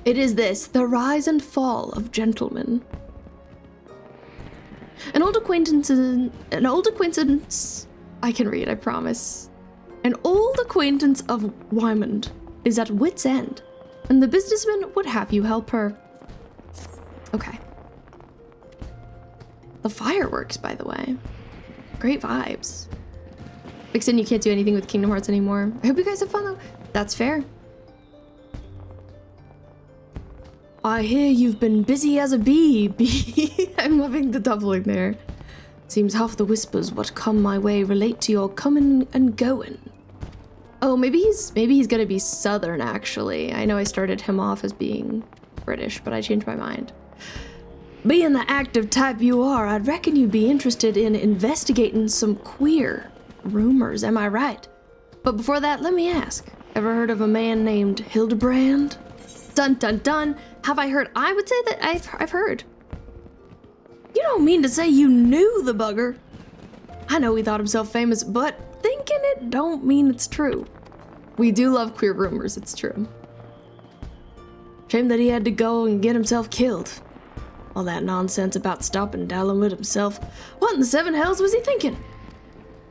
It is this, the rise and fall of gentlemen. An old acquaintance, I can read, I promise. An old acquaintance of Wymond is at wit's end, and the businessman would have you help her. Okay. The fireworks, by the way. Great vibes. Vixen, you can't do anything with Kingdom Hearts anymore. I hope you guys have fun though. That's fair. I hear you've been busy as a bee. I'm loving the doubling there. Seems half the whispers what come my way relate to your coming and going. Oh, maybe he's gonna be Southern actually. I know I started him off as being British, but I changed my mind. Being the active type you are, I'd reckon you'd be interested in investigating some queer rumors, am I right? But before that, let me ask, ever heard of a man named Hildibrand? Dun dun dun. Have I heard? I would say that I've heard. You don't mean to say you knew the bugger? I know he thought himself famous, but thinking it don't mean it's true. We do love queer rumors, it's true. Shame that he had to go and get himself killed. All that nonsense about stopping Dalamud himself. What in the seven hells was he thinking?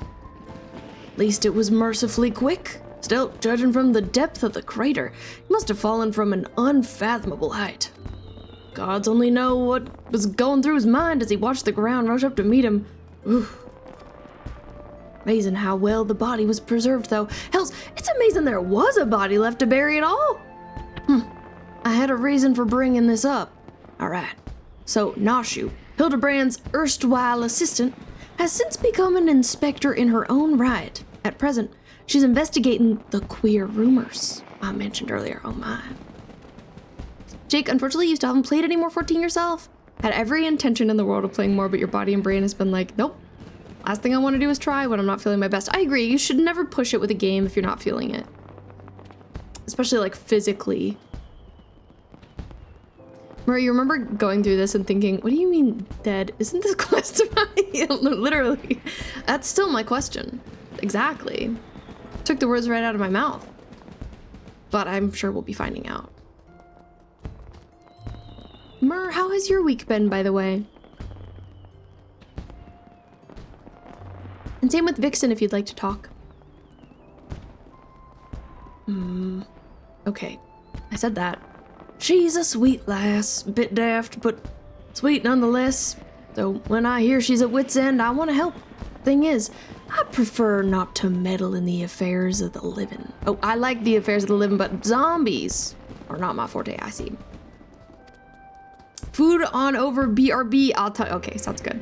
At least it was mercifully quick. Still, judging from the depth of the crater, he must have fallen from an unfathomable height. Gods only know what was going through his mind as he watched the ground rush up to meet him. Oof. Amazing how well the body was preserved, though. Hells, it's amazing there was a body left to bury at all. I had a reason for bringing this up. All right. So, Nashu, Hildibrand's erstwhile assistant, has since become an inspector in her own right. At present, she's investigating the queer rumors I mentioned earlier. Oh my. Jake, unfortunately, you still haven't played any more 14 yourself. Had every intention in the world of playing more, but your body and brain has been like, nope. Last thing I want to do is try when I'm not feeling my best. I agree, you should never push it with a game if you're not feeling it. Especially like physically. Murray, you remember going through this and thinking, what do you mean dead? Isn't this close to my... Literally. That's still my question. Exactly. Took the words right out of my mouth. But I'm sure we'll be finding out. Mur, how has your week been, by the way? And same with Vixen if you'd like to talk. Okay. I said that. She's a sweet lass, bit daft, but sweet nonetheless. So when I hear she's at wit's end, I want to help. Thing is, I prefer not to meddle in the affairs of the living. Oh, I like the affairs of the living, but zombies are not my forte, I see. Food on over BRB, I'll tell you. Okay, sounds good.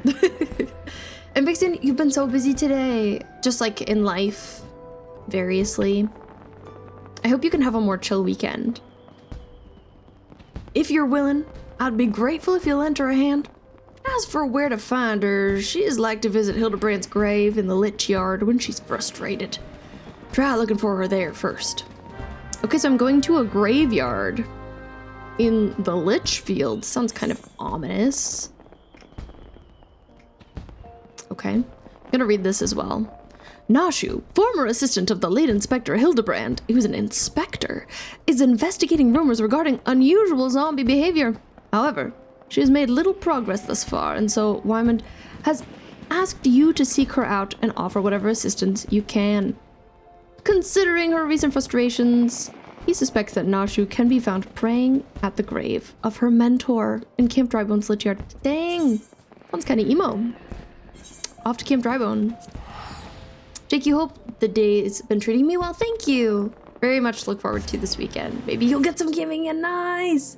And Vixen, you've been so busy today, just like in life, variously. I hope you can have a more chill weekend. If you're willing, I'd be grateful if you'll lend her a hand. As for where to find her, she is like to visit Hildibrand's grave in the Lich Yard when she's frustrated. Try looking for her there first. Okay, so I'm going to a graveyard in the Lich Field. Sounds kind of ominous. Okay, I'm gonna read this as well. Nashu, former assistant of the late Inspector Hildibrand, he was an inspector, is investigating rumors regarding unusual zombie behavior. However, she has made little progress thus far, and so Wymond has asked you to seek her out and offer whatever assistance you can. Considering her recent frustrations, he suspects that Nashu can be found praying at the grave of her mentor in Camp Drybone's Lich Yard. Dang, sounds kind of emo. Off to Camp Drybone. Jake, you hope the day's been treating me well. Thank you. Very much look forward to this weekend. Maybe you'll get some gaming in. Nice.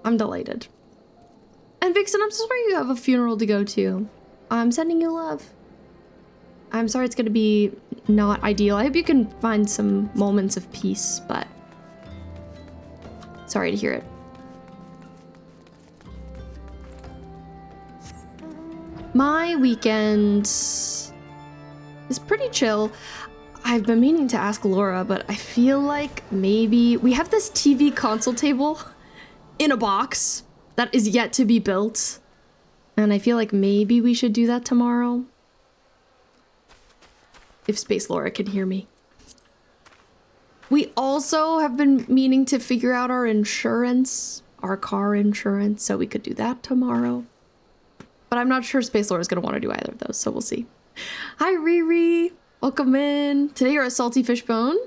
I'm delighted. And Vixen, I'm so sorry you have a funeral to go to. I'm sending you love. I'm sorry it's going to be not ideal. I hope you can find some moments of peace, but sorry to hear it. My weekend is pretty chill. I've been meaning to ask Laura, but I feel like maybe we have this TV console table in a box that is yet to be built. And I feel like maybe we should do that tomorrow. If Space Laura can hear me. We also have been meaning to figure out our insurance, our car insurance, so we could do that tomorrow. But I'm not sure Space Lore is going to want to do either of those, so we'll see. Hi, Riri. Welcome in. Today you're a salty fish bone.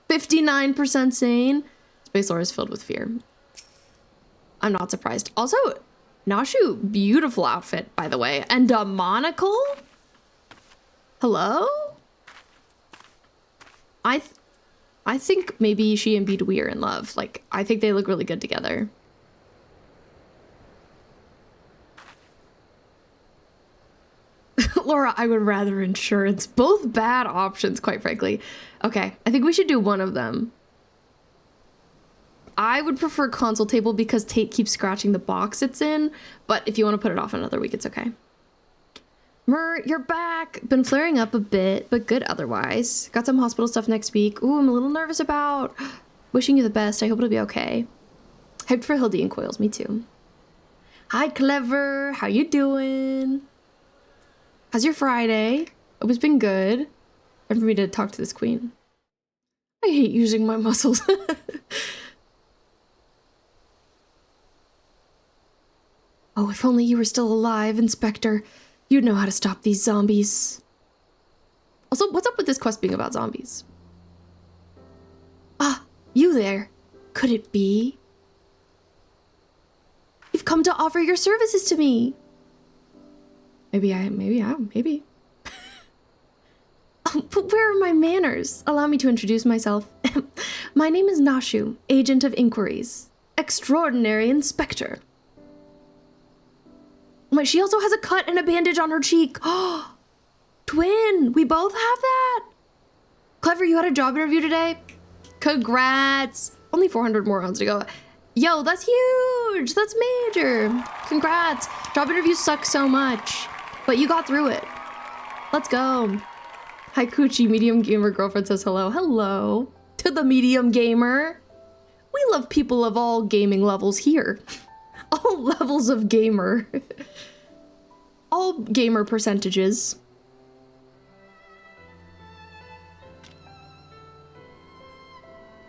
59% sane. Space Lore is filled with fear. I'm not surprised. Also, Nashu, beautiful outfit, by the way. And a monocle? Hello? I think maybe she and Bidui are in love. Like, I think they look really good together. Laura, I would rather insurance. Both bad options, quite frankly. Okay, I think we should do one of them. I would prefer console table because Tate keeps scratching the box it's in, but if you want to put it off another week, it's okay. Mur, you're back. Been flaring up a bit, but good otherwise. Got some hospital stuff next week. Ooh, I'm a little nervous about. Wishing you the best. I hope it'll be okay. Hyped for Hildy and Coils. Me too. Hi, Clever. How you doing? How's your Friday? Hope it's been good. Time for me to talk to this queen. I hate using my muscles. Oh, if only you were still alive, Inspector. You'd know how to stop these zombies. Also, what's up with this quest being about zombies? Ah, you there. Could it be? You've come to offer your services to me. Maybe. Oh, but where are my manners? Allow me to introduce myself. My name is Nashu, Agent of Inquiries. Extraordinary Inspector. Wait, she also has a cut and a bandage on her cheek. Oh, twin, we both have that. Clever, you had a job interview today? Congrats. Only 400 more rounds to go. Yo, that's huge. That's major. Congrats. Job interviews suck so much, but you got through it. Let's go. Hi, Coochie. Medium gamer girlfriend says hello. Hello to the medium gamer. We love people of all gaming levels here. All levels of gamer. All gamer percentages.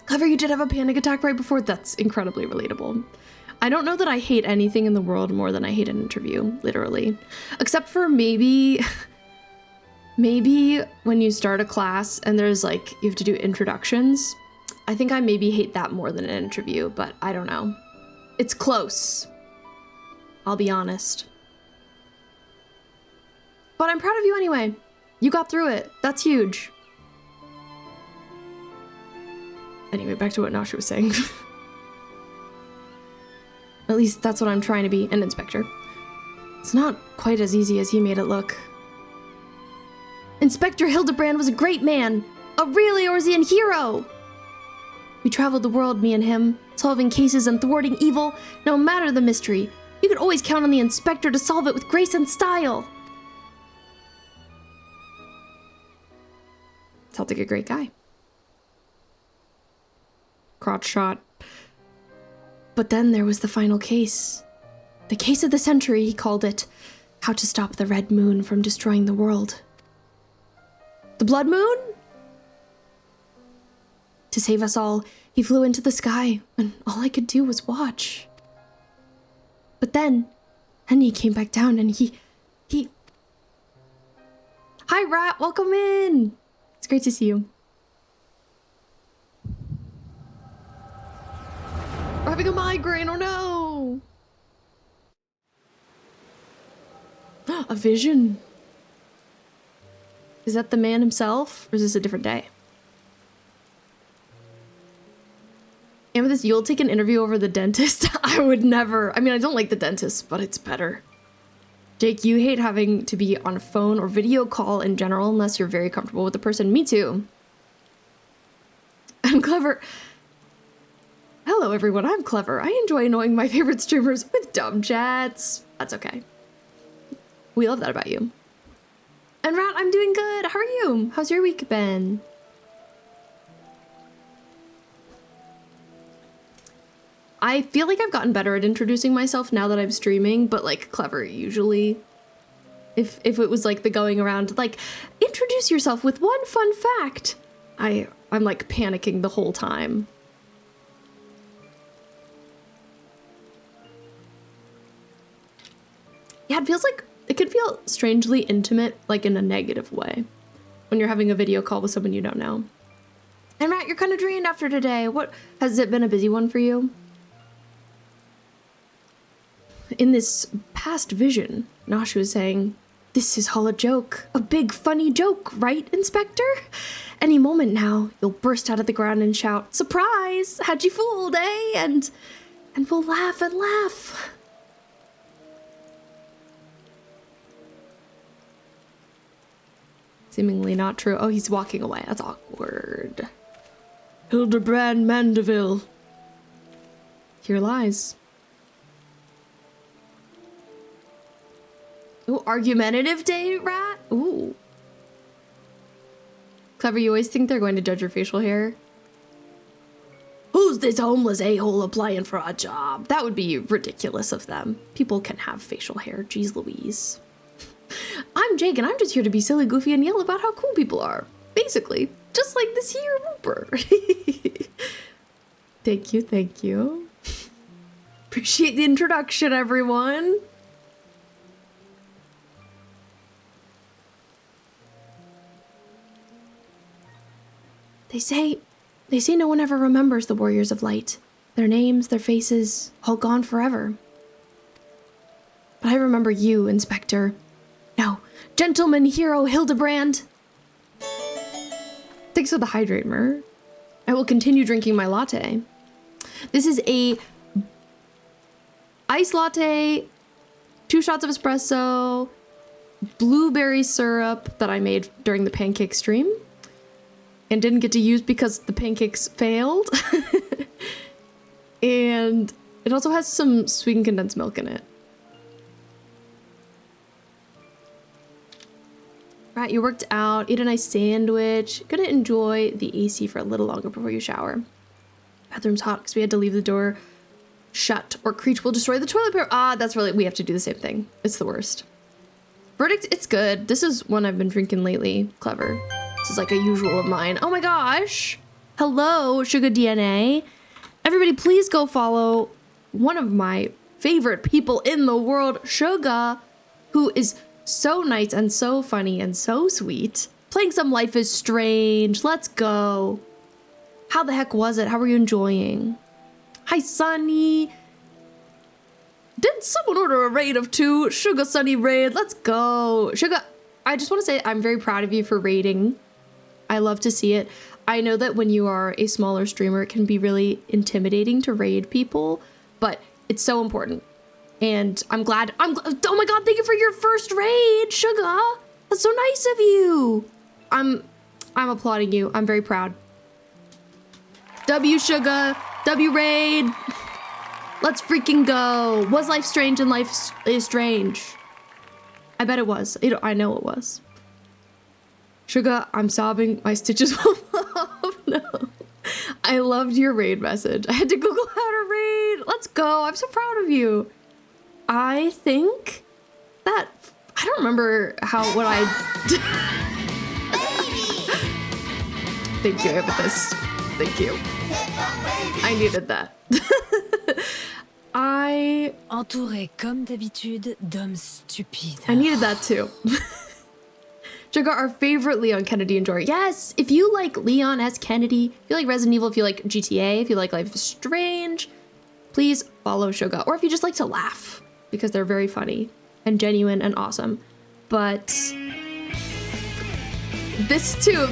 Clever, you did have a panic attack right before? That's incredibly relatable. I don't know that I hate anything in the world more than I hate an interview, literally. Except for maybe when you start a class and there's like, you have to do introductions. I think I maybe hate that more than an interview, but I don't know. It's close. I'll be honest. But I'm proud of you anyway. You got through it. That's huge. Anyway, back to what Nasha was saying. At least that's what I'm trying to be, an inspector. It's not quite as easy as he made it look. Inspector Hildibrand was a great man, a real Eorzean hero. We traveled the world, me and him, solving cases and thwarting evil, no matter the mystery. You could always count on the inspector to solve it with grace and style. Sounds like a great guy. Crotch shot. But then there was the final case. The case of the century, he called it. How to stop the Red Moon from destroying the world. The Blood Moon? To save us all, he flew into the sky, and all I could do was watch. But then he came back down, and he... Hi, Rat, welcome in! It's great to see you. We're having a migraine, oh no! A vision. Is that the man himself, or is this a different day? Amethyst, you'll take an interview over the dentist? I would never. I mean, I don't like the dentist, but it's better. Jake, you hate having to be on a phone or video call in general unless you're very comfortable with the person. Me too. I'm Clever. Hello, everyone. I'm Clever. I enjoy annoying my favorite streamers with dumb chats. That's okay. We love that about you. And Rat, I'm doing good. How are you? How's your week been? I feel like I've gotten better at introducing myself now that I'm streaming, but like Clever usually. If it was like the going around, like, introduce yourself with one fun fact. I I'm like panicking the whole time. Yeah, it feels like, it can feel strangely intimate, like in a negative way, when you're having a video call with someone you don't know. And Matt, you're kind of drained after today. What, has it been a busy one for you? In this past vision, Nashu was saying, this is all a joke. A big funny joke, right, Inspector? Any moment now, you'll burst out of the ground and shout, surprise, had you fooled, eh? And we'll laugh and laugh. Seemingly not true. Oh, he's walking away. That's awkward. Hildibrand Mandeville. Here lies. Ooh, argumentative day, rat? Ooh. Clever, you always think they're going to judge your facial hair. Who's this homeless a-hole applying for a job? That would be ridiculous of them. People can have facial hair. Jeez Louise. I'm Jake, and I'm just here to be silly, goofy, and yell about how cool people are. Basically, just like this here Whooper. Thank you, thank you. Appreciate the introduction, everyone. They say no one ever remembers the Warriors of Light. Their names, their faces, all gone forever. But I remember you, Inspector. No, Gentleman Hero Hildibrand. Thanks for the hydrate, Mer. I will continue drinking my latte. This is a iced latte, 2 shots of espresso, blueberry syrup that I made during the pancake stream and didn't get to use because the pancakes failed. And it also has some sweetened condensed milk in it. Right, you worked out, ate a nice sandwich. Gonna enjoy the AC for a little longer before you shower. Bathroom's hot because we had to leave the door shut or Creech will destroy the toilet paper. Ah, that's really, we have to do the same thing. It's the worst. Verdict, it's good. This is one I've been drinking lately. Clever. This is like a usual of mine. Oh my gosh. Hello, Sugar DNA. Everybody, please go follow one of my favorite people in the world, Sugar, who is so nice and so funny and so sweet. Playing some Life is Strange. Let's go. How the heck was it? How were you enjoying? Hi, Sunny. Did someone order a raid of 2? Sugar Sunny raid. Let's go. Sugar, I just want to say I'm very proud of you for raiding. I love to see it. I know that when you are a smaller streamer, it can be really intimidating to raid people, but it's so important. And I'm glad, oh my god, thank you for your first raid, Sugar. That's so nice of you. I'm applauding you. I'm very proud. W Sugar, W raid. Let's freaking go. Was life strange and life is strange? I bet it was. I know it was. Sugar, I'm sobbing. My stitches will off. No. I loved your raid message. I had to Google how to raid. Let's go. I'm so proud of you. I think that I don't remember what I Thank you, Amethyst. Thank you. I needed that. Entouré comme d'habitude d'hommes stupides. I needed that too. Sugar, our favorite Leon Kennedy enjoyer. Yes, if you like Leon S. Kennedy, if you like Resident Evil, if you like GTA, if you like Life is Strange, please follow Sugar. Or if you just like to laugh, because they're very funny and genuine and awesome. But this too.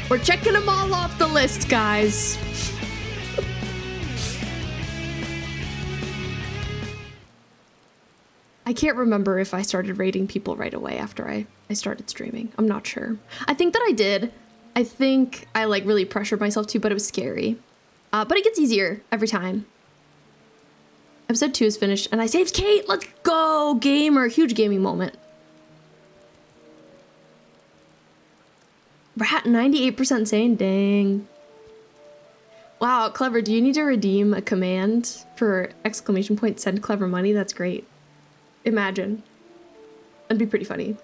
We're checking them all off the list, guys. I can't remember if I started rating people right away after I started streaming. I'm not sure. I think that I did. I think I like really pressured myself to, but it was scary. But it gets easier every time. Episode 2 is finished and I saved Kate. Let's go, gamer. Huge gaming moment. Rat 98% saying dang. Wow, Clever, do you need to redeem a command for exclamation point send Clever money? That's great. Imagine. That'd be pretty funny.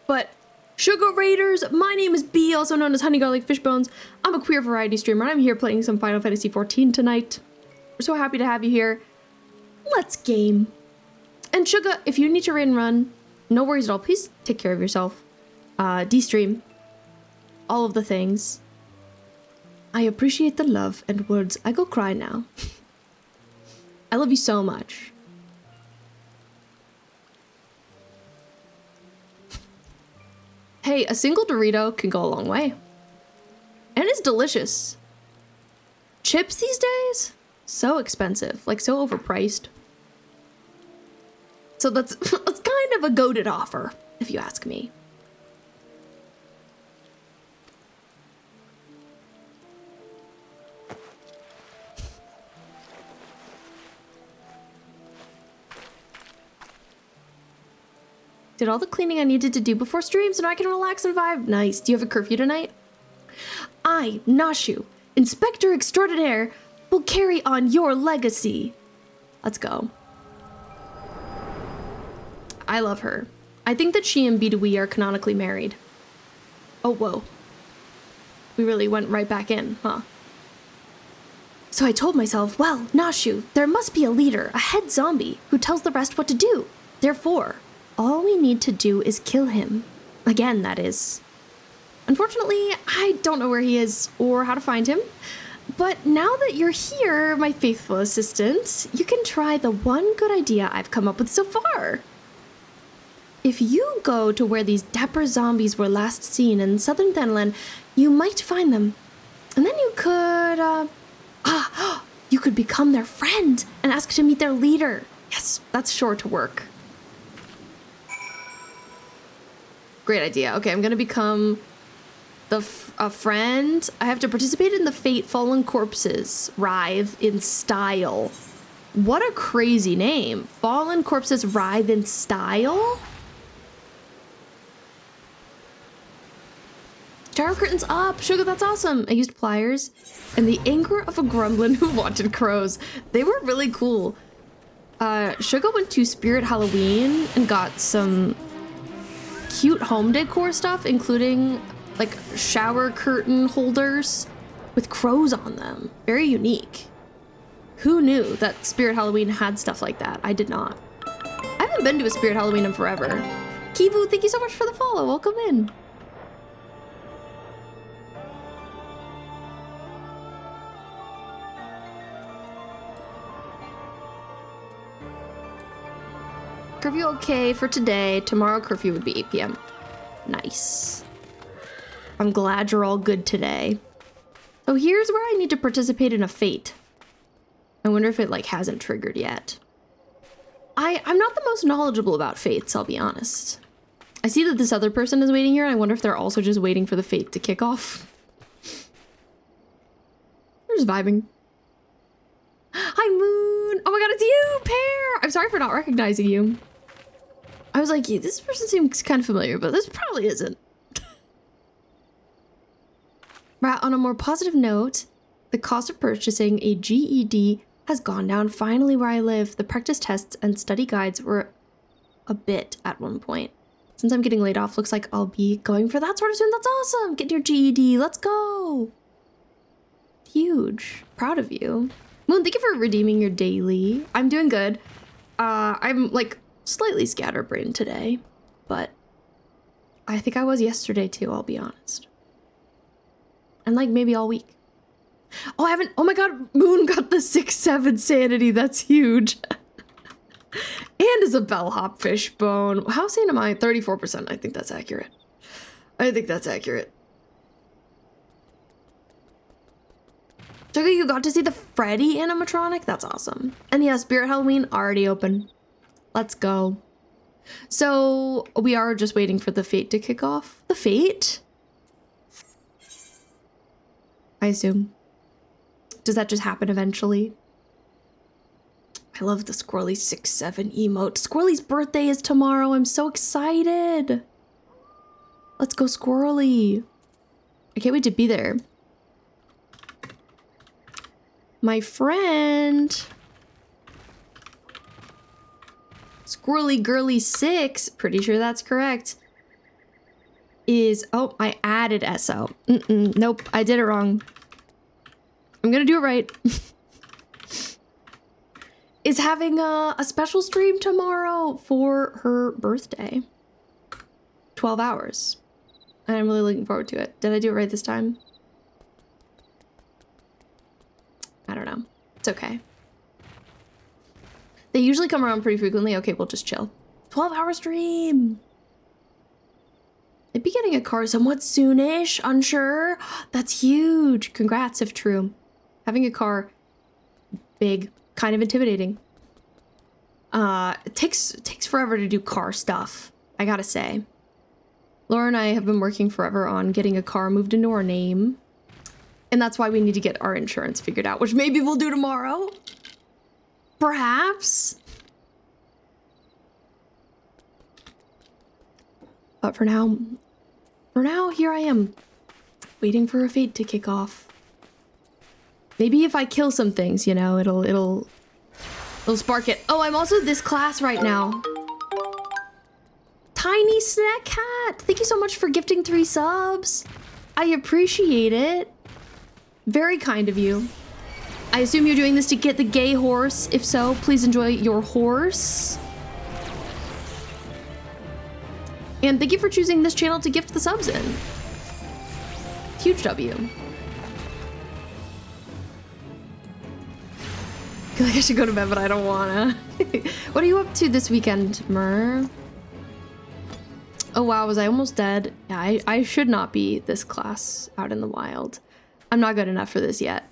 But Sugar Raiders, my name is B, also known as Honey Garlic Fishbones. I'm a queer variety streamer, and I'm here playing some Final Fantasy XIV tonight. We're so happy to have you here. Let's game. And Sugar, if you need to raid and run, no worries at all. Please take care of yourself. De-stream. All of the things. I appreciate the love and words. I go cry now. I love you so much. Hey, a single Dorito can go a long way. And it's delicious. Chips these days? So expensive. Like, so overpriced. So that's kind of a goated offer, if you ask me. Did all the cleaning I needed to do before stream so now I can relax and vibe. Nice. Do you have a curfew tonight? I, Nashu, Inspector Extraordinaire, will carry on your legacy. Let's go. I love her. I think that she and Bidui are canonically married. Oh, whoa. We really went right back in, huh? So I told myself, well, Nashu, there must be a leader, a head zombie, who tells the rest what to do. Therefore, all we need to do is kill him. Again, that is. Unfortunately, I don't know where he is or how to find him. But now that you're here, my faithful assistant, you can try the one good idea I've come up with so far. If you go to where these dapper zombies were last seen in southern Thanalan, you might find them. And then you could, you could become their friend and ask to meet their leader. Yes, that's sure to work. Great idea. Okay, I'm gonna become a friend. I have to participate in the Fate Fallen Corpses Writhe in Style. What a crazy name. Fallen Corpses Writhe in Style? Gyro curtains up. Sugar, that's awesome. I used pliers and the anger of a gremlin who wanted crows. They were really cool. Sugar went to Spirit Halloween and got some cute home decor stuff, including like shower curtain holders with crows on them. Very unique. Who knew that Spirit Halloween had stuff like that? I did not. I haven't been to a Spirit Halloween in forever. Kivu, thank you so much for the follow. Welcome in. Curfew okay for today. Tomorrow curfew would be 8 p.m. Nice. I'm glad you're all good today. So here's where I need to participate in a fate. I wonder if it like hasn't triggered yet. I'm not the most knowledgeable about fates, I'll be honest. I see that this other person is waiting here and I wonder if they're also just waiting for the fate to kick off. They're just vibing. Hi Moon! Oh my god, it's you, Pear! I'm sorry for not recognizing you. I was like, yeah, this person seems kind of familiar, but this probably isn't. Right, on a more positive note, the cost of purchasing a GED has gone down finally where I live. The practice tests and study guides were a bit at one point. Since I'm getting laid off, looks like I'll be going for that sort of soon. That's awesome! Get your GED, let's go! Huge. Proud of you. Moon, thank you for redeeming your daily. I'm doing good. I'm like slightly scatterbrained today, but I think I was yesterday too, I'll be honest. And like maybe all week. Oh, I haven't, oh my god, Moon got the 6-7 sanity, that's huge. And is a bellhop fishbone. How sane am I? 34%, I think that's accurate. I think that's accurate. Sugar, you got to see the Freddy animatronic? That's awesome. And yeah, Spirit Halloween already open. Let's go. So we are just waiting for the fate to kick off. The fate? I assume. Does that just happen eventually? I love the Squirrely 6-7 emote. Squirrely's birthday is tomorrow. I'm so excited. Let's go Squirrely. I can't wait to be there. My friend. Squirrely Girly 6. Pretty sure that's correct. is, oh, I added SO. Nope, I did it wrong. I'm gonna do it right. Is having a special stream tomorrow for her birthday. 12 hours. And I'm really looking forward to it. Did I do it right this time? I don't know. It's okay. They usually come around pretty frequently. Okay, we'll just chill. 12-hour stream. I'd be getting a car somewhat soonish, unsure. That's huge. Congrats if true. Having a car, big, kind of intimidating. It takes forever to do car stuff, I gotta say. Laura and I have been working forever on getting a car moved into our name. And that's why we need to get our insurance figured out, which maybe we'll do tomorrow. Perhaps. But for now, here I am, waiting for a fate to kick off. Maybe if I kill some things, you know, it'll spark it. Oh, I'm also this class right now. Tiny Snack Cat, thank you so much for gifting 3 subs. I appreciate it. Very kind of you. I assume you're doing this to get the gay horse. If so, please enjoy your horse. And thank you for choosing this channel to gift the subs in. Huge W. I feel like I should go to bed, but I don't wanna. What are you up to this weekend, Mer? Oh wow, was I almost dead? Yeah, I should not be this class out in the wild. I'm not good enough for this yet.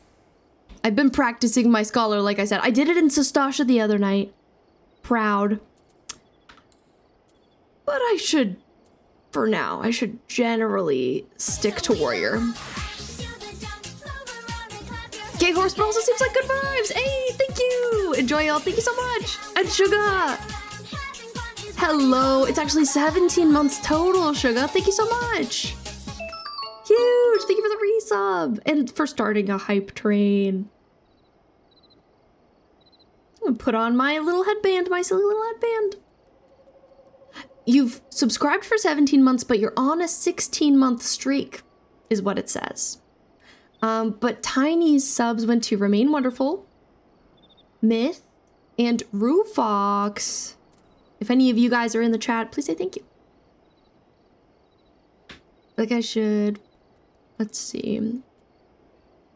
I've been practicing my scholar, like I said. I did it in Sastasha the other night. Proud. But I should, for now, I should generally stick to warrior. Gay horse, but also seems like good vibes. Hey, thank you. Enjoy y'all. Thank you so much. And Sugar. Hello. It's actually 17 months total, Sugar. Thank you so much. Huge. Thank you for the resub and for starting a hype train. I'm gonna put on my little headband, my silly little headband. You've subscribed for 17 months, but you're on a 16-month streak, is what it says. But Tiny's subs went to Remain Wonderful, Myth, and Rufox. If any of you guys are in the chat, please say thank you. Like I should. Let's see.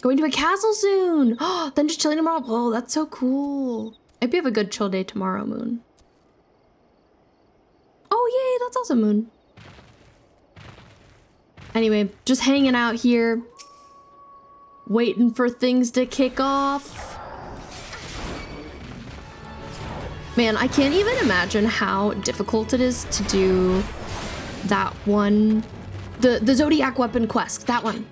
Going to a castle soon. Oh, then just chilling tomorrow. Oh, that's so cool. I hope you have a good chill day tomorrow, Moon. Oh, yay, that's awesome, Moon. Anyway, just hanging out here. Waiting for things to kick off. Man, I can't even imagine how difficult it is to do that one. The Zodiac Weapon quest, that one.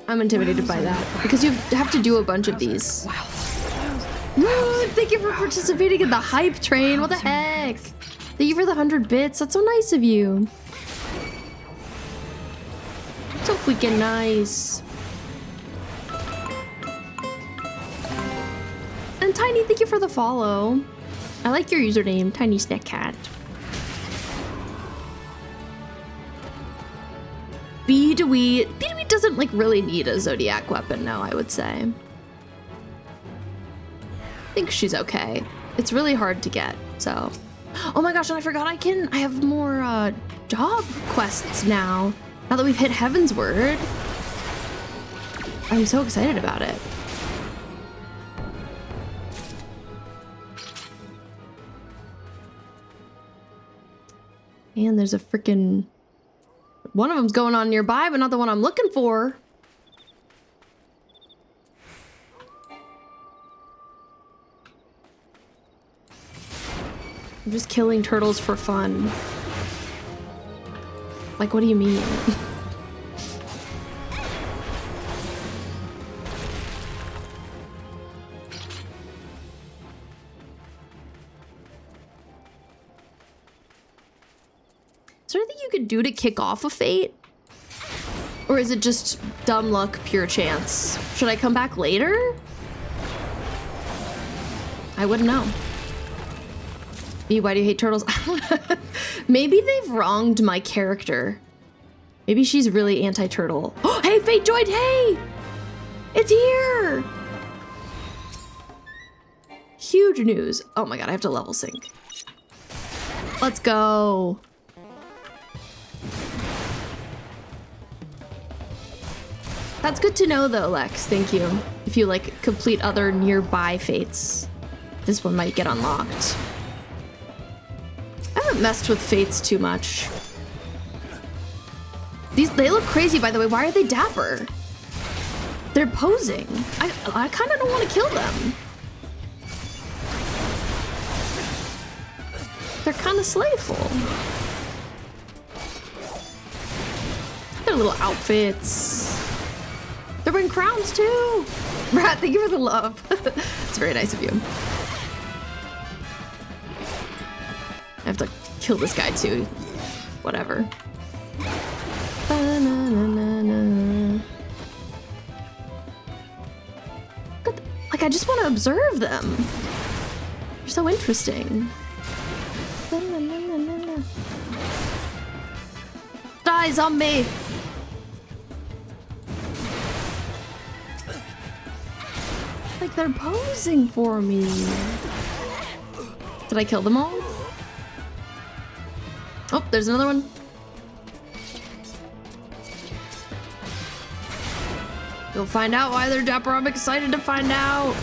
I'm intimidated by that because you have to do a bunch of these. Wow. Thank you for participating in the hype train. What the heck? Thank you for the 100 bits. That's so nice of you. So freaking nice. And Tiny, thank you for the follow. I like your username, Tiny Snack Cat. B2E doesn't like really need a Zodiac weapon now, I would say. I think she's okay. It's really hard to get, so. Oh my gosh, and I forgot I have more job quests now. Now that we've hit Heaven's Word. I'm so excited about it. And there's a freaking... One of them's going on nearby, but not the one I'm looking for. I'm just killing turtles for fun. Like, what do you mean? Is there anything you could do to kick off a fate? Or is it just dumb luck, pure chance? Should I come back later? I wouldn't know. B, why do you hate turtles? Maybe they've wronged my character. Maybe she's really anti-turtle. Oh, hey, Fate joined! Hey! It's here! Huge news. Oh my god, I have to level sync. Let's go. That's good to know though, Lex. Thank you. If you like complete other nearby fates, this one might get unlocked. I haven't messed with fates too much. They look crazy, by the way. Why are they dapper? They're posing. I kind of don't want to kill them. They're kind of slayful. Their little outfits. They're wearing crowns too. Rat, thank you for the love. It's very nice of you. I have to kill this guy too. Whatever. Like, I just want to observe them. They're so interesting. Die, zombie! Like, they're posing for me. Did I kill them all? Oh, there's another one. You'll find out why they're dapper. I'm excited to find out.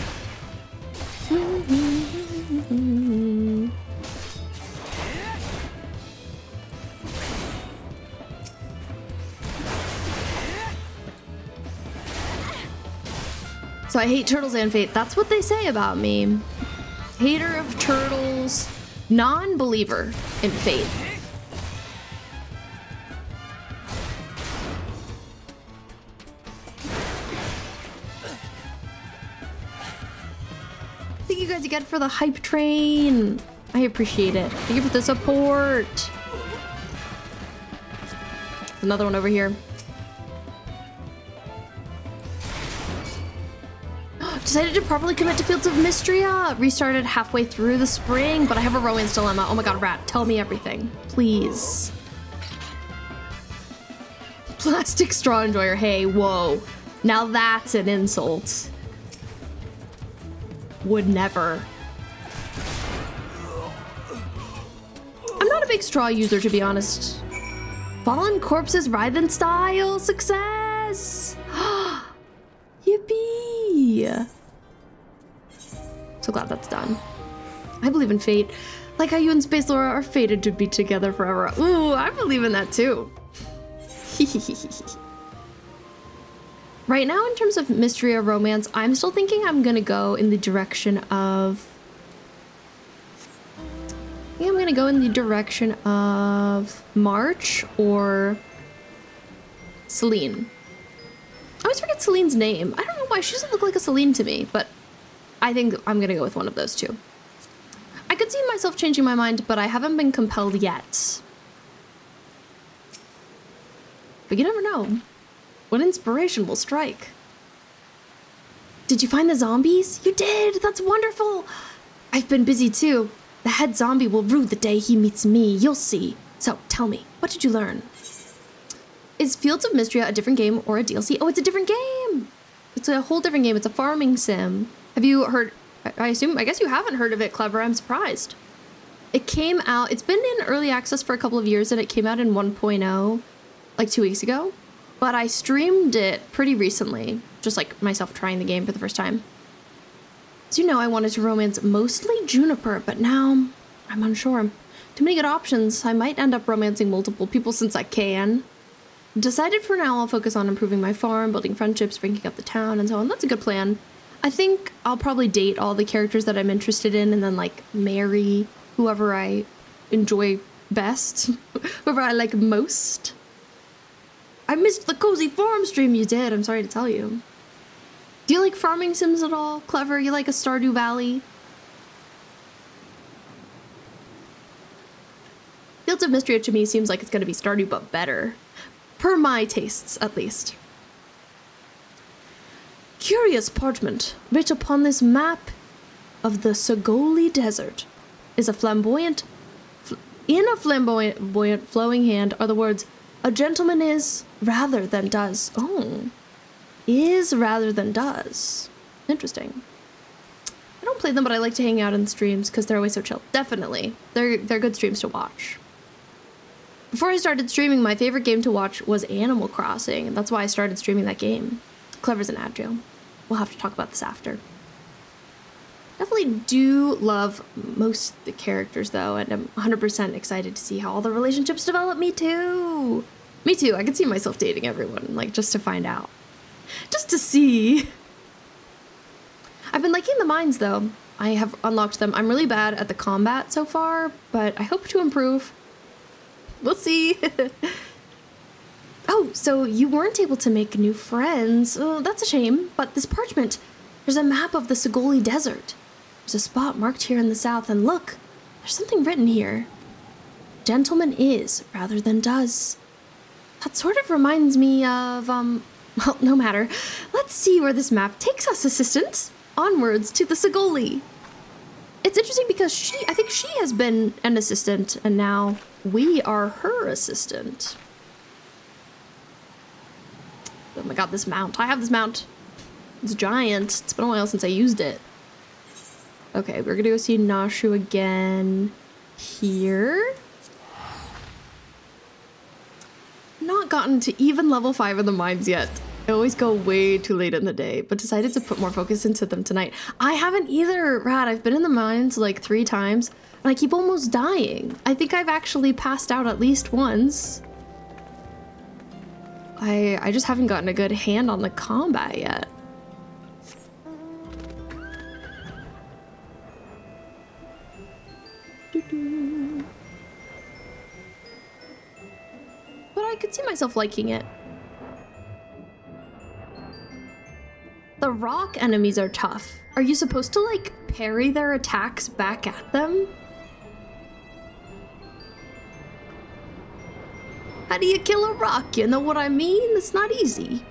So I hate turtles and fate. That's what they say about me. Hater of turtles, non-believer in fate. Thank you guys again for the hype train. I appreciate it. Thank you for the support. There's another one over here. Decided to properly commit to Fields of Mystria. Restarted halfway through the spring, but I have a romance dilemma. Oh my god, Rat, tell me everything. Please. Plastic straw enjoyer. Hey, whoa. Now that's an insult. Would never. I'm not a big straw user, to be honest. Fallen Corpses Writhen style. Success. Yippee. So glad that's done. I believe in fate. Like how you and Space Laura are fated to be together forever. Ooh, I believe in that too. Right now, in terms of Mystria romance, I'm still thinking I'm gonna go in the direction of... I think I'm gonna go in the direction of March or Celine. I always forget Celine's name. I don't know why. She doesn't look like a Celine to me, but I think I'm gonna go with one of those two. I could see myself changing my mind, but I haven't been compelled yet. But you never know. When inspiration will strike. Did you find the zombies? You did! That's wonderful! I've been busy too. The head zombie will rue the day he meets me. You'll see. So, tell me, what did you learn? Is Fields of Mystria a different game or a DLC? Oh, it's a different game! It's a whole different game. It's a farming sim. Have you heard... I guess you haven't heard of it, Clever. I'm surprised. It came out... It's been in early access for a couple of years, and it came out in 1.0 like 2 weeks ago. But I streamed it pretty recently. Just like myself trying the game for the first time. As you know, I wanted to romance mostly Juniper, but now I'm unsure. Too many good options. I might end up romancing multiple people since I can. Decided for now I'll focus on improving my farm, building friendships, ranking up the town, and so on. That's a good plan. I think I'll probably date all the characters that I'm interested in and then like marry whoever I enjoy best, whoever I like most. I missed the cozy farm stream you did. I'm sorry to tell you. Do you like farming sims at all? Clever, you like a Stardew Valley? Fields of Mystria to me seems like it's going to be Stardew but better. Per my tastes, at least. Curious parchment. Writ upon this map of the Sagoli Desert is a flamboyant... In a flamboyant flowing hand are the words, a gentleman is rather than does. Oh. Is rather than does. Interesting. I don't play them, but I like to hang out in streams because they're always so chill. Definitely. They're good streams to watch. Before I started streaming, my favorite game to watch was Animal Crossing, and that's why I started streaming that game. Clever's an ad joke. We'll have to talk about this after. Definitely do love most of the characters, though, and I'm 100% excited to see how all the relationships develop. Me too! Me too. I could see myself dating everyone, like, just to find out. Just to see. I've been liking the mines, though. I have unlocked them. I'm really bad at the combat so far, but I hope to improve. We'll see. Oh, so you weren't able to make new friends. Oh, that's a shame. But this parchment, there's a map of the Sagoli Desert. There's a spot marked here in the south, and look, there's something written here. Gentleman is rather than does. That sort of reminds me of, well, no matter. Let's see where this map takes us, assistant. Onwards to the Sagoli. It's interesting because I think she has been an assistant, and now we are her assistant. Oh my god, this mount. I have this mount. It's giant. It's been a while since I used it. Okay, we're gonna go see Nashu again here. Not gotten to even level 5 in the mines yet. I always go way too late in the day, but decided to put more focus into them tonight. I haven't either, Rad. I've been in the mines like 3 times, and I keep almost dying. I think I've actually passed out at least once. I just haven't gotten a good hand on the combat yet. But I could see myself liking it. The rock enemies are tough. Are you supposed to, like, parry their attacks back at them? How do you kill a rock? You know what I mean? It's not easy.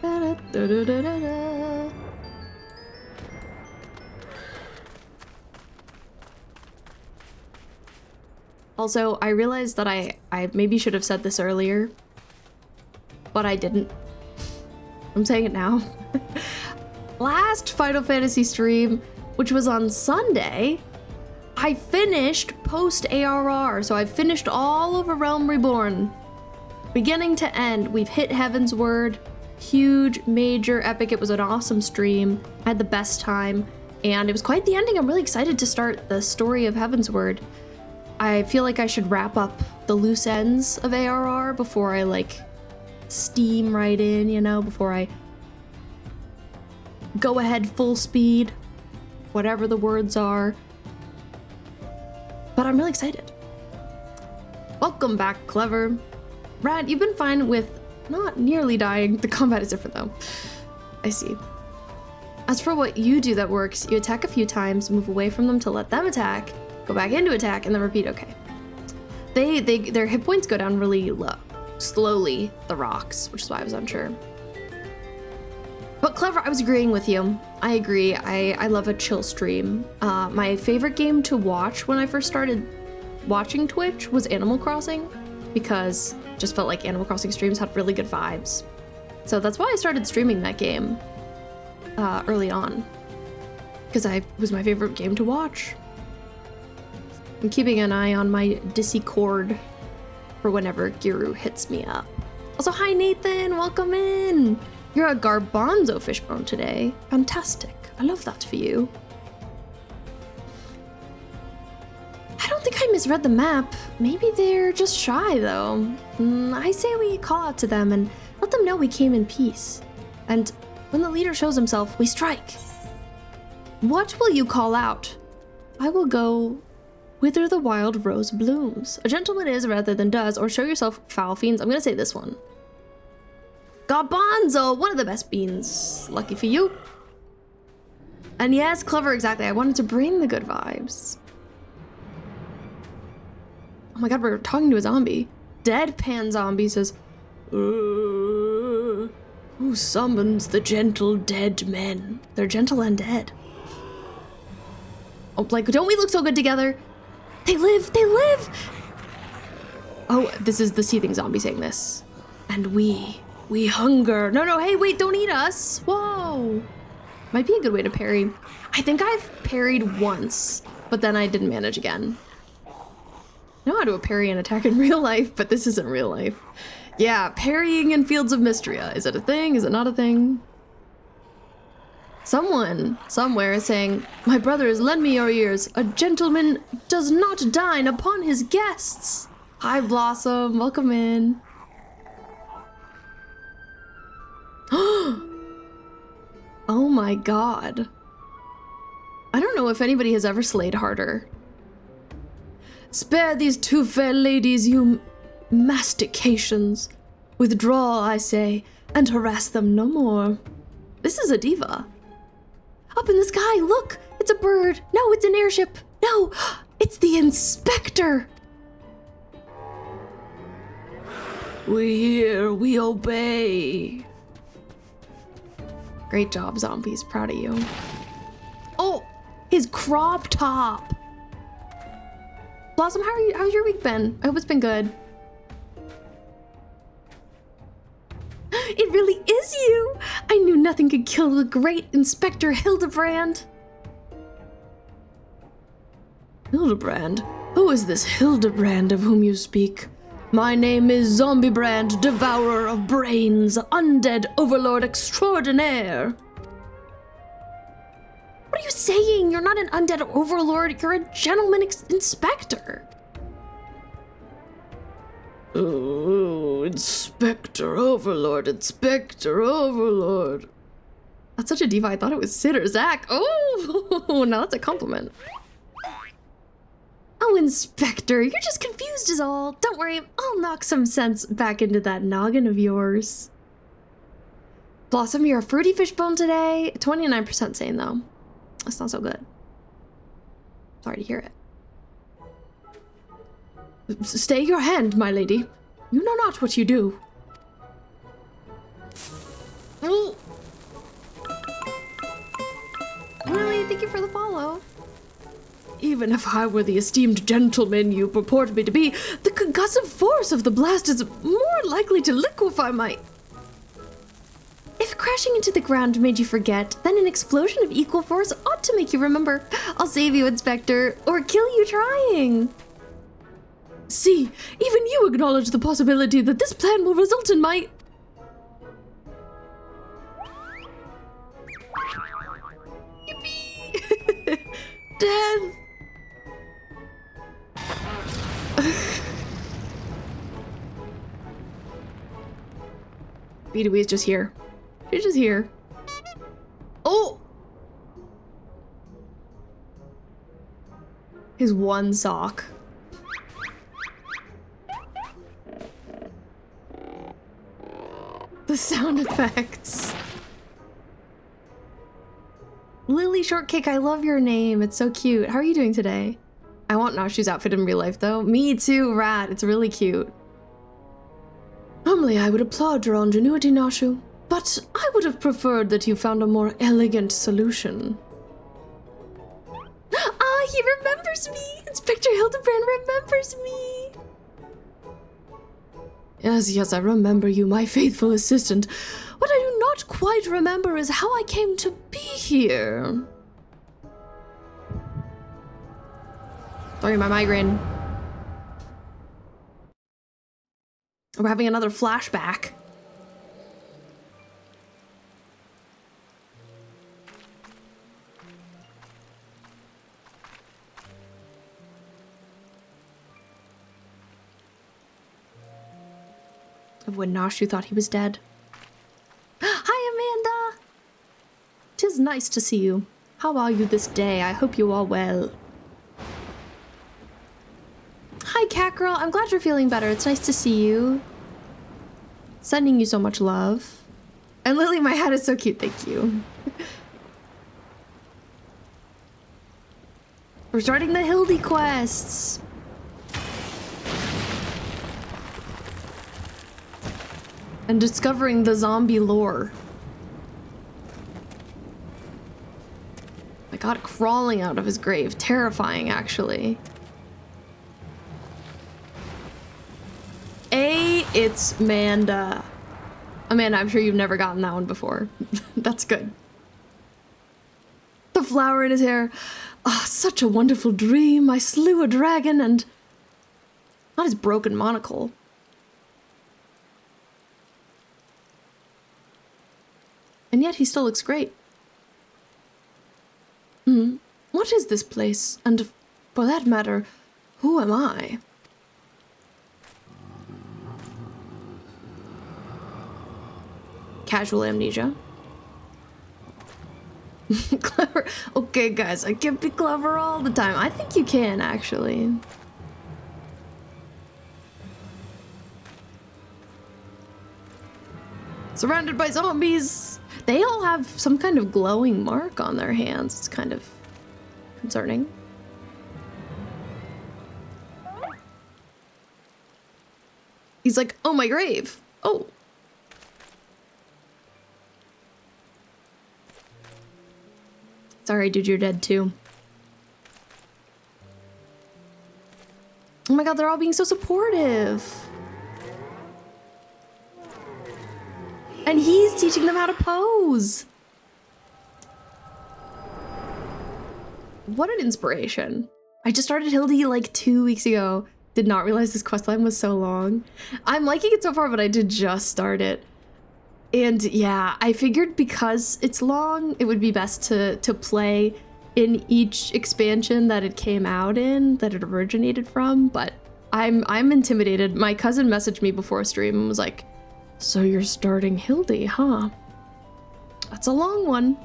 Da-da-da-da-da-da. Also, I realized that I maybe should have said this earlier, but I didn't. I'm saying it now. Last Final Fantasy stream, which was on Sunday, I finished post-ARR, so I've finished all of A Realm Reborn. Beginning to end, we've hit Heaven's Word. Huge, major, epic. It was an awesome stream. I had the best time, and it was quite the ending. I'm really excited to start the story of Heaven's Word. I feel like I should wrap up the loose ends of ARR before I, like, steam right in, you know, before I go ahead full speed, whatever the words are. But I'm really excited. Welcome back, Clever. Rad, you've been fine with not nearly dying. The combat is different, though. I see. As for what you do that works, you attack a few times, move away from them to let them attack, go back into attack, and then repeat. Okay. Their hit points go down really low. Slowly, the rocks, which is why I was unsure. But Clever, I was agreeing with you. I agree. I love a chill stream. My favorite game to watch when I first started watching Twitch was Animal Crossing, because it just felt like Animal Crossing streams had really good vibes. So that's why I started streaming that game early on, because it was my favorite game to watch. I'm keeping an eye on my Discord for whenever Giru hits me up. Also, hi Nathan, welcome in. You're a garbanzo fishbone today. Fantastic. I love that for you. I don't think I misread the map. Maybe they're just shy though. I say we call out to them and let them know we came in peace. And when the leader shows himself, we strike. What will you call out? I will go whither the wild rose blooms. A gentleman is rather than does, or show yourself, foul fiends. I'm gonna say this one. Garbanzo, one of the best beans. Lucky for you. And yes, Clever, exactly. I wanted to bring the good vibes. Oh my god, we're talking to a zombie. Deadpan zombie says, Who summons the gentle dead men? They're gentle and dead. Oh, like, don't we look so good together? They live! They live! Oh, this is the seething zombie saying this. And we hunger. No, hey, wait, don't eat us. Whoa. Might be a good way to parry. I think I've parried once, but then I didn't manage again. I know how to parry and attack in real life, but this isn't real life. Yeah, parrying in Fields of Mystria. Is it a thing? Is it not a thing? Someone, somewhere is saying, "My brothers, lend me your ears. A gentleman does not dine upon his guests." Hi, Blossom. Welcome in. Oh my god. I don't know if anybody has ever slayed harder. Spare these two fair ladies, you mastications. Withdraw, I say, and harass them no more. This is a diva. Up in the sky, look! It's a bird! No, it's an airship! No! It's the inspector! We hear, we obey. Great job, zombies. Proud of you. Oh! His crop top! Blossom, how's your week been? I hope it's been good. It really is you! I knew nothing could kill the great Inspector Hildibrand. Hildibrand? Who is this Hildibrand of whom you speak? My name is Zombiebrand, devourer of brains, undead overlord extraordinaire. What are you saying? You're not an undead overlord, you're a gentleman inspector. Oh, Inspector Overlord, Inspector Overlord. That's such a diva, I thought it was Sid or Zach. Oh, now that's a compliment. Oh, Inspector, you're just confused is all. Don't worry, I'll knock some sense back into that noggin of yours. Blossom, you're a fruity fishbone today. 29% saying though. That's not so good. Sorry to hear it. Stay your hand, my lady. You know not what you do. Ooh. Lily, thank you for the follow. Even if I were the esteemed gentleman you purport me to be, the concussive force of the blast is more likely to liquefy my... If crashing into the ground made you forget, then an explosion of equal force ought to make you remember. I'll save you, Inspector, or kill you trying. See, even you acknowledge the possibility that this plan will result in my... Yippee! Death! Beedawee is just here. She's just here. Oh! His one sock. The sound effects. Lily Shortcake, I love your name. It's so cute. How are you doing today? I want Nashu's outfit in real life though. Me too, Rat. It's really cute. Normally I would applaud your ingenuity, Nashu, but I would have preferred that you found a more elegant solution. Ah, he remembers me! Inspector Hildibrand remembers me! Yes, I remember you, my faithful assistant. What I do not quite remember is how I came to be here. Sorry, my migraine. We're having another flashback. Of when Nashu thought he was dead. Hi, Amanda! 'Tis nice to see you. How are you this day? I hope you are well. Hi, Cat Girl. I'm glad you're feeling better. It's nice to see you. Sending you so much love. And Lily, my hat is so cute. Thank you. We're starting the Hildy quests. and discovering the zombie lore. My god, crawling out of his grave. Terrifying, actually. It's Manda. Amanda, I'm sure you've never gotten that one before. That's good. The flower in his hair. Ah, such a wonderful dream. I slew a dragon and... Not his broken monocle. And yet he still looks great. What is this place? And for that matter, who am I? Casual amnesia. Clever. Okay, guys, I can't be clever all the time. I think you can, actually. Surrounded by zombies. They all have some kind of glowing mark on their hands. It's kind of concerning. He's like, oh, my grave. Oh. Sorry, dude, you're dead too. Oh my god, they're all being so supportive. And he's teaching them how to pose. What an inspiration. I just started Hildy like 2 weeks ago. Did not realize this questline was so long. I'm liking it so far, but I did just start it. And yeah, I figured because it's long, it would be best to play in each expansion that it came out in, that it originated from, but I'm intimidated. My cousin messaged me before stream and was like, so you're starting Hildy, huh? That's a long one.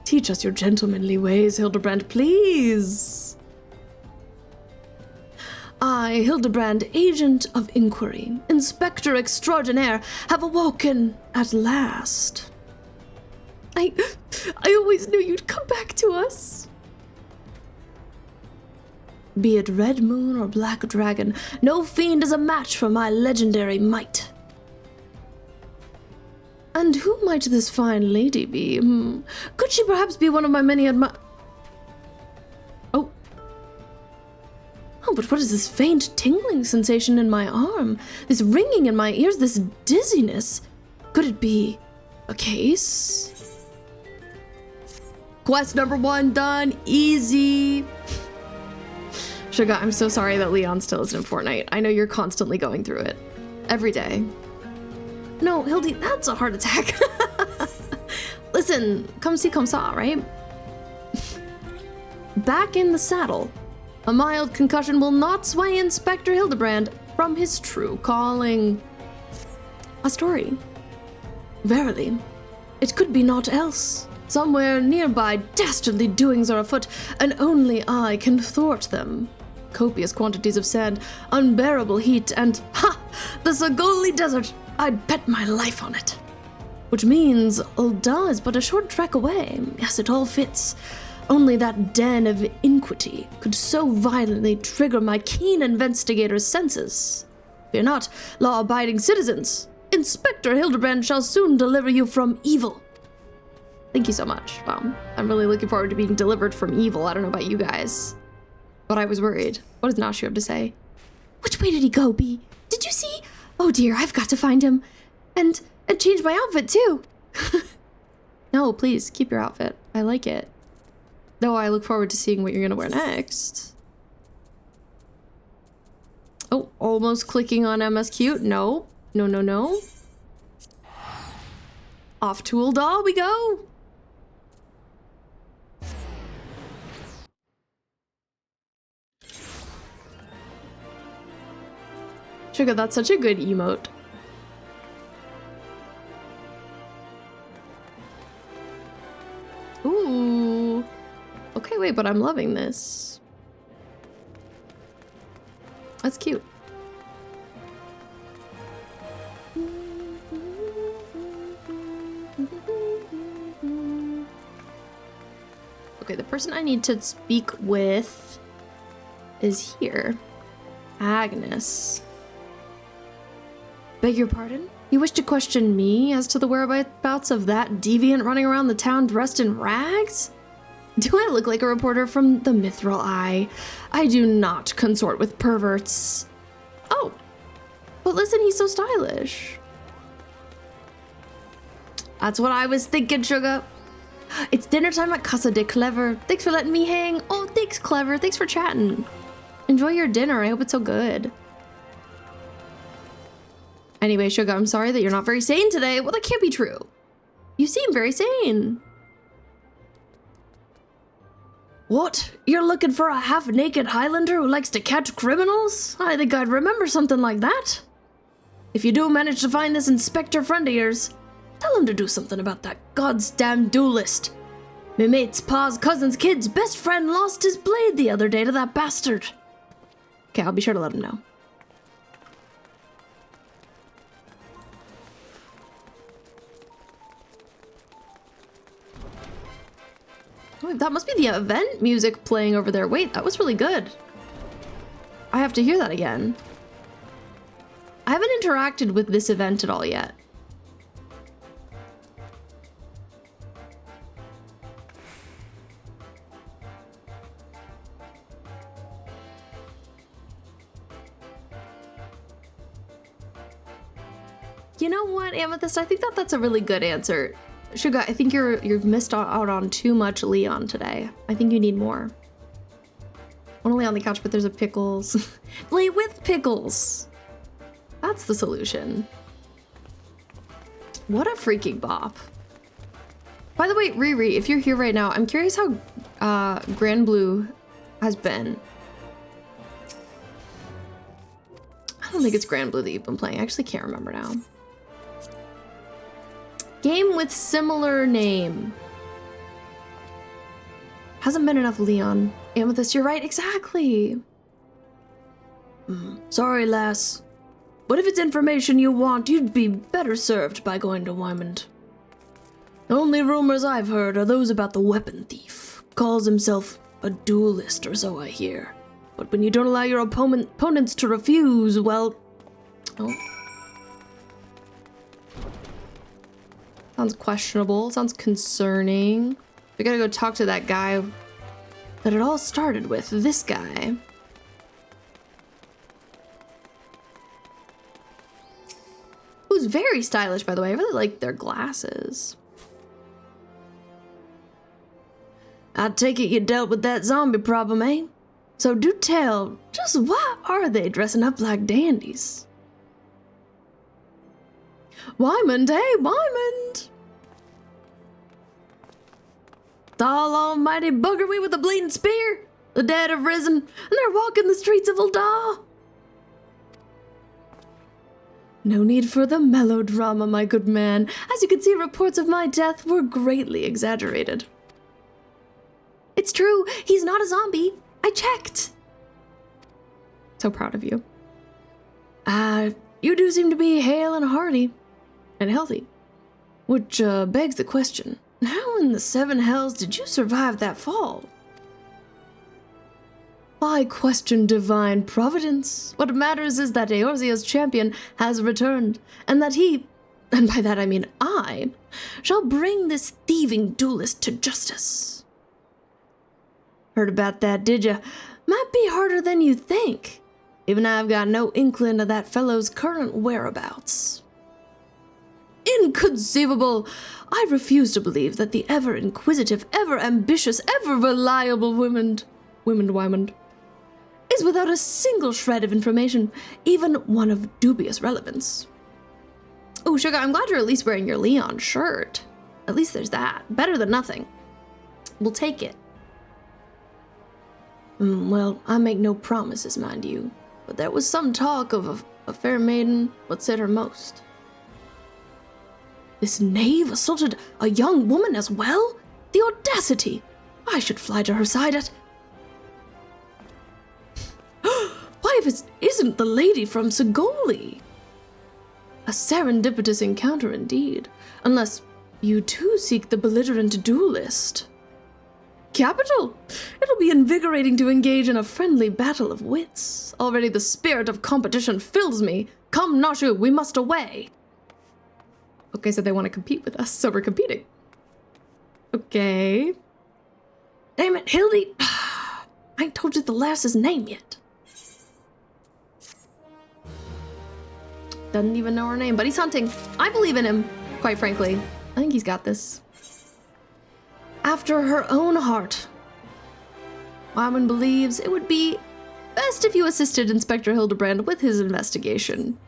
Teach us your gentlemanly ways, Hildibrand, please. I, Hildibrand, agent of inquiry, inspector extraordinaire, have awoken at last. I always knew you'd come back to us. Be it Red Moon or Black Dragon, no fiend is a match for my legendary might. And who might this fine lady be? Could she perhaps be one of my many Oh, but what is this faint tingling sensation in my arm? This ringing in my ears, this dizziness? Could it be a case? Quest number 1 done. Easy. Sugar, I'm so sorry that Leon still isn't in Fortnite. I know you're constantly going through it. Every day. No, Hildy, that's a heart attack. Listen, come see, come saw, right? Back in the saddle. A mild concussion will not sway Inspector Hildibrand from his true calling. A story. Verily, it could be naught else. Somewhere nearby, dastardly doings are afoot, and only I can thwart them. Copious quantities of sand, unbearable heat, and the Sagoli Desert. I'd bet my life on it. Which means Ul'dah is but a short trek away. Yes, it all fits. Only that den of iniquity could so violently trigger my keen investigator's senses. Fear not, law-abiding citizens. Inspector Hildibrand shall soon deliver you from evil. Thank you so much. Wow, I'm really looking forward to being delivered from evil. I don't know about you guys, but I was worried. What does Nashu have to say? Which way did he go, B? Did you see? Oh dear, I've got to find him. And change my outfit too. No, please, keep your outfit. I like it. Though I look forward to seeing what you're gonna wear next. Oh, almost clicking on MSQ. No. No, no, no. Off to Ul'dah we go. Sugar, that's such a good emote. Ooh. Okay, wait, but I'm loving this. That's cute. Okay, the person I need to speak with is here. Agnes. Beg your pardon? You wish to question me as to the whereabouts of that deviant running around the town dressed in rags? Do I look like a reporter from the Mithril Eye? I do not consort with perverts. Oh, but listen, he's so stylish. That's what I was thinking, sugar. It's dinner time at Casa de Clever. Thanks for letting me hang. Oh, thanks, Clever. Thanks for chatting. Enjoy your dinner. I hope it's so good. Anyway, sugar, I'm sorry that you're not very sane today. Well, that can't be true. You seem very sane. What? You're looking for a half-naked Highlander who likes to catch criminals? I think I'd remember something like that. If you do manage to find this inspector friend of yours, tell him to do something about that goddamn duelist. My mate's pa's cousin's kid's best friend lost his blade the other day to that bastard. Okay, I'll be sure to let him know. Oh, that must be the event music playing over there. Wait, that was really good. I have to hear that again. I haven't interacted with this event at all yet. You know what, Amethyst? I think that's a really good answer. Sugar, I think you've missed out on too much Leon today. I think you need more. Want to lay on the couch, but there's a Pickles. Lay with Pickles. That's the solution. What a freaking bop. By the way, Riri, if you're here right now, I'm curious how Grand Blue has been. I don't think it's Grand Blue that you've been playing. I actually can't remember now. Game with similar name. Hasn't been enough Leon. Amethyst, you're right, exactly. Sorry, lass. But if it's information you want, you'd be better served by going to Wymond. The only rumors I've heard are those about the weapon thief. Calls himself a duelist or so I hear. But when you don't allow your opponents to refuse, well... Oh. Sounds questionable, sounds concerning. We gotta go talk to that guy that it all started with, this guy. Who's very stylish, by the way. I really like their glasses. I take it you dealt with that zombie problem, eh? So do tell, just why are they dressing up like dandies? Wymond, hey, Wymond! The almighty bugger me with a bleeding spear. The dead have risen, and they're walking the streets of Ul'dah. No need for the melodrama, my good man. As you can see, reports of my death were greatly exaggerated. It's true, he's not a zombie. I checked. So proud of you. You do seem to be hale and hearty. And healthy. Which begs the question, how in the seven hells did you survive that fall? I question divine providence. What matters is that Eorzea's champion has returned, and that he, and by that I mean I, shall bring this thieving duelist to justice. Heard about that, did ya? Might be harder than you think. Even I've got no inkling of that fellow's current whereabouts. Inconceivable! I refuse to believe that the ever-inquisitive, ever-ambitious, ever-reliable Wymond is without a single shred of information, even one of dubious relevance. Oh, Sugar, I'm glad you're at least wearing your Leon shirt. At least there's that. Better than nothing. We'll take it. Well, I make no promises, mind you, but there was some talk of a fair maiden. What said her most? This knave assaulted a young woman as well? The audacity! I should fly to her side at... Why, if it isn't the lady from Segoli? A serendipitous encounter indeed, unless you too seek the belligerent duelist. Capital! It'll be invigorating to engage in a friendly battle of wits. Already the spirit of competition fills me. Come, Nashu, we must away. Okay, so they want to compete with us, so we're competing. Okay. Damn it, Hildy. I ain't told you the lass's name yet. Doesn't even know her name, but he's hunting. I believe in him, quite frankly. I think he's got this. After her own heart. Wyman believes it would be best if you assisted Inspector Hildibrand with his investigation.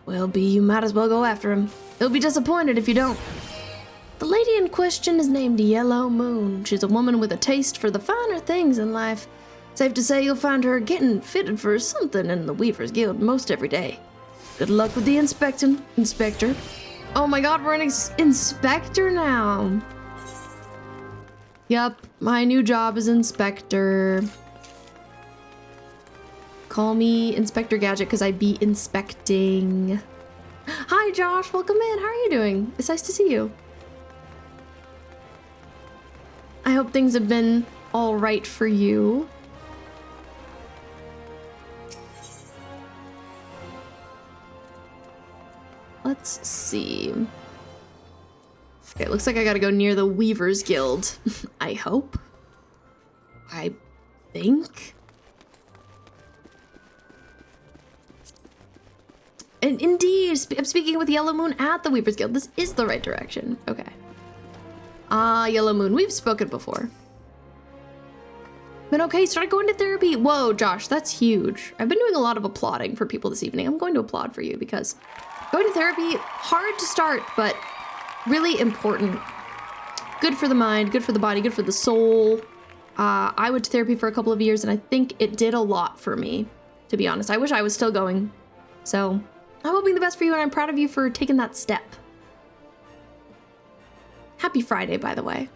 Well, B, you might as well go after him. He'll be disappointed if you don't. The lady in question is named Yellow Moon. She's a woman with a taste for the finer things in life. Safe to say you'll find her getting fitted for something in the Weaver's Guild most every day. Good luck with the Inspector. Oh my god, we're an Inspector now. Yup, my new job is Inspector. Call me Inspector Gadget because I be inspecting. Hi Josh, welcome in. How are you doing? It's nice to see you. I hope things have been all right for you. Let's see. Okay, it looks like I gotta go near the Weaver's Guild. I hope. I think. And indeed, I'm speaking with Yellow Moon at the Weaver's Guild. This is the right direction. Okay. Yellow Moon, we've spoken before. But okay, start going to therapy. Whoa, Josh, that's huge. I've been doing a lot of applauding for people this evening. I'm going to applaud for you because going to therapy, hard to start, but really important. Good for the mind, good for the body, good for the soul. I went to therapy for a couple of years and I think it did a lot for me, to be honest. I wish I was still going. So I'm hoping the best for you and I'm proud of you for taking that step. Happy Friday, by the way.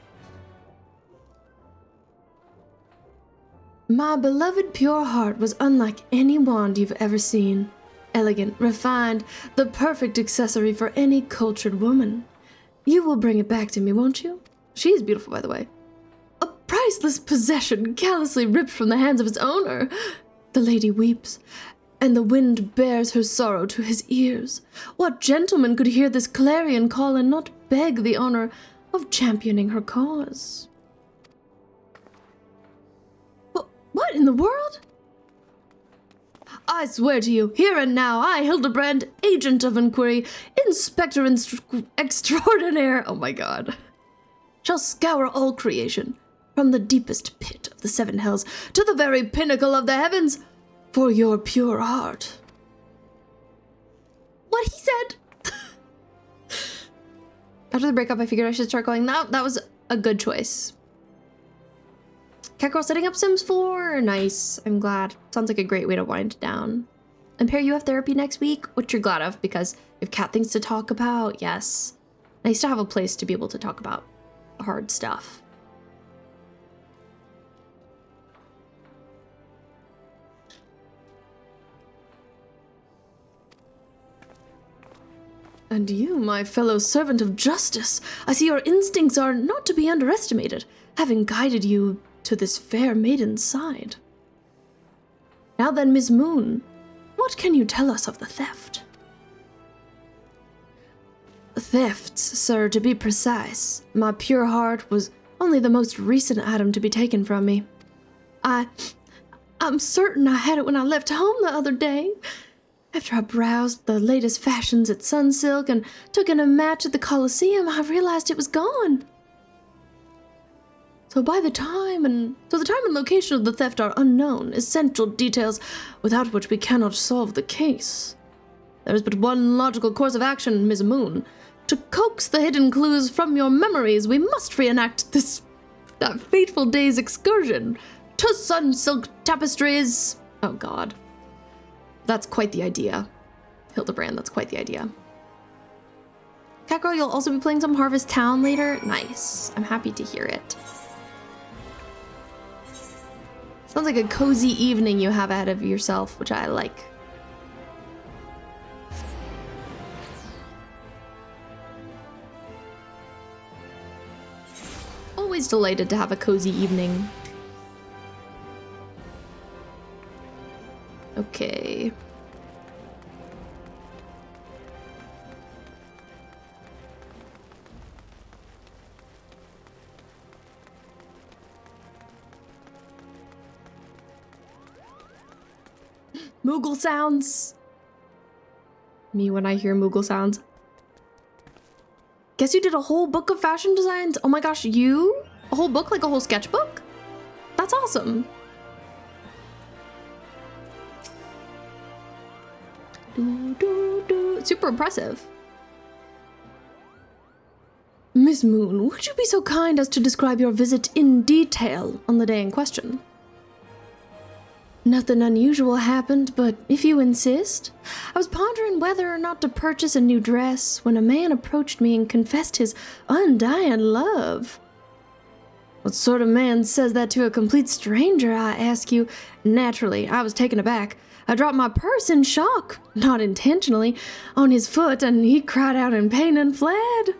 My beloved pure heart was unlike any wand you've ever seen. Elegant, refined, the perfect accessory for any cultured woman. You will bring it back to me, won't you? She is beautiful, by the way. A priceless possession callously ripped from the hands of its owner. The lady weeps, and the wind bears her sorrow to his ears. What gentleman could hear this clarion call and not beg the honor of championing her cause? What in the world? I swear to you, here and now, I, Hildibrand, agent of inquiry, inspector extraordinaire, oh my god, shall scour all creation, from the deepest pit of the seven hells to the very pinnacle of the heavens, for your pure heart. What he said? After the breakup, I figured I should start going, that was a good choice. Catgirl setting up Sims 4. Nice. I'm glad. Sounds like a great way to wind down. And Pear, you have therapy next week, which you're glad of because you have cat things to talk about. Yes. Nice to have a place to be able to talk about hard stuff. And you, my fellow servant of justice, I see your instincts are not to be underestimated, having guided you to this fair maiden's side. Now then, Ms. Moon, what can you tell us of the theft? Thefts, sir, to be precise. My pure heart was only the most recent item to be taken from me. I'm certain I had it when I left home the other day. After I browsed the latest fashions at Sunsilk and took in a match at the Coliseum, I realized it was gone. So the time and location of the theft are unknown, essential details without which we cannot solve the case. There is but one logical course of action, Ms. Moon. To coax the hidden clues from your memories, we must reenact that fateful day's excursion to Sunsilk tapestries. Oh god. That's quite the idea. Hildibrand, that's quite the idea. Catgirl, you'll also be playing some Harvest Town later? Nice. I'm happy to hear it. Sounds like a cozy evening you have ahead of yourself, which I like. Always delighted to have a cozy evening. Okay. Moogle sounds. Me when I hear Moogle sounds. Guess you did a whole book of fashion designs? Oh my gosh, you? A whole book, like a whole sketchbook? That's awesome. Super impressive. Miss Moon, would you be so kind as to describe your visit in detail on the day in question? Nothing unusual happened, but if you insist, I was pondering whether or not to purchase a new dress when a man approached me and confessed his undying love. What sort of man says that to a complete stranger, I ask you? Naturally, I was taken aback. I dropped my purse in shock, not intentionally, on his foot, and he cried out in pain and fled.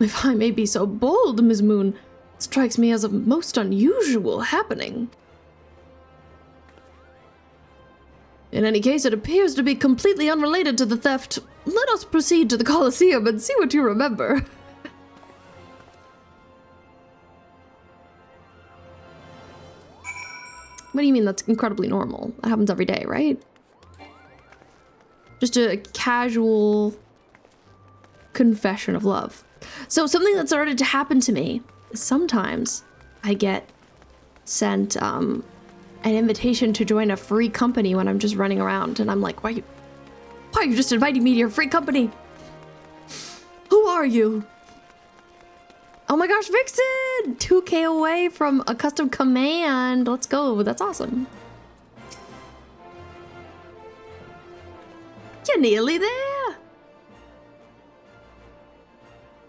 If I may be so bold, Ms. Moon, it strikes me as a most unusual happening. In any case, it appears to be completely unrelated to the theft. Let us proceed to the Colosseum and see what you remember. What do you mean that's incredibly normal? That happens every day, right? Just a casual confession of love. So something that started to happen to me is sometimes I get sent an invitation to join a free company when I'm just running around, and I'm like, why are you just inviting me to your free company? Who are you? Oh my gosh, Vixen! 2K away from a custom command. Let's go. That's awesome. You're nearly there.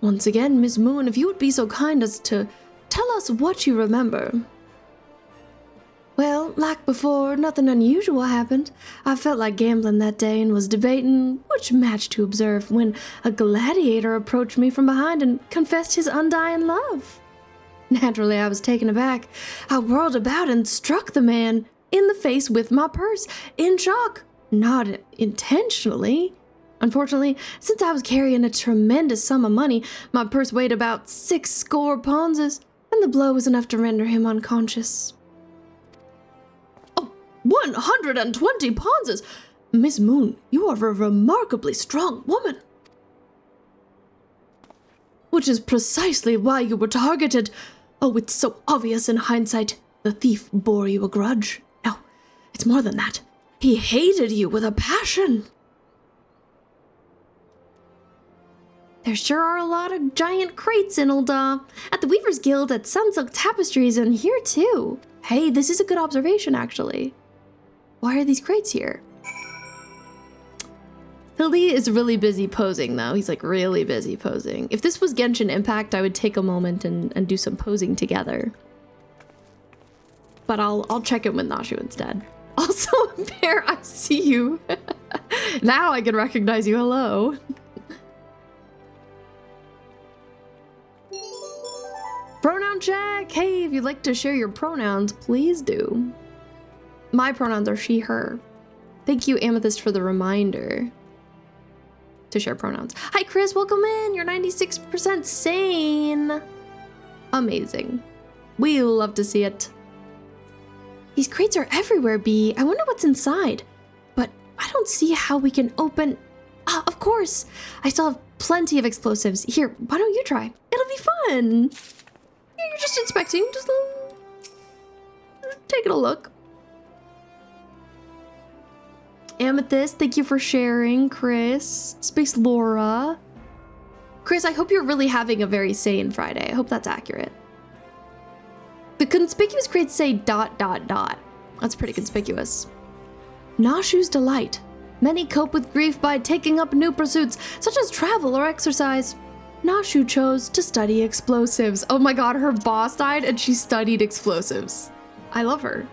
Once again, Miss Moon, if you would be so kind as to tell us what you remember. Well, like before, nothing unusual happened. I felt like gambling that day and was debating which match to observe when a gladiator approached me from behind and confessed his undying love. Naturally, I was taken aback. I whirled about and struck the man in the face with my purse, in shock, not intentionally. Unfortunately, since I was carrying a tremendous sum of money, my purse weighed about 6 ponzes, and the blow was enough to render him unconscious. 120 ponzes! Miss Moon, you are a remarkably strong woman. Which is precisely why you were targeted. Oh, it's so obvious in hindsight. The thief bore you a grudge. No, it's more than that. He hated you with a passion. There sure are a lot of giant crates in at the Weaver's Guild, at Sunsilk Tapestries, and here too. Hey, this is a good observation, actually. Why are these crates here? Hildy is really busy posing, though. He's like really busy posing. If this was Genshin Impact, I would take a moment and do some posing together. But I'll check in with Nashu instead. Also, Bear, I see you. Now I can recognize you. Hello. Pronoun check! Hey, if you'd like to share your pronouns, please do. My pronouns are she, her. Thank you, Amethyst, for the reminder to share pronouns. Hi, Chris, welcome in. You're 96% sane. Amazing. We love to see it. These crates are everywhere, Bee. I wonder what's inside. But I don't see how we can open... Ah, of course. I still have plenty of explosives. Here, why don't you try? It'll be fun. You're just inspecting, just taking a look. Amethyst, thank you for sharing. Chris, Space Laura. Chris, I hope you're really having a very sane Friday. I hope that's accurate. The conspicuous crates say ... That's pretty conspicuous. Nashu's delight. Many cope with grief by taking up new pursuits, such as travel or exercise. Nashu chose to study explosives. Oh my god, her boss died and she studied explosives. I love her.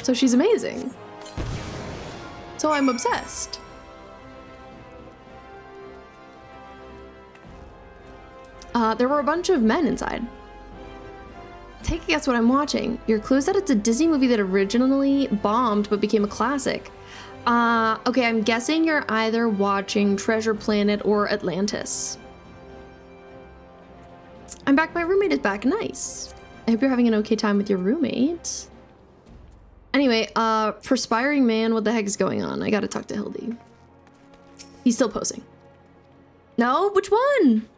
So she's amazing. So I'm obsessed. There were a bunch of men inside. Take a guess what I'm watching. Your clue is that it's a Disney movie that originally bombed but became a classic. Okay, I'm guessing you're either watching Treasure Planet or Atlantis. I'm back. My roommate is back. Nice. I hope you're having an okay time with your roommate. Anyway, perspiring man, what the heck is going on? I gotta talk to Hildy. He's still posing. No, which one?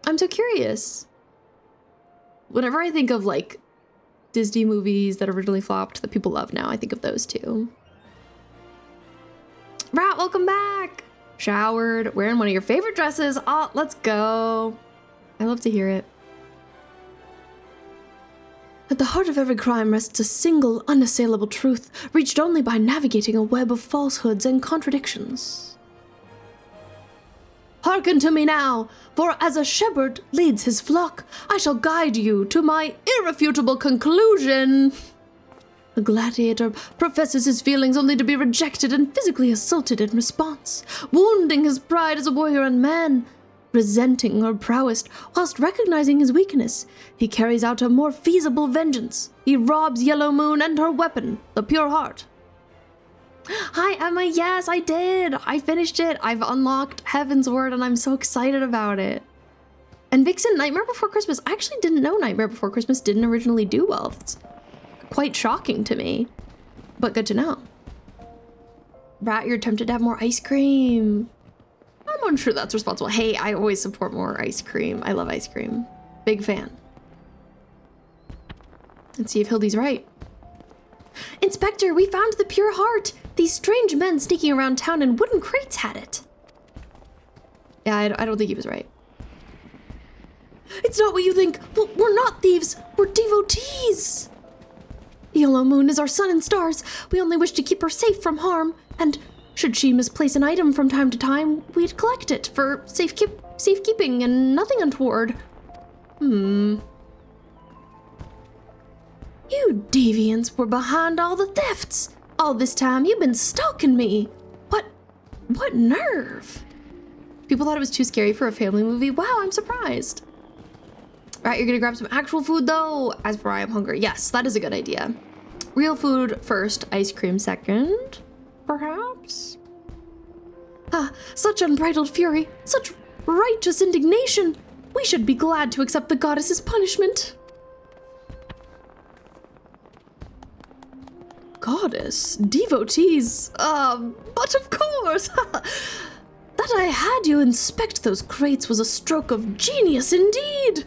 I'm so curious. Whenever I think of like Disney movies that originally flopped that people love now, I think of those two. Rat, welcome back. Showered, wearing one of your favorite dresses. Oh, let's go. I love to hear it. At the heart of every crime rests a single, unassailable truth, reached only by navigating a web of falsehoods and contradictions. Hearken to me now, for as a shepherd leads his flock, I shall guide you to my irrefutable conclusion. A gladiator professes his feelings only to be rejected and physically assaulted in response, wounding his pride as a warrior and man. Resenting her prowess whilst recognizing his weakness, he carries out a more feasible vengeance. He robs Yellow Moon and her weapon, the pure heart. Hi, Emma. Yes, I did. I finished it. I've unlocked Heaven's Word, and I'm so excited about it. And Vixen, Nightmare Before Christmas. I actually didn't know Nightmare Before Christmas didn't originally do well. It's quite shocking to me, but good to know. Rat, you're tempted to have more ice cream. I'm unsure that's responsible. Hey, I always support more ice cream. I love ice cream. Big fan. Let's see if Hildy's right. Inspector, we found the pure heart. These strange men sneaking around town in wooden crates had it. Yeah, I don't think he was right. It's not what you think. We're not thieves. We're devotees. Yellow Moon is our sun and stars. We only wish to keep her safe from harm, and should she misplace an item from time to time, we'd collect it for safekeeping and nothing untoward. You deviants were behind all the thefts. All this time you've been stalking me. What nerve? People thought it was too scary for a family movie. Wow, I'm surprised. Right, you're gonna grab some actual food though. As for I am hungry. Yes, that is a good idea. Real food first, ice cream second, perhaps? Ah, such unbridled fury, such righteous indignation. We should be glad to accept the goddess's punishment. Goddess, devotees, but of course. That I had you inspect those crates was a stroke of genius indeed.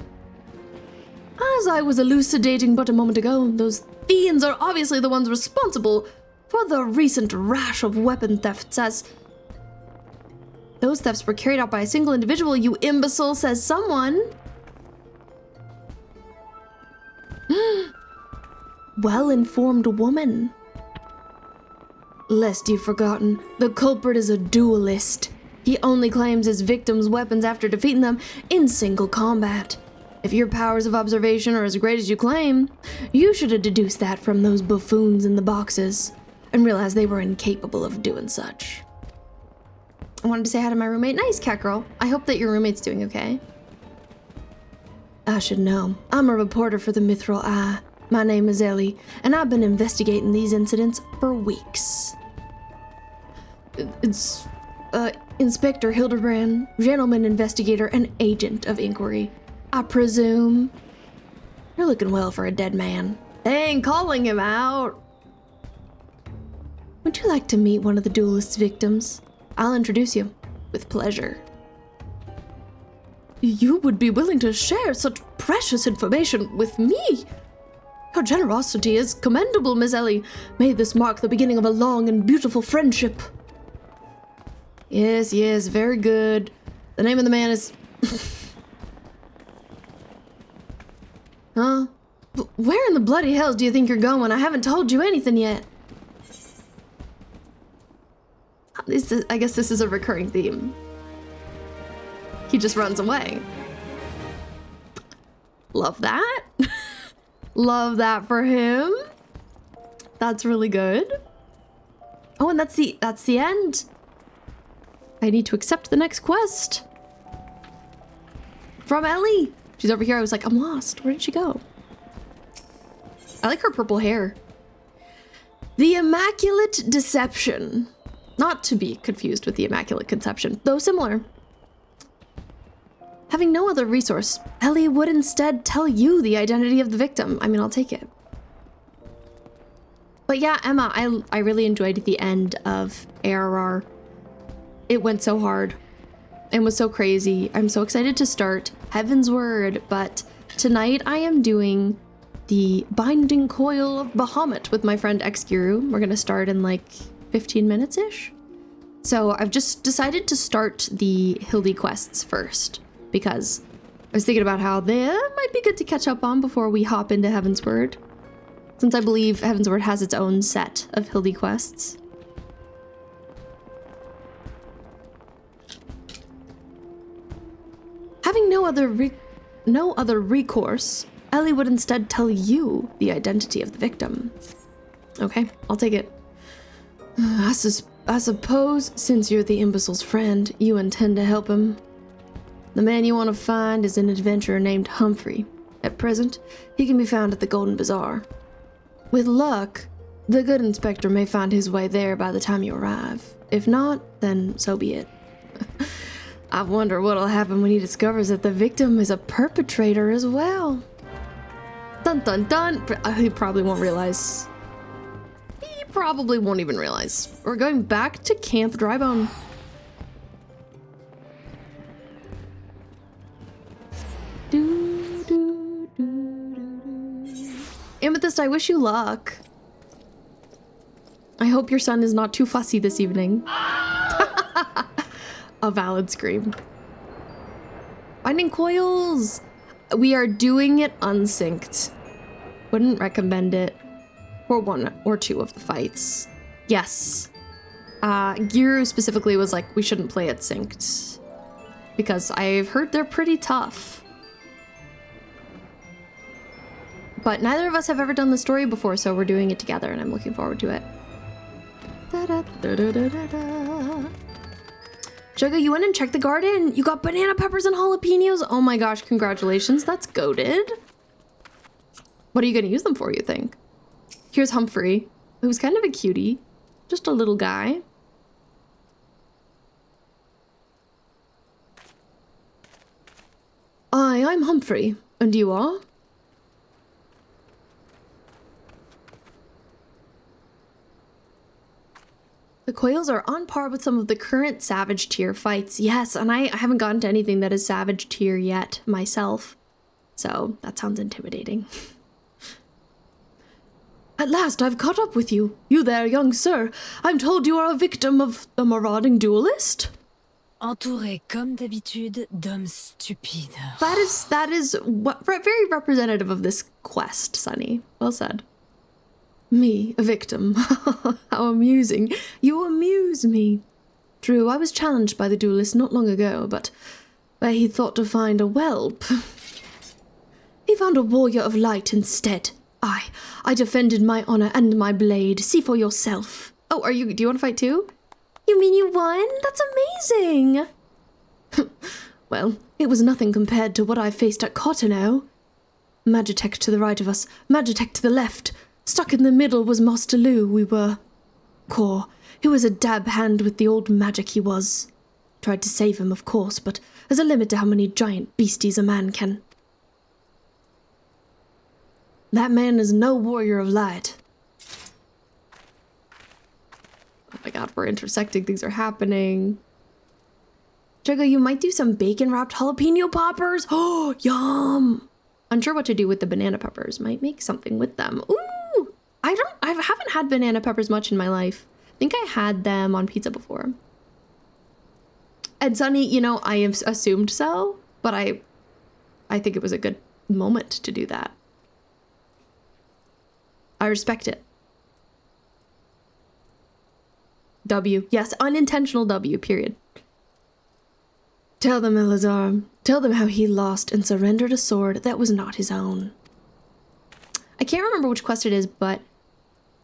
As I was elucidating but a moment ago, those fiends are obviously the ones responsible for the recent rash of weapon thefts, as those thefts were carried out by a single individual, you imbecile, says someone. Well-informed woman. Lest you've forgotten, the culprit is a duelist. He only claims his victims' weapons after defeating them in single combat. If your powers of observation are as great as you claim, you should have deduced that from those buffoons in the boxes and realized they were incapable of doing such. I wanted to say hi to my roommate. Nice, cat girl. I hope that your roommate's doing okay. I should know. I'm a reporter for the Mithril Eye. My name is Ellie, and I've been investigating these incidents for weeks. It's, Inspector Hildibrand, gentleman investigator and agent of inquiry. I presume. You're looking well for a dead man. They ain't calling him out. Would you like to meet one of the duelist's victims? I'll introduce you. With pleasure. You would be willing to share such precious information with me? Your generosity is commendable, Miss Ellie. May this mark the beginning of a long and beautiful friendship. Yes, very good. The name of the man is... Huh? Where in the bloody hells do you think you're going? I haven't told you anything yet. I guess this is a recurring theme. He just runs away. Love that. Love that for him. That's really good. Oh, and that's the end. I need to accept the next quest. From Ellie. She's over here. I was like, I'm lost. Where did she go? I like her purple hair. The Immaculate Deception. Not to be confused with the Immaculate Conception, though similar. Having no other resource, Ellie would instead tell you the identity of the victim. I mean, I'll take it. But yeah, Emma, I really enjoyed the end of ARR. It went so hard and was so crazy. I'm so excited to start Heaven's Word, but tonight I am doing the Binding Coil of Bahamut with my friend Xguru. We're gonna start in like 15 minutes-ish. So I've just decided to start the Hildy quests first because I was thinking about how they might be good to catch up on before we hop into Heaven's Word, since I believe Heaven's Word has its own set of Hildy quests. Having no other recourse, Ellie would instead tell you the identity of the victim. Okay, I'll take it. I suppose, since you're the imbecile's friend, you intend to help him. The man you want to find is an adventurer named Humphrey. At present, he can be found at the Golden Bazaar. With luck, the good inspector may find his way there by the time you arrive. If not, then so be it. I wonder what'll happen when he discovers that the victim is a perpetrator as well. Dun dun dun! He probably won't realize. He probably won't even realize. We're going back to Camp Drybone. Amethyst, I wish you luck. I hope your son is not too fussy this evening. A valid scream. Binding Coils! We are doing it unsynced. Wouldn't recommend it for one or two of the fights. Yes. Guru specifically was like, we shouldn't play it synced, because I've heard they're pretty tough. But neither of us have ever done the story before, so we're doing it together, and I'm looking forward to it. Sugar, you went and checked the garden. You got banana peppers and jalapenos. Oh my gosh, congratulations. That's goated. What are you going to use them for, you think? Here's Humphrey, who's kind of a cutie. Just a little guy. I'm Humphrey. And you are? The Coils are on par with some of the current Savage tier fights. Yes, and I haven't gotten to anything that is Savage tier yet myself. So that sounds intimidating. At last, I've caught up with you. You there, young sir. I'm told you are a victim of a marauding duelist. Entouré, comme d'habitude, d'hommes stupides. That is what, very representative of this quest, Sunny. Well said. Me, a victim. How amusing. You amuse me. True, I was challenged by the duelist not long ago, but where he thought to find a whelp, he found a warrior of light instead. I defended my honor and my blade. See for yourself. Oh, do you want to fight too? You mean you won? That's amazing. Well, it was nothing compared to what I faced at Cotonou. Magitech to the right of us, Magitech to the left. Stuck in the middle was Master Lu. We were Kor, who was a dab hand with the old magic he was. Tried to save him, of course, but there's a limit to how many giant beasties a man can. That man is no warrior of light. Oh my god, we're intersecting. Things are happening. Jugga, you might do some bacon-wrapped jalapeno poppers. Oh, yum! Unsure what to do with the banana peppers. Might make something with them. Ooh! I haven't had banana peppers much in my life. I think I had them on pizza before. And Sunny, you know, I have assumed so, but I think it was a good moment to do that. I respect it. W. Yes, unintentional W, period. Tell them, Elazar. Tell them how he lost and surrendered a sword that was not his own. I can't remember which quest it is, but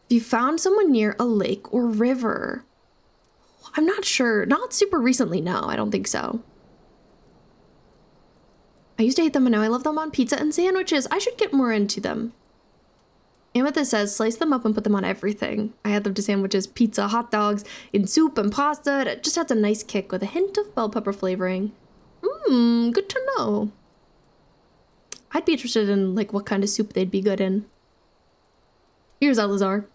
if you found someone near a lake or river. I'm not sure. Not super recently, no. I don't think so. I used to hate them, and now I love them on pizza and sandwiches. I should get more into them. Amethyst says, slice them up and put them on everything. I add them to sandwiches, pizza, hot dogs, in soup and pasta. It just adds a nice kick with a hint of bell pepper flavoring. Good to know. I'd be interested in, like, what kind of soup they'd be good in. Here's Alisaie.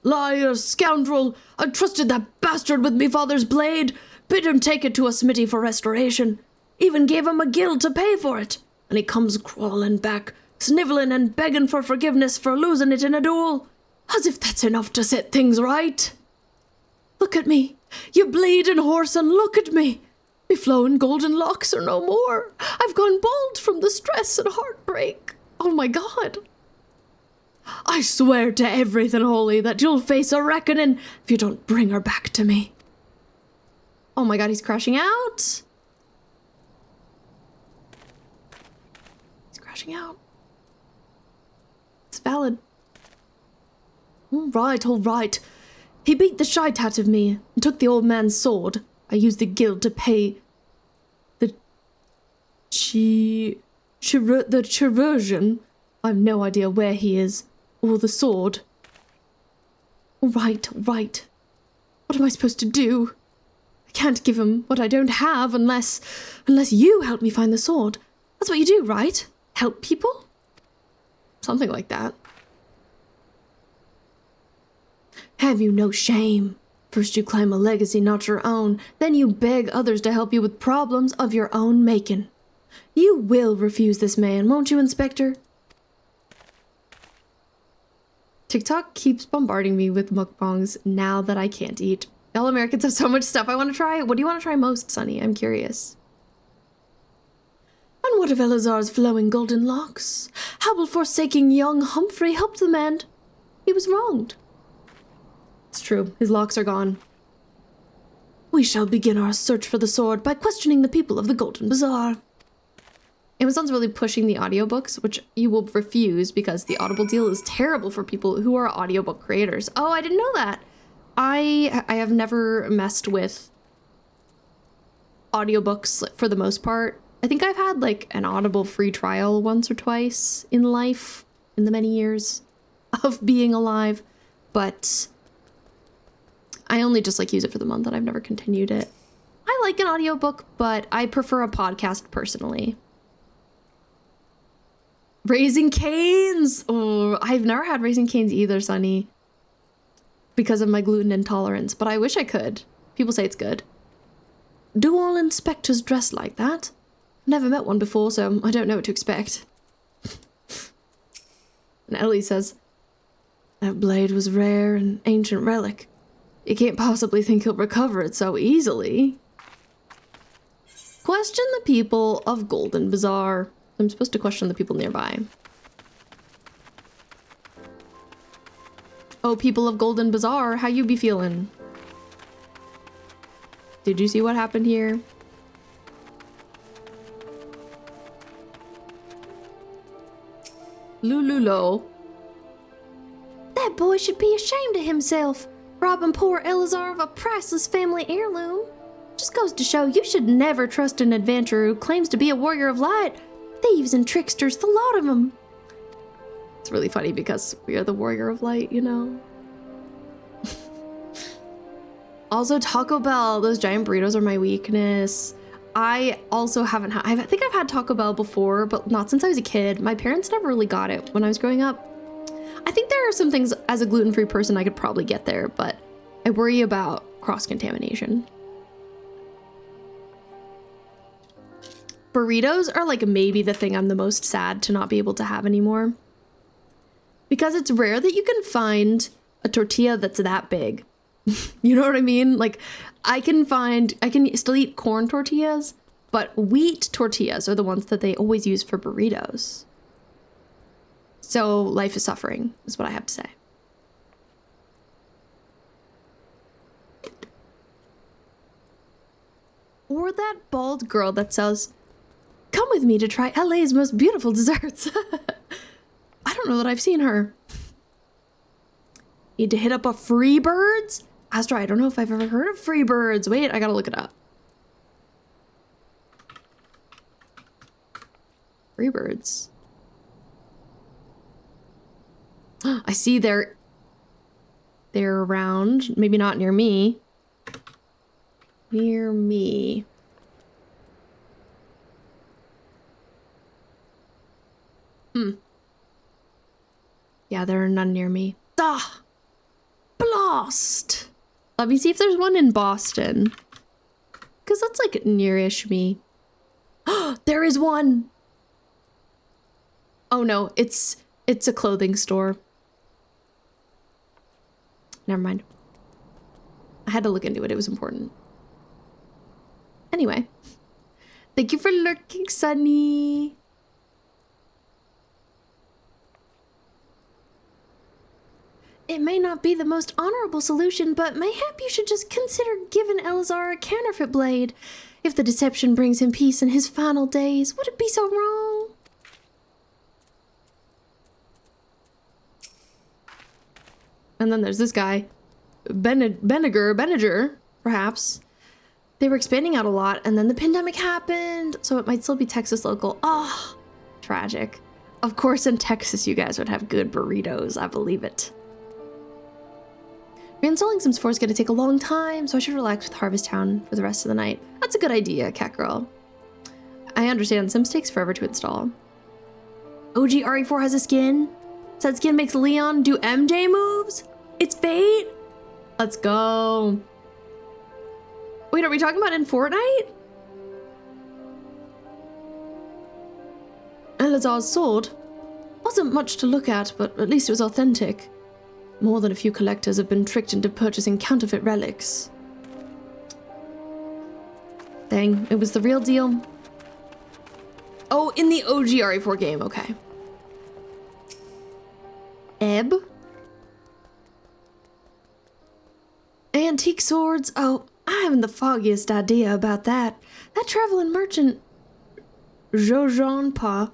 Liar, scoundrel! I trusted that bastard with me father's blade, bid him take it to a smithy for restoration, even gave him a guild to pay for it, and he comes crawling back, snivelling and begging for forgiveness for losing it in a duel, as if that's enough to set things right. Look at me, you bleeding horse, and look at me. Me flowing golden locks are no more. I've gone bald from the stress and heartbreak. Oh my god. I swear to everything holy that you'll face a reckoning if you don't bring her back to me. Oh my god, he's crashing out. He's crashing out. It's valid. All right. He beat the shite out of me and took the old man's sword. I used the guild to pay the chirurgeon. I've no idea where he is, or the sword. All right. What am I supposed to do? I can't give him what I don't have unless you help me find the sword. That's what you do, right? Help people? Something like that. Have you no shame? First you claim a legacy not your own, then you beg others to help you with problems of your own making. You will refuse this man, won't you, Inspector? TikTok keeps bombarding me with mukbangs now that I can't eat. Y'all Americans have so much stuff I want to try. What do you want to try most, Sonny? I'm curious. And what of Elazar's flowing golden locks? How will forsaking young Humphrey help the man? He was wronged. It's true. His locks are gone. We shall begin our search for the sword by questioning the people of the Golden Bazaar. Amazon's really pushing the audiobooks, which you will refuse because the Audible deal is terrible for people who are audiobook creators. Oh, I didn't know that. I have never messed with audiobooks for the most part. I think I've had like an Audible free trial once or twice in life, in the many years of being alive, but I only just like use it for the month and I've never continued it. I like an audiobook, but I prefer a podcast personally. Raising Cane's! Oh, I've never had Raising Cane's either, Sonny, because of my gluten intolerance, but I wish I could. People say it's good. Do all inspectors dress like that? Never met one before, so I don't know what to expect. And Ellie says, that blade was rare and ancient relic. You can't possibly think he'll recover it so easily. Question the people of Golden Bazaar. I'm supposed to question the people nearby. Oh, people of Golden Bazaar, how you be feeling? Did you see what happened here? Lululo. That boy should be ashamed of himself, robbing poor Elazar of a priceless family heirloom. Just goes to show you should never trust an adventurer who claims to be a warrior of light. Thieves and tricksters, the lot of them. It's really funny because we are the warrior of light, you know? Also, Taco Bell, those giant burritos are my weakness. I also haven't had, I think I've had Taco Bell before, but not since I was a kid. My parents never really got it when I was growing up. I think there are some things as a gluten-free person I could probably get there, but I worry about cross-contamination. Burritos are like maybe the thing I'm the most sad to not be able to have anymore. Because it's rare that you can find a tortilla that's that big. You know what I mean? Like I can still eat corn tortillas, but wheat tortillas are the ones that they always use for burritos. So life is suffering, is what I have to say. Or that bald girl that says, "Come with me to try LA's most beautiful desserts." I don't know that I've seen her. Need to hit up a Freebirds? Astra, I don't know if I've ever heard of Freebirds. Wait, I gotta look it up. Freebirds. I see they're around. Maybe not near me. Near me. Yeah, there are none near me. Ah! Blast! Let me see if there's one in Boston. Because that's like nearish me. There is one! Oh no, it's a clothing store. Never mind. I had to look into it, it was important. Anyway. Thank you for lurking, Sunny. It may not be the most honorable solution, but mayhap you should just consider giving Alisaie a counterfeit blade. If the deception brings him peace in his final days, would it be so wrong? And then there's this guy. Benninger, perhaps. They were expanding out a lot, and then the pandemic happened, so it might still be Texas local. Oh, tragic. Of course, in Texas, you guys would have good burritos. I believe it. Reinstalling Sims 4 is going to take a long time, so I should relax with Harvest Town for the rest of the night. That's a good idea, cat girl. I understand Sims takes forever to install. OG RE4 has a skin. Said skin makes Leon do MJ moves. It's fate. Let's go. Wait, are we talking about in Fortnite? Alisaie's sword wasn't much to look at, but at least it was authentic. More than a few collectors have been tricked into purchasing counterfeit relics. Dang, it was the real deal. Oh, in the OG RE4 game, okay. Ebb? Antique swords? Oh, I haven't the foggiest idea about that. That traveling merchant, Jojon Pa,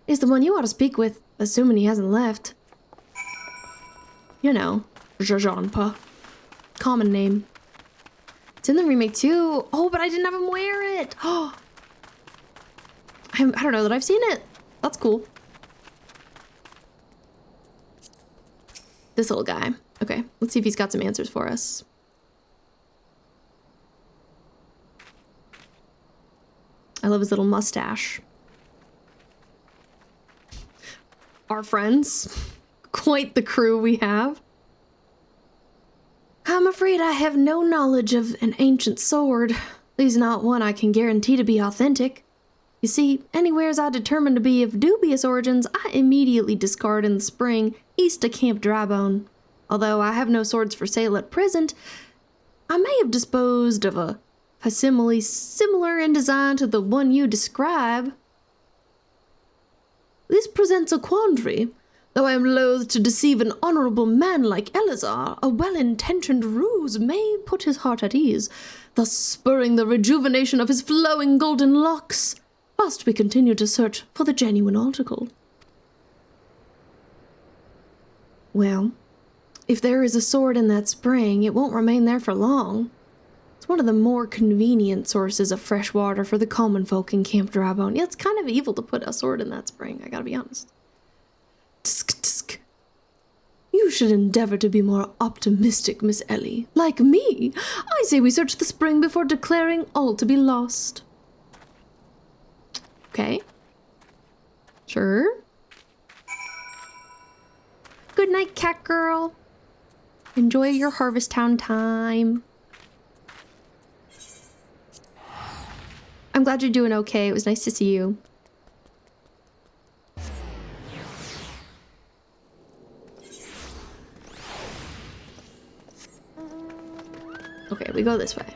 is the one you ought to speak with, assuming he hasn't left. You know, Jojon Pa. Common name. It's in the remake too. Oh, but I didn't have him wear it. Oh, I don't know that I've seen it. That's cool. This little guy. Okay, let's see if he's got some answers for us. I love his little mustache. Our friends. Quite the crew we have. I'm afraid I have no knowledge of an ancient sword. At least not one I can guarantee to be authentic. You see, anywheres I determine to be of dubious origins, I immediately discard in the spring east of Camp Drybone. Although I have no swords for sale at present, I may have disposed of a facsimile similar in design to the one you describe. This presents a quandary. Though I am loath to deceive an honorable man like Alisaie, a well-intentioned ruse may put his heart at ease, thus spurring the rejuvenation of his flowing golden locks, whilst we continue to search for the genuine article. Well, if there is a sword in that spring, it won't remain there for long. It's one of the more convenient sources of fresh water for the common folk in Camp Drybone. Yeah, it's kind of evil to put a sword in that spring, I gotta be honest. Tsk, tsk. You should endeavor to be more optimistic, Miss Ellie. Like me, I say we search the spring before declaring all to be lost. Okay. Sure. Good night, cat girl. Enjoy your Harvest Town time. I'm glad you're doing okay. It was nice to see you. Okay, we go this way.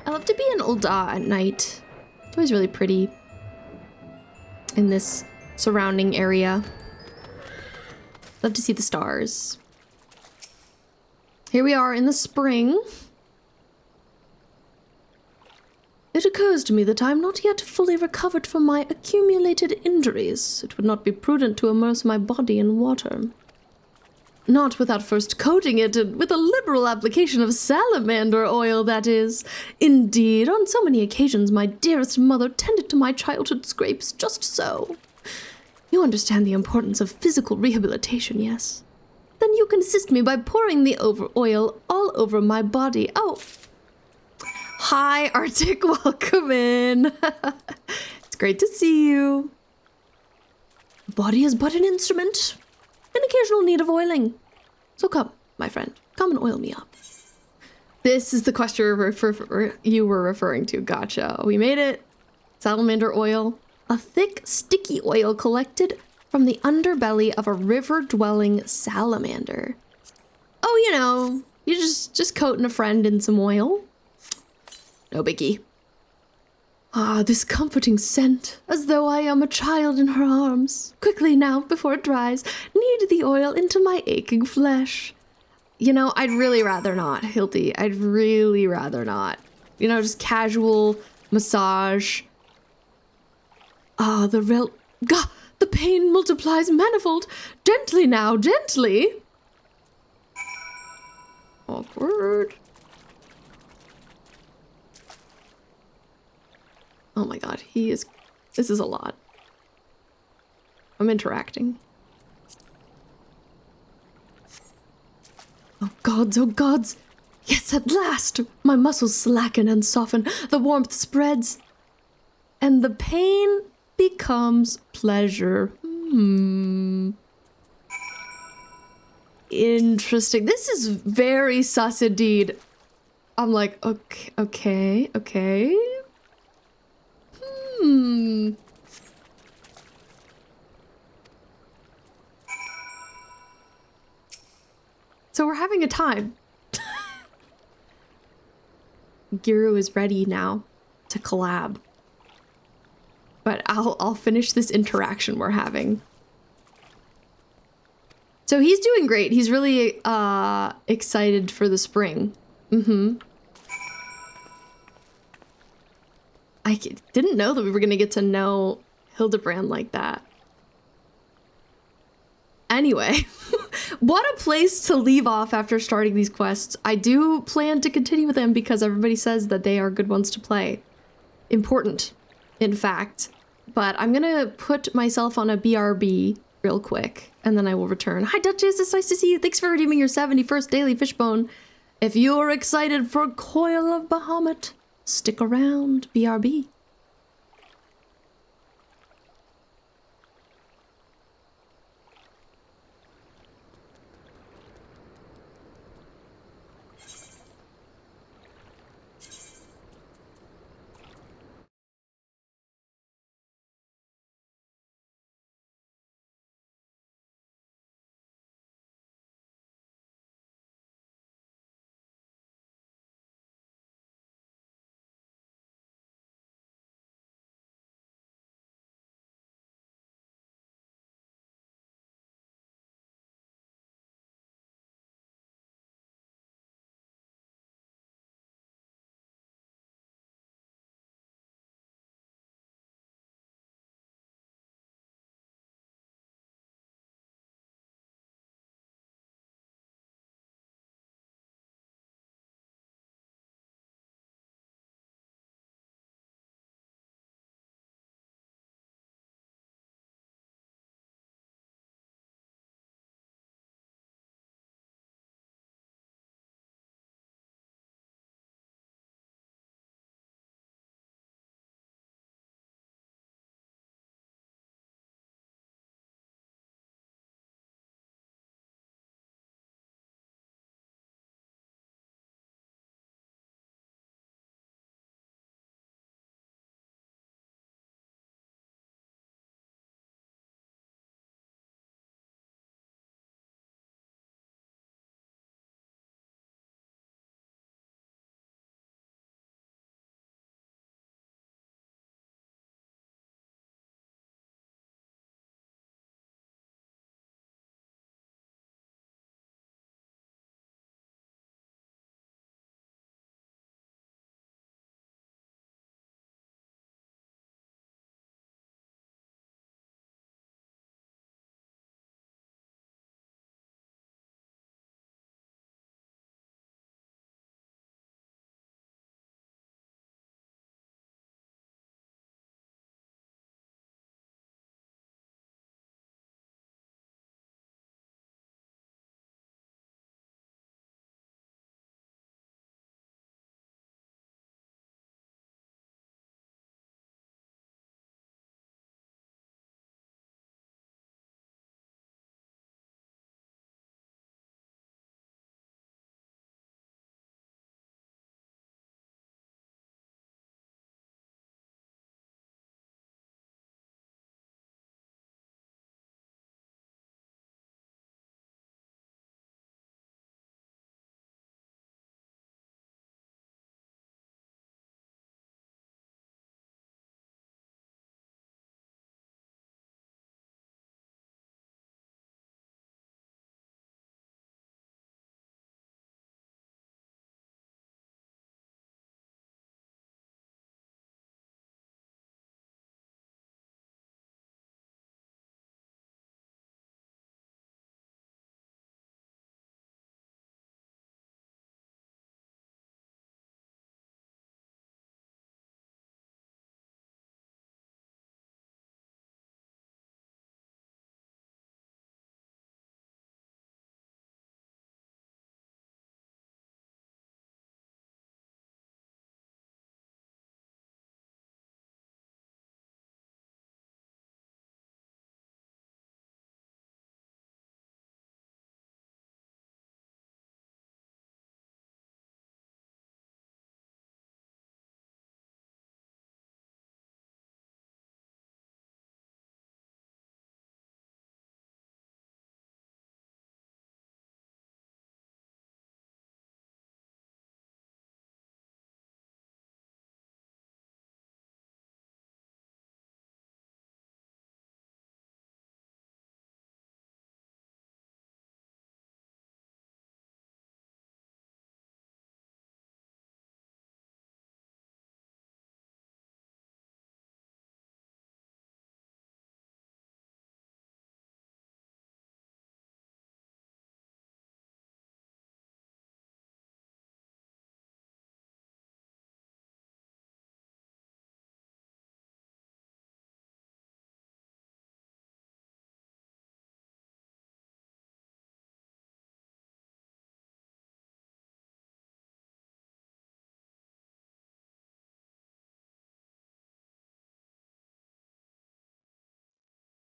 I love to be in Ul'dah at night. It's always really pretty in this surrounding area. Love to see the stars. Here we are in the spring. It occurs to me that I am not yet fully recovered from my accumulated injuries. It would not be prudent to immerse my body in water. Not without first coating it with a liberal application of salamander oil, that is. Indeed, on so many occasions my dearest mother tended to my childhood scrapes just so. You understand the importance of physical rehabilitation, yes? Then you can assist me by pouring the oil all over my body. Oh. Hi, Arctic. Welcome in. It's great to see you. The body is but an instrument, an occasional need of oiling. So come, my friend, come and oil me up. This is the quest you were referring to. Gotcha. We made it. Salamander oil. A thick, sticky oil collected from the underbelly of a river-dwelling salamander. Oh, you know, you're just coating a friend in some oil. No biggie. Ah, this comforting scent, as though I am a child in her arms. Quickly now, before it dries, knead the oil into my aching flesh. You know, I'd really rather not, Hildy. I'd really rather not. You know, just casual massage. Ah, the pain multiplies manifold. Gently now, gently. Awkward. Oh my god, this is a lot. I'm interacting. Oh gods. Yes, at last! My muscles slacken and soften, the warmth spreads, and the pain becomes pleasure. Interesting. This is very sus indeed. I'm like, okay. So we're having a time. Giru is ready now to collab. But I'll finish this interaction we're having. So he's doing great. He's really excited for the spring. I didn't know that we were going to get to know Hildibrand like that. Anyway, what a place to leave off after starting these quests. I do plan to continue with them because everybody says that they are good ones to play. Important, in fact. But I'm going to put myself on a BRB real quick, and then I will return. Hi, Duchess. It's nice to see you. Thanks for redeeming your 71st daily fishbone. If you're excited for Coil of Bahamut, stick around, BRB.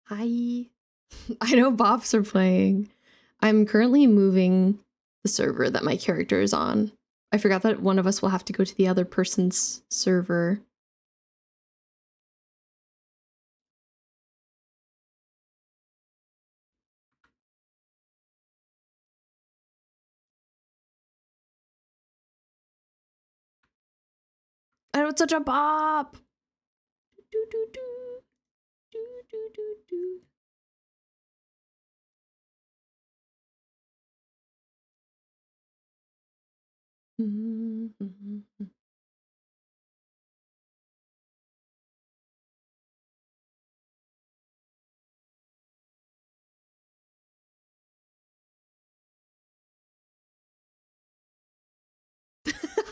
Hi. I know bops are playing. I'm currently moving the server that my character is on. I forgot that one of us will have to go to the other person's server. I know it's such a bop. Do, do, do. Do, do, do, do.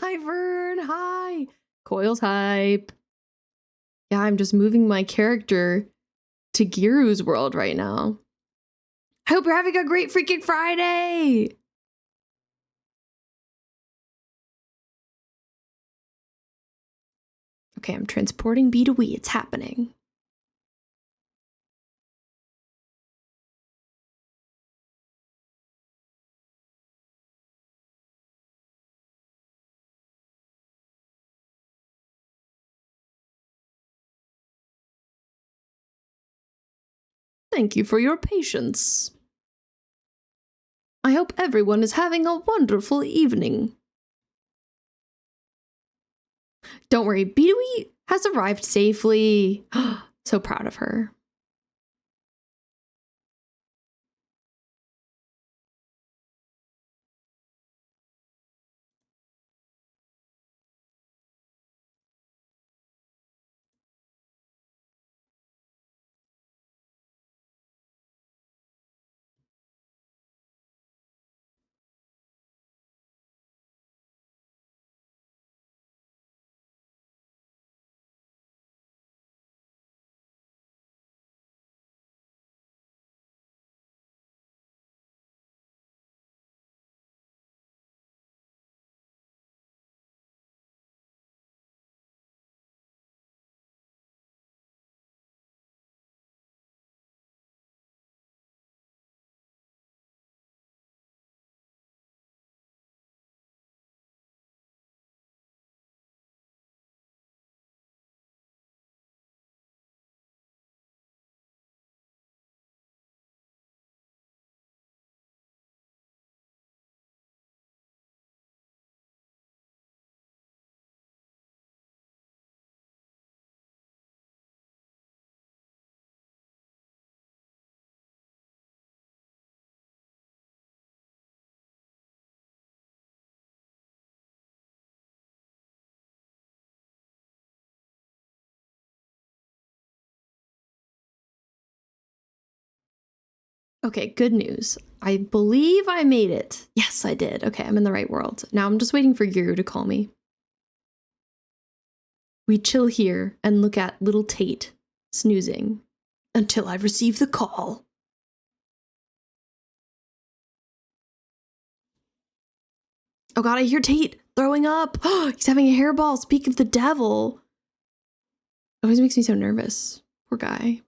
Hi, Vern. Hi. Coils hype. Yeah, I'm just moving my character to Giru's world right now. I hope you're having a great freaking Friday. Okay, I'm transporting B to We. It's happening. Thank you for your patience. I hope everyone is having a wonderful evening. Don't worry, Bidui has arrived safely. So proud of her. Okay, good news. I believe I made it. Yes, I did. Okay, I'm in the right world. Now I'm just waiting for Giru to call me. We chill here and look at little Tate snoozing until I receive the call. Oh god, I hear Tate throwing up. He's having a hairball. Speak of the devil. Always makes me so nervous. Poor guy.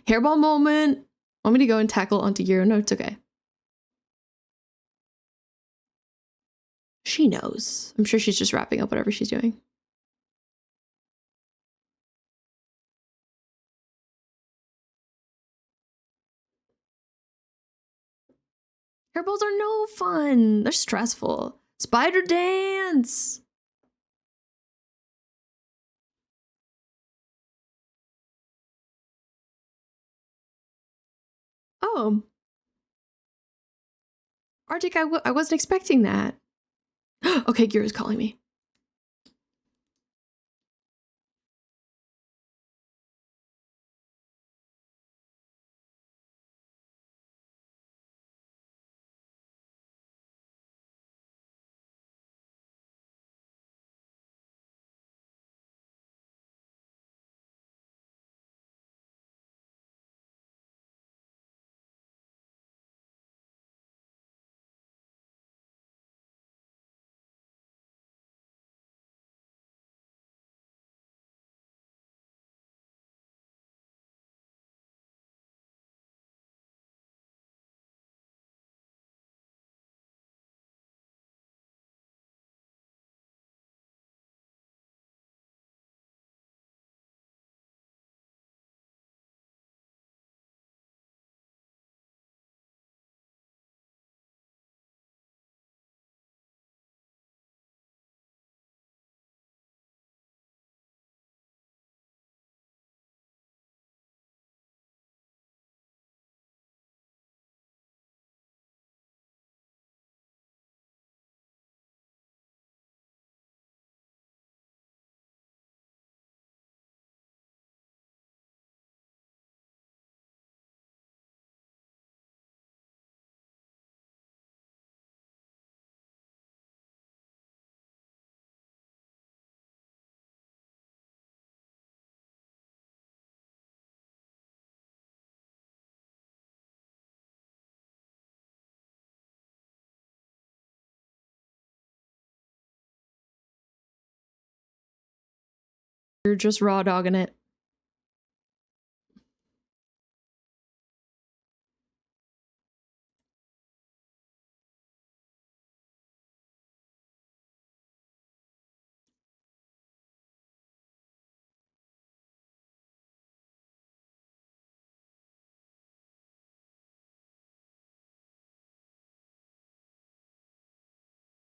Hairball moment. Want me to go and tackle Auntie Giru? No, it's okay. She knows. I'm sure she's just wrapping up whatever she's doing. Hairballs are no fun. They're stressful. Spider dance. Oh. Arctic, I wasn't expecting that. Okay, Giru's calling me. You're just raw dogging it.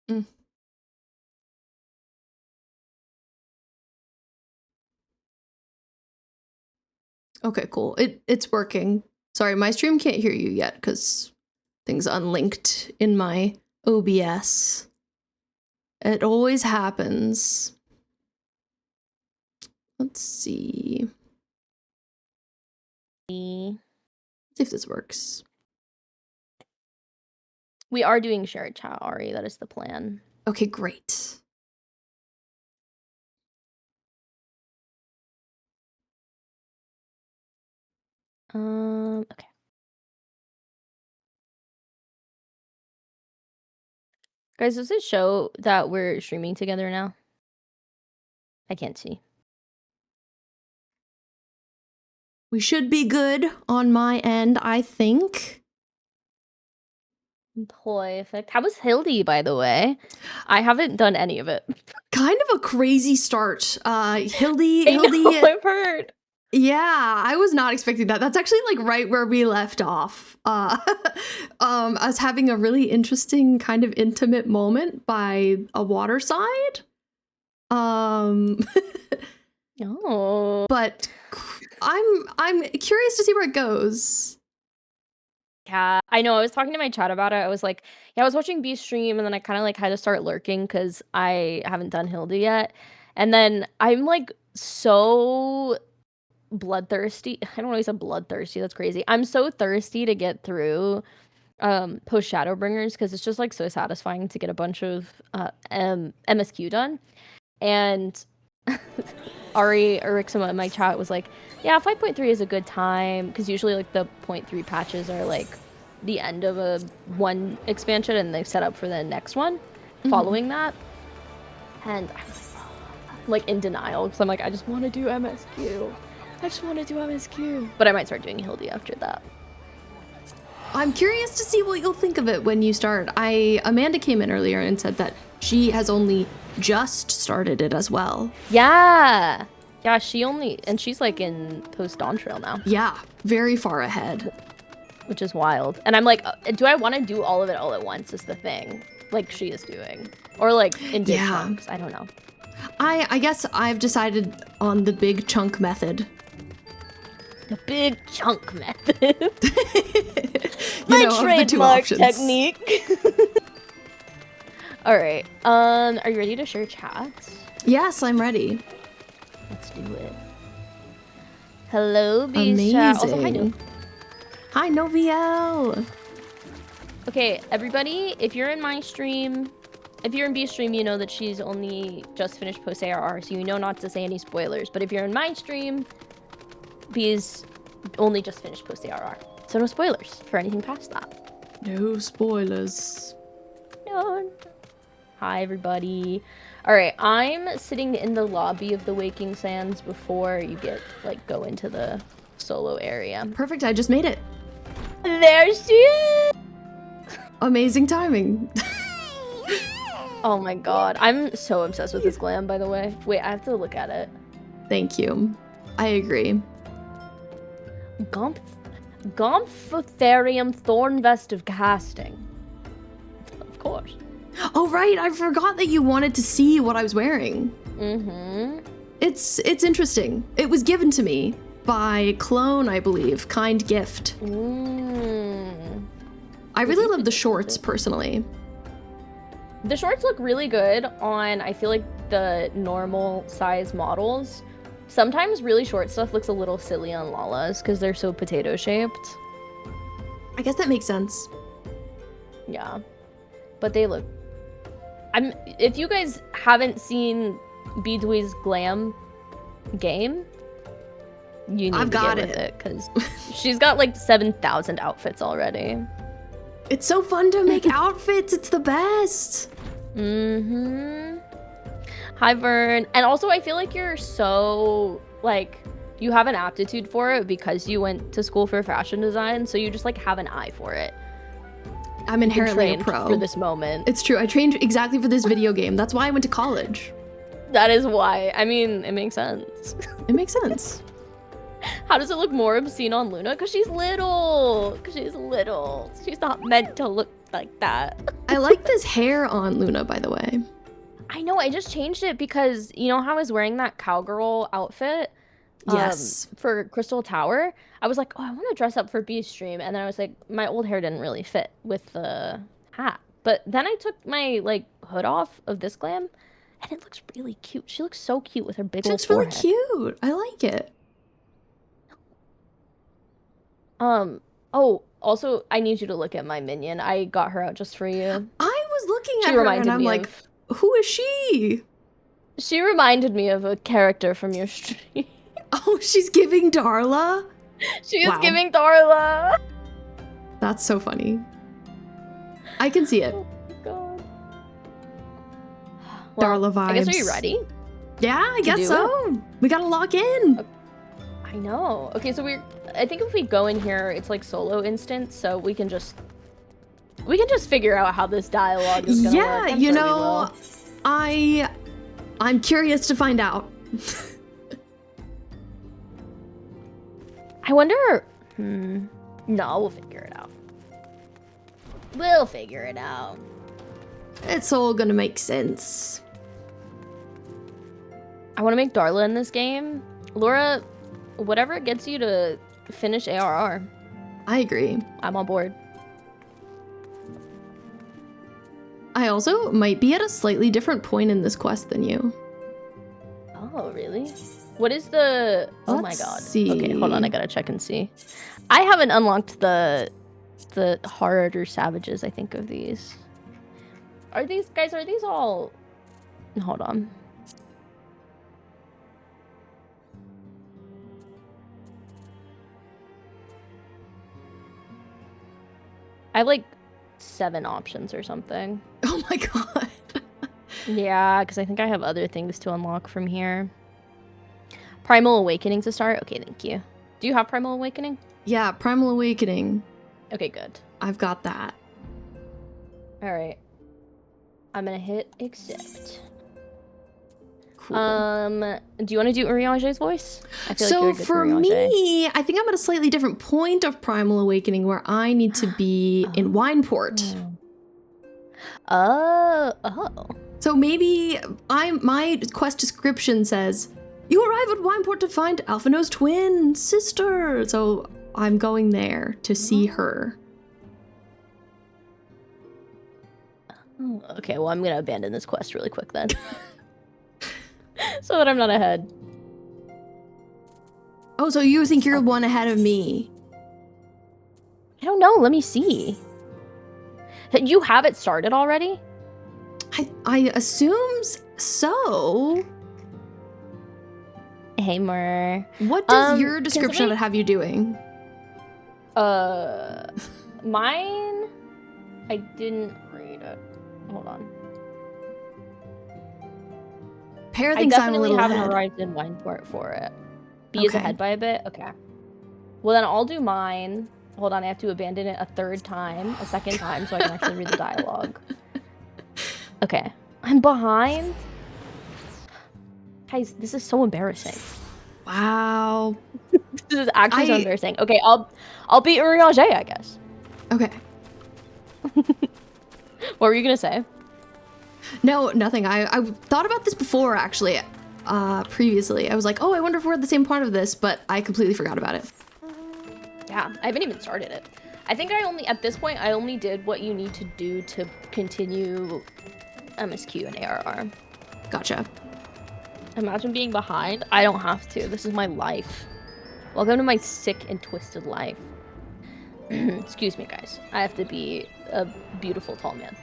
Mm. Okay, cool. It's working. Sorry, my stream can't hear you yet because things unlinked in my OBS. It always happens. Let's see. See if this works. We are doing shared chat, Ari. That is the plan. Okay, great. Okay. Guys, does it show that we're streaming together now? I can't see. We should be good on my end, I think. Perfect. How was Hildy, by the way? I haven't done any of it. Kind of a crazy start. Hildy, I've heard. Yeah, I was not expecting that. That's actually like right where we left off. I was having a really interesting kind of intimate moment by a waterside. Oh. But I'm curious to see where it goes. Yeah, I know. I was talking to my chat about it. I was like, yeah, I was watching B stream and then I kind of like had to start lurking because I haven't done Hildy yet. And then I'm like so bloodthirsty. I don't know why I said bloodthirsty. That's crazy. I'm so thirsty to get through post Shadowbringers because it's just like so satisfying to get a bunch of MSQ done. And Ari Erixima in my chat was like, yeah, 5.3 is a good time because usually like the 0.3 patches are like the end of a one expansion and they set up for the next one following that. And I was like in denial because I'm like, I just want to do MSQ. I just want to do MSQ. But I might start doing Hildy after that. I'm curious to see what you'll think of it when you start. Amanda came in earlier and said that she has only just started it as well. Yeah, she's like in post Dawn Trail now. Yeah, very far ahead. Which is wild. And I'm like, do I want to do all of it all at once is the thing. Like she is doing. Or like in big chunks, I don't know. I guess I've decided on the big chunk method. The big chunk method. My trademark technique. All right. Are you ready to share chats? Yes, I'm ready. Let's do it. Hello, Bisha. Also, hi, Novi. Hi, Noviel. Okay, everybody, if you're in my stream, if you're in B's stream, you know that she's only just finished post-ARR, so you know not to say any spoilers. But if you're in my stream, B's only just finished post-ARR. So no spoilers for anything past that. No spoilers. No. Hi, everybody. All right, I'm sitting in the lobby of the Waking Sands before you go into the solo area. Perfect, I just made it. There she is! Amazing timing. Oh my god, I'm so obsessed with this glam, by the way. Wait, I have to look at it. Thank you. I agree. Gomphotherium Thorn Vest of Casting. Of course. Oh right, I forgot that you wanted to see what I was wearing. Mm-hmm. It's interesting. It was given to me by Clone, I believe. Kind gift. I really love the shorts, personally. The shorts look really good on, I feel like, the normal size models. Sometimes really short stuff looks a little silly on Lala's because they're so potato shaped. I guess that makes sense. Yeah. But they look... If you guys haven't seen Bidwi's glam game, you need to get with it because she's got like 7,000 outfits already. It's so fun to make outfits. It's the best. Mm-hmm. Hi, Vern. And also, I feel like you're so, like, you have an aptitude for it because you went to school for fashion design, so you just, like, have an eye for it. I'm inherently a Trained pro. for this moment. It's true. I trained exactly for this video game. That's why I went to college. That is why. I mean, it makes sense. It makes sense. How does it look more obscene on Luna? Because she's little. Because she's little. She's not meant to look like that. I like this hair on Luna, by the way. I know, I just changed it because, you know how I was wearing that cowgirl outfit? Yes. For Crystal Tower? I was like, oh, I want to dress up for Beast Stream. And then I was like, my old hair didn't really fit with the hat. But then I took my, like, hood off of this glam, and it looks really cute. She looks so cute with her big She old looks really forehead. cute. I like it. Oh, also, I need you to look at my minion. I got her out just for you. I was looking She at her reminded and I'm me like, of- who is she? She reminded me of a character from your stream. Oh, she's giving Darla? She is Wow. giving Darla. That's so funny. I can see it. Oh my god. Darla vibes. I guess, are you ready? Yeah, I guess do so. We gotta lock in. I know. Okay, so I think if we go in here, it's like solo instance, so we can just figure out how this dialogue is gonna work. Yeah, I'm you sure we know, will. I'm curious to find out. I wonder. No, we'll figure it out. We'll figure it out. It's all gonna make sense. I want to make Darla in this game. Laura, whatever gets you to finish ARR, I agree. I'm on board. I also might be at a slightly different point in this quest than you. Oh, really? What is the... Oh my Let's god. see. Okay, hold on, I gotta check and see. I haven't unlocked the harder savages, I think, of these. Are these all... Hold on. I have like 7 options or something. Oh my god. Yeah, because I think I have other things to unlock from here. Primal Awakening to start? Okay, thank you. Do you have Primal Awakening? Yeah, Primal Awakening. Okay, good. I've got that. Alright. I'm gonna hit accept. Cool. Do you want to do Uriange's voice? I feel So like you're good for Uriange. me, I think I'm at a slightly different point of Primal Awakening where I need to be in Wineport. Oh. So maybe my quest description says, you arrive at Wineport to find Alphino's twin sister. So I'm going there to see her. Okay, well, I'm gonna abandon this quest really quick then. So that I'm not ahead. Oh, so you think you're one ahead of me? I don't know, let me see. You have it started already? I assume so. Hey, Mer. What does your can description of somebody- it have you doing? Mine, I didn't read it. Hold on. Pear I thinks I'm a definitely little haven't ahead. arrived in Wineport for it. B is Okay. ahead by a bit? Okay. Well, then I'll do mine. Hold on, I have to abandon it a second time, so I can actually read the dialogue. Okay. I'm behind? Guys, this is so embarrassing. Wow. This is actually so embarrassing. Okay, I'll beat Uriange, I guess. Okay. What were you gonna say? No, nothing. I thought about this before, actually. Previously. I was like, oh, I wonder if we're at the same part of this, but I completely forgot about it. Yeah, I haven't even started it. I think at this point, I only did what you need to do to continue MSQ and ARR. Gotcha. Imagine being behind. I don't have to. This is my life. Welcome to my sick and twisted life. Excuse me, guys. I have to be a beautiful tall man.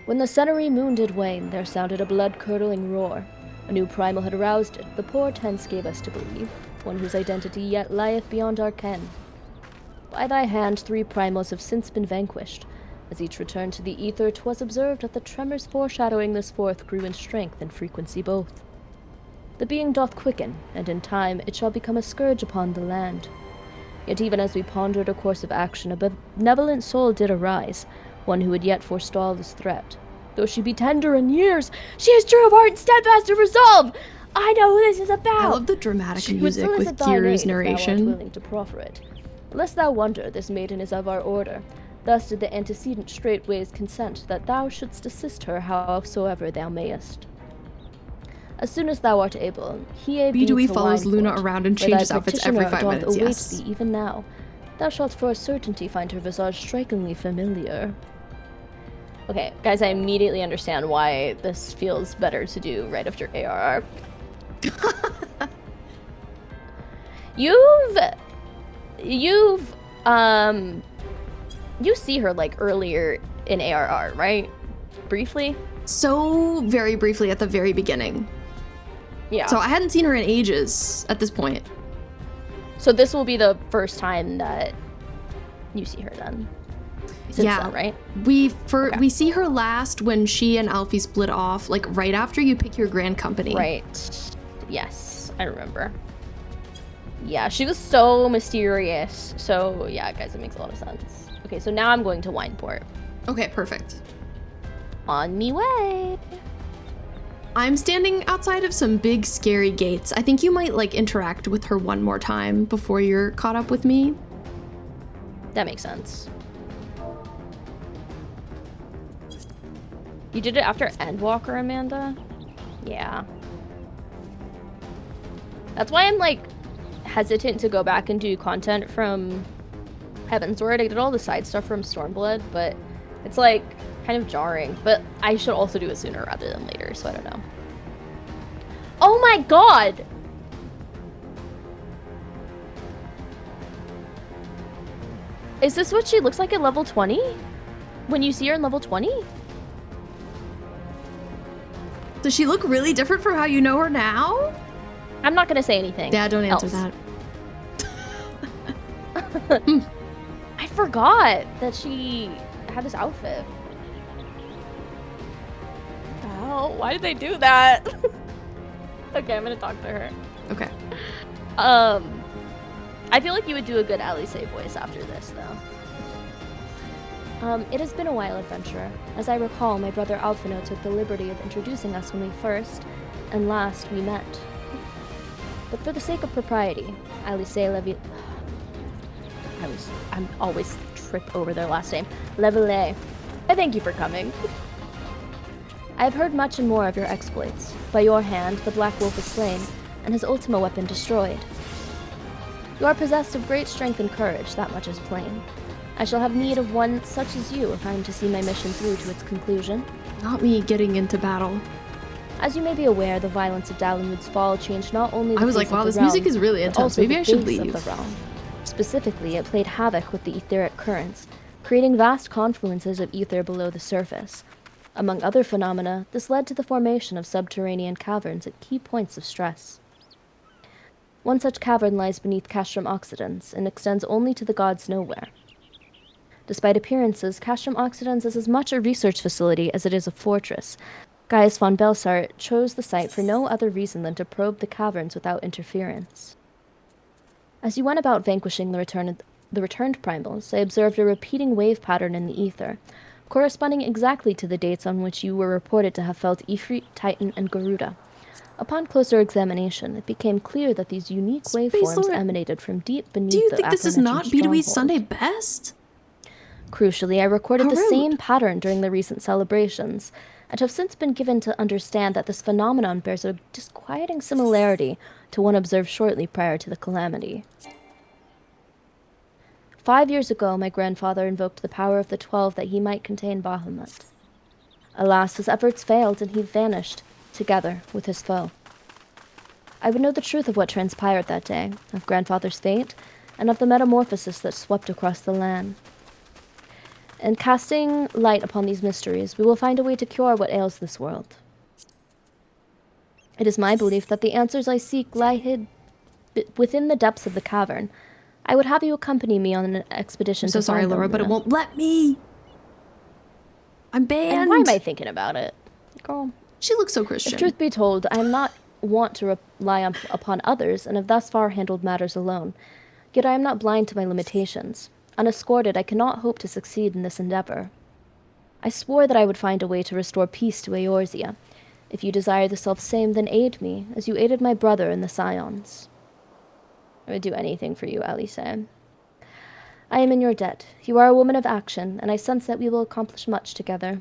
When the sunnery moon did wane, there sounded a blood-curdling roar. A new primal had aroused it, the poor tense gave us to believe, one whose identity yet lieth beyond our ken. By thy hand 3 primals have since been vanquished, As each returned to the ether, 'twas observed that the tremors foreshadowing this forth grew in strength and frequency both. The being doth quicken, and in time it shall become a scourge upon the land. Yet even as we pondered a course of action, a benevolent soul did arise, one who would yet forestall this threat. Though she be tender in years, she is true of heart and steadfast of resolve! I know who this is about! I love the dramatic She music would with solicit thine aid Kira's if thou art narration. willing to proffer it. Lest thou wonder, this maiden is of our order. Thus did the antecedent straightways consent that thou shouldst assist her howsoever thou mayest. As soon as thou art able, he Bidui follows Luna around and changes outfits every 5 minutes, yes. Thee even now. Thou shalt for a certainty find her visage strikingly familiar. Okay, guys, I immediately understand why this feels better to do right after ARR. You see her like earlier in ARR, right? Briefly? So very briefly at the very beginning. Yeah. So I hadn't seen her in ages at this point. So this will be the first time that you see her then. Since yeah, then, right? We see her last when she and Alfie split off, like right after you pick your grand company. Right. Yes, I remember. Yeah, she was so mysterious. So yeah, guys, it makes a lot of sense. Okay, so now I'm going to Wineport. Okay, perfect. On me way. I'm standing outside of some big scary gates. I think you might like interact with her one more time before you're caught up with me. That makes sense. You did it after Endwalker, Amanda? Yeah. That's why I'm like hesitant to go back and do content from Heavensward. I did all the side stuff from Stormblood, but it's like kind of jarring. But I should also do it sooner rather than later, so I don't know. Oh my god! Is this what she looks like at level 20? When you see her in level 20? Does she look really different from how you know her now? I'm not gonna say anything. Yeah, don't answer else. that. I forgot that she had this outfit. Oh, why did they do that? Okay, I'm gonna talk to her. Okay. I feel like you would do a good Alisaie voice after this, though. It has been a while, adventurer. As I recall, my brother Alphino took the liberty of introducing us when we first and last we met. But for the sake of propriety, Alisaie Levi... I'm always trip over their last name. Leveille. I thank you for coming. I have heard much and more of your exploits. By your hand, the Black Wolf is slain, and his ultima weapon destroyed. You are possessed of great strength and courage, that much is plain. I shall have need of one such as you if I am to see my mission through to its conclusion. Not me getting into battle. As you may be aware, the violence of Dalamud's fall changed not only the I was face like, wow, of the this music realm, is really but intense. also Maybe the I should base of leave. the realm. Specifically, it played havoc with the etheric currents, creating vast confluences of ether below the surface. Among other phenomena, this led to the formation of subterranean caverns at key points of stress. One such cavern lies beneath Castrum Occidens and extends only to the gods nowhere. Despite appearances, Castrum Occidens is as much a research facility as it is a fortress. Gaius von Belsart chose the site for no other reason than to probe the caverns without interference. As you went about vanquishing the returned primals, I observed a repeating wave pattern in the ether, corresponding exactly to the dates on which you were reported to have felt Ifrit, Titan, and Garuda. Upon closer examination, it became clear that these unique waveforms emanated from deep beneath the Do you think this is not Bidui's Sunday best? Crucially, I recorded the same pattern during the recent celebrations, and have since been given to understand that this phenomenon bears a disquieting similarity to one observed shortly prior to the calamity. 5 years ago, my grandfather invoked the power of the 12 that he might contain Bahamut. Alas, his efforts failed, and he vanished, together with his foe. I would know the truth of what transpired that day, of grandfather's fate, and of the metamorphosis that swept across the land. In casting light upon these mysteries, we will find a way to cure what ails this world. It is my belief that the answers I seek lie hid within the depths of the cavern. I would have you accompany me on an expedition I'm so to sorry, find Laura, them, but it Luna. won't let me. I'm banned. And why am I thinking about it? Girl. She looks so Christian. If truth be told, I am not wont to rely upon others, and have thus far handled matters alone. Yet I am not blind to my limitations. Unescorted, I cannot hope to succeed in this endeavor. I swore that I would find a way to restore peace to Eorzea. If you desire the self-same, then aid me, as you aided my brother and the Scions. I would do anything for you, Alisaie. I am in your debt. You are a woman of action, and I sense that we will accomplish much together.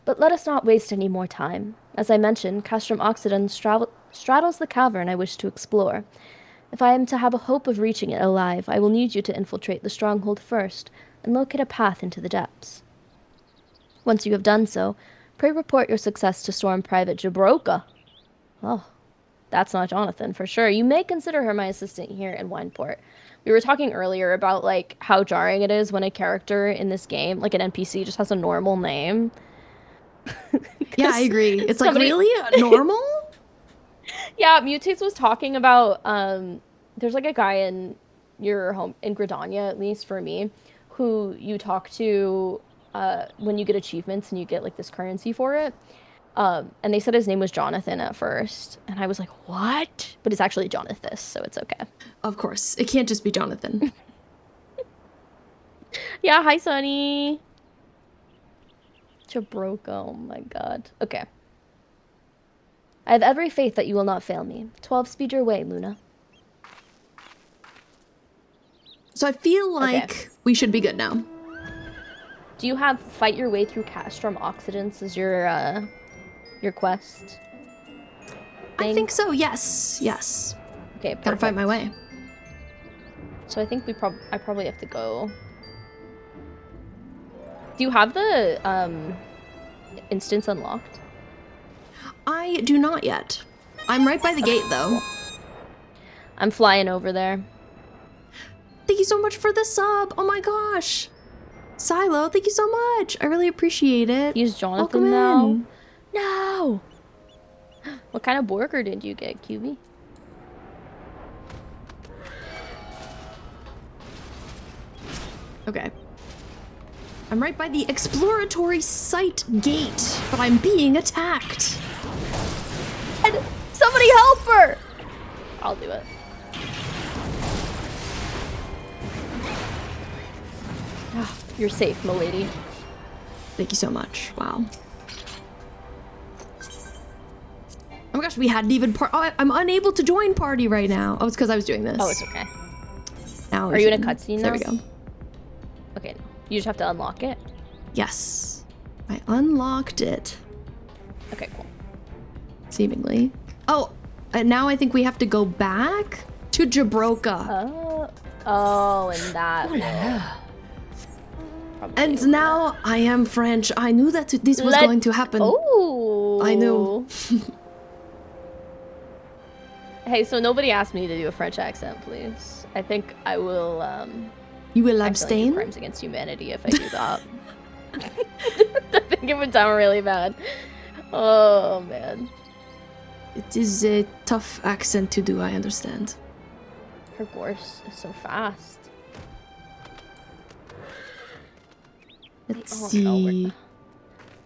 But let us not waste any more time. As I mentioned, Castrum Occidens straddles the cavern I wish to explore. If I am to have a hope of reaching it alive, I will need you to infiltrate the stronghold first, and locate a path into the depths. Once you have done so, pray report your success to Storm Private Jabroka. Oh, that's not Jonathan, for sure. You may consider her my assistant here in Wineport. We were talking earlier about, like, how jarring it is when a character in this game, like an NPC, just has a normal name. Yeah, I agree. It's like, really? Normal? Yeah, Mutates was talking about, there's like a guy in your home, in Gridania, at least for me, who you talk to when you get achievements and you get like this currency for it. And they said his name was Jonathan at first. And I was like, what? But it's actually Jonathus, so it's okay. Of course. It can't just be Jonathan. Yeah, hi, Sunny. Jabroka, oh my god. Okay. I have every faith that you will not fail me. 12 speed your way, Luna. So I feel like we should be good now. Do you have fight your way through Castrum Occidens as your quest thing? I think so, yes. Yes. Okay, Gotta fight my way. So I think I probably have to go. Do you have the instance unlocked? I do not yet. I'm right by the gate, though. I'm flying over there. Thank you so much for the sub. Oh my gosh. Silo, thank you so much. I really appreciate it. Use Jonathan Welcome now. in. No. What kind of burger did you get, QB? Okay. I'm right by the exploratory site gate, but I'm being attacked. And somebody help her! I'll do it. Oh, you're safe, milady. Thank you so much. Wow. Oh my gosh, we hadn't even I'm unable to join party right now. Oh, it's because I was doing this. Oh, it's okay. Now are you in a cutscene now? There we go. Okay, you just have to unlock it. Yes. I unlocked it. Okay, cool. Seemingly. Oh, and now I think we have to go back to Jabroka. Oh, and that. And now I am French. I knew that this was going to happen. Oh. I knew. Hey, so nobody asked me to do a French accent, please. I think I will, You will accidentally abstain? do crimes against humanity if I do that. I think it would sound really bad. Oh, man. It is a tough accent to do, I understand. Her gorse is so fast. Let's Oh, see.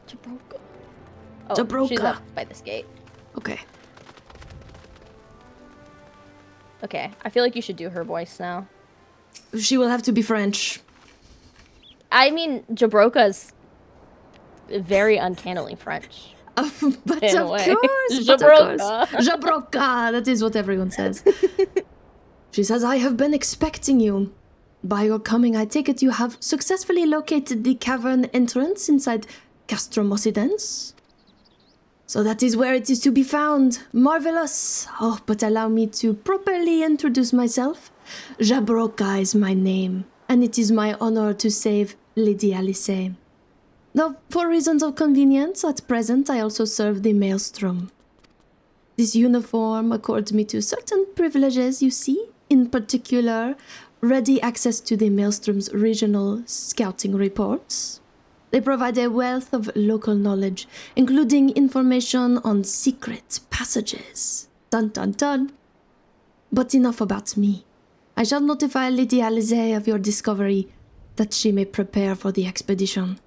Jabroka. Oh, Jabroka. she's up by this gate. Okay. Okay, I feel like you should do her voice now. She will have to be French. I mean, Jabroka's very uncannily French. But In of a way. course, Jabroka. Jabroka, that is what everyone says. She says, I have been expecting you. By your coming, I take it you have successfully located the cavern entrance inside Castrum Occidens. So that is where it is to be found. Marvelous. Oh, but allow me to properly introduce myself. Jabroka is my name, and it is my honor to save Lady Alisaie. Though, for reasons of convenience, at present I also serve the Maelstrom. This uniform accords me to certain privileges, you see. In particular, ready access to the Maelstrom's regional scouting reports. They provide a wealth of local knowledge, including information on secret passages. Dun dun dun. But enough about me. I shall notify Lady Alisaie of your discovery, that she may prepare for the expedition.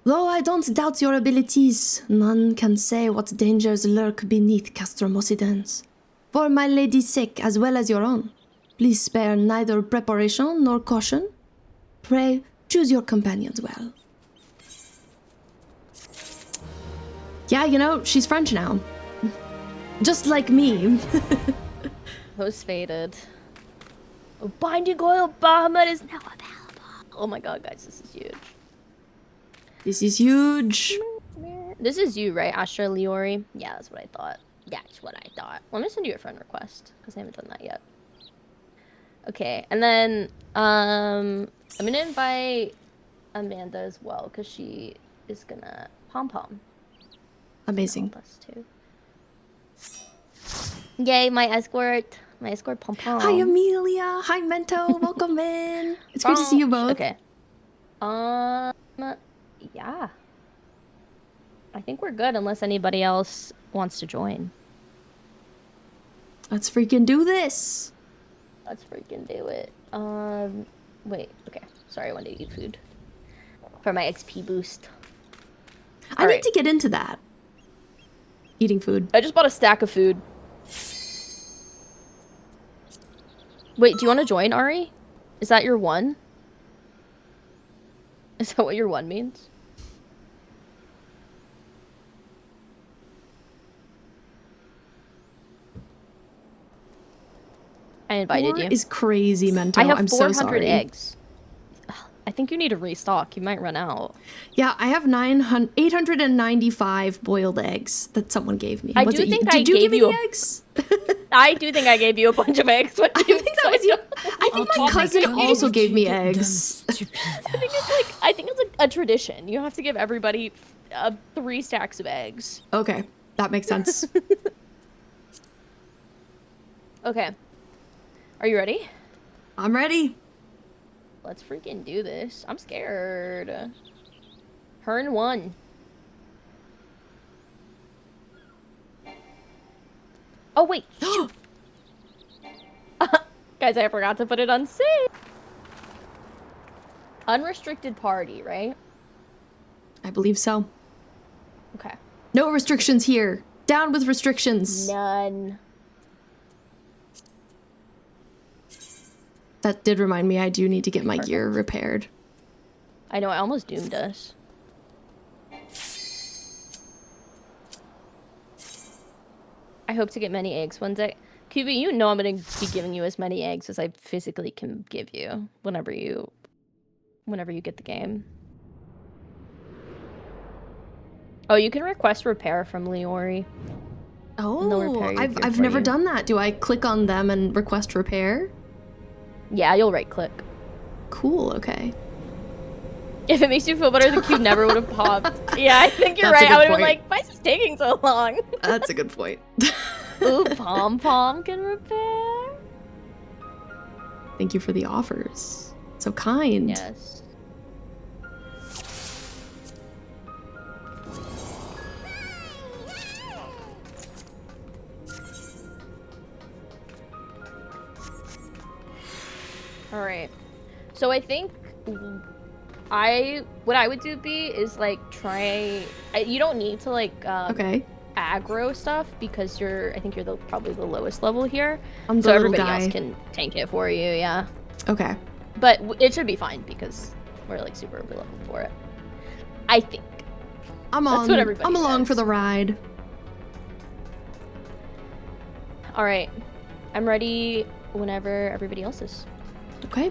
Though I don't doubt your abilities, none can say what dangers lurk beneath Castromosidens. For my lady's sake, as well as your own, please spare neither preparation nor caution. Pray, choose your companions well. Yeah, you know, she's French now. Just like me. Those faded. Binding Coil of Bahamut is now available. Oh my god, guys, this is huge. This is huge. This is you, right, Astra Liori? Yeah, that's what I thought. Yeah, that's what I thought. Let me send you a friend request, because I haven't done that yet. Okay, and then, I'm gonna invite Amanda as well, because she is gonna pom-pom. Amazing. Us too. Yay, my escort. My escort pom-pom. Hi, Amelia. Hi, Mento. Welcome in. It's great to see you both. Okay. Yeah. I think we're good unless anybody else wants to join. Let's freaking do this. Let's freaking do it. Wait. Okay. Sorry, I wanted to eat food. For my XP boost. I need to get into that. Eating food. I just bought a stack of food. Wait, do you want to join, Ari? Is that your one? Is that what your one means? I invited you. Is crazy, Mento. I have I'm 400 so sorry. eggs. I think you need to restock. You might run out. Yeah, I have 895 boiled eggs that someone gave me. I do think I Did you gave give you me eggs? I do think I gave you a bunch of eggs. I think that was you. I think my cousin also gave me eggs. I think it's like a tradition. You have to give everybody 3 stacks of eggs. Okay, that makes sense. Okay. Are you ready? I'm ready. Let's freaking do this. I'm scared. Turn 1. Oh, wait. Guys, I forgot to put it on save. Unrestricted party, right? I believe so. Okay. No restrictions here. Down with restrictions. None. That did remind me I do need to get my gear repaired. I know, I almost doomed us. I hope to get many eggs one day. QB, you know I'm going to be giving you as many eggs as I physically can give you whenever you get the game. Oh, you can request repair from Liori. Oh, I've never done that. Do I click on them and request repair? Yeah, you'll right click. Cool, okay. If it makes you feel better, the cube never would have popped. Yeah, I think you're right. I would have been like, why is this taking so long? That's a good point. Ooh, Pom-Pom can repair. Thank you for the offers. So kind. Yes. All right. So I think what I would do is like you don't need to like okay. aggro stuff because I think you're probably the lowest level here. I'm the so little everybody guy. else can tank it for you, yeah. Okay. But it should be fine because we're like super over leveled for it. I think. I'm along for the ride. All right. I'm ready whenever everybody else is. Okay.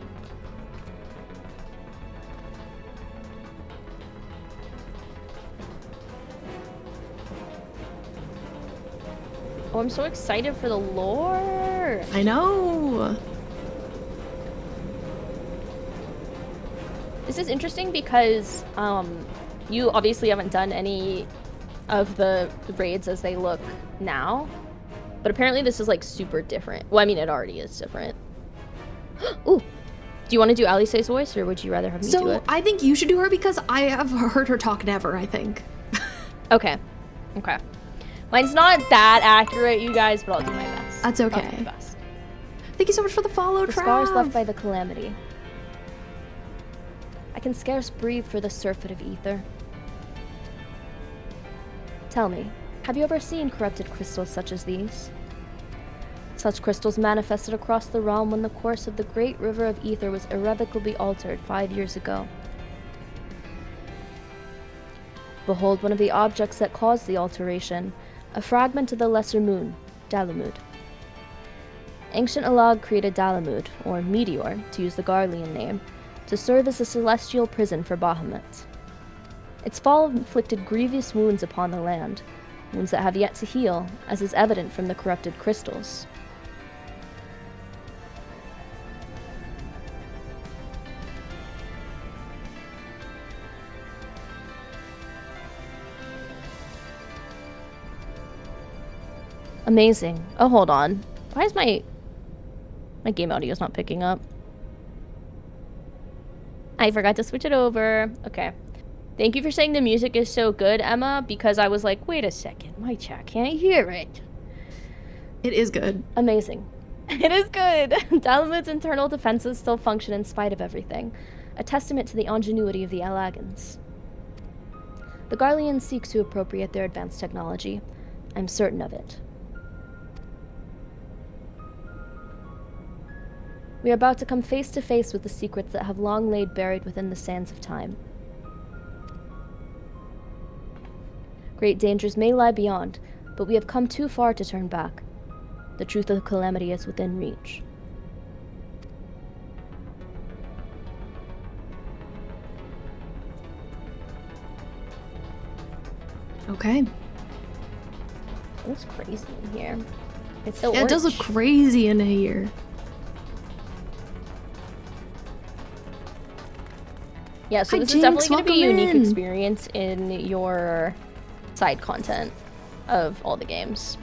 Oh, I'm so excited for the lore. I know. This is interesting because you obviously haven't done any of the raids as they look now, but apparently this is like super different. Well, I mean, it already is different. Ooh. Do you want to do Alisaie's voice, or would you rather have me do it? So I think you should do her because I have heard her talk never, I think. Okay. Okay. Mine's not that accurate, you guys, but I'll do my best. That's okay. I'll do my best. Thank you so much for the follow, The Trav. scars left by the calamity. I can scarce breathe for the surfeit of ether. Tell me, have you ever seen corrupted crystals such as these? Such crystals manifested across the realm when the course of the great river of ether was irrevocably altered 5 years ago. Behold one of the objects that caused the alteration, a fragment of the lesser moon, Dalamud. Ancient Alag created Dalamud, or Meteor, to use the Garlean name, to serve as a celestial prison for Bahamut. Its fall inflicted grievous wounds upon the land, wounds that have yet to heal, as is evident from the corrupted crystals. Amazing. Oh, hold on. Why is my game audio's not picking up? I forgot to switch it over. Okay. Thank you for saying the music is so good, Emma, because I was like, wait a second, my chat can't hear it. It is good. Amazing. It is good. Dalamud's internal defenses still function in spite of everything, a testament to the ingenuity of the Alagans. The Garleans seek to appropriate their advanced technology. I'm certain of it. We are about to come face to face with the secrets that have long laid buried within the sands of time. Great dangers may lie beyond, but we have come too far to turn back. The truth of the calamity is within reach. Okay. It looks crazy in here. It's so Yeah, it does look crazy in here. Yeah, so Hi, this Jinx, is definitely going to be a welcome unique in. experience in your side content of all the games.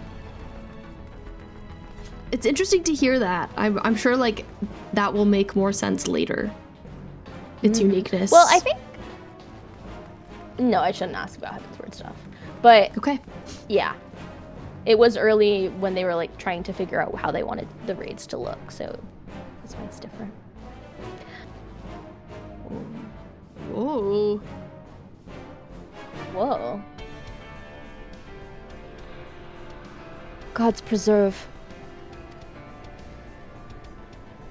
It's interesting to hear that. I'm sure like that will make more sense later. Its uniqueness. Well, I think... No, I shouldn't ask about Heavensward stuff. But, Okay. yeah. It was early when they were like trying to figure out how they wanted the raids to look, so that's why it's different. Whoa. Whoa. Gods preserve.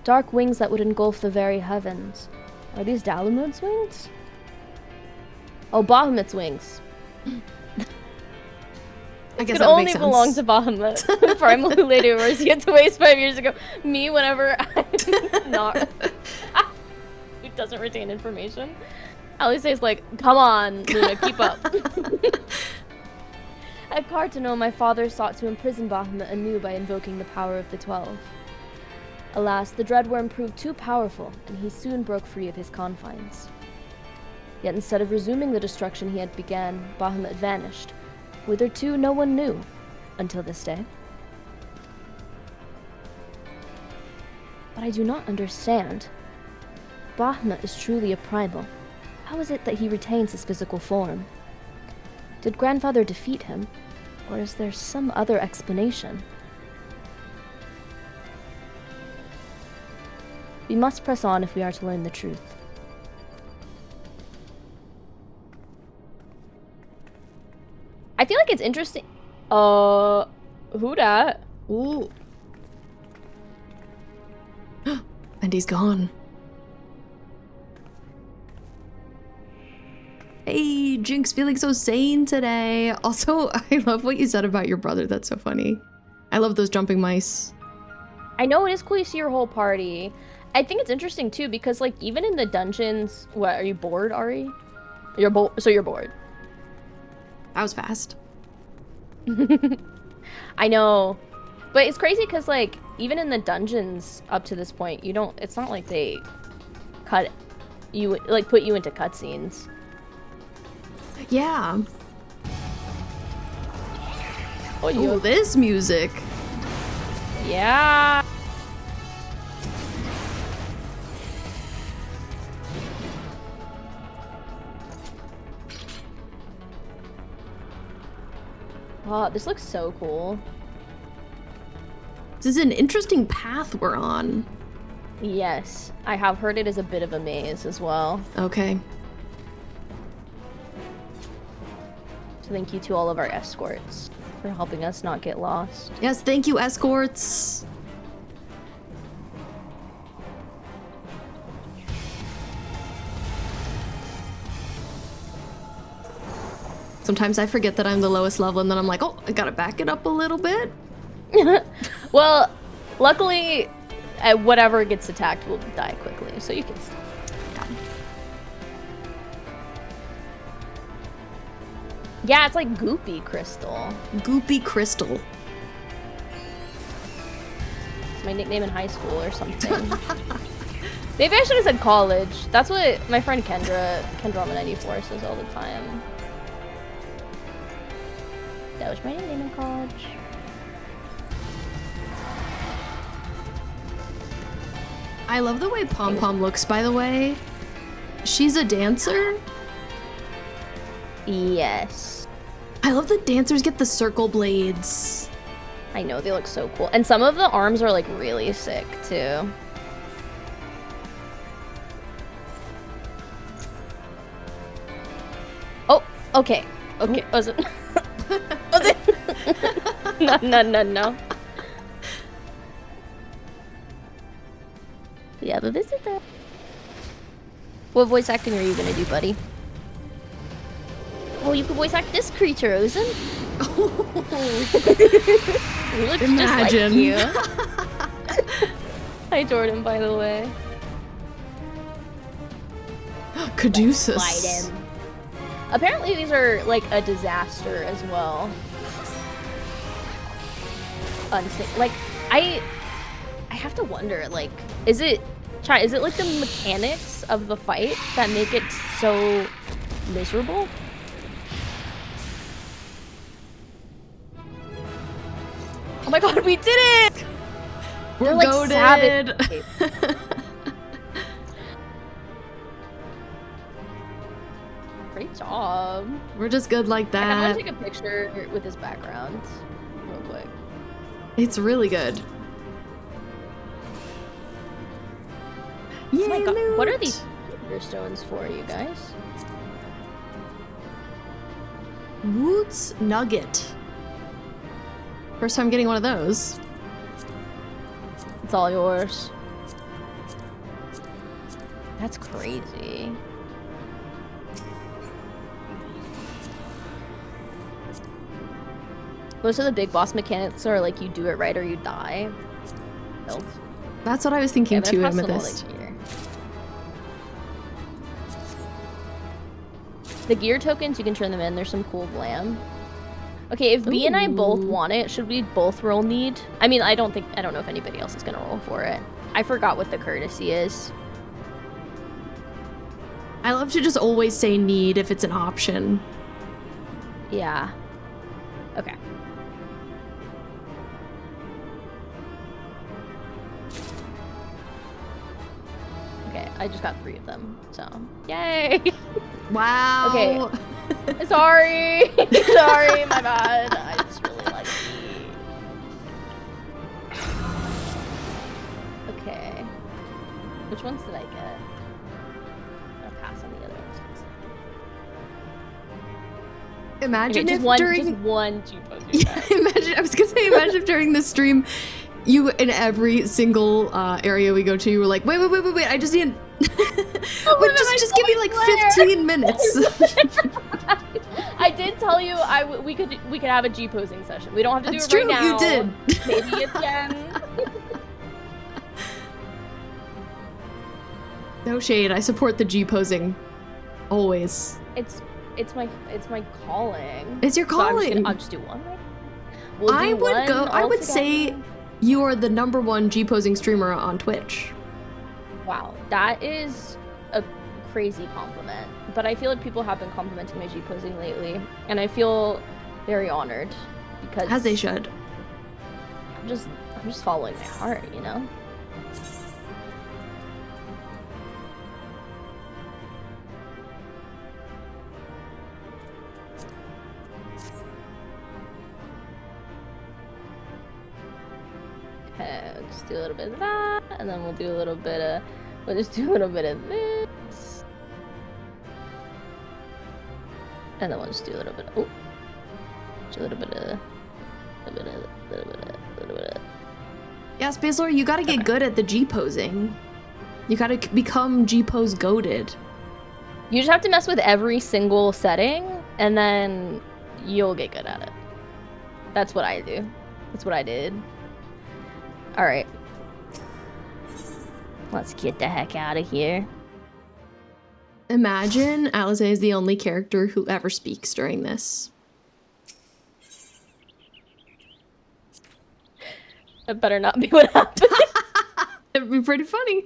Dark wings that would engulf the very heavens. Are these Dalamud's wings? Oh, Bahamut's wings. I guess It that would only make sense. belonged to Bahamut. Primal Awakening, whereas he had to waste 5 years ago. Me, whenever I'm not... Who doesn't retain information. Alisaie's like, come on, Luna, keep up. At Cartano, my father sought to imprison Bahamut anew by invoking the power of the 12. Alas, the Dreadworm proved too powerful, and he soon broke free of his confines. Yet instead of resuming the destruction he had began, Bahamut vanished. Whither to, no one knew, until this day. But I do not understand. Bahamut is truly a primal. How is it that he retains his physical form? Did Grandfather defeat him, or is there some other explanation? We must press on if we are to learn the truth. I feel like it's interesting. Who dat? Ooh. And he's gone. Hey, Jinx, feeling so sane today. Also, I love what you said about your brother. That's so funny. I love those jumping mice. I know it is cool you see your whole party. I think it's interesting too because like even in the dungeons, what are you bored, Ari? So you're bored. That was fast. I know, but it's crazy because like even in the dungeons up to this point, you don't. It's not like they cut you like put you into cutscenes. Yeah. Oh, This music. Yeah. Oh, this looks so cool. This is an interesting path we're on. Yes, I have heard it is a bit of a maze as well. Okay. So thank you to all of our escorts for helping us not get lost. Yes, thank you, escorts. Sometimes I forget that I'm the lowest level, and then I'm like, oh, I gotta back it up a little bit. Well, luckily, whatever gets attacked will die quickly, so you can still. Yeah, it's like goopy crystal. Goopy crystal. It's my nickname in high school or something. Maybe I should have said college. That's what my friend Kendra94 says all the time. That was my nickname in college. I love the way Pom Pom looks, by the way. She's a dancer? Yes. I love the dancers get the circle blades. I know, they look so cool. And some of the arms are like really sick too. Oh, okay. Okay, was it? Was it? No. We have a visitor. What voice acting are you gonna do, buddy? Oh, you can voice act this creature, Ozen. He looks Imagine. just like you. Hi, Jordan, by the way. Caduceus. Slide in. Apparently these are like a disaster as well. Like, I have to wonder, like, is it like the mechanics of the fight that make it so miserable? Oh my god, we did it! We're like goated. savage. Great job. We're just good like I that. want to take a picture with this background real quick. It's really good. Yay, Oh my god, loot. what are these stones for, you guys? Woot's Nugget. First time getting one of those. It's all yours. That's crazy. Most of the big boss mechanics are like you do it right or you die. Nope. That's what I was thinking too, Amethyst. The gear tokens, you can turn them in. There's some cool glam. Okay, if B and I both want it, should we both roll need? I mean, I don't know if anybody else is gonna roll for it. I forgot what the courtesy is. I love to just always say need if it's an option. Yeah. Okay. Okay, I just got 3 of them, so yay! Wow. Okay. Sorry. Sorry, my bad. I just really like it. Okay. Which ones did I get? I'll pass on the other ones. Imagine Okay, if just one G-Poker. Imagine if during the stream, you in every single area we go to, you were like, wait, I just need. Wait, just give me like 15 minutes. I did tell you we could have a G-posing session. We don't have to That's do it true, right now. you did. Maybe at the end. No shade. I support the G posing, always. It's my calling. It's your calling. I'll just do one. We'll do I would say you are the #1 G posing streamer on Twitch. Wow, that is a crazy compliment. But I feel like people have been complimenting my G posing lately, and I feel very honored because As they should. I'm just following my heart, you know. Okay, we'll just do a little bit of that, and then we'll just do a little bit of this. And then we'll just do a little bit of, A little bit of. Yeah, Space Lord, you gotta get good at the G posing. You gotta become G pose goated. You just have to mess with every single setting, and then you'll get good at it. That's what I do. That's what I did. All right. Let's get the heck out of here. Imagine Alisaie is the only character who ever speaks during this. That better not be what happened. It'd be pretty funny.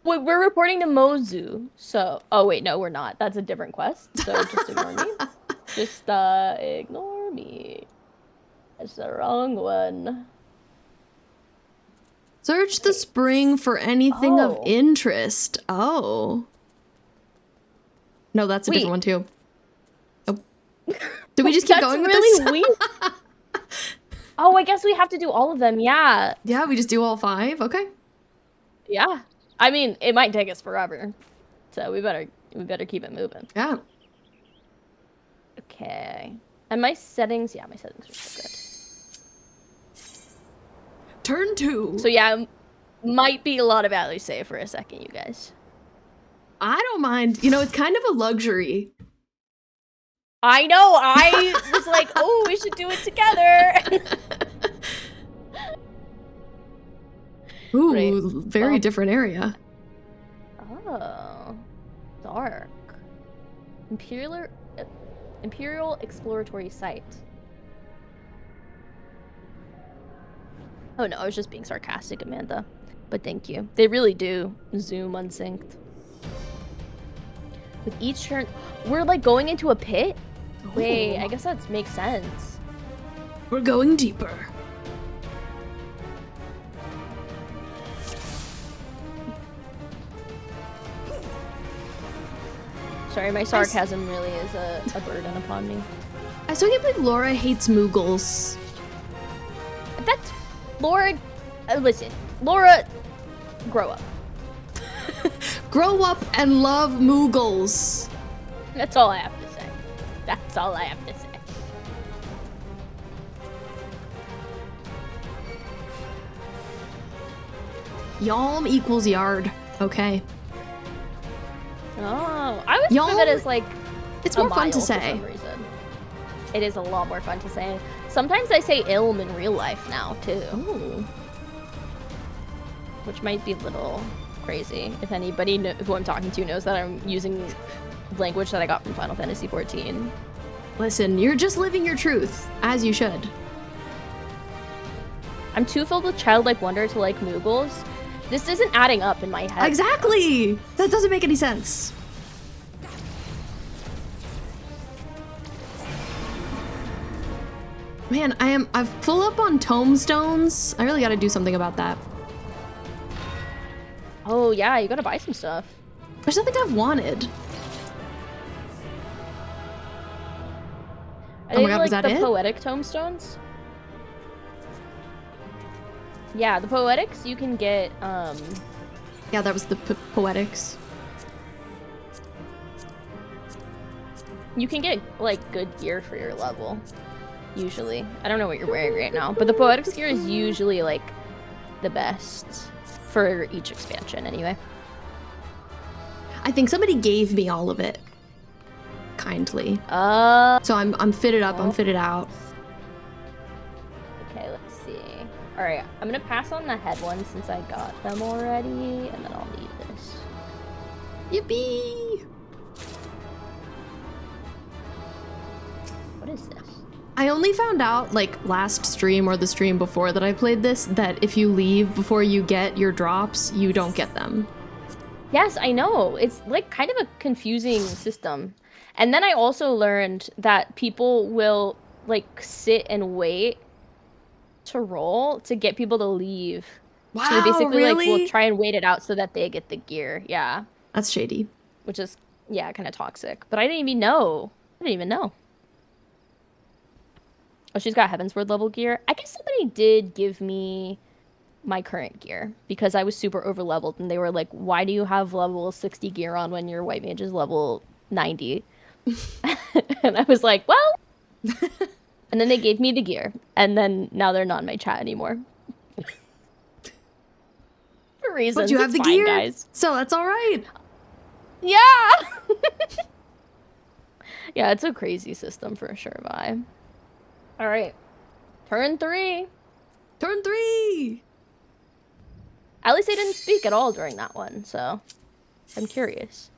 Wait, we're reporting to Mozu, so... Oh, wait, no, we're not. That's a different quest, so just ignore me. Just, ignore me. That's the wrong one. Search the spring for anything of Oh. interest. Oh. No, that's a different one, too. Oh. Did we just keep going with really this? weird. Oh, I guess we have to do all of them, yeah. Yeah, we just do all 5? Okay. Yeah. I mean, it might take us forever. So we better keep it moving. Yeah. Okay. And my settings, yeah, my settings are so good. Turn 2. So yeah, might be a lot of Alisaie for a second, you guys. I don't mind. You know, it's kind of a luxury. I know, I was like, oh, we should do it together. Ooh, Right. very different area. Oh, dark. Imperial Exploratory Site. Oh no, I was just being sarcastic, Amanda. But thank you. They really do zoom unsynced. With each turn, we're like going into a pit? Wait, I guess that makes sense. We're going deeper. Sorry, my sarcasm really is a burden upon me. I still can't believe Laura hates Moogles. That's Laura. Listen, Laura, grow up. Grow up and love Moogles. That's all I have to say. That's all I have to say. Yalm equals yard. Okay. Oh, I was Y'all- thinking that as like It's a more fun to mile for say. some reason. It is a lot more fun to say. Sometimes I say ilm in real life now too, Ooh. which might be a little crazy. If anybody who I'm talking to knows that I'm using language that I got from Final Fantasy XIV. Listen, you're just living your truth, as you should. I'm too filled with childlike wonder to like Moogles. This isn't adding up in my head. Exactly! That doesn't make any sense. Man, I'm full up on tomestones. I really gotta do something about that. Oh yeah, you gotta buy some stuff. There's nothing I've wanted. Are Oh my they, God, like, was that the it? poetic tomestones? Yeah, the poetics you can get, Yeah, that was the poetics. you can get, like, good gear for your level, usually. I don't know what you're wearing right now, but the poetics gear is usually, like, the best for each expansion, anyway. I think somebody gave me all of it. Kindly. So I'm fitted up, I'm fitted out. Okay, let's see. Alright, I'm gonna pass on the head ones since I got them already, and then I'll need this. Yippee! What is this? I only found out, like, last stream or the stream before that I played this, that if you leave before you get your drops, you don't get them. Yes, I know. It's like kind of a confusing system. And then I also learned that people will like sit and wait to roll to get people to leave. Wow, So they basically really? like will try and wait it out so that they get the gear. Yeah. That's shady. Which is yeah, kind of toxic. But I didn't even know. Oh, she's got Heavensward level gear. I guess somebody did give me my current gear because I was super over leveled and they were like, why do you have level 60 gear on when your white mage is level 90? And I was like, well, And then they gave me the gear, and then now they're not in my chat anymore. For reasons. But you have it's the fine, gear, guys. so that's all right. Yeah! Yeah, it's a crazy system for sure, Vi. All right. Turn 3. Turn 3! Alisaie didn't speak at all during that one, so I'm curious.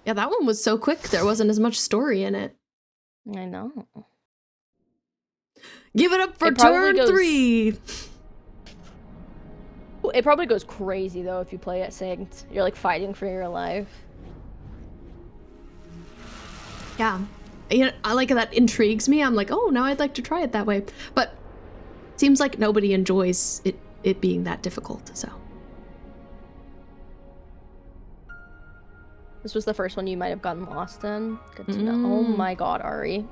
Yeah, that one was so quick, there wasn't as much story in it. I know. Give it up for turn 3! It probably goes crazy, though, if you play it synced. You're, like, fighting for your life. Yeah. You know, I like that intrigues me. I'm like, oh, now I'd like to try it that way. But it seems like nobody enjoys it being that difficult, so. This was the first one you might have gotten lost in. Good to know. Oh my god, Ari.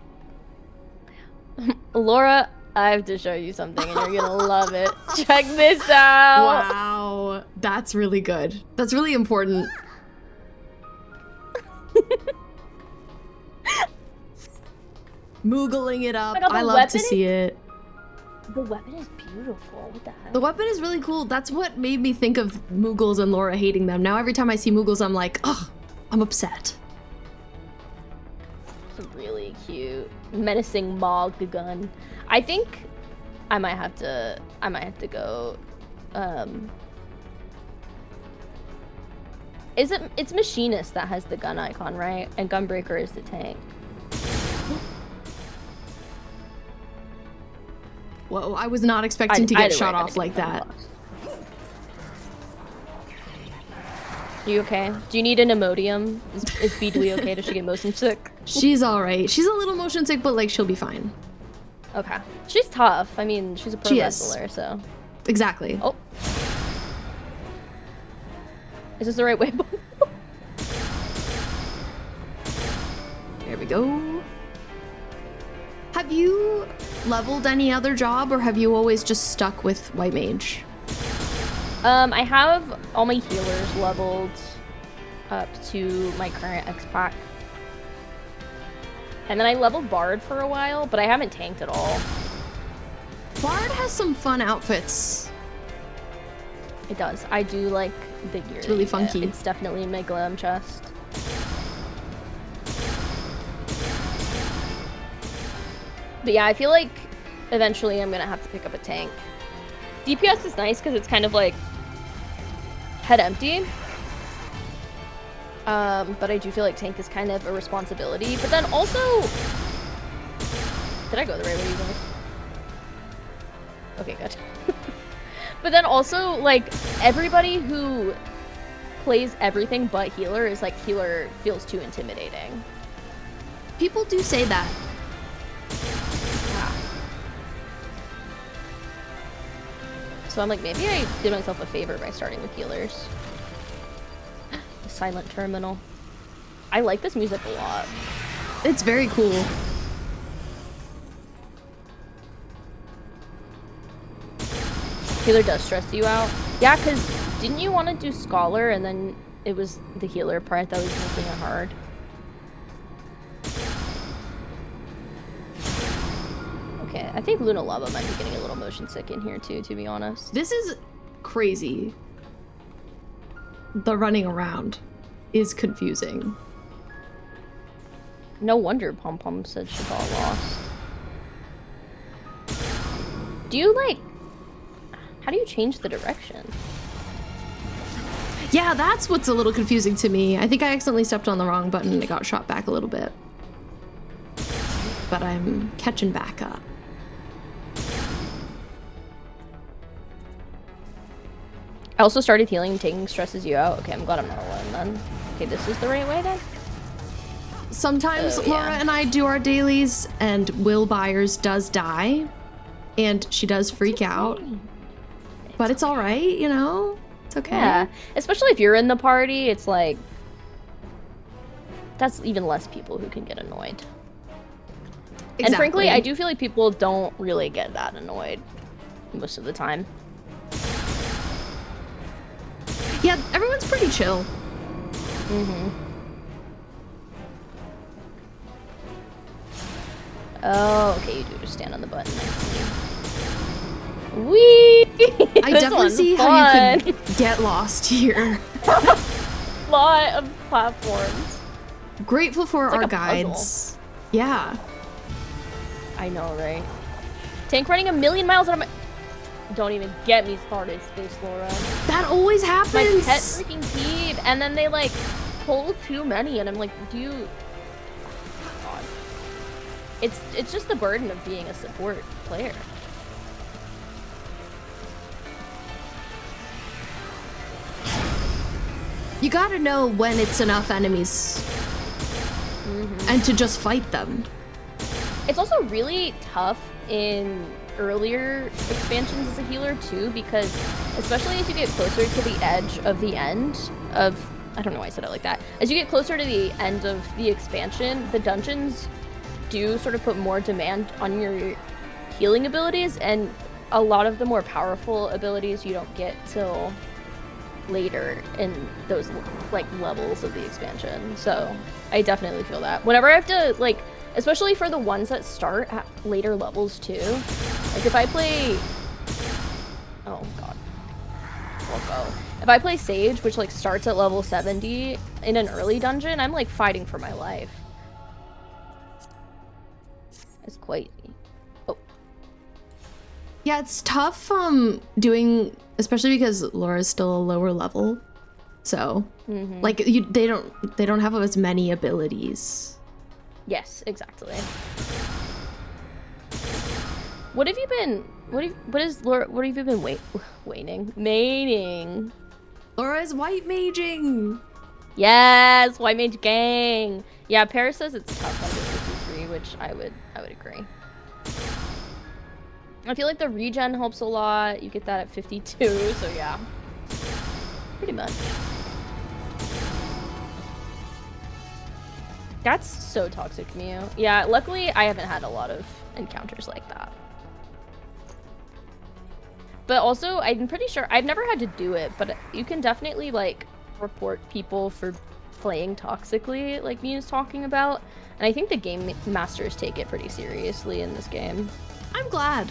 Laura, I have to show you something and you're gonna love it. Check this out! Wow. That's really good. That's really important. Moogling it up. I love to see it. The weapon is beautiful. What the heck? The weapon is really cool. That's what made me think of Moogles and Laura hating them. Now every time I see Moogles, I'm like, ugh, I'm upset. It's really cute. Menacing Mog gun. I think I might have to go it's Machinist that has the gun icon, right? And Gunbreaker is the tank. Whoa, I was not expecting to get shot off like that. You okay? Do you need an Imodium? Is Beedly okay? Does she get motion sick? She's alright. She's a little motion sick, but like she'll be fine. Okay. She's tough. I mean, she's a pro wrestler, so. Exactly. Oh. Is this the right way? There we go. Have you leveled any other job, or have you always just stuck with White Mage? I have all my healers leveled up to my current X-Pack. And then I leveled Bard for a while, but I haven't tanked at all. Bard has some fun outfits. It does. I do like the gear. It's really funky. It's definitely in my glam chest. But yeah, I feel like eventually I'm gonna have to pick up a tank. DPS is nice because it's kind of like head empty. But I do feel like tank is kind of a responsibility. But then also, did I go the right way, you guys? Okay, good. But then also, like, everybody who plays everything but healer is like, healer feels too intimidating. People do say that. Yeah. So I'm like, maybe I did myself a favor by starting with healers. The silent terminal. I like this music a lot. It's very cool. Healer does stress you out. Yeah, because didn't you want to do Scholar and then it was the healer part that was making it hard? Okay, I think Luna Lava might be getting a little motion sick in here too, to be honest. This is crazy. The running around is confusing. No wonder Pom Pom said she got lost. Do you like... How do you change the direction? Yeah, that's what's a little confusing to me. I think I accidentally stepped on the wrong button and it got shot back a little bit. But I'm catching back up. I also started healing. Taking stresses you out. Okay, I'm glad I'm not alone then. Okay, this is the right way then? Sometimes Oh, Laura yeah. and I do our dailies and Will Byers does die. And she does freak out. But it's all right, you know? It's okay. Yeah, especially if you're in the party, it's like... That's even less people who can get annoyed. Exactly. And frankly, I do feel like people don't really get that annoyed most of the time. Yeah, everyone's pretty chill. Mm-hmm. Oh, okay, you do just stand on the button. Whee! I definitely see how you could get lost here. Lot of platforms. Grateful for It's like our a guides. puzzle. Yeah. I know, right? Tank running 1,000,000 miles out of my... Don't even get me started, Space Laura. That always happens. My pet freaking peed, and then they like pull too many, and I'm like, do you... Oh, God. It's just the burden of being a support player. You gotta know when it's enough enemies and to just fight them. It's also really tough in earlier expansions as a healer too, because especially as you get closer to the edge of the end of... I don't know why I said it like that. As you get closer to the end of the expansion, the dungeons do sort of put more demand on your healing abilities, and a lot of the more powerful abilities you don't get till later in those like levels of the expansion. So I definitely feel that whenever I have to, like, especially for the ones that start at later levels too, like if I play, oh god, we'll go. If I play Sage, which like starts at level 70 in an early dungeon, I'm like fighting for my life. It's quite... Oh. Yeah, it's tough doing, especially because Laura's still a lower level. So, like they don't have as many abilities. Yes, exactly. What have you been what have you been maining? Laura's white maging. Yes, white mage gang. Yeah, Paris says it's tough under 53, which I would agree. I feel like the regen helps a lot. You get that at 52, so yeah. Pretty much. That's so toxic, Mew. Yeah, luckily I haven't had a lot of encounters like that. But also, I'm pretty sure I've never had to do it, but you can definitely like report people for playing toxically, like Mew's talking about. And I think the game masters take it pretty seriously in this game. I'm glad.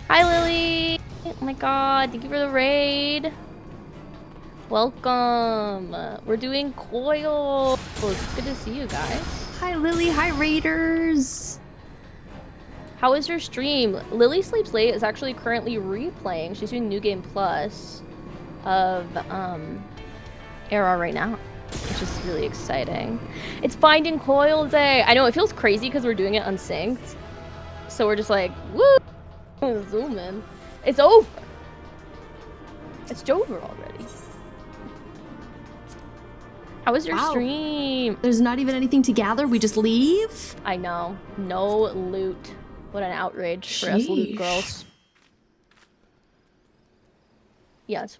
Hi, Lily! Oh my god, thank you for the raid. Welcome. We're doing Coils. It's good to see you guys. Hi, Lily. Hi, Raiders. How was your stream? Lily Sleeps Late is actually currently replaying. She's doing New Game Plus of ARR right now, which is really exciting. It's Binding Coil Day. I know, it feels crazy because we're doing it unsynced. So we're just like, woo! Zoom in. It's over. It's over already. How was your stream? There's not even anything to gather. We just leave? I know. No loot. What an outrage for us loot girls. Yes.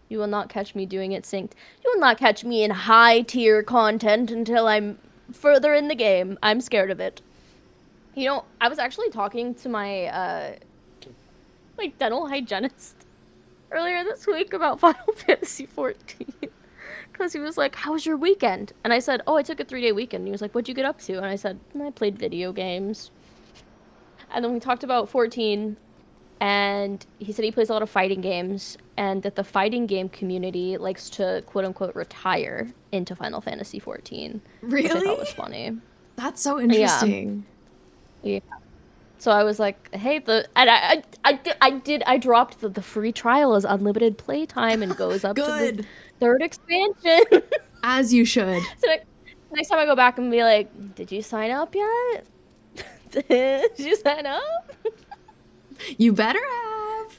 You will not catch me doing it synced. You will not catch me in high tier content until I'm further in the game. I'm scared of it. You know, I was actually talking to my my dental hygienist earlier this week about Final Fantasy XIV. Because he was like, how was your weekend? And I said, oh, I took a 3-day weekend. And he was like, what'd you get up to? And I said, I played video games. And then we talked about 14. And he said he plays a lot of fighting games. And that the fighting game community likes to, quote-unquote, retire into Final Fantasy XIV. Really? Which I thought was funny. That's so interesting. Yeah. So I was like, hey, I dropped the free trial as unlimited playtime and goes up to the 3rd expansion. As you should. So next time I go back and be like, did you sign up yet? Did you sign up? You better have.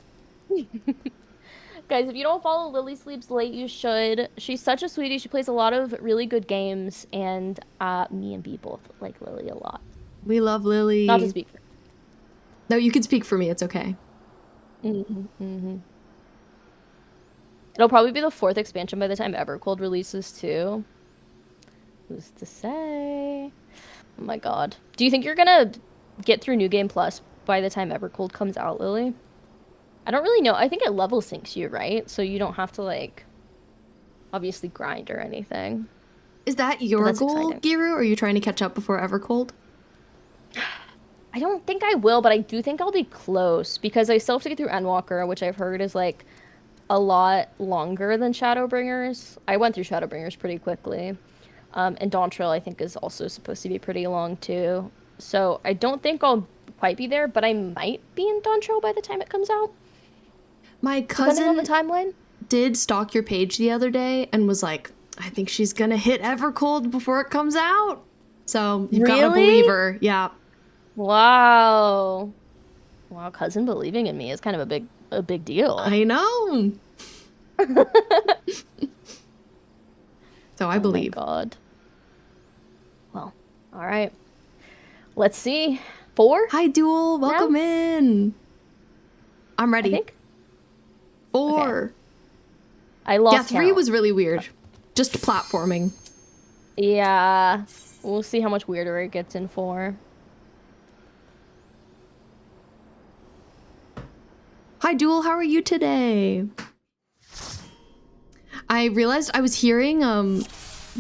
Guys, if you don't follow Lily Sleeps Late, you should. She's such a sweetie. She plays a lot of really good games, and me and B both like Lily a lot. We love Lily. Not to speak for her. No, you can speak for me. It's okay. It'll probably be the 4th expansion by the time Evercold releases, too. Who's to say? Oh my god. Do you think you're gonna get through New Game Plus by the time Evercold comes out, Lily? I don't really know. I think it level syncs you, right? So you don't have to, like, obviously grind or anything. Is that your that's goal, exciting. Giru? Or are you trying to catch up before Evercold? I don't think I will, but I do think I'll be close because I still have to get through Endwalker, which I've heard is like a lot longer than Shadowbringers. I went through Shadowbringers pretty quickly. And Dawntrail, I think, is also supposed to be pretty long too. So I don't think I'll quite be there, but I might be in Dawntrail by the time it comes out. My Depending on cousin the timeline. did stalk your page the other day and was like, I think she's gonna hit Evercold before it comes out. So you've got to believe her. Yeah. Wow. Wow, cousin believing in me is kind of a big deal. I know. So I believe. Oh my God. Well, all right. Let's see. 4? Hi, Duel. Welcome in. I'm ready. I think. 4. Okay. I lost Yeah, 3 count. was really weird. Just platforming. Yeah. We'll see how much weirder it gets in 4. Hi, Duel. How are you today? I realized I was hearing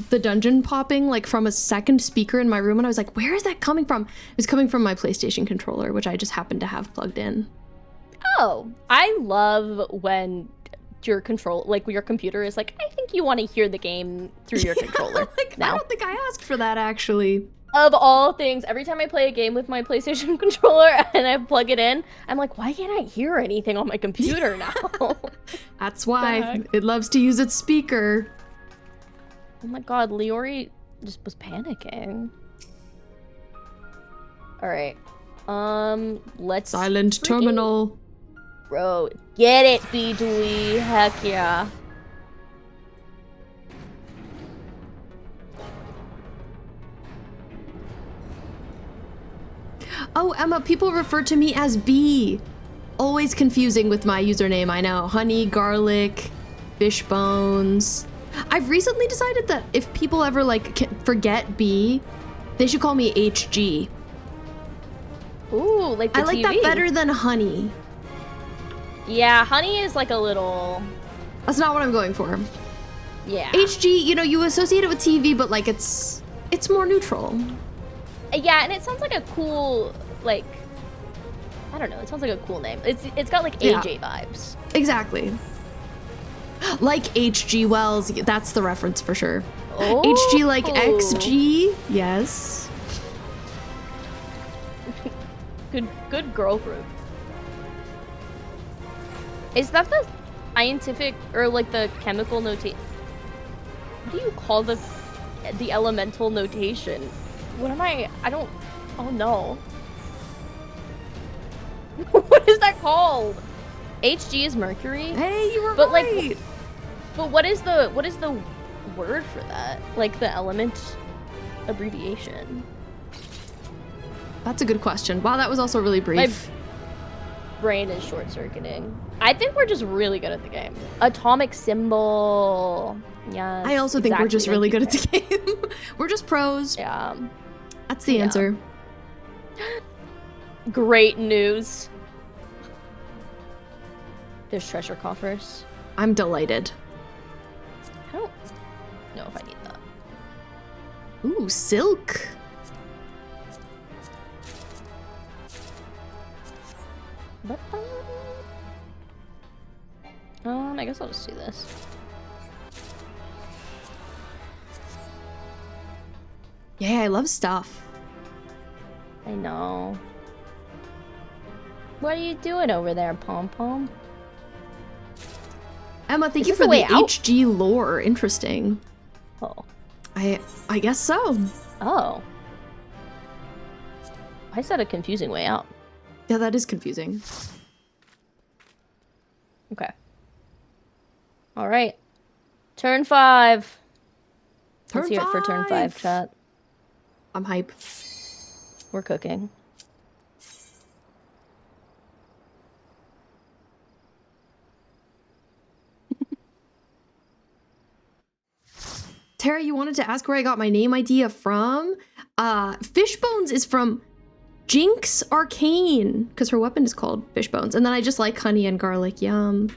the dungeon popping like from a second speaker in my room, and I was like, where is that coming from? It was coming from my PlayStation controller, which I just happened to have plugged in. Oh, I love when your computer is like, I think you want to hear the game through your controller. Like, now. I don't think I asked for that, actually. Of all things, every time I play a game with my PlayStation controller and I plug it in, I'm like, why can't I hear anything on my computer now? That's why it loves to use its speaker. Oh my God, Leori just was panicking. All right. Let's Silent terminal. Bro, get it, Bidui. Heck yeah. Oh, Emma, people refer to me as B. Always confusing with my username, I know. Honey, garlic, fish bones. I've recently decided that if people ever like forget B, they should call me HG. Ooh, like the I like TV. that better than honey. Yeah, honey is like a little... That's not what I'm going for. Yeah. HG, you know, you associate it with TV, but like it's more neutral. Yeah, and it sounds like a cool, like, I don't know, it sounds like a cool name. It's got like AJ vibes. Exactly. Like H.G. Wells, that's the reference for sure. Oh. HG like XG, yes. Good girl group. Is that the scientific or like the chemical notation? What do you call the elemental notation? What am I don't, oh no. What is that called? HG is mercury? Hey, you were But right. like, but what is the word for that? Like the element abbreviation? That's a good question. Wow, that was also really brief. My brain is short-circuiting. I think we're just really good at the game. Atomic symbol. Yeah. I also think we're just really good at the game. We're just pros. Yeah. That's the answer. Great news. There's treasure coffers. I'm delighted. I don't know if I need that. Ooh, silk. I guess I'll just do this. Yeah, I love stuff. I know. What are you doing over there, Pom Pom? Emma, thank Is you this for the way the out? HG lore. Interesting. Oh. I guess so. Oh. I said a confusing way out. Yeah, that is confusing. Okay. All right. Turn 5. Let's hear it for turn 5, chat. I'm hype. We're cooking. Tara, you wanted to ask where I got my name idea from? Fishbones is from Jinx Arcane, because her weapon is called Fishbones. And then I just like honey and garlic. Yum.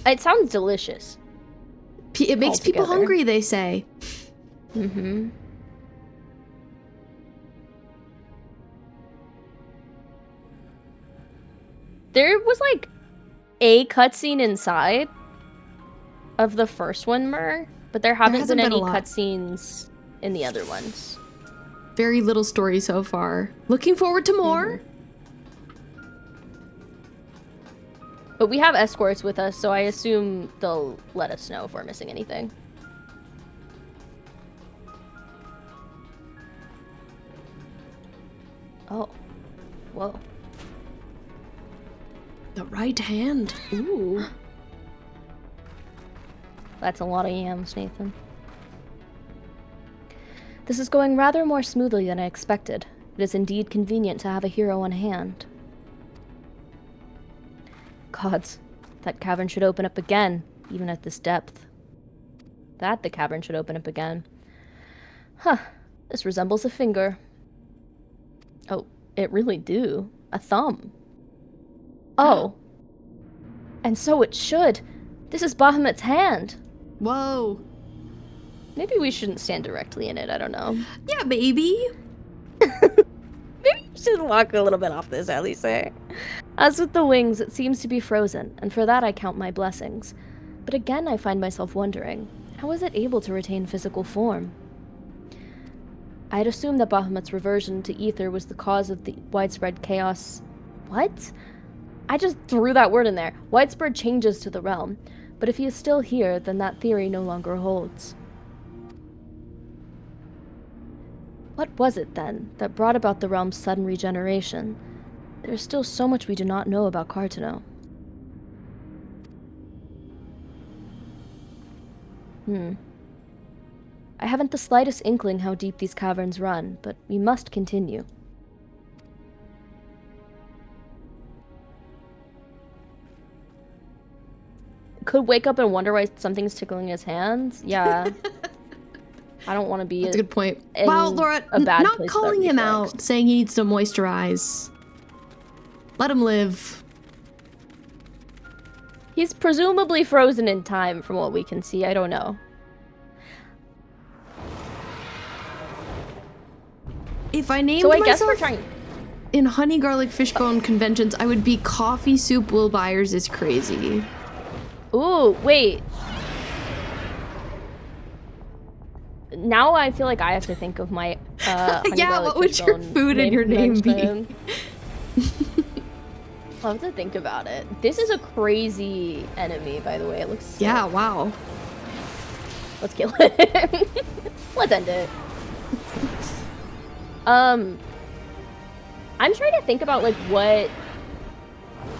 It sounds delicious. It makes people hungry, they say. Mm-hmm. There was like a cutscene inside of the first one, but there haven't been any cutscenes in the other ones. Very little story so far. Looking forward to more. But we have escorts with us, so I assume they'll let us know if we're missing anything. Oh. Whoa. The right hand. Ooh. That's a lot of yams, Nathan. This is going rather more smoothly than I expected. It is indeed convenient to have a hero on hand. Gods, that cavern should open up again, even at this depth. The cavern should open up again. Huh, this resembles a finger. Oh, it really do. A thumb. Oh. And so it should. This is Bahamut's hand. Whoa. Maybe we shouldn't stand directly in it, I don't know. Yeah, maybe. Maybe you should walk a little bit off this, Alisaie. As with the wings, it seems to be frozen, and for that I count my blessings. But again I find myself wondering, how is it able to retain physical form? I had assumed that Bahamut's reversion to ether was the cause of the widespread chaos. What? I just threw that word in there. Widespread changes to the realm. But if he is still here, then that theory no longer holds. What was it, then, that brought about the realm's sudden regeneration? There is still so much we do not know about Cartano. I haven't the slightest inkling how deep these caverns run, but we must continue. Could wake up and wonder why something's tickling his hands? Yeah. I don't want to be. That's a good point. Wow, Laura, not calling him out, saying he needs to moisturize. Let him live. He's presumably frozen in time, from what we can see. I don't know. If I named myself guess we're trying in honey garlic fishbone conventions, I would be Coffee Soup Will Byers is crazy. Ooh, wait. Now I feel like I have to think of my yeah, what would your food and your name be? I'll have to think about it. This is a crazy enemy, by the way. It looks so... Yeah, wow. Let's kill it. Let's end it. I'm trying to think about like what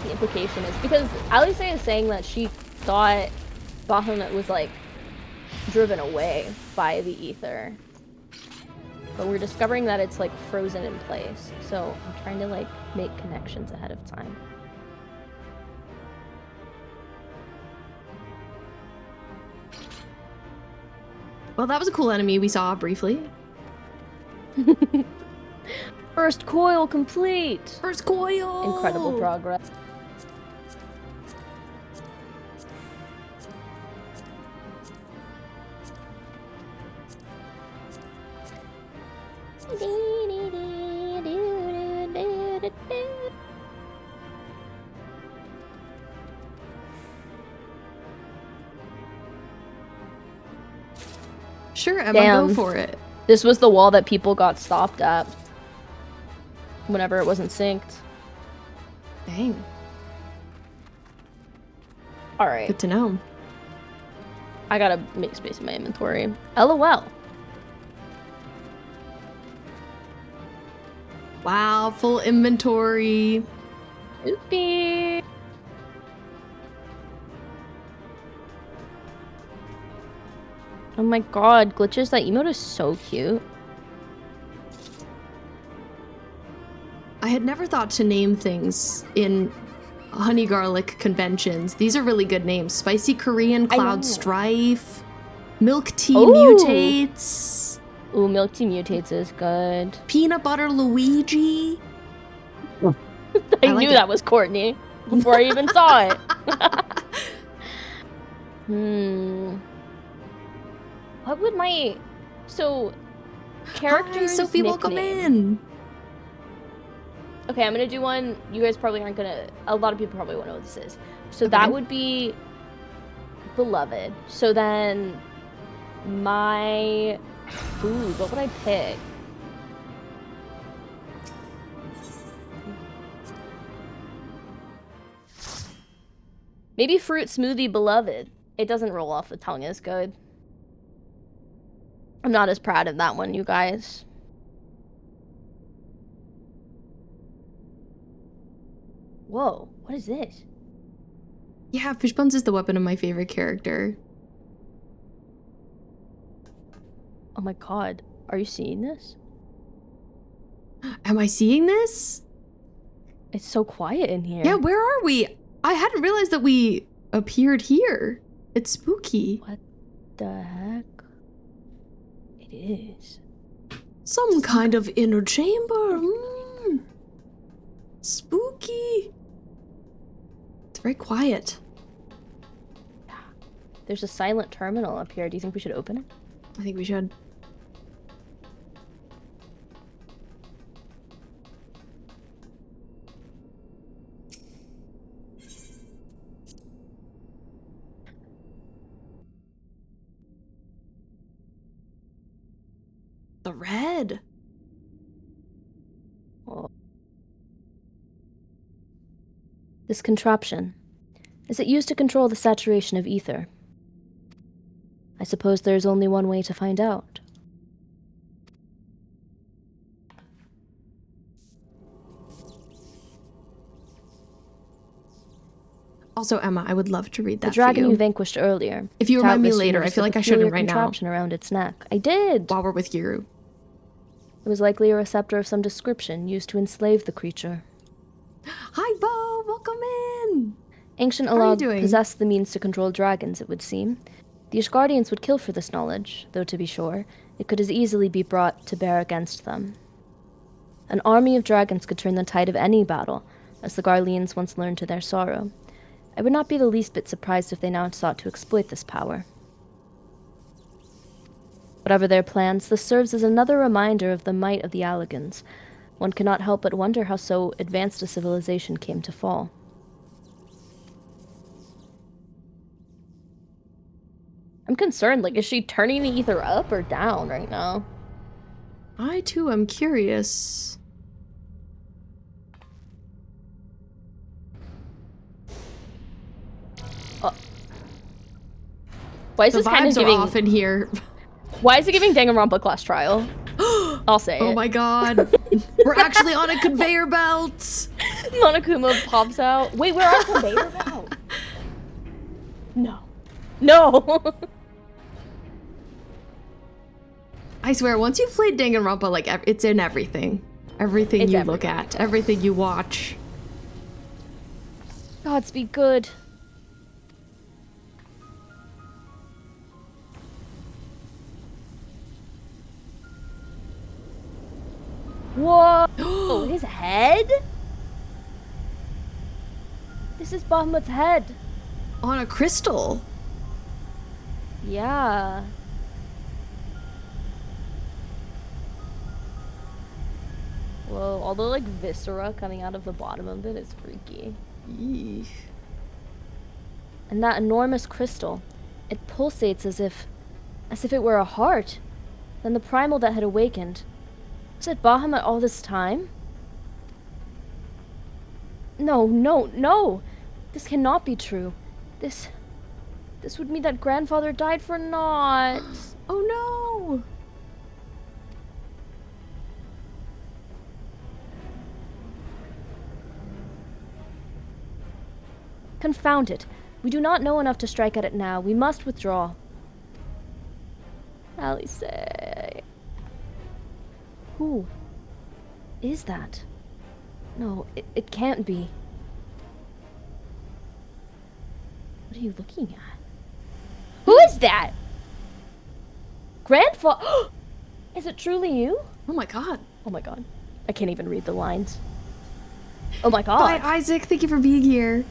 the implication is, because Alisaie is saying that she thought Bahamut was like driven away by the ether, but we're discovering that it's like frozen in place, so I'm trying to like make connections ahead of time. Well, that was a cool enemy we saw briefly. First coil complete! First coil! Incredible progress. Sure, Emma, Damn. go for it. This was the wall that people got stopped at whenever it wasn't synced. Dang. Alright. Good to know. I gotta make space in my inventory. LOL. Wow, full inventory. Oopie. Oh my god, Glitches, that emote is so cute. I had never thought to name things in honey garlic conventions. These are really good names. Spicy Korean Cloud Strife. Milk Tea Mutates. Ooh, Milk Tea Mutates is good. Peanut Butter Luigi. I knew that was Courtney before I even saw it. What would my... So, characters, Hi, Sophie, welcome nickname. in. Okay, I'm gonna do one. You guys probably aren't gonna... A lot of people probably won't know what this is. So Okay. that would be beloved. So then my food, what would I pick? Maybe fruit smoothie beloved. It doesn't roll off the tongue as good. I'm not as proud of that one, you guys. Whoa, what is this? Yeah, fish buns is the weapon of my favorite character. Oh my god, are you seeing this? Am I seeing this? It's so quiet in here. Yeah, where are we? I hadn't realized that we appeared here. It's spooky. What the heck? It is. Some kind of inner chamber. Spooky. It's very quiet. There's a silent terminal up here. Do you think we should open it? I think we should. The red. Oh. This contraption. Is it used to control the saturation of ether? I suppose there's only one way to find out. Also, Emma, I would love to read that The dragon for you. you vanquished earlier. If you remind me doubtless later, I used feel a like I shouldn't peculiar right now. contraption around its neck. I did. While we're with Giru. It was likely a receptor of some description used to enslave the creature. Hi, Bo. Welcome in. Ancient How are you Alog doing? possessed the means to control dragons, it would seem. The Ishgardians would kill for this knowledge, though to be sure, it could as easily be brought to bear against them. An army of dragons could turn the tide of any battle, as the Garleans once learned to their sorrow. I would not be the least bit surprised if they now sought to exploit this power. Whatever their plans, this serves as another reminder of the might of the Allagans. One cannot help but wonder how so advanced a civilization came to fall. I'm concerned, like, is she turning the ether up or down right now? I, too, am curious. Why is The this kind of vibes are giving... off in here. Why is it giving Danganronpa class trial? I'll say Oh it. my god. We're actually on a conveyor belt. Monokuma pops out. Wait, we're on a conveyor belt. No. No! I swear, once you've played Danganronpa, like, it's in everything. Everything It's you everywhere. look at. Everything you watch. Gods be good. Whoa! His head? This is Bahamut's head. On a crystal. Yeah. Whoa, all the, like, viscera coming out of the bottom of it is freaky. Eesh. And that enormous crystal, it pulsates as if it were a heart. Then the primal that had awakened. Was it Bahamut all this time? No, no, no! This cannot be true. This would mean that grandfather died for naught. Oh no! Confound it. We do not know enough to strike at it now. We must withdraw. Alisaie. Who is that? No, it can't be. What are you looking at? Who is that? Grandfather? Is it truly you? Oh my god. Oh my god. I can't even read the lines. Oh my god. Bye, Isaac. Thank you for being here.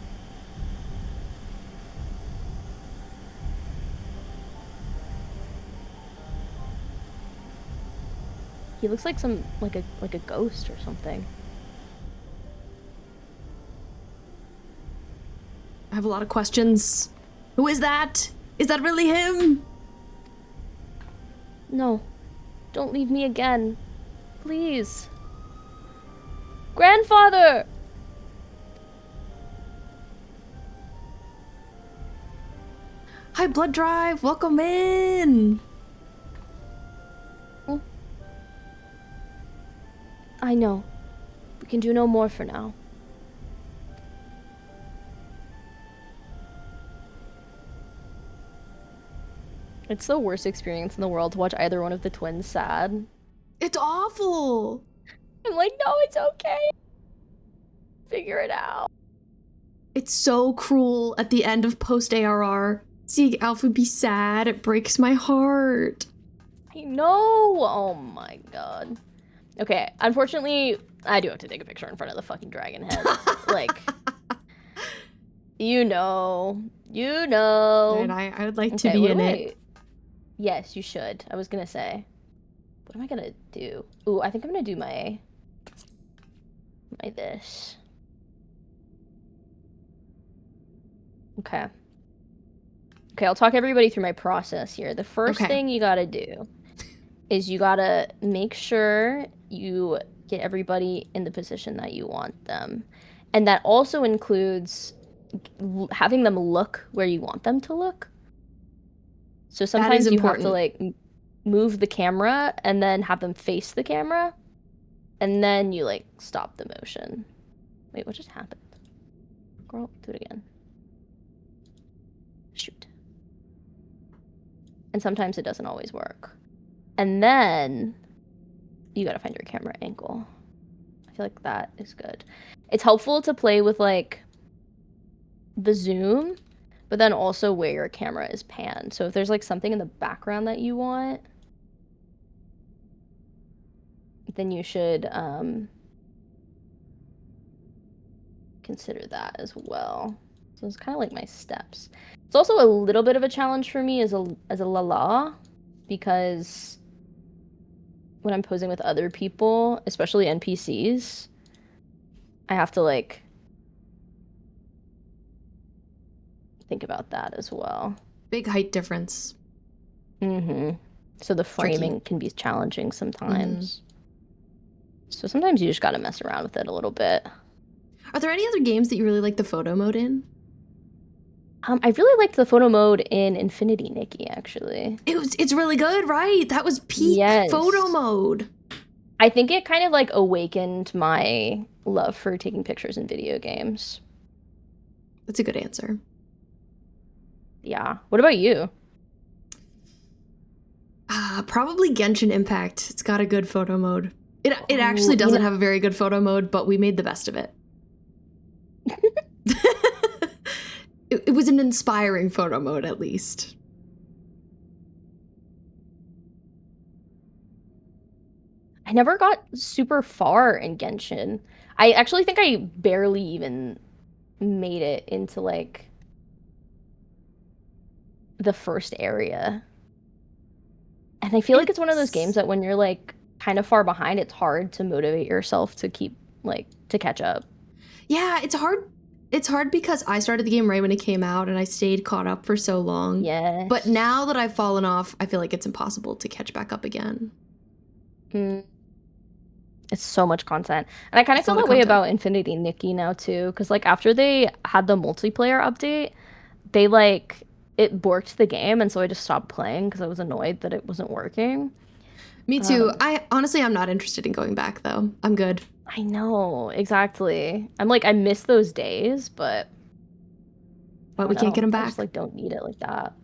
He looks like like a ghost or something. I have a lot of questions. Who is that? Is that really him? No. Don't leave me again. Please. Grandfather! Hi, Blood Drive. Welcome in. I know. We can do no more for now. It's the worst experience in the world to watch either one of the twins sad. It's awful. I'm like, no, it's okay. Figure it out. It's so cruel at the end of post-ARR. Seeing Alpha be sad, it breaks my heart. I know. Oh my god. Okay, unfortunately, I do have to take a picture in front of the fucking dragon head. Like, you know. And I would like to be in it. Yes, you should. I was gonna say. What am I gonna do? Ooh, I think I'm gonna do my this. Okay. Okay, I'll talk everybody through my process here. The first thing you gotta do is you gotta make sure you get everybody in the position that you want them. And that also includes having them look where you want them to look. So sometimes you have to like move the camera and then have them face the camera. And then you like stop the motion. Wait, what just happened? Girl, do it again. Shoot. And sometimes it doesn't always work. And then you gotta find your camera angle. I feel like that is good. It's helpful to play with like the zoom, but then also where your camera is panned. So if there's like something in the background that you want, then you should consider that as well. So it's kind of like my steps. It's also a little bit of a challenge for me as a Lala, because when I'm posing with other people, especially NPCs, I have to like think about that as well. Big height difference. So the framing can be challenging sometimes. So sometimes you just gotta mess around with it a little bit. Are there any other games that you really like the photo mode in? I really liked the photo mode in Infinity Nikki, actually. It's really good, right? That was peak photo mode. I think it kind of like awakened my love for taking pictures in video games. That's a good answer. Yeah. What about you? Probably Genshin Impact. It's got a good photo mode. It actually doesn't have a very good photo mode, but we made the best of it. It was an inspiring photo mode, at least. I never got super far in Genshin. I actually think I barely even made it into, like, the first area. And I feel like it's one of those games that when you're, like, kind of far behind, it's hard to motivate yourself to keep, like, to catch up. Yeah, it's hard. It's hard because I started the game right when it came out and I stayed caught up for so long. Yeah. But now that I've fallen off, I feel like it's impossible to catch back up again. It's so much content. And I kind of feel that way about Infinity Nikki now too, because like after they had the multiplayer update, they like it borked the game, and so I just stopped playing because I was annoyed that it wasn't working. Me too. I'm not interested in going back though. I'm good. I know, exactly. I'm like, I miss those days, but we can't get them back. I just like don't need it like that.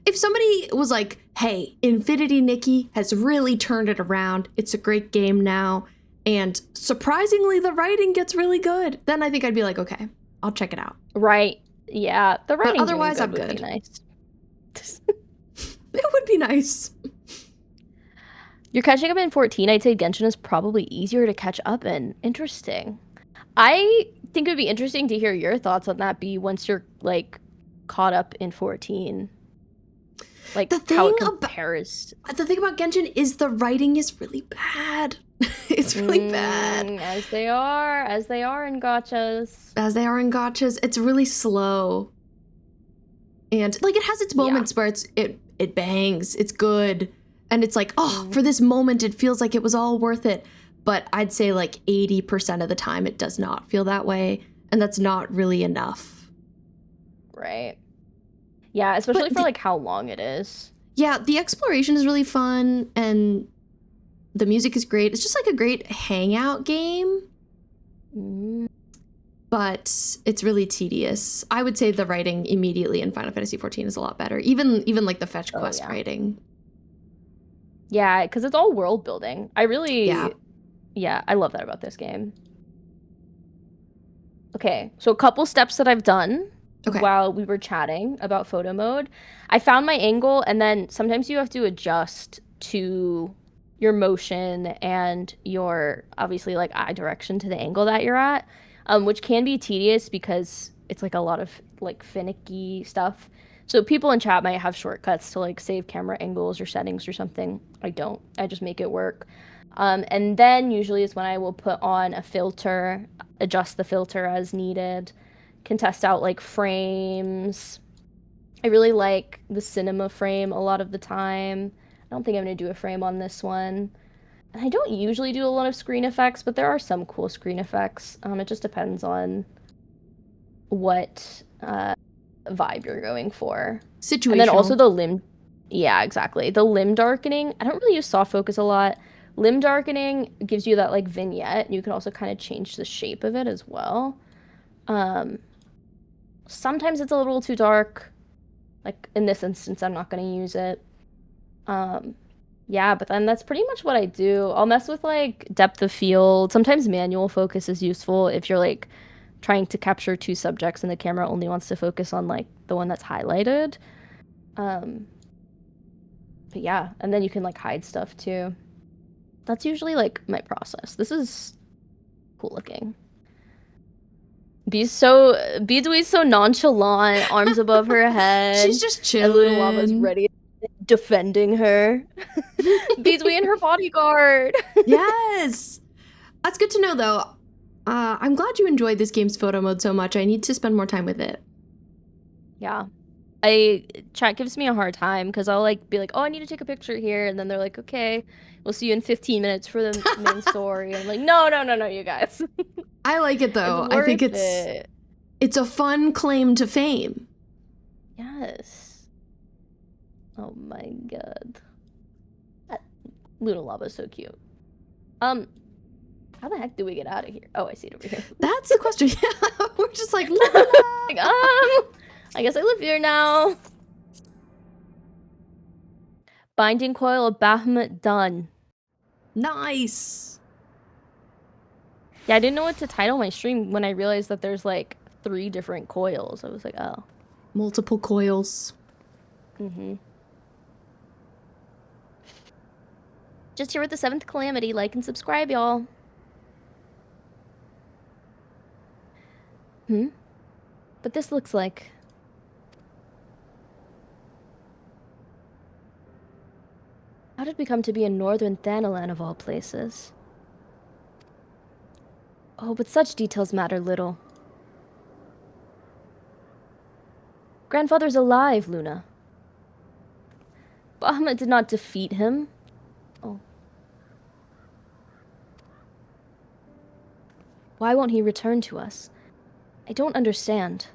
If somebody was like, hey, Infinity Nikki has really turned it around, it's a great game now, and surprisingly the writing gets really good, then I think I'd be like, okay, I'll check it out. Right. Yeah. The writing otherwise I'm good. Would be nice. It would be nice. You're catching up in 14. I'd say Genshin is probably easier to catch up in. Interesting. I think it would be interesting to hear your thoughts on that, B, once you're like caught up in 14. Like The how it thing about- compares. The thing about Genshin is the writing is really bad. It's really bad. As they are in gachas. As they are in gachas, it's really slow. And like it has its moments where it bangs, it's good. And it's like, oh, for this moment it feels like it was all worth it. But I'd say like 80% of the time it does not feel that way. And that's not really enough. Right. Yeah, especially for like how long it is. Yeah, the exploration is really fun and the music is great. It's just like a great hangout game. But it's really tedious. I would say the writing immediately in Final Fantasy XIV is a lot better. Even like the fetch quest writing. Yeah, because it's all world building. I really, yeah, I love that about this game. Okay, so a couple steps that I've done while we were chatting about photo mode. I found my angle, and then sometimes you have to adjust to your motion and your, obviously, like, eye direction to the angle that you're at, which can be tedious because it's, like, a lot of, like, finicky stuff. So people in chat might have shortcuts to, like, save camera angles or settings or something. I don't. I just make it work. And then usually is when I will put on a filter, adjust the filter as needed, can test out, like, frames. I really like the cinema frame a lot of the time. I don't think I'm going to do a frame on this one. And I don't usually do a lot of screen effects, but there are some cool screen effects. It just depends on what vibe you're going for. Situational. And then also the limb. Yeah, exactly. The limb darkening. I don't really use soft focus a lot. Limb darkening gives you that, like, vignette. You can also kind of change the shape of it as well. Sometimes it's a little too dark. Like, in this instance, I'm not going to use it. Yeah, but then that's pretty much what I do. I'll mess with, like, depth of field. Sometimes manual focus is useful if you're, like, trying to capture two subjects and the camera only wants to focus on, like, the one that's highlighted. But yeah, and then you can, like, hide stuff too. That's usually, like, my process. This is cool looking. Beed's so nonchalant, arms above her head. She's just chilling. And Luna Lava's ready, defending her. Beedswee and her bodyguard. Yes! That's good to know, though. I'm glad you enjoyed this game's photo mode so much. I need to spend more time with it. Yeah. Chat gives me a hard time because I'll, like, be like, oh, I need to take a picture here. And then they're like, okay, we'll see you in 15 minutes for the main story. I'm like, no, you guys. I like it, though. I think it's a fun claim to fame. Yes. Oh my god. Luna Lava's so cute. How the heck do we get out of here? Oh, I see it over here. That's the question. Yeah, we're just like, like, I guess I live here now. Binding Coil of Bahamut done. Nice. Yeah, I didn't know what to title my stream when I realized that there's, like, 3 different coils. I was like, oh. Multiple coils. Just here with the 7th calamity. Like and subscribe, y'all. But this looks like... How did we come to be in northern Thanalan of all places? Oh, but such details matter little. Grandfather's alive, Luna. Bahamut did not defeat him. Oh. Why won't he return to us? I don't understand.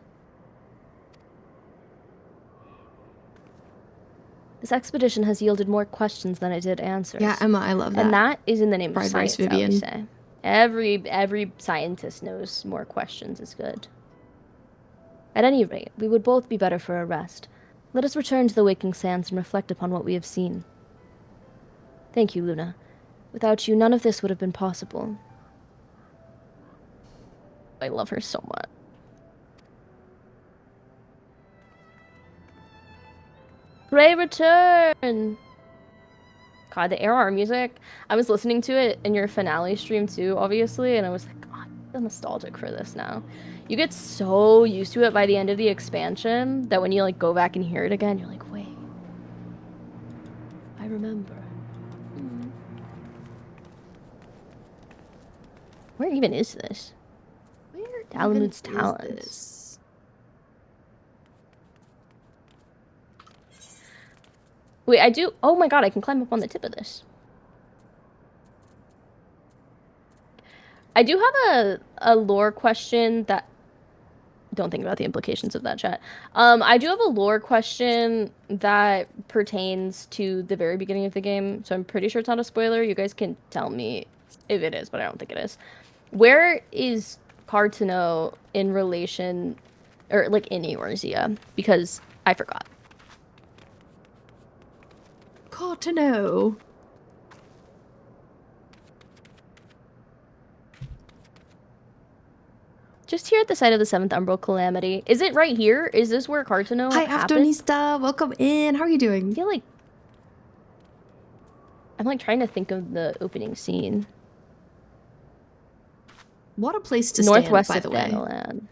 This expedition has yielded more questions than it did answers. Yeah, Emma, I love that. And that is in the name of science, Vivian. Alisaie. Every scientist knows more questions is good. At any rate, we would both be better for a rest. Let us return to the waking sands and reflect upon what we have seen. Thank you, Luna. Without you, none of this would have been possible. I love her so much. Pray return! God, the ARR music. I was listening to it in your finale stream too, obviously, and I was like, God, I'm so nostalgic for this now. You get so used to it by the end of the expansion that when you, like, go back and hear it again, you're like, wait, remember. Where even is this? Where Dalamud's even talons. is this? Wait, I do. Oh my god, I can climb up on the tip of this. I do have a lore question that. Don't think about the implications of that, chat. I do have a lore question that pertains to the very beginning of the game, so I'm pretty sure it's not a spoiler. You guys can tell me if it is, but I don't think it is. Where is Cartano in relation, or like in Eorzea? Because I forgot. Cartano. Just here at the site of the 7th Umbral Calamity. Is it right here? Is this where Cartano Hi, happened? Aftonista. Welcome in. How are you I doing? feel like... I'm like trying to think of the opening scene. What a place to Northwest stand, by the way.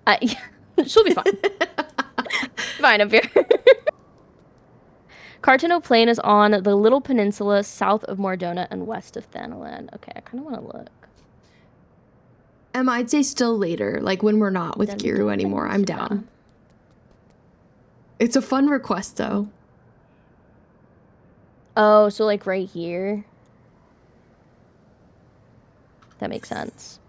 Thanalan. She'll be fine. Fine up here. Cartano Plain is on the little peninsula south of Mordona and west of Thanalan. Okay, I kind of want to look. I'd say still later, like when we're not with Giru anymore. I'm down. It's a fun request, though. Oh, so like right here? That makes sense.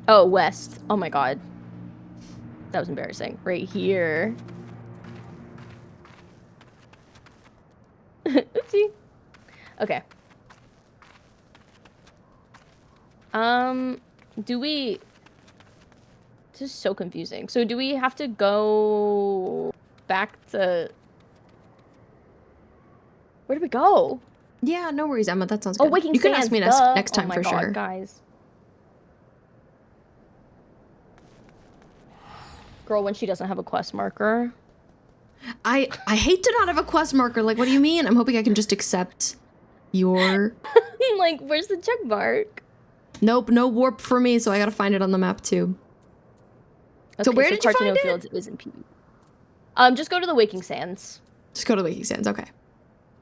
Oh, west. Oh my god. That was embarrassing. Right here. Oopsie. Okay. Do we... This is so confusing. So do we have to go back to... Where do we go? Yeah, no worries, Emma. That sounds good. Oh, Waking You can Sands, ask me duh. next time oh my for God, sure. Guys. Girl, when she doesn't have a quest marker. I hate to not have a quest marker. Like, what do you mean? I'm hoping I can just accept your... Like, where's the check mark? Nope, no warp for me, so I gotta find it on the map too. Okay, so where did you find it? Fields is in PvP. Just go to the Waking Sands. Just go to Waking Sands, okay.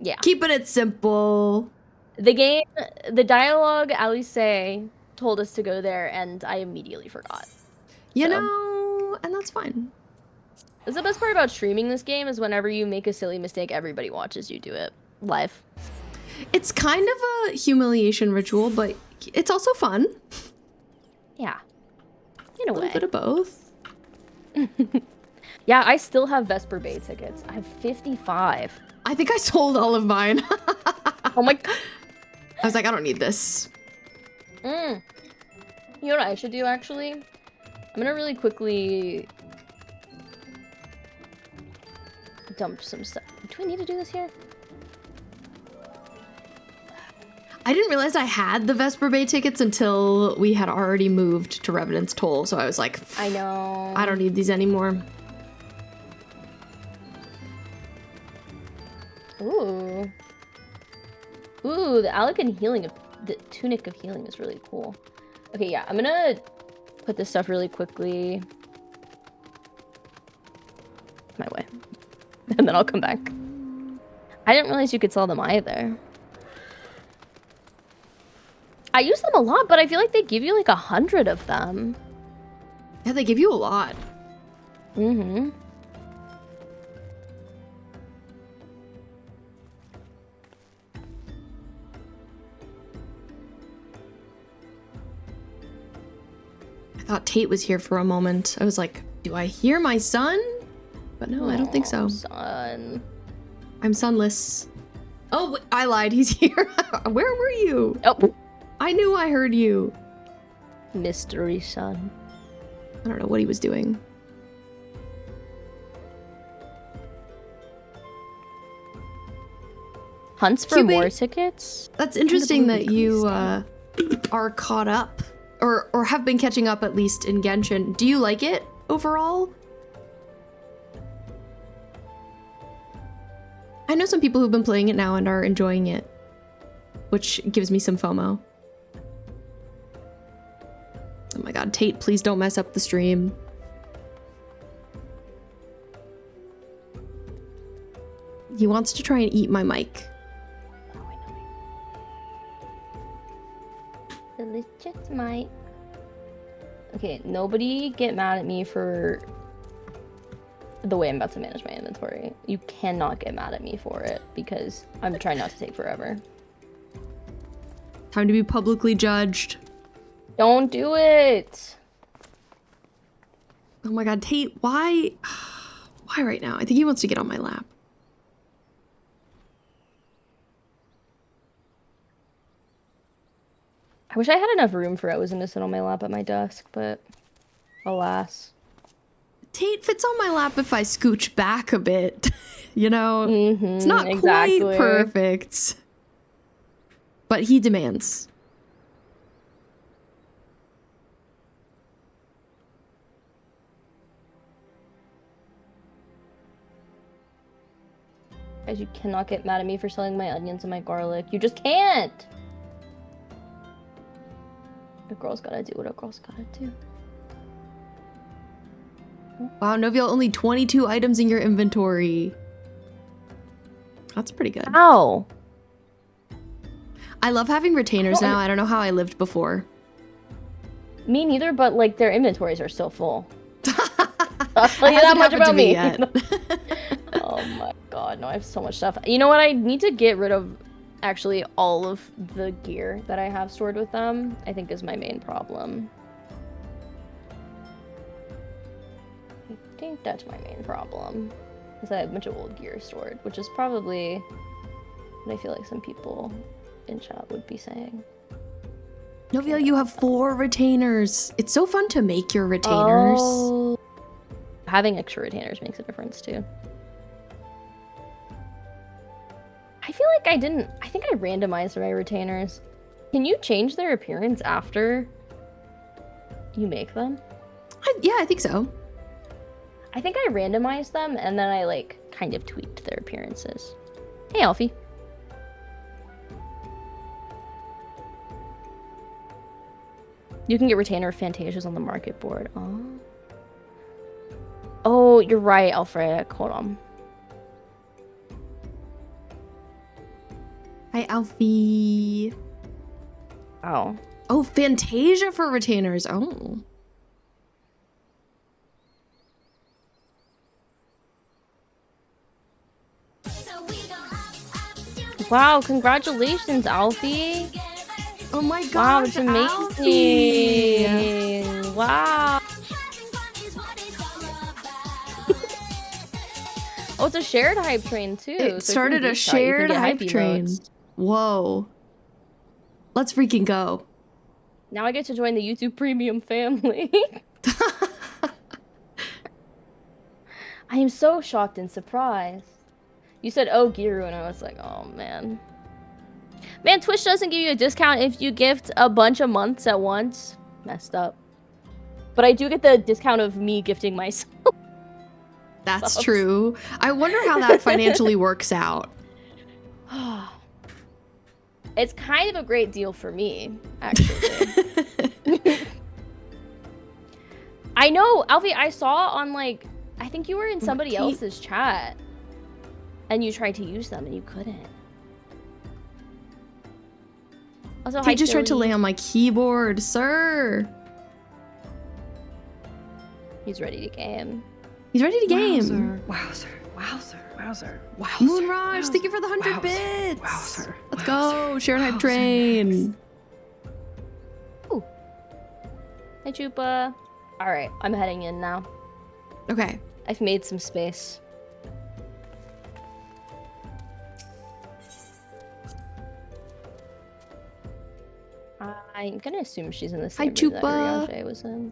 Yeah. Keeping it simple. The game, the dialogue, Alisaie told us to go there, and I immediately forgot. You know, and that's fine. That's the best part about streaming this game is whenever you make a silly mistake, everybody watches you do it live. It's kind of a humiliation ritual, but it's also fun. Yeah. In a way. A little bit of both. Yeah, I still have Vesper Bay tickets. I have 55. I think I sold all of mine. Oh my God. I was like, I don't need this. You know what I should do, actually? I'm gonna really quickly dump some stuff. Do I need to do this here? I didn't realize I had the Vesper Bay tickets until we had already moved to Revenant's Toll, so I was like, I know. I don't need these anymore. Ooh. Ooh, the Alakan healing of the Tunic of Healing is really cool. Okay, yeah, I'm gonna put this stuff really quickly my way. And then I'll come back. I didn't realize you could sell them either. I use them a lot, but I feel like they give you like 100 of them. Yeah, they give you a lot. Mm-hmm. I thought Tate was here for a moment. I was like, do I hear my son? But no, I don't think so. Son. I'm sunless. Oh, I lied. He's here. Where were you? Oh. I knew I heard you. Mystery son. I don't know what he was doing. Hunts for Cupid, more tickets? That's interesting that you are caught up or have been catching up at least in Genshin. Do you like it overall? I know some people who've been playing it now and are enjoying it, which gives me some FOMO. Tate, please don't mess up the stream. He wants to try and eat my mic. Delicious mic. Okay, nobody get mad at me for the way I'm about to manage my inventory. You cannot get mad at me for it because I'm trying not to take forever. Time to be publicly judged. Don't do it. Oh my god, Tate, why? Why right now? I think he wants to get on my lap. I wish I had enough room for Ozen to sit on my lap at my desk, but alas. Tate fits on my lap if I scooch back a bit. You know, it's not exactly. quite perfect. But he demands. Guys, you cannot get mad at me for selling my onions and my garlic. You just can't! A girl's gotta do what a girl's gotta do. Wow, Noviel, only 22 items in your inventory. That's pretty good. Ow! I love having retainers now. I don't know how I lived before. Me neither, but like their inventories are still full. I'll tell you It that hasn't much happened to about me me. yet. Oh my god, no, I have so much stuff. You know what? I need to get rid of actually all of the gear that I have stored with them. I think is my main problem. I think that's my main problem. Is that I have a bunch of old gear stored, which is probably what I feel like some people in chat would be saying. Noviel, you have 4 retainers. It's so fun to make your retainers. Oh. Having extra retainers makes a difference too. I feel like I think I randomized my retainers. Can you change their appearance after you make them? Yeah, I think so. I think I randomized them and then I like kind of tweaked their appearances. Hey, Alfie. You can get retainer Fantasias on the market board. Oh. Oh, you're right, Alfred. Hold on. Hi, Alfie. Oh. Oh, Fantasia for retainers. Oh. Wow, congratulations, Alfie. Oh my Wow, gosh, it's amazing. Alfie. Wow. Oh, it's a shared hype train too. It so started a shared hype train. emotes. Whoa. Let's freaking go. Now I get to join the YouTube Premium family. I am so shocked and surprised. You said, oh, Giru, and I was like, oh, man. Man, Twitch doesn't give you a discount if you gift a bunch of months at once. Messed up. But I do get the discount of me gifting myself. That's true. I wonder how that financially works out. It's kind of a great deal for me, actually. I know, Alfie, I saw on, like, I think you were in somebody else's chat. And you tried to use them and you couldn't. Also, He just tried to lay on my keyboard, sir. He's ready to game. He's ready to game. Wowzer. Wowzer. Wowzer. Wowzer. Moonraj, thank you for the 100 bits. Wowzer. Let's go. Shared hype train. Ooh. Hey, Chupa. Alright, I'm heading in now. Okay. I've made some space. I'm gonna assume she's in the same room that Urianger was in.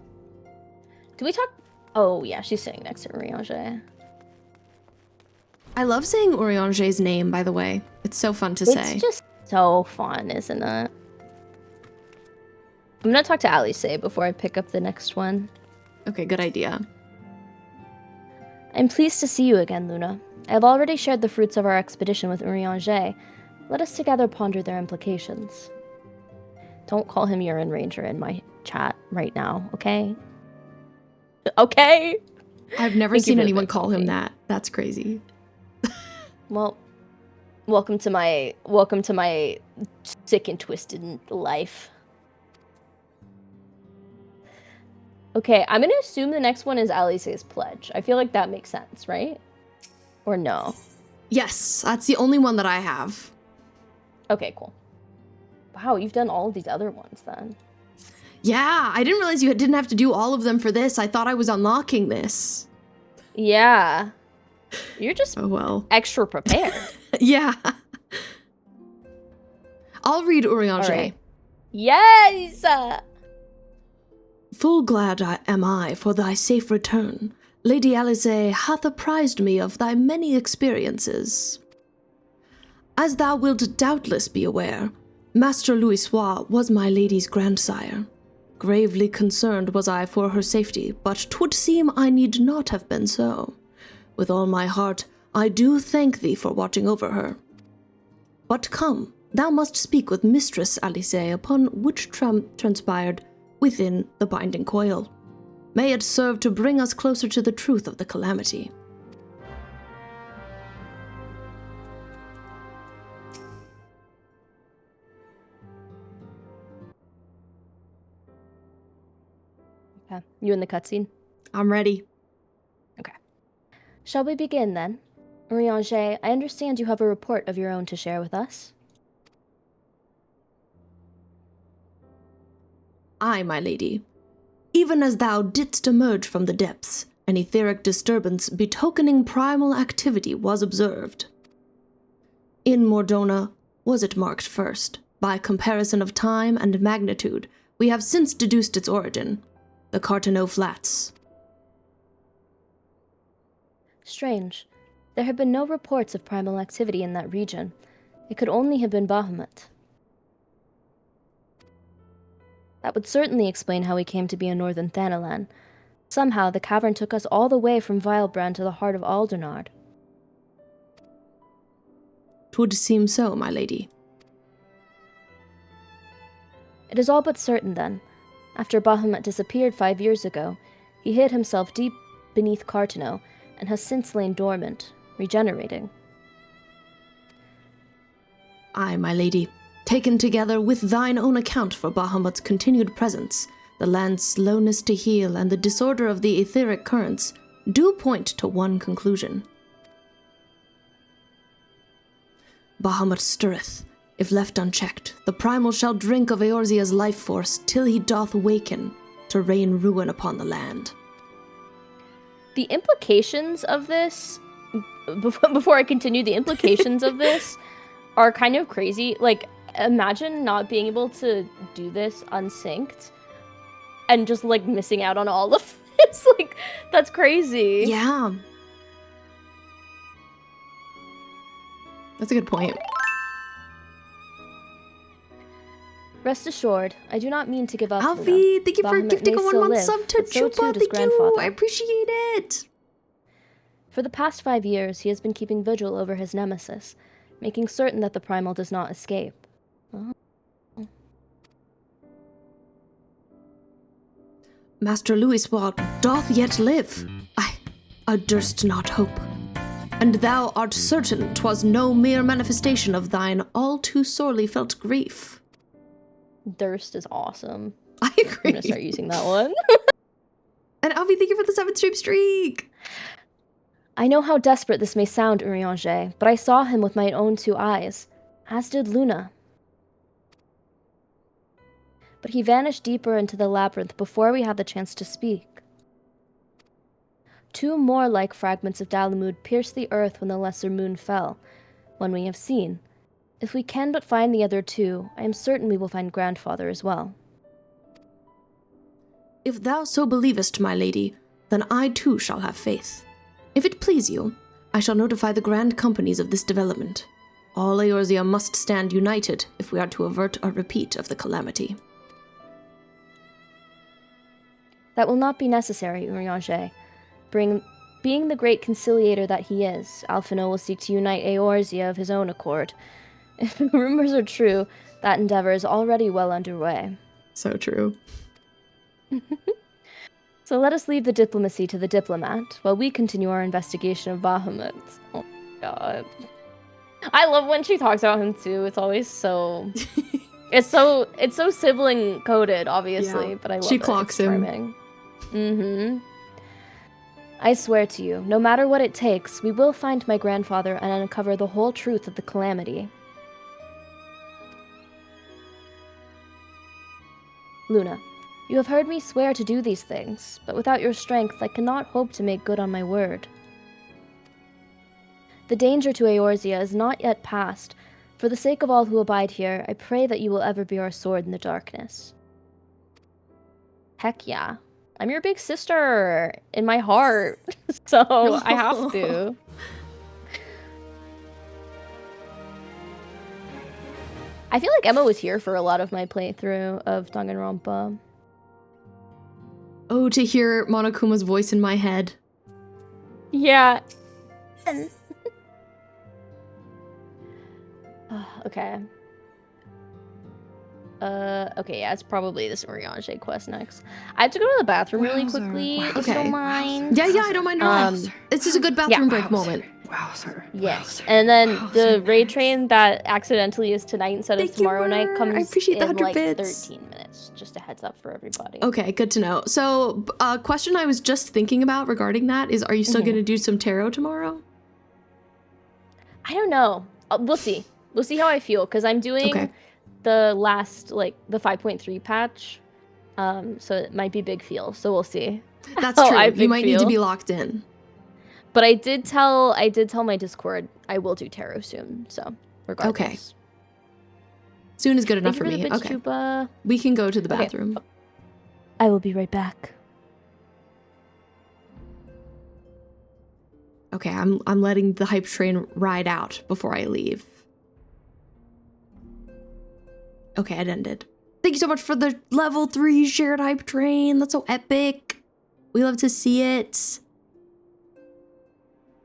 Do we talk? Oh yeah, she's sitting next to Urianger. I love saying Urianger's name, by the way. It's so fun to say. It's just so fun, isn't it? I'm gonna talk to Alisaie before I pick up the next one. Okay, good idea. I'm pleased to see you again, Luna. I have already shared the fruits of our expedition with Urianger. Let us together ponder their implications. Don't call him Urine Ranger in my chat right now, okay? Okay? I've never Thank you seen for the anyone bit, call him Coffee. that. That's crazy. Well, welcome to my sick and twisted life. Okay, I'm gonna assume the next one is Alisaie's pledge. I feel like that makes sense, right? Or no? Yes, that's the only one that I have. Okay, cool. Wow, you've done all of these other ones then. Yeah, I didn't realize you didn't have to do all of them for this. I thought I was unlocking this. Yeah. You're just Oh well. extra prepared. Yeah. I'll read Urianger. All right. Yes! Full glad am I for thy safe return. Lady Alisaie hath apprised me of thy many experiences. As thou wilt doubtless be aware, Master Louisoix was my lady's grandsire. Gravely concerned was I for her safety, but 'twould seem I need not have been so. With all my heart, I do thank thee for watching over her. But come, thou must speak with Mistress Alisaie upon which transpired within the Binding Coil. May it serve to bring us closer to the truth of the calamity. Okay. You in the cutscene? I'm ready. Okay. Shall we begin then? Urianger, I understand you have a report of your own to share with us. Aye, my lady. Even as thou didst emerge from the depths, an etheric disturbance betokening primal activity was observed. In Mordona was it marked first. By comparison of time and magnitude, we have since deduced its origin, the Cartano Flats. Strange. There have been no reports of primal activity in that region. It could only have been Bahamut. That would certainly explain how we came to be in northern Thanalan. Somehow, the cavern took us all the way from Hildibrand to the heart of Aldernard. 'Twould seem so, my lady. It is all but certain, then. After Bahamut disappeared 5 years ago, he hid himself deep beneath Cartano and has since lain dormant, regenerating. Aye, my lady. Taken together with thine own account for Bahamut's continued presence, the land's slowness to heal and the disorder of the etheric currents do point to one conclusion. Bahamut stirreth. If left unchecked, the primal shall drink of Eorzea's life force till he doth waken to rain ruin upon the land. The implications of this, before I continue, the implications of this are kind of crazy. Like, imagine not being able to do this unsynced and just, like, missing out on all of this. Like, that's crazy. Yeah. That's a good point. Rest assured, I do not mean to give up. Alfie, thank you for Bahamut gifting may a still 1 month live, sub to but so too Chupa. does Thank you. grandfather. I appreciate it. For the past 5 years, he has been keeping vigil over his nemesis, making certain that the primal does not escape. Master Louisoix doth yet live. I durst not hope. And thou art certain 'twas no mere manifestation of thine all too sorely felt grief. Durst is awesome. I I'm agree. gonna start using that one. And Alfie, thank you for the 7th streak. I know how desperate this may sound, Urianger, but I saw him with my own 2 eyes, as did Luna. But he vanished deeper into the labyrinth before we had the chance to speak. 2 more like fragments of Dalamud pierced the earth when the lesser moon fell, one we have seen. If we can but find the other 2, I am certain we will find Grandfather as well. If thou so believest, my lady, then I too shall have faith. If it please you, I shall notify the grand companies of this development. All Eorzea must stand united if we are to avert a repeat of the calamity. That will not be necessary, Urianger. Being the great conciliator that he is, Alphinaud will seek to unite Eorzea of his own accord. If rumors are true, that endeavor is already well underway. So true. So let us leave the diplomacy to the diplomat while we continue our investigation of Bahamut. Oh my god. I love when she talks about him too. It's always so it's so sibling coded, obviously, Yeah. but I love She it. clocks It's him. charming. Mm-hmm. I swear to you, no matter what it takes, we will find my grandfather and uncover the whole truth of the calamity. Luna, you have heard me swear to do these things, but without your strength, I cannot hope to make good on my word. The danger to Eorzea is not yet past. For the sake of all who abide here, I pray that you will ever be our sword in the darkness. Heck yeah. I'm your big sister in my heart, so I have to. I feel like Emma was here for a lot of my playthrough of Danganronpa. Oh, to hear Monokuma's voice in my head. Yeah. Okay. Okay, yeah, it's probably this Oriange quest next. I have to go to the bathroom really Wowzer, quickly, if Okay. you don't mind. Yeah, I don't mind at all. This is a good bathroom break moment. Wowzer. Yes, Wowzer. and then the Wowzer. raid train that accidentally is tonight instead of Thank you, tomorrow night Mer. comes I appreciate the in 100 like bits. 13 minutes. Just a heads up for everybody. Okay, good to know. So, a question I was just thinking about regarding that is, are you still going to do some tarot tomorrow? I don't know. We'll see. We'll see how I feel, because I'm doing the last, like, the 5.3 patch. So it might be big feel, so we'll see. That's Oh, true. I You big might need to feel. be locked in. But I did tell my Discord I will do tarot soon, so regardless. Soon is good enough Thank for you me. the bits, Okay. Chupa. We can go to the Okay. bathroom. I will be right back. Okay, I'm letting the hype train ride out before I leave. Okay, it ended. Thank you so much for the level 3 shared hype train. That's so epic. We love to see it.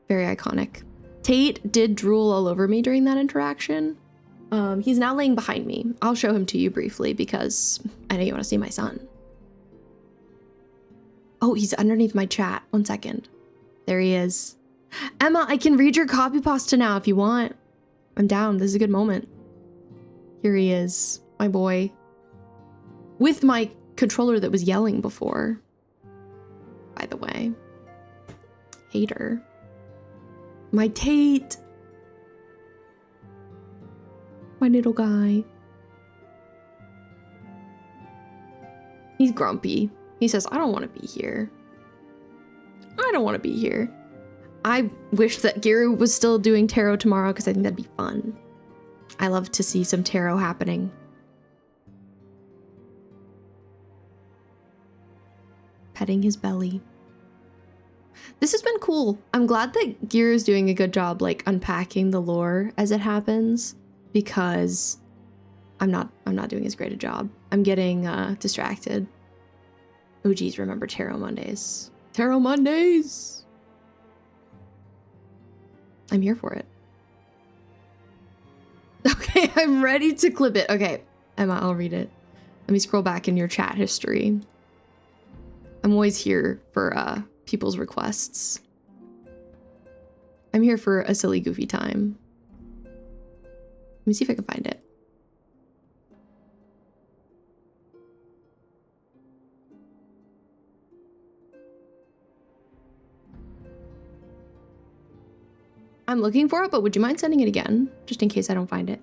Very iconic. Tate did drool all over me during that interaction. He's now laying behind me. I'll show him to you briefly because I know you want to see my son. Oh, he's underneath my chat. 1 second. There he is. Emma, I can read your copy pasta now if you want. I'm down. This is a good moment. Here he is, my boy. With my controller that was yelling before. By the way. Hater. My Tate. My little guy. He's grumpy. He says, I don't want to be here. I don't want to be here. I wish that Giru was still doing tarot tomorrow because I think that'd be fun. I love to see some tarot happening. Petting his belly. This has been cool. I'm glad that Giru's doing a good job like unpacking the lore as it happens because I'm not doing as great a job. I'm getting distracted. Oh geez, remember Tarot Mondays. Tarot Mondays! I'm here for it. Okay, I'm ready to clip it. Okay, Emma, I'll read it. Let me scroll back in your chat history. I'm always here for people's requests. I'm here for a silly, goofy time. Let me see if I can find it. I'm looking for it, but would you mind sending it again? Just in case I don't find it.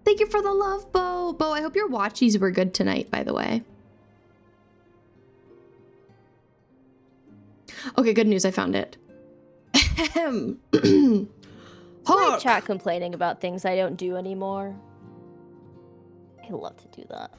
Thank you for the love, Bo. Bo, I hope your watchies were good tonight, by the way. Okay, good news, I found it. My Hark! chat complaining about things I don't do anymore. I love to do that.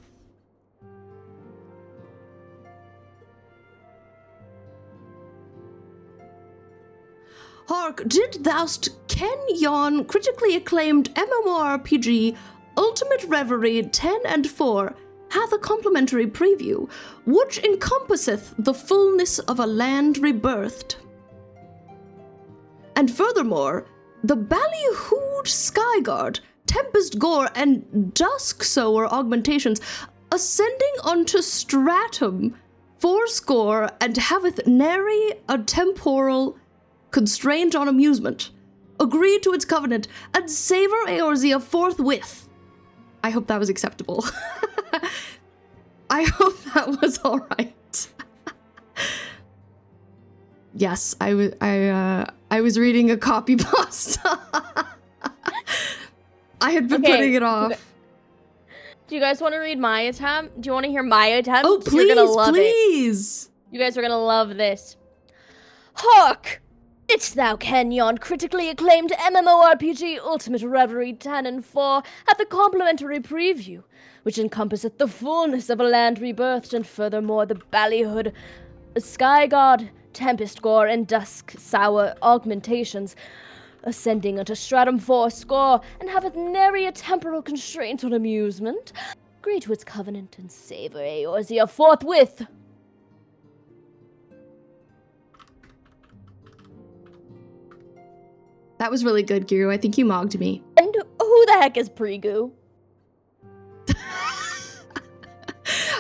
Hark, did thou'st ken yon critically acclaimed MMORPG Ultimate Reverie 10 and 4 hath a complimentary preview, which encompasseth the fullness of a land rebirthed. And furthermore, the Ballyhood Skyguard, Tempest Gore, and Dusk Sower augmentations ascending unto stratum fourscore, and haveth nary a temporal constraint on amusement, agree to its covenant, and savor Eorzea forthwith. I hope that was acceptable. I hope that was all right. Yes, I was reading a copy pasta. I had been putting it off. Do you guys want to read my attempt? Do you want to hear my attempt? Oh, please, You're gonna love please. it. You guys are gonna love this. Hark! Didst thou ken yon critically acclaimed MMORPG Ultimate Reverie 10 and 4 hath a complimentary preview, which encompasseth the fullness of a land rebirthed, and furthermore the ballyhood, sky god, tempest gore, and dusk sour augmentations, ascending unto stratum fourscore, and haveth nary a temporal constraint on amusement, agree to its covenant, and savor Eorzea forthwith. That was really good, Giru. I think you mogged me. And who the heck is Prigu?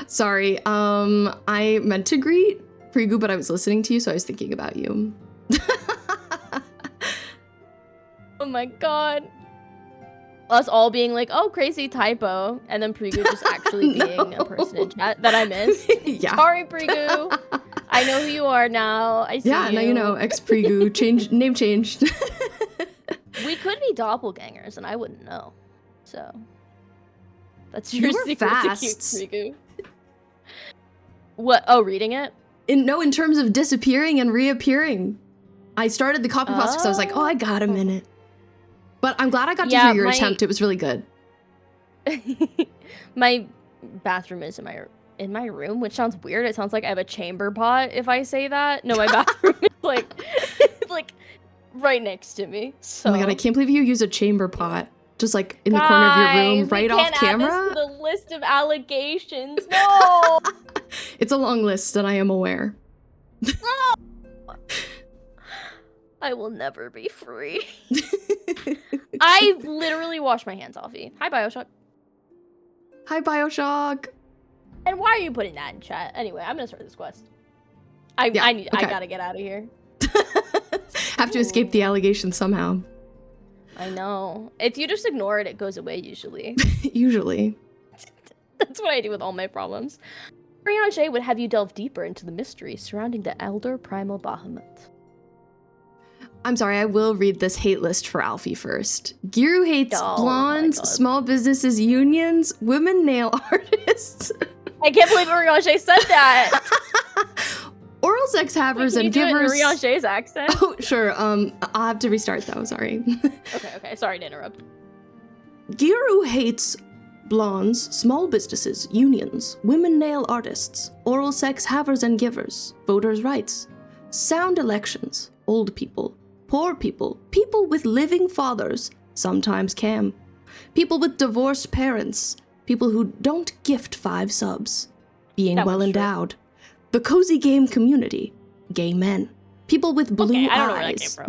Sorry, I meant to greet Prigu, but I was listening to you, so I was thinking about you. Oh my god. Us all being like, oh, crazy typo, and then Prigu just actually being a person in chat that I missed. Yeah. Sorry, Prigu. I know who you are now. I see Yeah, now you know. Ex-Prigu. Name changed. We could be doppelgangers, and I wouldn't know. So, that's your You were secret fast. to cute, Prigu. What? Oh, reading it? In terms of disappearing and reappearing. I started the copy pasta because I was like, oh, I got a minute. But I'm glad I got to hear your attempt. It was really good. My bathroom is in my room, which sounds weird. It sounds like I have a chamber pot if I say that. No, my bathroom is like right next to me. So. Oh my god, I can't believe you use a chamber pot. Just like in the corner of your room, right off camera. Add this to the list of allegations. No. It's a long list, and I am aware. I will never be free. I literally wash my hands off. Hi, Bioshock. Hi, Bioshock. And why are you putting that in chat? Anyway, I'm gonna start this quest. I gotta get out of here. Have to escape the allegation somehow. I know. If you just ignore it, it goes away usually. Usually. That's what I do with all my problems. Oriange would have you delve deeper into the mystery surrounding the elder Primal Bahamut. I'm sorry, I will read this hate list for Alfie first. Giru hates blondes, small businesses, unions, women nail artists. I can't believe Oriange said that. Oral sex havers and givers. Can you do it in Oriange's accent? Oh, sure. I'll have to restart though, sorry. Okay, sorry to interrupt. Giru hates blondes, small businesses, unions, women nail artists, oral sex havers and givers, voters' rights, sound elections, old people, poor people, people with living fathers, sometimes cam, people with divorced parents, people who don't gift 5 subs, being well endowed, the cozy game community, gay men, people with blue eyes. I don't know where that came from.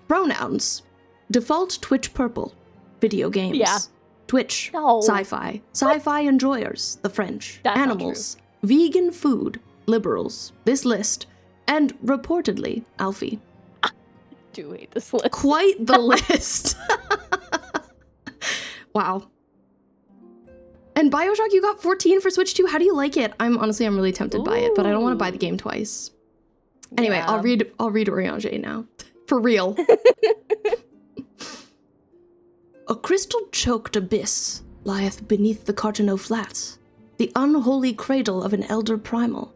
Pronouns, default Twitch purple, video games, Twitch, sci-fi, sci-fi enjoyers, the French, that's animals, vegan food, liberals, this list, and reportedly, Alfie. I do hate this list. Quite the list. Wow. And Bioshock, you got 14 for Switch 2. How do you like it? I'm really tempted by it, but I don't want to buy the game twice. Anyway, yeah. I'll read Oriange now. For real. A crystal-choked abyss lieth beneath the Cartano Flats, the unholy cradle of an elder primal,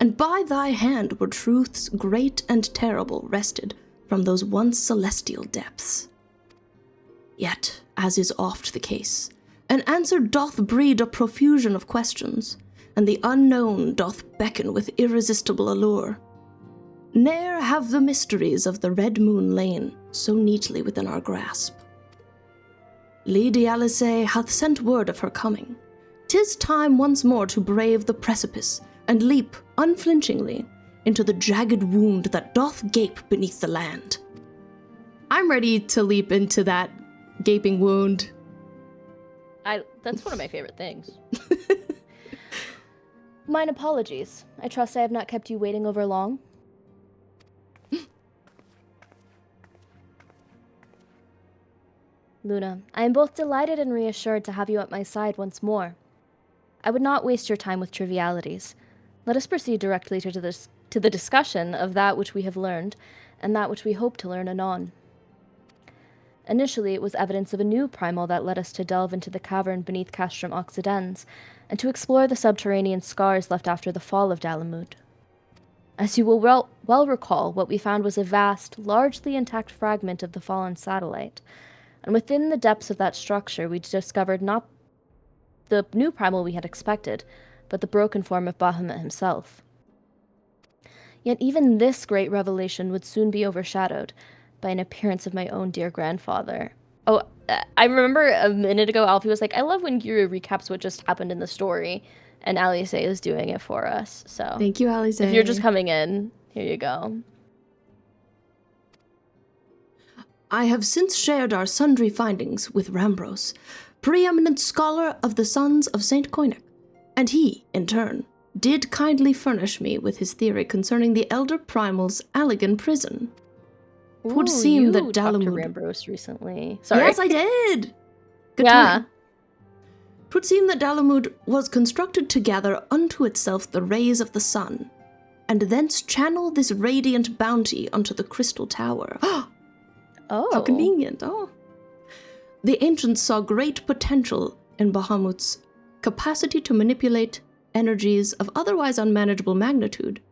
and by thy hand were truths great and terrible wrested from those once celestial depths. Yet, as is oft the case, an answer doth breed a profusion of questions, and the unknown doth beckon with irresistible allure. Ne'er have the mysteries of the Red Moon lain so neatly within our grasp. Lady Alisaie hath sent word of her coming. 'Tis time once more to brave the precipice and leap unflinchingly into the jagged wound that doth gape beneath the land. I'm ready to leap into that gaping wound. That's one of my favorite things. Mine apologies. I trust I have not kept you waiting over long. Luna, I am both delighted and reassured to have you at my side once more. I would not waste your time with trivialities. Let us proceed directly to the discussion of that which we have learned, and that which we hope to learn anon. Initially, it was evidence of a new primal that led us to delve into the cavern beneath Castrum Occidens, and to explore the subterranean scars left after the fall of Dalamud. As you will well recall, what we found was a vast, largely intact fragment of the fallen satellite, and within the depths of that structure we discovered not the new primal we had expected, but the broken form of Bahamut himself. Yet even this great revelation would soon be overshadowed by an appearance of my own dear grandfather. Oh, I remember a minute ago Alfie was like, I love when Guru recaps what just happened in the story, and Alisaie is doing it for us, so. Thank you, Alisaie. If you're just coming in, here you go. I have since shared our sundry findings with Rambros, preeminent scholar of the Sons of Saint Koinek, and he, in turn, did kindly furnish me with his theory concerning the Elder Primal's Allegan prison. Twould seem that Dalamud... talked to Rambros recently. Sorry. Yes, I did! Good Yeah. time. 'Twould seem that Dalamud was constructed to gather unto itself the rays of the sun, and thence channel this radiant bounty unto the crystal tower. Oh. How convenient, oh. The ancients saw great potential in Bahamut's capacity to manipulate energies of otherwise unmanageable magnitude.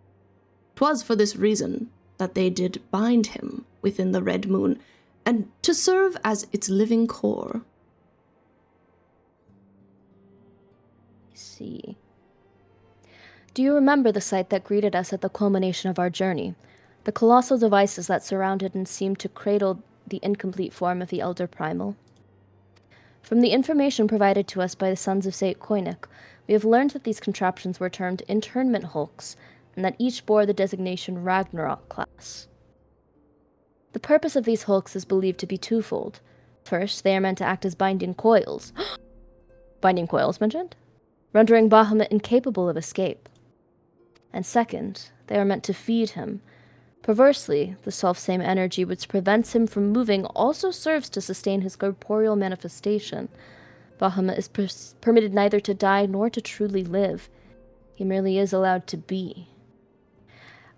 'Twas for this reason that they did bind him within the Red Moon, and to serve as its living core. I see. Do you remember the sight that greeted us at the culmination of our journey? The colossal devices that surrounded and seemed to cradle the incomplete form of the Elder Primal? From the information provided to us by the Sons of Saint Koinek, we have learned that these contraptions were termed internment hulks, and that each bore the designation Ragnarok class. The purpose of these hulks is believed to be twofold. First, they are meant to act as binding coils. Binding coils mentioned? Rendering Bahamut incapable of escape. And second, they are meant to feed him. Perversely, the selfsame energy which prevents him from moving also serves to sustain his corporeal manifestation. Bahamut is permitted neither to die nor to truly live. He merely is allowed to be.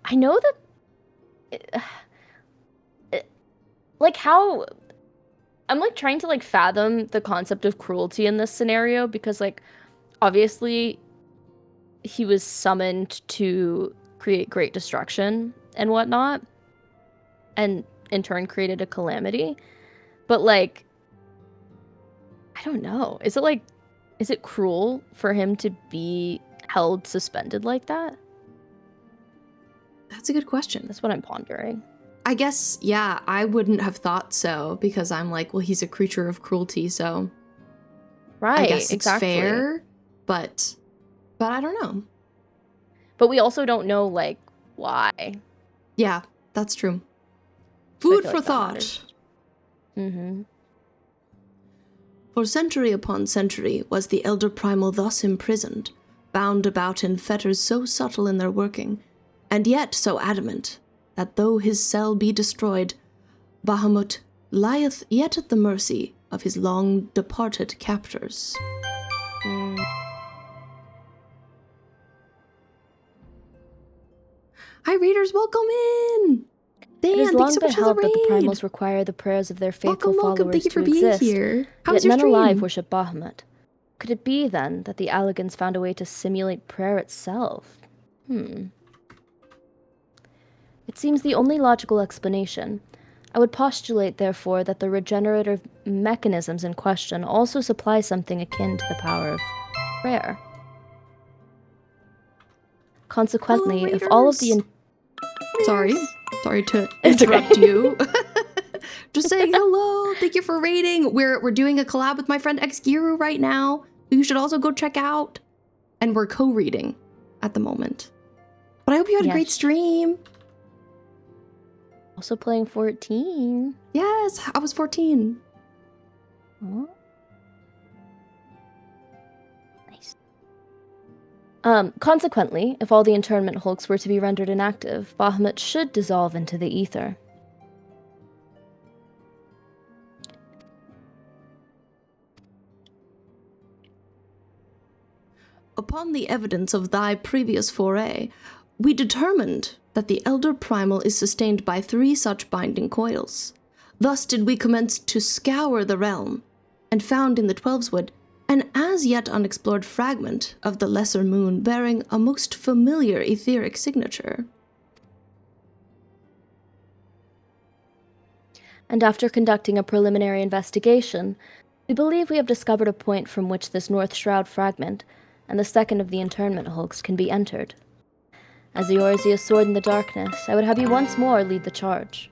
I know that... like, how... I'm, like, trying to, like, fathom the concept of cruelty in this scenario, because, like, obviously, he was summoned to create great destruction and whatnot, and in turn created a calamity. But, like, I don't know. Is it cruel for him to be held suspended like that? That's a good question. That's what I'm pondering. I guess, yeah, I wouldn't have thought so, because I'm like, well, he's a creature of cruelty, so... Right, I guess it's exactly. fair, but I don't know. But we also don't know, like, why. Yeah, that's true. So I Food feel for like that thought. matters. Mm-hmm. For century upon century was the Elder Primal thus imprisoned, bound about in fetters so subtle in their working, and yet so adamant, that though his cell be destroyed, Bahamut lieth yet at the mercy of his long-departed captors. Hi, readers, welcome in! Dan, It has thank you long so been much for the held that the raid. primals require the prayers of their faithful Welcome, followers thank you for to being exist. here. How was Yet your none alive stream? worship Bahamut. Could it be, then, that the Allegans found a way to simulate prayer itself? It seems the only logical explanation. I would postulate, therefore, that the regenerative mechanisms in question also supply something akin to the power of prayer. Consequently, Hello, if all of the... readers. Sorry to It's okay. interrupt you. Just saying hello. Thank you for raiding. We're doing a collab with my friend Xgiru right now, who you should also go check out. And we're co-reading at the moment. But I hope you had a great Yes. stream. Also playing 14. Yes, I was 14. Huh? Consequently, if all the internment hulks were to be rendered inactive, Bahamut should dissolve into the ether. Upon the evidence of thy previous foray, we determined that the Elder Primal is sustained by 3 such binding coils. Thus did we commence to scour the realm, and found in the Twelveswood an as yet unexplored fragment of the Lesser Moon bearing a most familiar etheric signature. And after conducting a preliminary investigation, we believe we have discovered a point from which this North Shroud fragment and the second of the internment hulks can be entered. As the Eorzea's sword in the darkness, I would have you once more lead the charge.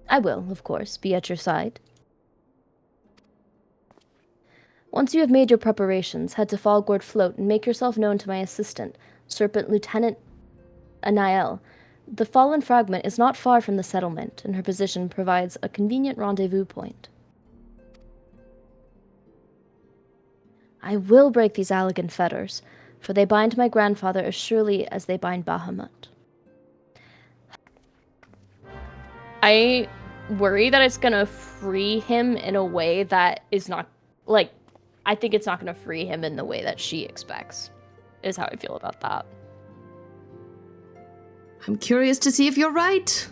I will, of course, be at your side. Once you have made your preparations, head to Falgord Float and make yourself known to my assistant, Serpent Lieutenant Anael. The fallen fragment is not far from the settlement, and her position provides a convenient rendezvous point. I will break these elegant fetters, for they bind my grandfather as surely as they bind Bahamut. I worry that it's gonna free him in a way that is not, like, I think it's not gonna free him in the way that she expects, is how I feel about that. I'm curious to see if you're right.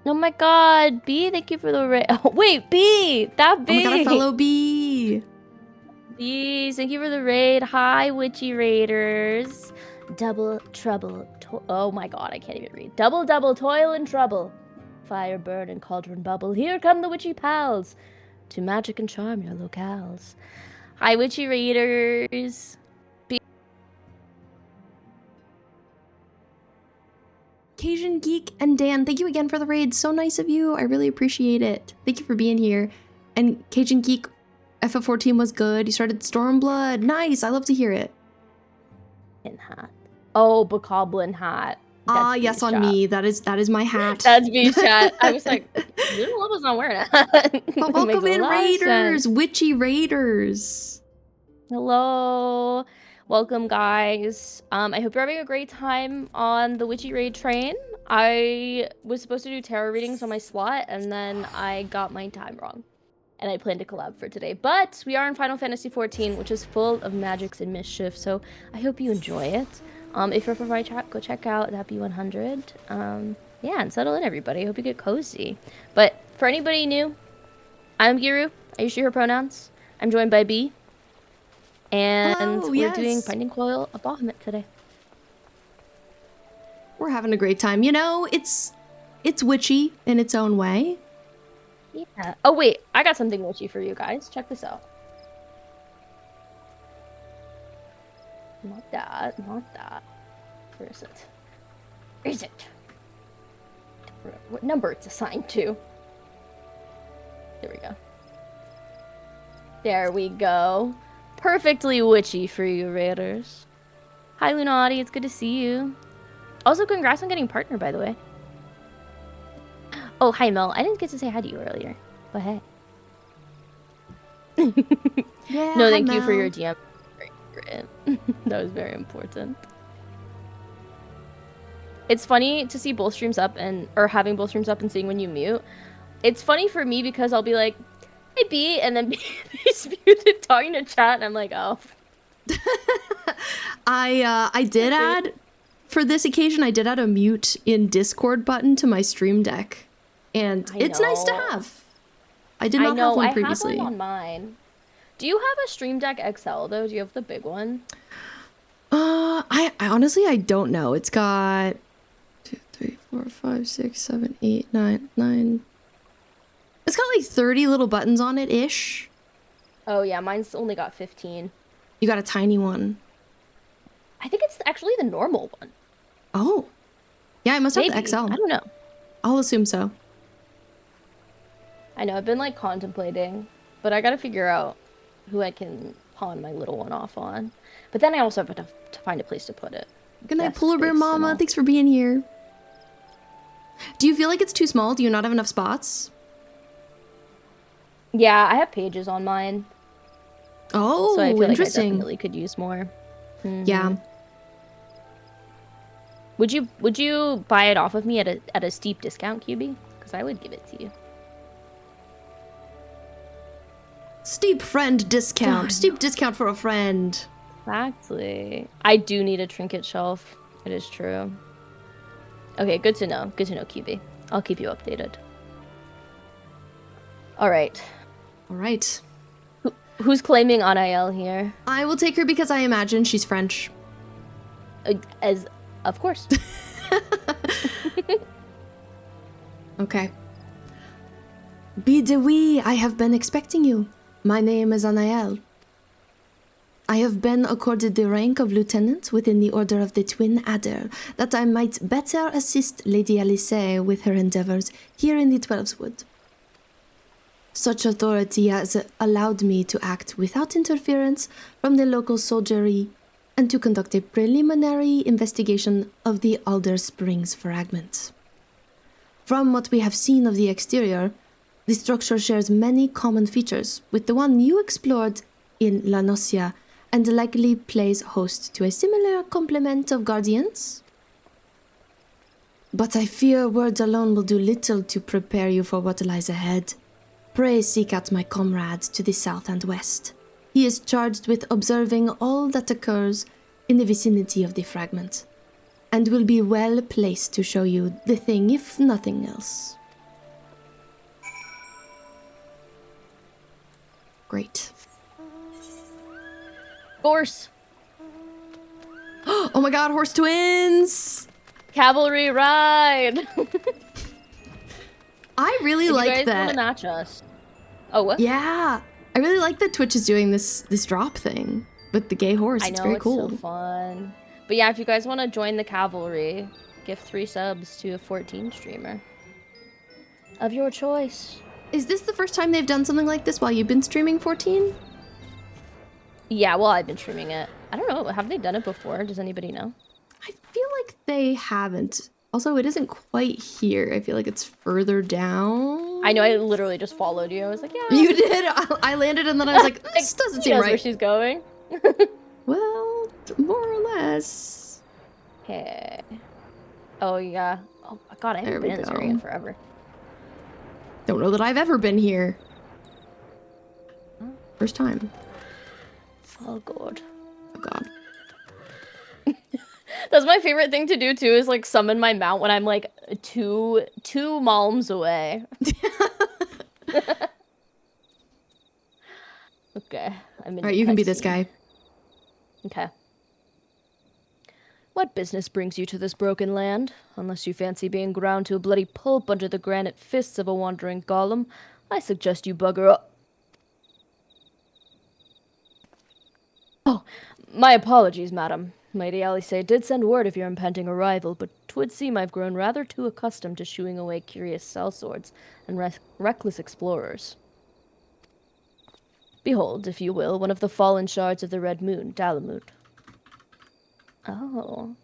Oh my god, B, thank you for the raid. Oh, wait, B! That B! Oh my god, fellow B! B, thank you for the raid. Hi, Witchy Raiders. Double trouble. Oh my god, I can't even read. Double, toil and trouble. Fire burn and cauldron bubble. Here come the witchy pals to magic and charm your locales. Hi, Witchy Raiders. Cajun Geek and Dan, thank you again for the raid. So nice of you. I really appreciate it. Thank you for being here. And Cajun Geek, FF14 was good. You started Stormblood. Nice. I love to hear it. Hat. Oh, Bokoblin hat. Ah, yes, on me. That is my hat. That's me, chat. I was like, Lula's not wearing a hat. But welcome in, Raiders, Witchy Raiders. Hello. Welcome, guys. I hope you're having a great time on the Witchy Raid train. I was supposed to do tarot readings on my slot, and then I got my time wrong. And I planned to collab for today. But we are in Final Fantasy XIV, which is full of magics and mischief, so I hope you enjoy it. If you're from my chat, go check out that B100. Yeah, and settle in, everybody. I hope you get cozy. But for anybody new, I'm Giru. I use she, her pronouns. I'm joined by B. And hello, we're doing Binding Coil of Bahamut today. We're having a great time. You know, it's witchy in its own way. Yeah. Oh, wait. I got something witchy for you guys. Check this out. Not that. Not that. Where is it? Where is it? What number it's assigned to? There we go. There we go. Perfectly witchy for you, Raiders. Hi, Lunati. It's good to see you. Also, congrats on getting partner, by the way. Oh, hi, Mel. I didn't get to say hi to you earlier, but hey. Yeah, no, thank hi, you for Mel. your DM. That was very important. It's funny to see both streams up or having both streams up and seeing when you mute. It's funny for me because I'll be like, hey, B, and then B's muted talking to chat, and I'm like, oh. I did add, for this occasion, I did add a mute in Discord button to my stream deck. And it's nice to have. I did not have one previously. I have one on mine. Do you have a Stream Deck XL though? Do you have the big one? I honestly, I don't know. It's got 2, 3, 4, 5, 6, 7, 8, 9. It's got like 30 little buttons on it ish. Oh yeah, mine's only got 15. You got a tiny one. I think it's actually the normal one. Oh. Yeah, I must have the XL. I don't know. I'll assume so. I know, I've been like contemplating, but I gotta figure out who I can pawn my little one off on. But then I also have to find a place to put it. Good night, Polar Bear Mama. Thanks for being here. Do you feel like it's too small? Do you not have enough spots? Yeah, I have pages on mine. Oh, So I feel interesting. like I definitely could use more. Yeah. Would you buy it off of me at a steep discount, QB? Because I would give it to you. Steep friend discount. Steep discount for a friend. Exactly. I do need a trinket shelf. It is true. Okay, good to know. Good to know, QB. I'll keep you updated. All right. All right. Who's claiming Anael here? I will take her because I imagine she's French. Of course. Okay. Bidewi, I have been expecting you. My name is Anael. I have been accorded the rank of lieutenant within the Order of the Twin Adder, that I might better assist Lady Alisaie with her endeavors here in the Twelveswood. Such authority has allowed me to act without interference from the local soldiery and to conduct a preliminary investigation of the Alder Springs fragment. From what we have seen of the exterior, the structure shares many common features with the one you explored in La Nocia and likely plays host to a similar complement of guardians. But I fear words alone will do little to prepare you for what lies ahead. Pray seek out my comrade to the south and west. He is charged with observing all that occurs in the vicinity of the fragment, and will be well placed to show you the thing, if nothing else. Great. Horse. Oh my god, horse twins! Cavalry ride. I really If like you guys that. want to match us. Oh, what? Yeah, I really like that Twitch is doing this drop thing with the gay horse. I It's know, very it's cool. so fun. But yeah, if you guys want to join the cavalry, give 3 subs to a 14 streamer of your choice. Is this the first time they've done something like this while you've been streaming 14? Yeah, well, I've been streaming it. I don't know. Have they done it before? Does anybody know? I feel like they haven't. Also, it isn't quite here. I feel like it's further down. I know. I literally just followed you. I was like, yeah. You did. I landed and then I was like, this doesn't She seem knows where right. she's going. Well, more or less. Okay. Oh, yeah. Oh, God, I There haven't we been in this go. area in forever. Don't know that I've ever been here. First time. Oh, God. Oh god. That's my favorite thing to do, too, is, like, summon my mount when I'm, like, two malms away. Okay. Alright, you can be this guy. Okay. What business brings you to this broken land? Unless you fancy being ground to a bloody pulp under the granite fists of a wandering golem, I suggest you bugger up. Oh, my apologies, madam. Lady Alisaie did send word of your impending arrival, but 'twould seem I've grown rather too accustomed to shooing away curious sellswords and reckless explorers. Behold, if you will, one of the fallen shards of the Red Moon, Dalamut. Oh.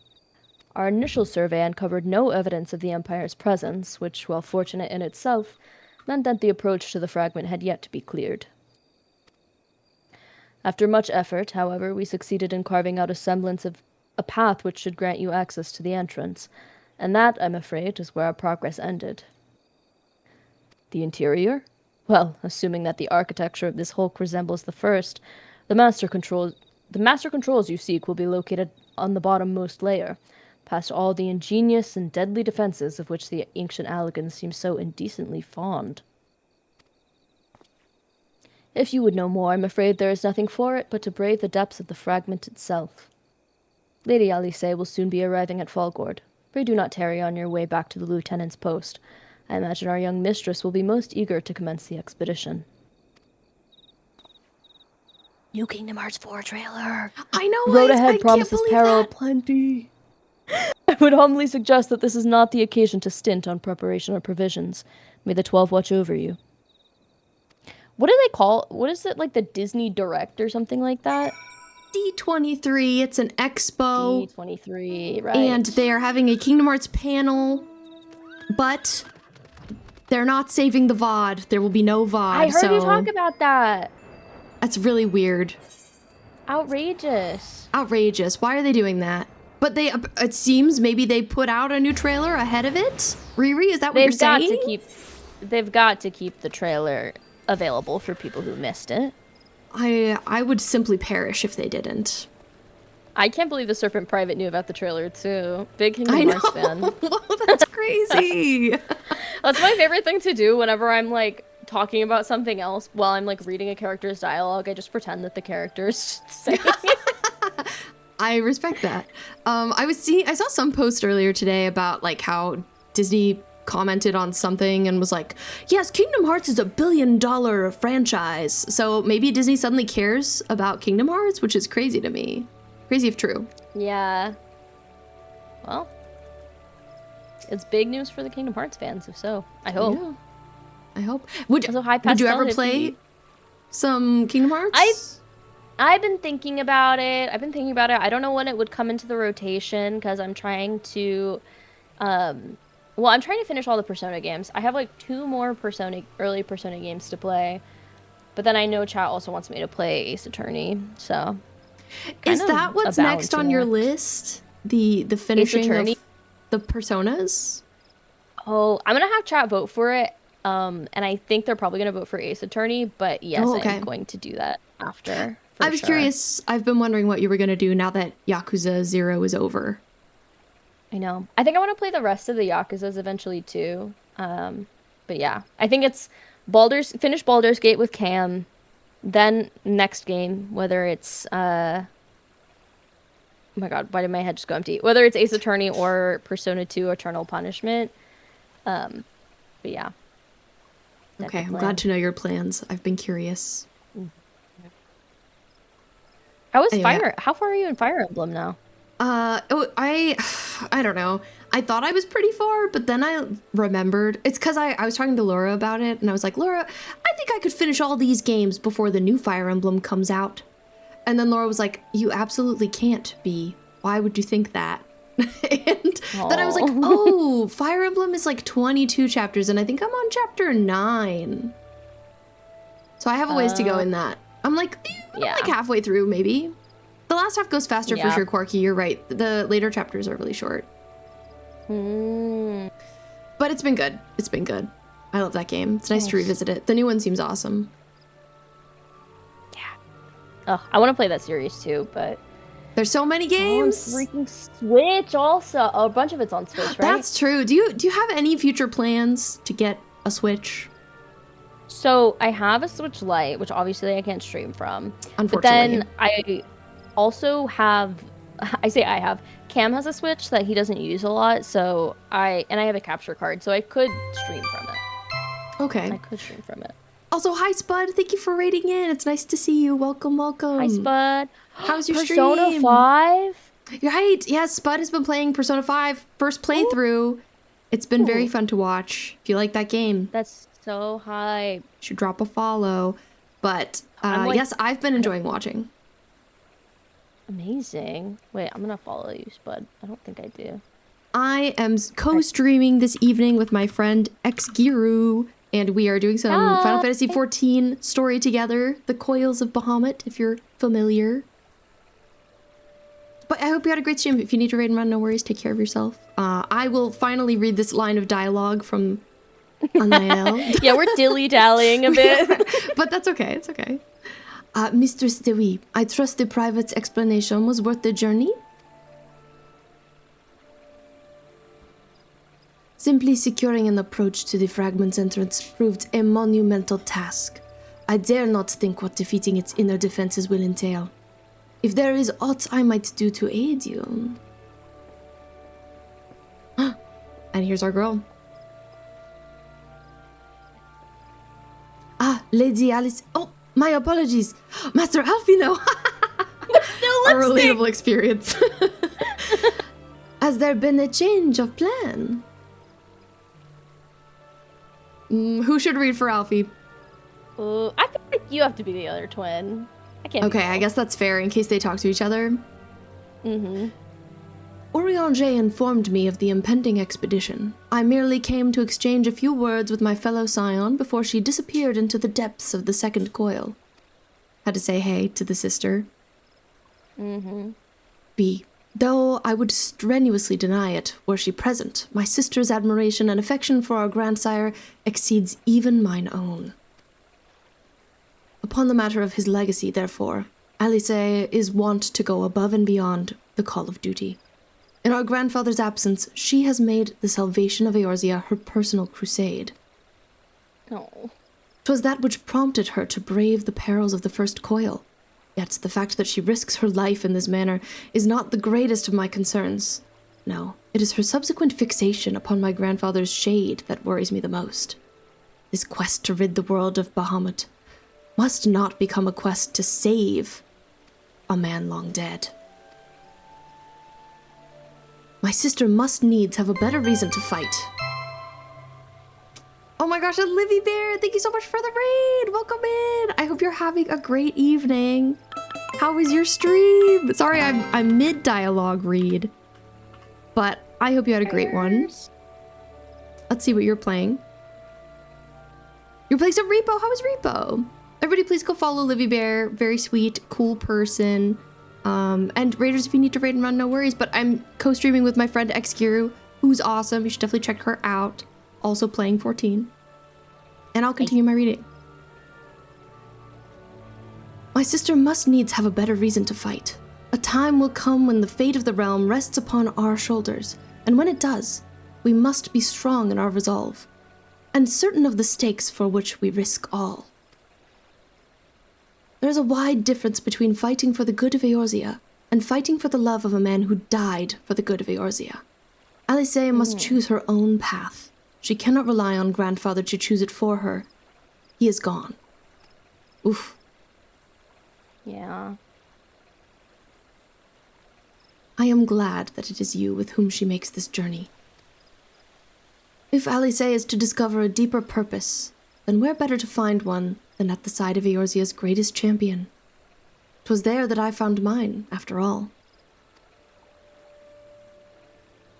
Our initial survey uncovered no evidence of the Empire's presence, which, while fortunate in itself, meant that the approach to the fragment had yet to be cleared. After much effort, however, we succeeded in carving out a semblance of a path which should grant you access to the entrance, and that, I'm afraid, is where our progress ended. The interior? Well, assuming that the architecture of this hulk resembles the first, the master controls you seek will be located on the bottommost layer, past all the ingenious and deadly defenses of which the ancient Alligans seem so indecently fond. If you would know more, I'm afraid there is nothing for it but to brave the depths of the fragment itself. Lady Alisaie will soon be arriving at Falgord. Pray do not tarry on your way back to the lieutenant's post. I imagine our young mistress will be most eager to commence the expedition. New Kingdom Hearts 4 trailer! I know. Road I ahead can't promises believe peril that. plenty. I would humbly suggest that this is not the occasion to stint on preparation or provisions. May the 12 watch over you. What do they call? What is it, like the Disney Direct or something like that? D23. It's an expo. D23, right? And they're having a Kingdom Hearts panel, but they're not saving the VOD. There will be no VOD. I heard so you talk about that. That's really weird. Outrageous. Outrageous. Why are they doing that? But it seems maybe they put out a new trailer ahead of it. Riri, is that what you're saying? They've got to keep the trailer available for people who missed it. I would simply perish if they didn't. I can't believe the Serpent Private knew about the trailer too. Big Kingdom Hearts fan. Whoa, that's crazy. That's my favorite thing to do whenever I'm like talking about something else while I'm like reading a character's dialogue. I just pretend that the character's saying it. I respect that. I saw some post earlier today about like how Disney commented on something and was like, yes, Kingdom Hearts is $1 billion franchise. So maybe Disney suddenly cares about Kingdom Hearts, which is crazy to me. Crazy if true. Yeah. Well, it's big news for the Kingdom Hearts fans, if so. I hope. Yeah, I hope. Would you Pastel ever play some Kingdom Hearts? I've been thinking about it. I don't know when it would come into the rotation because I'm trying to I'm trying to finish all the Persona games. I have like 2 more early Persona games to play. But then I know chat also wants me to play Ace Attorney, so is that what's next on your list? The finishing of the Personas? Oh, I'm gonna have chat vote for it. And I think they're probably gonna vote for Ace Attorney, but yes, I'm going to do that after. I was curious. I've been wondering what you were gonna do now that Yakuza 0 is over. I know. I think I want to play the rest of the Yakuzas eventually too. But yeah, I think it's finish Baldur's Gate with Cam, then next game, whether it's oh my god, why did my head just go empty? Whether it's Ace Attorney or Persona 2 Eternal Punishment. But yeah. Okay, I'm glad to know your plans. I've been curious. How far are you in Fire Emblem now? I don't know. I thought I was pretty far, but then I remembered. It's because I was talking to Laura about it, and I was like, Laura, I think I could finish all these games before the new Fire Emblem comes out. And then Laura was like, you absolutely can't be. Why would you think that? And then I was like, oh, Fire Emblem is like 22 chapters, and I think I'm on chapter 9. So I have a ways to go in that. I'm like halfway through, maybe. The last half goes faster for sure, Corky. You're right. The later chapters are really short. But it's been good. It's been good. I love that game. It's nice to revisit it. The new one seems awesome. Yeah. Oh, I want to play that series too, but there's so many games. Freaking Switch also. Oh, a bunch of it's on Switch, right? That's true. Do you have any future plans to get a Switch? So I have a Switch Lite, which obviously I can't stream from. Unfortunately. But then I also have, Cam has a Switch that he doesn't use a lot, so I have a capture card, so I could stream from it. Okay. I could stream from it. Also, hi Spud, thank you for raiding in. It's nice to see you. Welcome. Hi Spud. How's your Persona stream? 5? You're right. Yeah, Spud has been playing Persona 5 first playthrough. It's been very fun to watch. If you like that game, that's so hype. You should drop a follow. But yes, I've been enjoying watching. Amazing. Wait, I'm gonna follow you, Spud. I don't think I do. I am co-streaming this evening with my friend Xgiru, and we are doing some Final Fantasy XIV story together, the Coils of Bahamut, if you're familiar. But I hope you had a great stream. If you need to raid and run, no worries. Take care of yourself. I will finally read this line of dialogue from Anael. Yeah, we're dilly-dallying a bit. But that's okay. It's okay. Mr. Stewie, I trust the private's explanation was worth the journey? Simply securing an approach to the fragment's entrance proved a monumental task. I dare not think what defeating its inner defenses will entail. If there is aught I might do to aid you... And here's our girl. Lady Alice... Oh, my apologies. Master Alfino. A relatable experience. Has there been a change of plan? Who should read for Alfie? I feel like you have to be the other twin. I can't. Okay, I guess that's fair in case they talk to each other. Oriange informed me of the impending expedition. I merely came to exchange a few words with my fellow scion before she disappeared into the depths of the second coil. had to say hey to the sister. Mm-hmm. B. Though I would strenuously deny it were she present, my sister's admiration and affection for our grandsire exceeds even mine own. Upon the matter of his legacy, therefore, Alisaie is wont to go above and beyond the call of duty. In our grandfather's absence, she has made the salvation of Eorzea her personal crusade. Oh. 'Twas that which prompted her to brave the perils of the first coil. Yet the fact that she risks her life in this manner is not the greatest of my concerns. No, it is her subsequent fixation upon my grandfather's shade that worries me the most. This quest to rid the world of Bahamut must not become a quest to save a man long dead. My sister must needs have a better reason to fight. Oh my gosh, and Livy Bear, thank you so much for the raid. Welcome in. I hope you're having a great evening. How was your stream? Sorry, I'm mid-dialogue read. But I hope you had a great one. Let's see what you're playing. You're playing some Repo. How was Repo? Everybody please go follow Livy Bear. Very sweet, cool person. And raiders, if you need to raid and run, no worries. But I'm co-streaming with my friend Xgiru, who's awesome. You should definitely check her out. Also playing 14. And I'll continue my reading. My sister must needs have a better reason to fight. A time will come when the fate of the realm rests upon our shoulders, and when it does, we must be strong in our resolve, and certain of the stakes for which we risk all. There is a wide difference between fighting for the good of Eorzea and fighting for the love of a man who died for the good of Eorzea. Alisaie must choose her own path. She cannot rely on grandfather to choose it for her. He is gone. Oof. Yeah. I am glad that it is you with whom she makes this journey. If Alisaie is to discover a deeper purpose, then where better to find one than at the side of Eorzea's greatest champion? 'Twas there that I found mine, after all.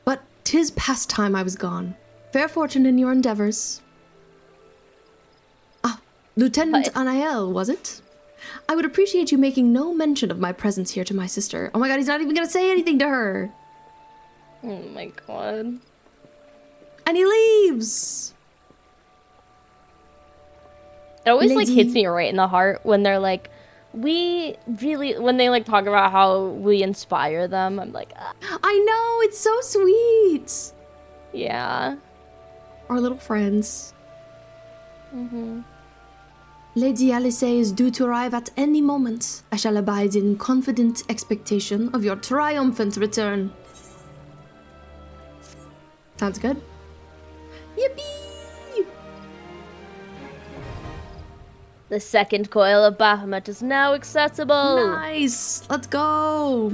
But 'tis past time I was gone. Fair fortune in your endeavors. Ah, Lieutenant Anael, was it? I would appreciate you making no mention of my presence here to my sister. Oh my god, he's not even gonna say anything to her. Oh my god. And he leaves. It always like Lady- hits me right in the heart when they're like, when they like talk about how we inspire them. I'm like, ah. I know, it's so sweet. Yeah. Our little friends. Mm-hmm. Lady Alisaie is due to arrive at any moment. I shall abide in confident expectation of your triumphant return. Sounds good. Yippee! The second coil of Bahamut is now accessible. Nice! Let's go!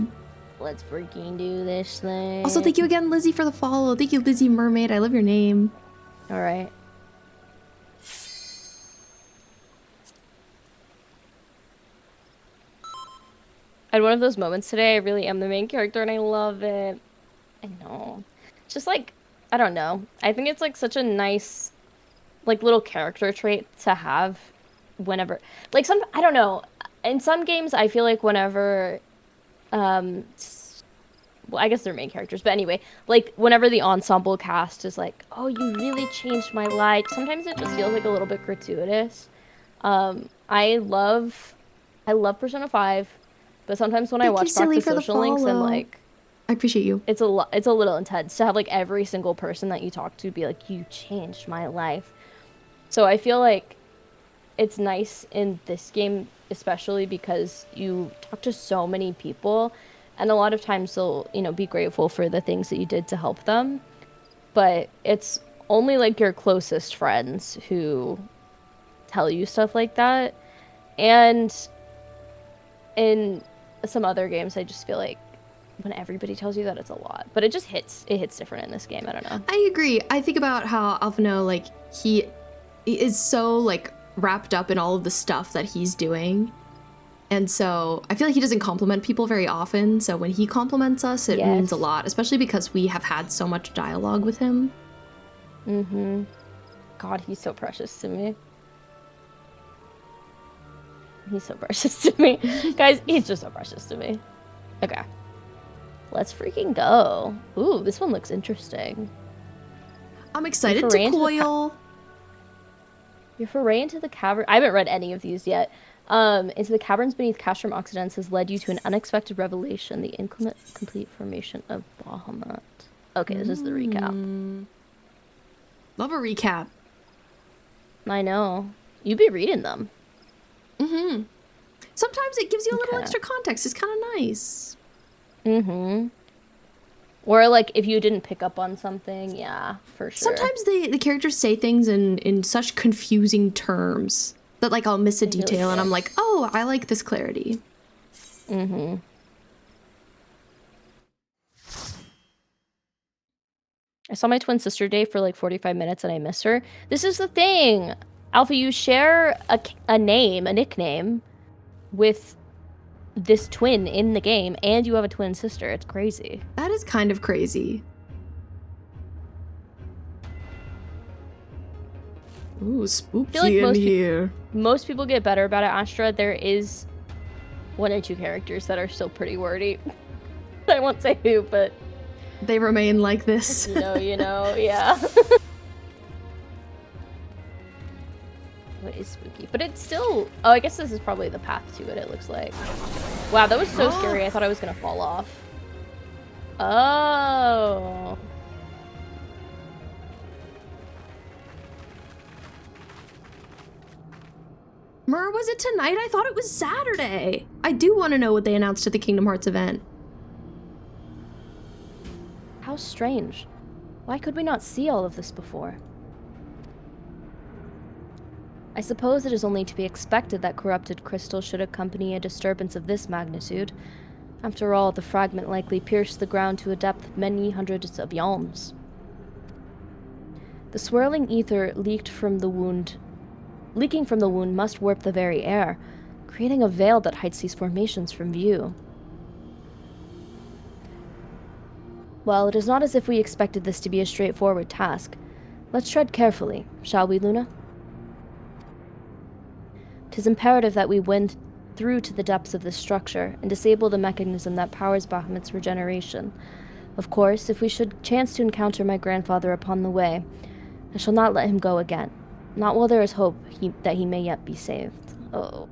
Let's freaking do this thing. Also, thank you again, Lizzie, for the follow. Thank you, Lizzie Mermaid. I love your name. All right. I had one of those moments today. I really am the main character and I love it. I know. It's just like, I don't know. I think it's like such a nice, like little character trait to have whenever, like I don't know. In some games, I feel like whenever, well, I guess they're main characters, but anyway, like whenever the ensemble cast is like, oh, you really changed my life. Sometimes it just feels like a little bit gratuitous. I love Persona 5. But sometimes when I watch back the social links, I'm like, I appreciate you. It's a little intense to have like every single person that you talk to be like, you changed my life. So I feel like it's nice in this game, especially because you talk to so many people, and a lot of times they'll, be grateful for the things that you did to help them. But it's only like your closest friends who tell you stuff like that. And in some other games, I just feel like when everybody tells you that, it's a lot. But it hits different in this game. I don't know. I agree. I think about how Alphino, like, he is so, like, wrapped up in all of the stuff that he's doing. And so I feel like he doesn't compliment people very often. So when he compliments us, it means a lot, especially because we have had so much dialogue with him. Mm-hmm. God, he's so precious to me. He's so precious to me. Guys, he's just so precious to me. Okay. Let's freaking go. Ooh, this one looks interesting. I'm excited to coil. Your foray into the cavern. I haven't read any of these yet. Into the caverns beneath Castrum Occidents has led you to an unexpected revelation, the inclement complete formation of Bahamut. Okay, this is the recap. Love a recap. I know. You be reading them. Mm-hmm. Sometimes it gives you a little extra context. It's kind of nice. Mm-hmm. Or, like, if you didn't pick up on something, yeah, for sure. Sometimes the characters say things in such confusing terms that, like, I'll miss a detail and I'm like, oh, I like this clarity. Mm-hmm. I saw my twin sister today for, like, 45 minutes and I missed her. This is the thing. Alpha, you share a nickname with this twin in the game, and you have a twin sister. It's crazy. That is kind of crazy. Ooh, spooky like in here. Most people get better about it, Astra. There is 1 or 2 characters that are still pretty wordy. I won't say who, but... They remain like this. You know, yeah. What is spooky? But it's still... Oh, I guess this is probably the path to it looks like. Wow, that was so scary. I thought I was gonna fall off. Oh. Mer, was it tonight? I thought it was Saturday. I do want to know what they announced at the Kingdom Hearts event. How strange. Why could we not see all of this before? I suppose it is only to be expected that corrupted crystal should accompany a disturbance of this magnitude. After all, the fragment likely pierced the ground to a depth of many hundreds of yalms. The swirling ether leaking from the wound must warp the very air, creating a veil that hides these formations from view. Well, it is not as if we expected this to be a straightforward task. Let's tread carefully, shall we, Luna? 'Tis imperative that we wend through to the depths of this structure and disable the mechanism that powers Bahamut's regeneration. Of course, if we should chance to encounter my grandfather upon the way, I shall not let him go again. Not while there is hope that he may yet be saved. Oh.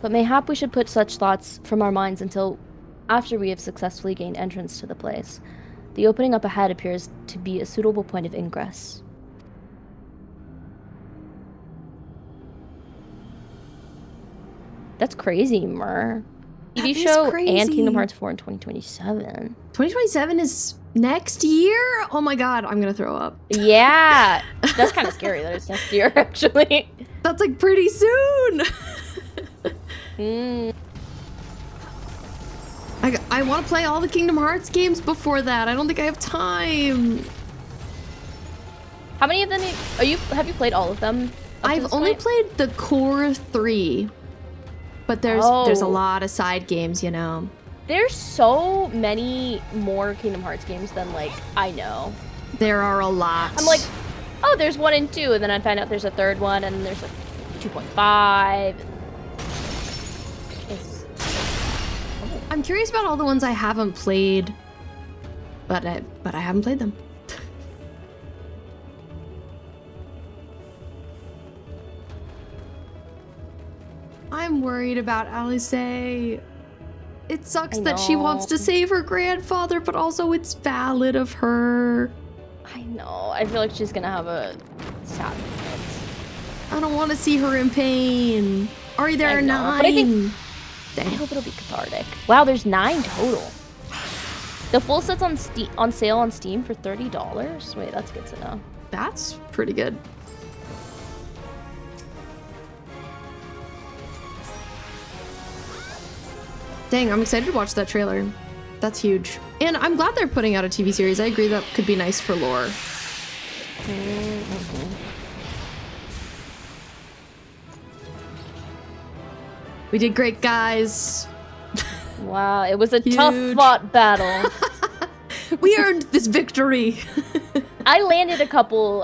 But mayhap we should put such thoughts from our minds until after we have successfully gained entrance to the place. The opening up ahead appears to be a suitable point of ingress. That's crazy, Mer. TV show and Kingdom Hearts 4 in 2027. 2027 is next year? Oh my god, I'm gonna throw up. Yeah, that's kind of scary that it's next year, actually. That's like pretty soon. I want to play all the Kingdom Hearts games before that. I don't think I have time. How many of them have you played all of them? I've only played the core 3. But there's a lot of side games, you know. There's so many more Kingdom Hearts games than, like, I know. There are a lot. I'm like, oh, there's 1 and 2, and then I find out there's a 3rd one, and there's like 2.5. I'm curious about all the ones I haven't played, but I haven't played them. I'm worried about Alisaie. It sucks that she wants to save her grandfather, but also it's valid of her. I know. I feel like she's gonna have a sad moment. I don't want to see her in pain. Are there 9? But I hope it'll be cathartic. Wow, there's 9 total. The full set's on sale on Steam for $30. Wait, that's good to know. That's pretty good. Dang, I'm excited to watch that trailer. That's huge. And I'm glad they're putting out a TV series. I agree that could be nice for lore. We did great, guys. Wow, it was a tough-fought battle. We earned this victory. I landed a couple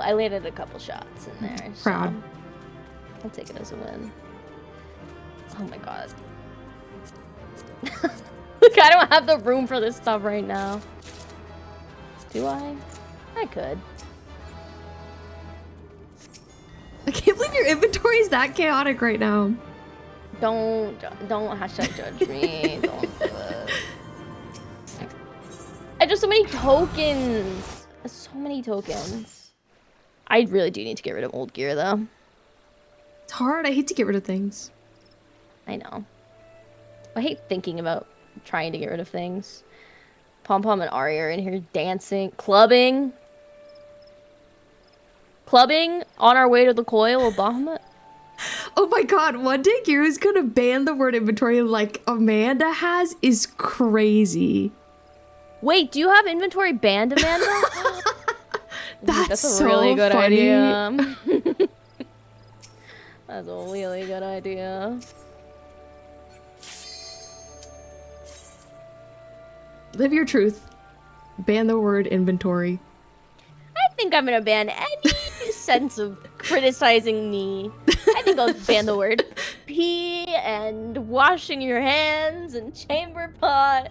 shots in there. Proud. I'll take it as a win. Oh my god. Look, I don't have the room for this stuff right now. Do I? I could. I can't believe your inventory is that chaotic right now. Don't hashtag judge me. Don't do it. I just so many tokens. So many tokens. I really do need to get rid of old gear though. It's hard. I hate to get rid of things. I know. I hate thinking about trying to get rid of things. Pom Pom and Ari are in here dancing, clubbing on our way to the Coil of Bahamut. Oh my god, one day Giru's gonna ban the word inventory like Amanda has is crazy. Wait, do you have inventory banned, Amanda? That's a so really good funny. idea. That's a really good idea. Live your truth. Ban the word inventory. I think I'm gonna ban any sense of criticizing me. I think I'll ban the word pee and washing your hands and chamber pot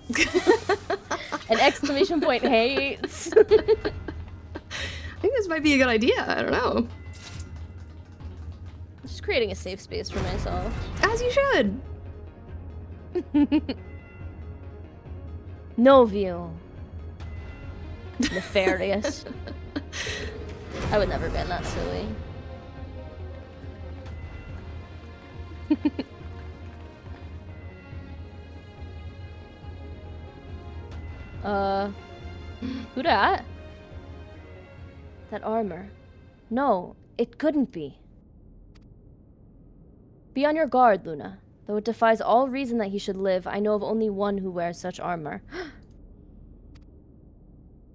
and exclamation point hates. I think this might be a good idea. I don't know. Just creating a safe space for myself. As you should. Novio. Nefarious. I would never ban that silly. Who dat? That armor. No, it couldn't be. Be on your guard, Luna. Though it defies all reason that he should live, I know of only one who wears such armor. Why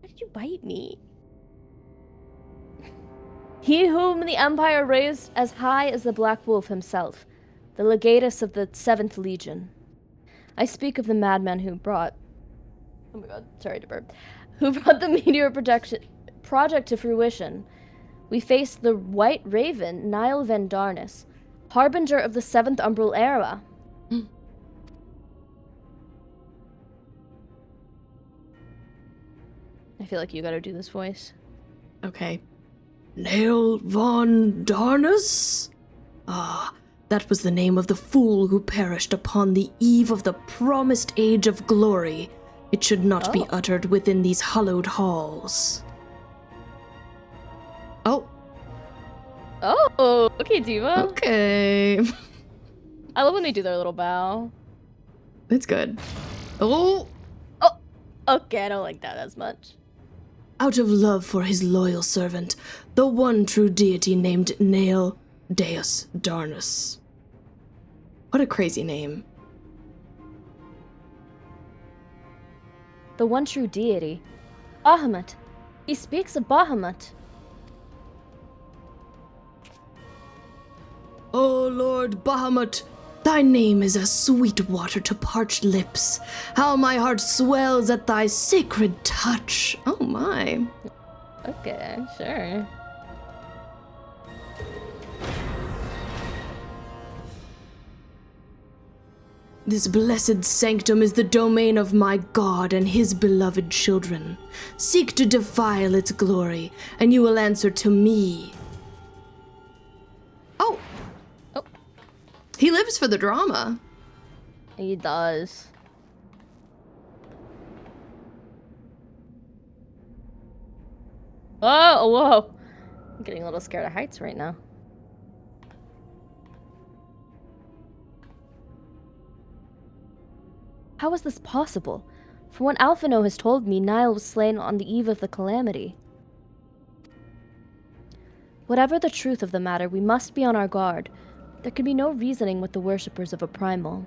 did you bite me? He whom the Empire raised as high as the Black Wolf himself, the legatus of the 7th Legion. I speak of the madman who brought... Oh my god, sorry to burp. Who brought the Meteor Project to fruition. We face the White Raven, Nile Vendarnis, harbinger of the 7th Umbral Era. I feel like you gotta do this voice. Okay. Nail von Darnus? Ah, that was the name of the fool who perished upon the eve of the promised age of glory. It should not be uttered within these hallowed halls. Oh. Oh, okay, Diva. Okay. I love when they do their little bow. It's good. Oh. Oh, okay, I don't like that as much. Out of love for his loyal servant, the one true deity named Nail Deus Darnus. What a crazy name. The one true deity. Bahamut. He speaks of Bahamut. O Lord Bahamut, thy name is as sweet water to parched lips. How my heart swells at thy sacred touch. Oh my. Okay, sure. This blessed sanctum is the domain of my God and his beloved children. Seek to defile its glory, and you will answer to me. Oh. Oh. He lives for the drama. He does. Oh, whoa. I'm getting a little scared of heights right now. How is this possible? From what Alphino has told me, Nile was slain on the eve of the calamity. Whatever the truth of the matter, we must be on our guard. There can be no reasoning with the worshippers of a primal.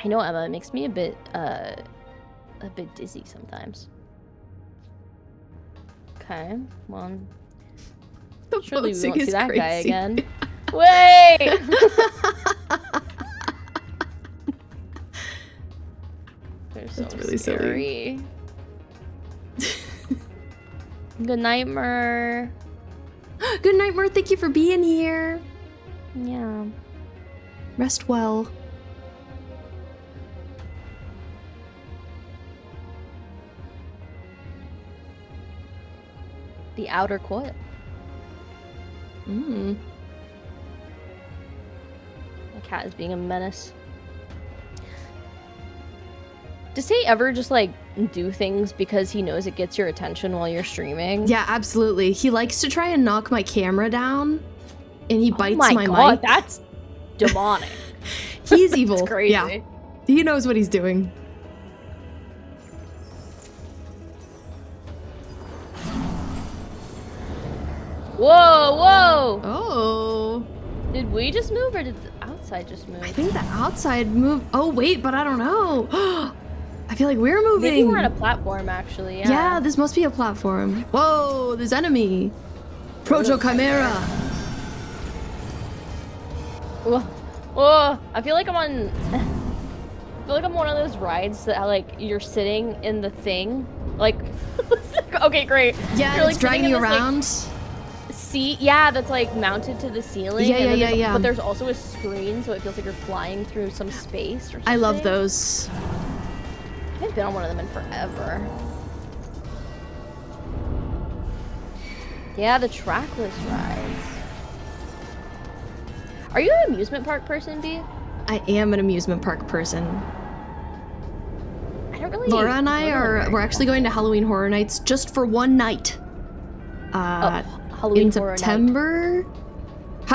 I know, Emma, it makes me a bit dizzy sometimes. Okay, well, surely we won't see that guy again. Wait! They're so That's really scary. Good night, Mer. Good night, Mer. Thank you for being here. Yeah. Rest well. The outer coil. Mm. The cat is being a menace. Does he ever just like do things because he knows it gets your attention while you're streaming? Yeah, absolutely. He likes to try and knock my camera down, and he bites my my God, mic. that's demonic. He's evil. That's crazy. Yeah, he knows what he's doing. Whoa, whoa! Oh. Did we just move or did the outside just move? I think the outside moved. Oh, wait, but I don't know. I feel like we're moving. Maybe we're on a platform, actually. Yeah, this must be a platform. Whoa, there's enemy. Proto Chimera. Whoa, I feel like I'm on... I feel like I'm one of those rides that like you're sitting in the thing. Like, okay, great. Yeah, you're, it's dragging you around. Seat, yeah, that's like mounted to the ceiling. Yeah. But there's also a screen, so it feels like you're flying through some space or something. I love those. I haven't been on one of them in forever. Yeah, the trackless rides. Are you an amusement park person, B? I am an amusement park person. I don't really. Laura and we're actually going to Halloween Horror Nights just for one night. Halloween in Horror September.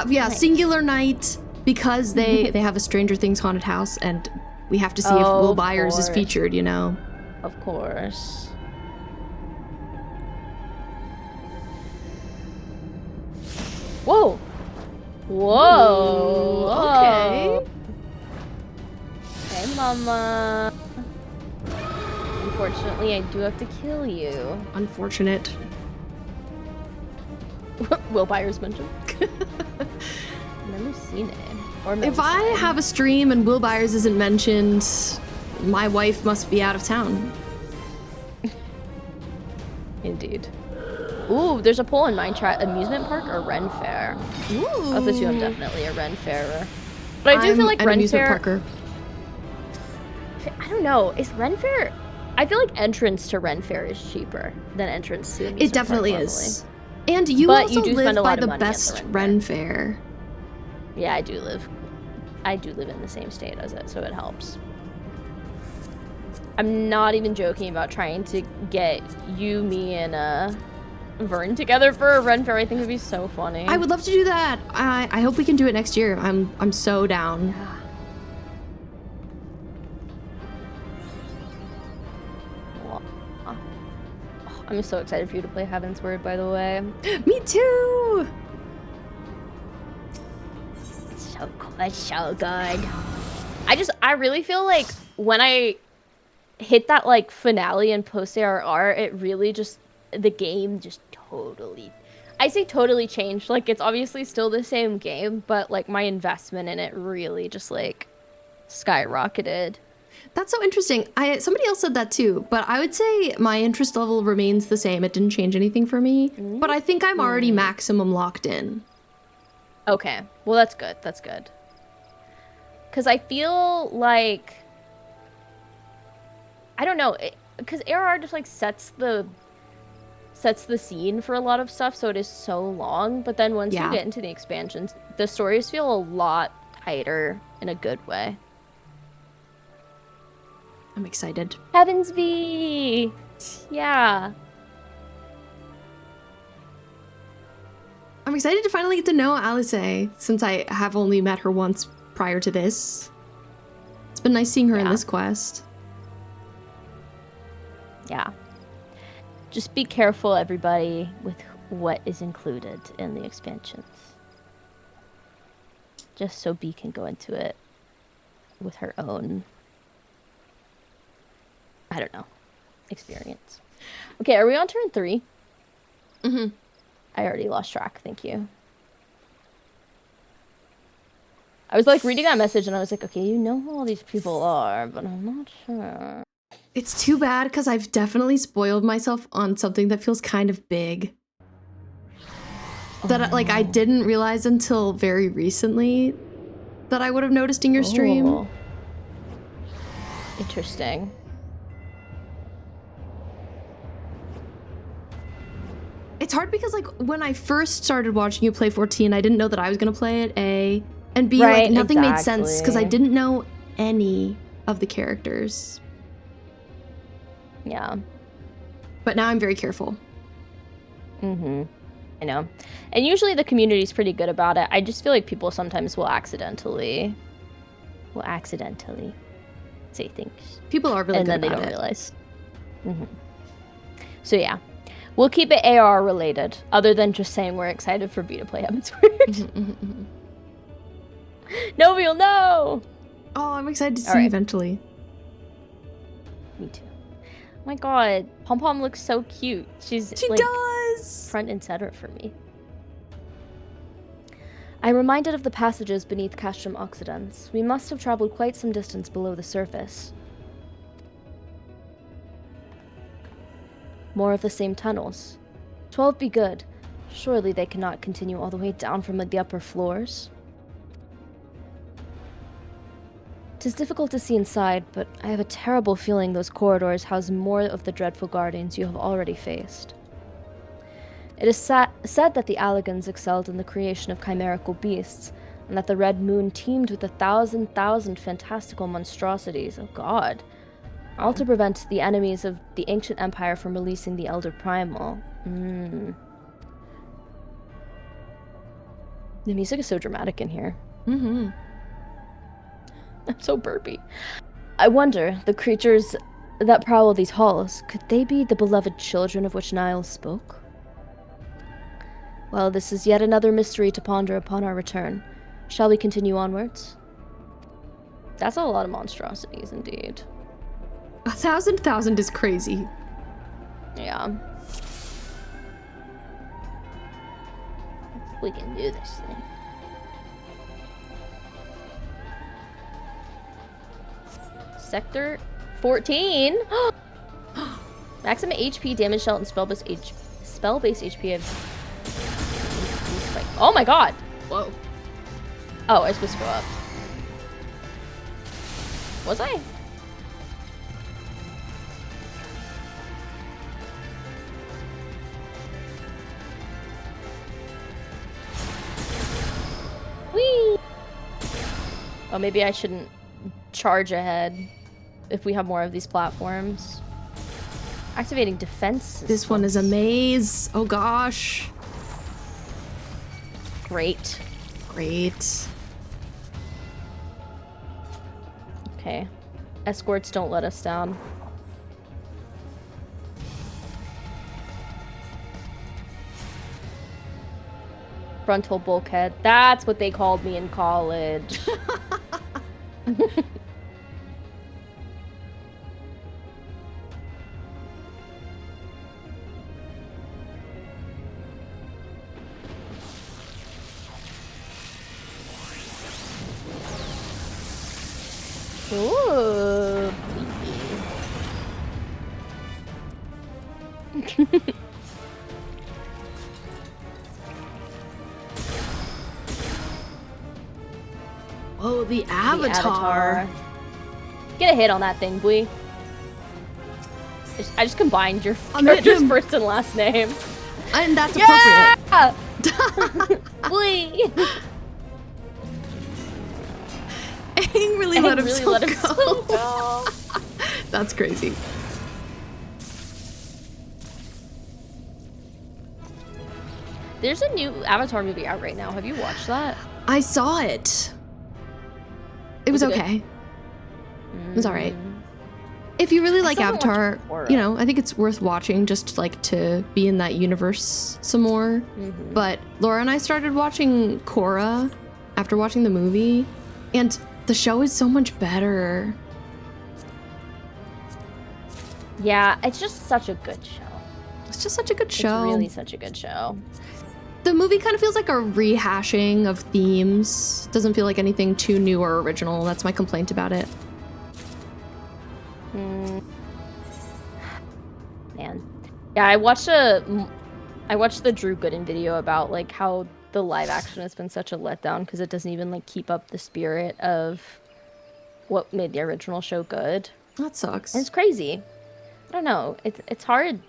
Yeah, Nice. Singular night, because they have a Stranger Things haunted house, and we have to see if Will of Byers is course. featured. You know. Of course. Whoa. Whoa. Ooh, okay. Hey, Mama. Unfortunately, I do have to kill you. Unfortunate. Will Byers mentioned. Never seen it. Or If I have a stream and Will Byers isn't mentioned, my wife must be out of town. Indeed. Ooh, there's a poll in my chat: amusement park or Ren Fair? Ooh. Of the two, I'm definitely a Ren Fairer. But I do feel like an Ren amusement Fair. parker. I don't know. Is Ren Fair? I feel like entrance to Ren Fair is cheaper than entrance to amusement It definitely park is. And you But also you do live spend a by lot of the money at the best Ren Ren Fair. Yeah, I do live in the same state as it, so it helps. I'm not even joking about trying to get you, me, and Vern together for a Ren Fair. I think it would be so funny. I would love to do that. I hope we can do it next year. I'm so down. I'm so excited for you to play Heaven's Word, by the way. Me too. So cool. It's so good. I really feel like when I hit that like finale in post-ARR, it really just, the game just totally, I say totally changed. Like, it's obviously still the same game, but like my investment in it really just like skyrocketed. That's so interesting. Somebody else said that too, but I would say my interest level remains the same. It didn't change anything for me, but I think I'm already maximum locked in. Okay, well that's good. That's good. Because I feel like, I don't know, because ARR just like sets the scene for a lot of stuff, so it is so long. But then once you get into the expansions, the stories feel a lot tighter in a good way. I'm excited. Heavens V! Yeah. I'm excited to finally get to know Alisaie, since I have only met her once prior to this. It's been nice seeing her in this quest. Yeah. Just be careful, everybody, with what is included in the expansions. Just so B can go into it with her own, I don't know, experience. Okay, are we on turn 3? Mm-hmm. I already lost track, thank you. I was like reading that message and I was like, okay, you know who all these people are, but I'm not sure. It's too bad because I've definitely spoiled myself on something that feels kind of big. That like I didn't realize until very recently that I would have noticed in your stream. Oh. Interesting. It's hard because like when I first started watching you play 14, I didn't know that I was gonna play it, A, and B, Right, like nothing made exactly. sense because I didn't know any of the characters. Yeah. But now I'm very careful. Mm-hmm. I know. And usually the community's pretty good about it. I just feel like people sometimes will accidentally say things. People are really and good then they about don't it. realize. Mm-hmm. So yeah. We'll keep it AR related, other than just saying we're excited for B to play Heaven's Word. Nobody will know! Oh, I'm excited to see Alright. eventually. Me too. Oh my god, Pom Pom looks so cute. She like, does! front and center for me. I'm reminded of the passages beneath Castrum Occidens. We must have traveled quite some distance below the surface. More of the same tunnels. 12 be good. Surely they cannot continue all the way down from the upper floors. 'Tis difficult to see inside, but I have a terrible feeling those corridors house more of the dreadful guardians you have already faced. It is said that the Alligans excelled in the creation of chimerical beasts, and that the Red Moon teemed with 1,000 fantastical monstrosities. Oh god. All to prevent the enemies of the ancient empire from releasing the Elder Primal. The music is so dramatic in here. Mm-hmm. I'm so burpy. I wonder, the creatures that prowl these halls, could they be the beloved children of which Niall spoke? Well, this is yet another mystery to ponder upon our return. Shall we continue onwards? That's a lot of monstrosities, indeed. 1,000 is crazy. Yeah. We can do this thing. Sector 14? Maximum HP, damage dealt, and spell-based HP of... Oh my god! Whoa. Oh, I was supposed to go up. Was I? Whee! Oh, maybe I shouldn't charge ahead if we have more of these platforms. Activating defense. This one is a maze. Oh gosh. Great. Great. Okay. Escorts don't let us down. Frontal bulkhead. That's what they called me in college. Ooh. Oh, the The avatar. Get a hit on that thing, boy. I just combined your I met character's him. first and last name. And that's appropriate. Yeah! Boy! Aang really let really himself let himself go. That's crazy. There's a new Avatar movie out right now. Have you watched that? I saw it. It was Was it good? okay. It was alright. If you really like still haven't watched Avatar, Korra. you know, I think it's worth watching just like to be in that universe some more. But Laura and I started watching Korra after watching the movie, and the show is so much better. Yeah, it's just such a good show. It's just such a good show. It's really such a good show. The movie kind of feels like a rehashing of themes. Doesn't feel like anything too new or original. That's my complaint about it. Yeah, I watched the Drew Gooden video about like how the live action has been such a letdown because it doesn't even like keep up the spirit of what made the original show good. That sucks. And it's crazy. I don't know. It's hard,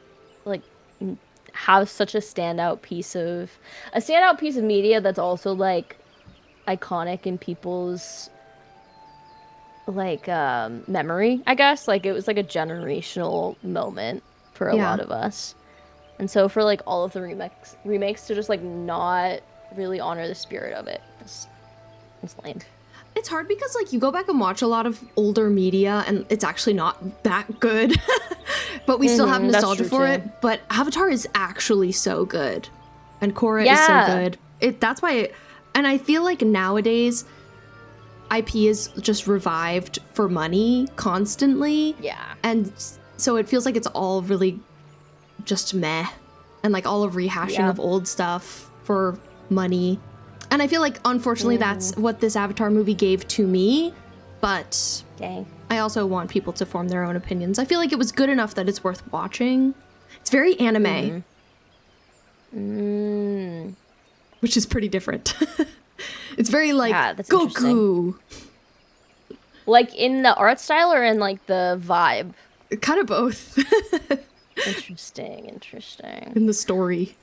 like, have such a standout piece of media that's also like iconic in people's like memory. I guess like it was like a generational moment for a lot of us. And so for like all of the remakes to just like not really honor the spirit of it, it's lame. It's hard because like you go back and watch a lot of older media and it's actually not that good. But we still have nostalgia for it. But Avatar is actually so good. And Korra is so good. That's why and I feel like nowadays IP is just revived for money constantly. Yeah. And so it feels like it's all really just meh. And like all of rehashing of old stuff for money. And I feel like, unfortunately, that's what this Avatar movie gave to me. But I also want people to form their own opinions. I feel like it was good enough that it's worth watching. It's very anime. Which is pretty different. It's very like Goku. Like in the art style or in like the vibe? Kind of both. Interesting. In the story.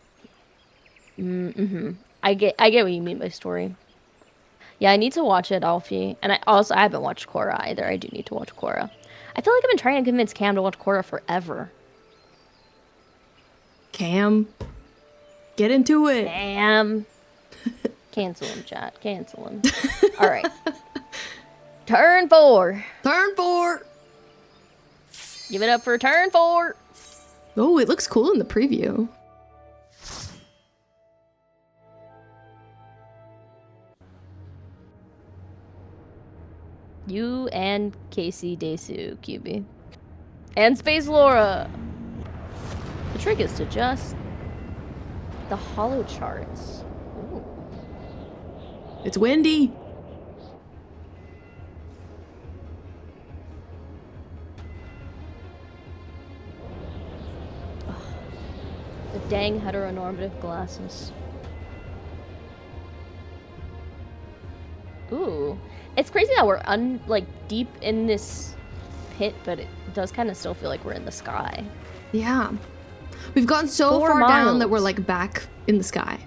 I get what you mean by story. Yeah, I need to watch it, Alfie. And I haven't watched Korra either. I do need to watch Korra. I feel like I've been trying to convince Cam to watch Korra forever. Cam, get into it. Cam. Cancel him, chat. Cancel him. All right. Turn 4. Turn 4. Give it up for turn 4. Oh, it looks cool in the preview. You and Casey Desu, QB. And Space Laura. The trick is to just the hollow charts. Ooh. It's windy. The dang heteronormative glasses. Ooh. It's crazy that we're deep in this pit, but it does kind of still feel like we're in the sky. Yeah. We've gone so far down that we're like back in the sky.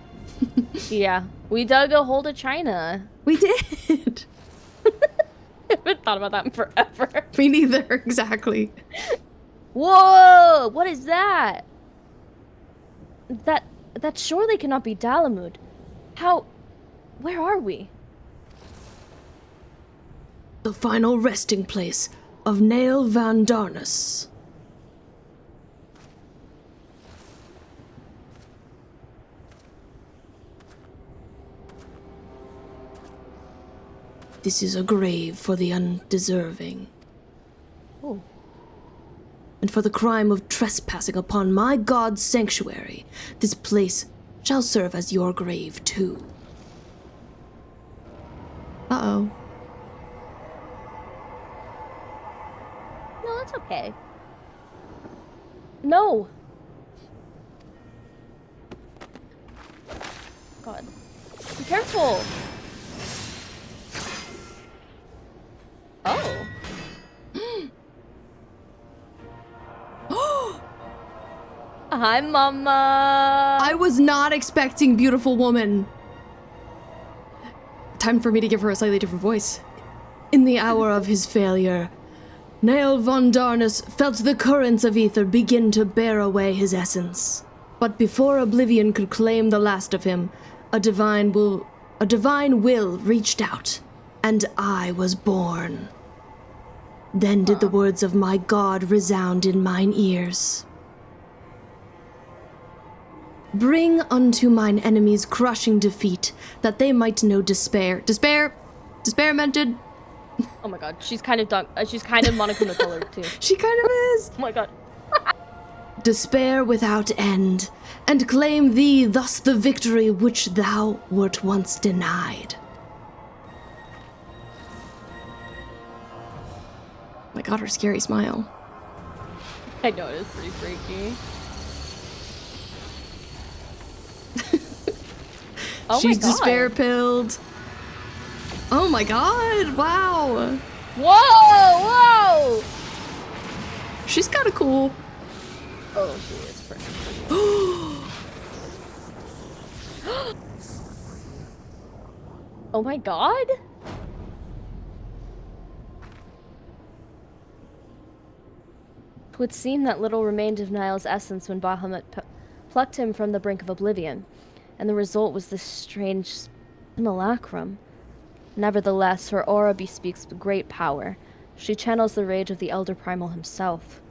Yeah. We dug a hole to China. We did. I haven't thought about that in forever. Me neither, exactly. Whoa! What is that? That surely cannot be Dalamud. How? Where are we? The final resting place of Nail Van Darnus. This is a grave for the undeserving. Oh. And for the crime of trespassing upon my god's sanctuary, this place shall serve as your grave too. Uh-oh. No, that's okay. No! God. Be careful! Oh. Hi, Mama! I was not expecting beautiful woman. Time for me to give her a slightly different voice. In the hour of his failure, Nail von Darnus felt the currents of ether begin to bear away his essence. But before oblivion could claim the last of him, a divine will reached out, and I was born. Then did the words of my god resound in mine ears. Bring unto mine enemies crushing defeat, that they might know despair. Despair mented. Oh my god, she's kind of she's kind of Monokuma colored too. She kind of is. Oh my god. Despair without end, and claim thee thus the victory which thou wert once denied. My god, her scary smile. I know, it is pretty freaky. Oh She's my god. despair pilled. Oh my god, wow. Whoa! She's kind of cool. Oh, she is pretty. Oh my god. Twould seem that little remained of Niall's essence when Bahamut plucked him from the brink of oblivion, and the result was this strange simulacrum. Nevertheless, her aura bespeaks great power. She channels the rage of the Elder Primal himself.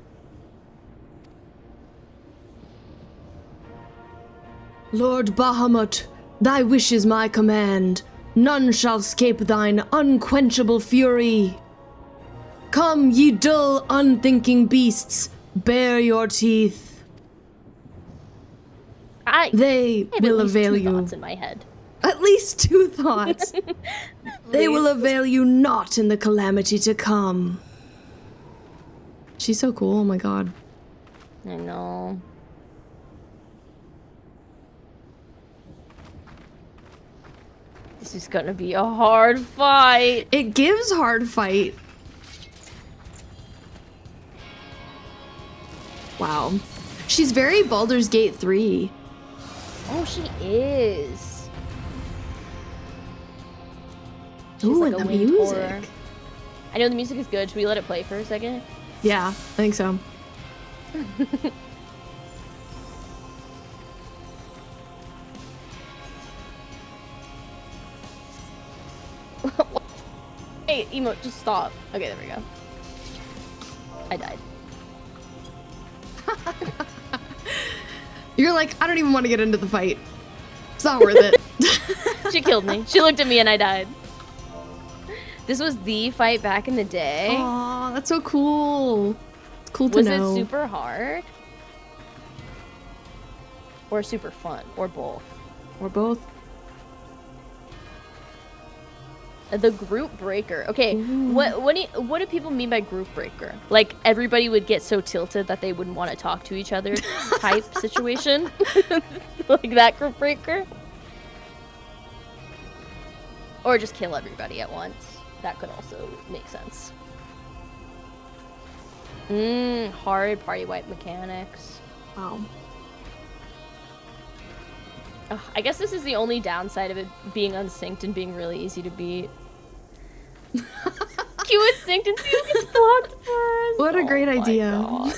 Lord Bahamut, thy wish is my command. None shall scape thine unquenchable fury. Come, ye dull, unthinking beasts, bare your teeth. They will avail you. Thoughts in my head. At least 2 thoughts. They will avail you not in the calamity to come. She's so cool, oh my god. I know. This is gonna be a hard fight. It gives hard fight. Wow. She's very Baldur's Gate 3. Oh, she is. She's Ooh, like and a the wind music. horror. I know the music is good. Should we let it play for a second? Yeah, I think so. Hey, emote, just stop. Okay, there we go. I died. You're like, I don't even want to get into the fight. It's not worth it. She killed me. She looked at me and I died. This was the fight back in the day. Aw, that's so cool. It's cool to Was know. it super hard? Or super fun? Or both? Or both. The group breaker. Okay, what do people mean by group breaker? Like everybody would get so tilted that they wouldn't want to talk to each other type situation? Like that group breaker? Or just kill everybody at once. That could also make sense. Hard party wipe mechanics. Wow. Ugh, I guess this is the only downside of it being unsynced and being really easy to beat. Q is synced and C gets blocked first. What a great my idea. God.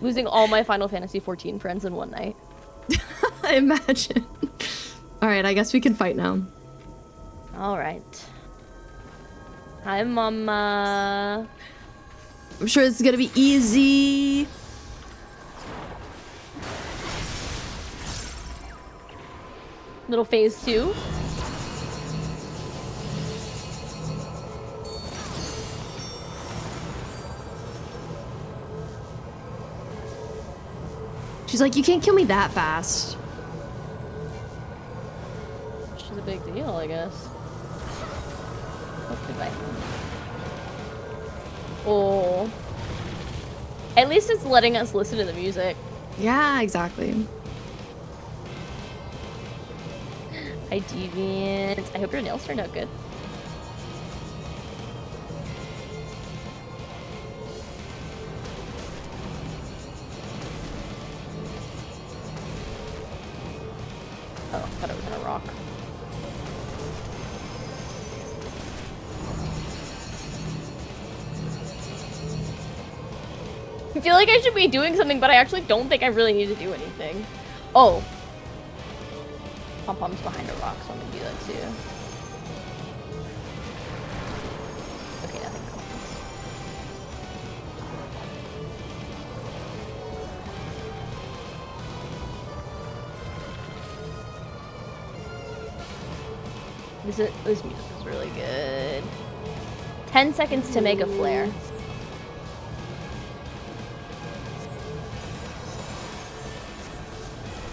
Losing all my Final Fantasy XIV friends in one night. Imagine. Alright, I guess we can fight now. Alright. Hi, Mama. I'm sure this is gonna be easy. Little phase 2. She's like, you can't kill me that fast. She's a big deal, I guess. Oh, goodbye. Oh. At least it's letting us listen to the music. Yeah, exactly. Hi, Deviant. I hope your nails turned out good. Oh, I thought it was gonna rock. I feel like I should be doing something, but I actually don't think I really need to do anything. Oh. Pom-pom's behind a rock, so I'm gonna do that too. Okay, nothing happens. This music is really good. 10 seconds to make a flare.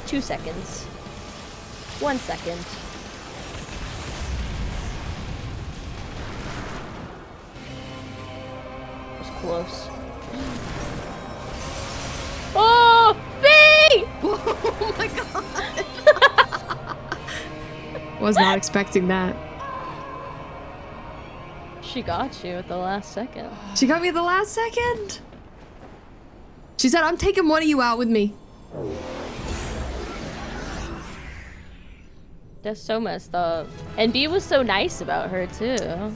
Two seconds. 1 second. That was close. Oh! B! Oh my god! Was not expecting that. She got you at the last second. She got me at the last second. She said, I'm taking one of you out with me. That's so messed up. And B was so nice about her too.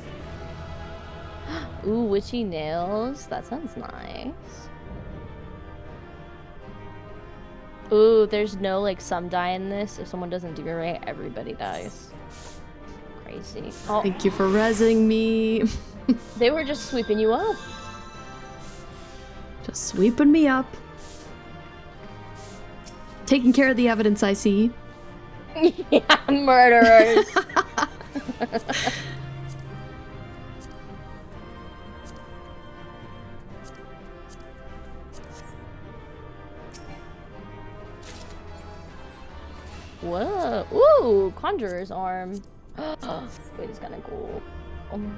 Ooh, witchy nails. That sounds nice. Ooh, there's no like some die in this. If someone doesn't do it right, everybody dies. Crazy. Oh, Thank you for rezzing me. they were just sweeping you up. Just sweeping me up. Taking care of the evidence I see. Yeah, murderers. Whoa. Ooh, Conjurer's arm. Wait, it's kind of cool. I'm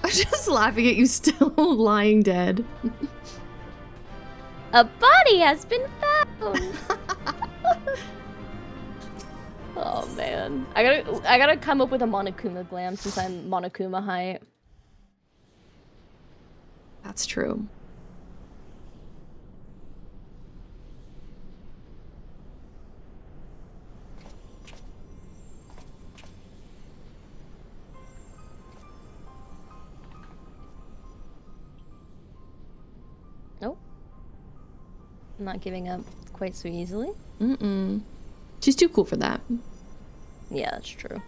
just laughing at you still lying dead. A body has been found. Oh man, I gotta come up with a Monokuma glam since I'm Monokuma height. That's true. Nope. I'm not giving up quite so easily. Mm-mm. She's too cool for that. Yeah, that's true.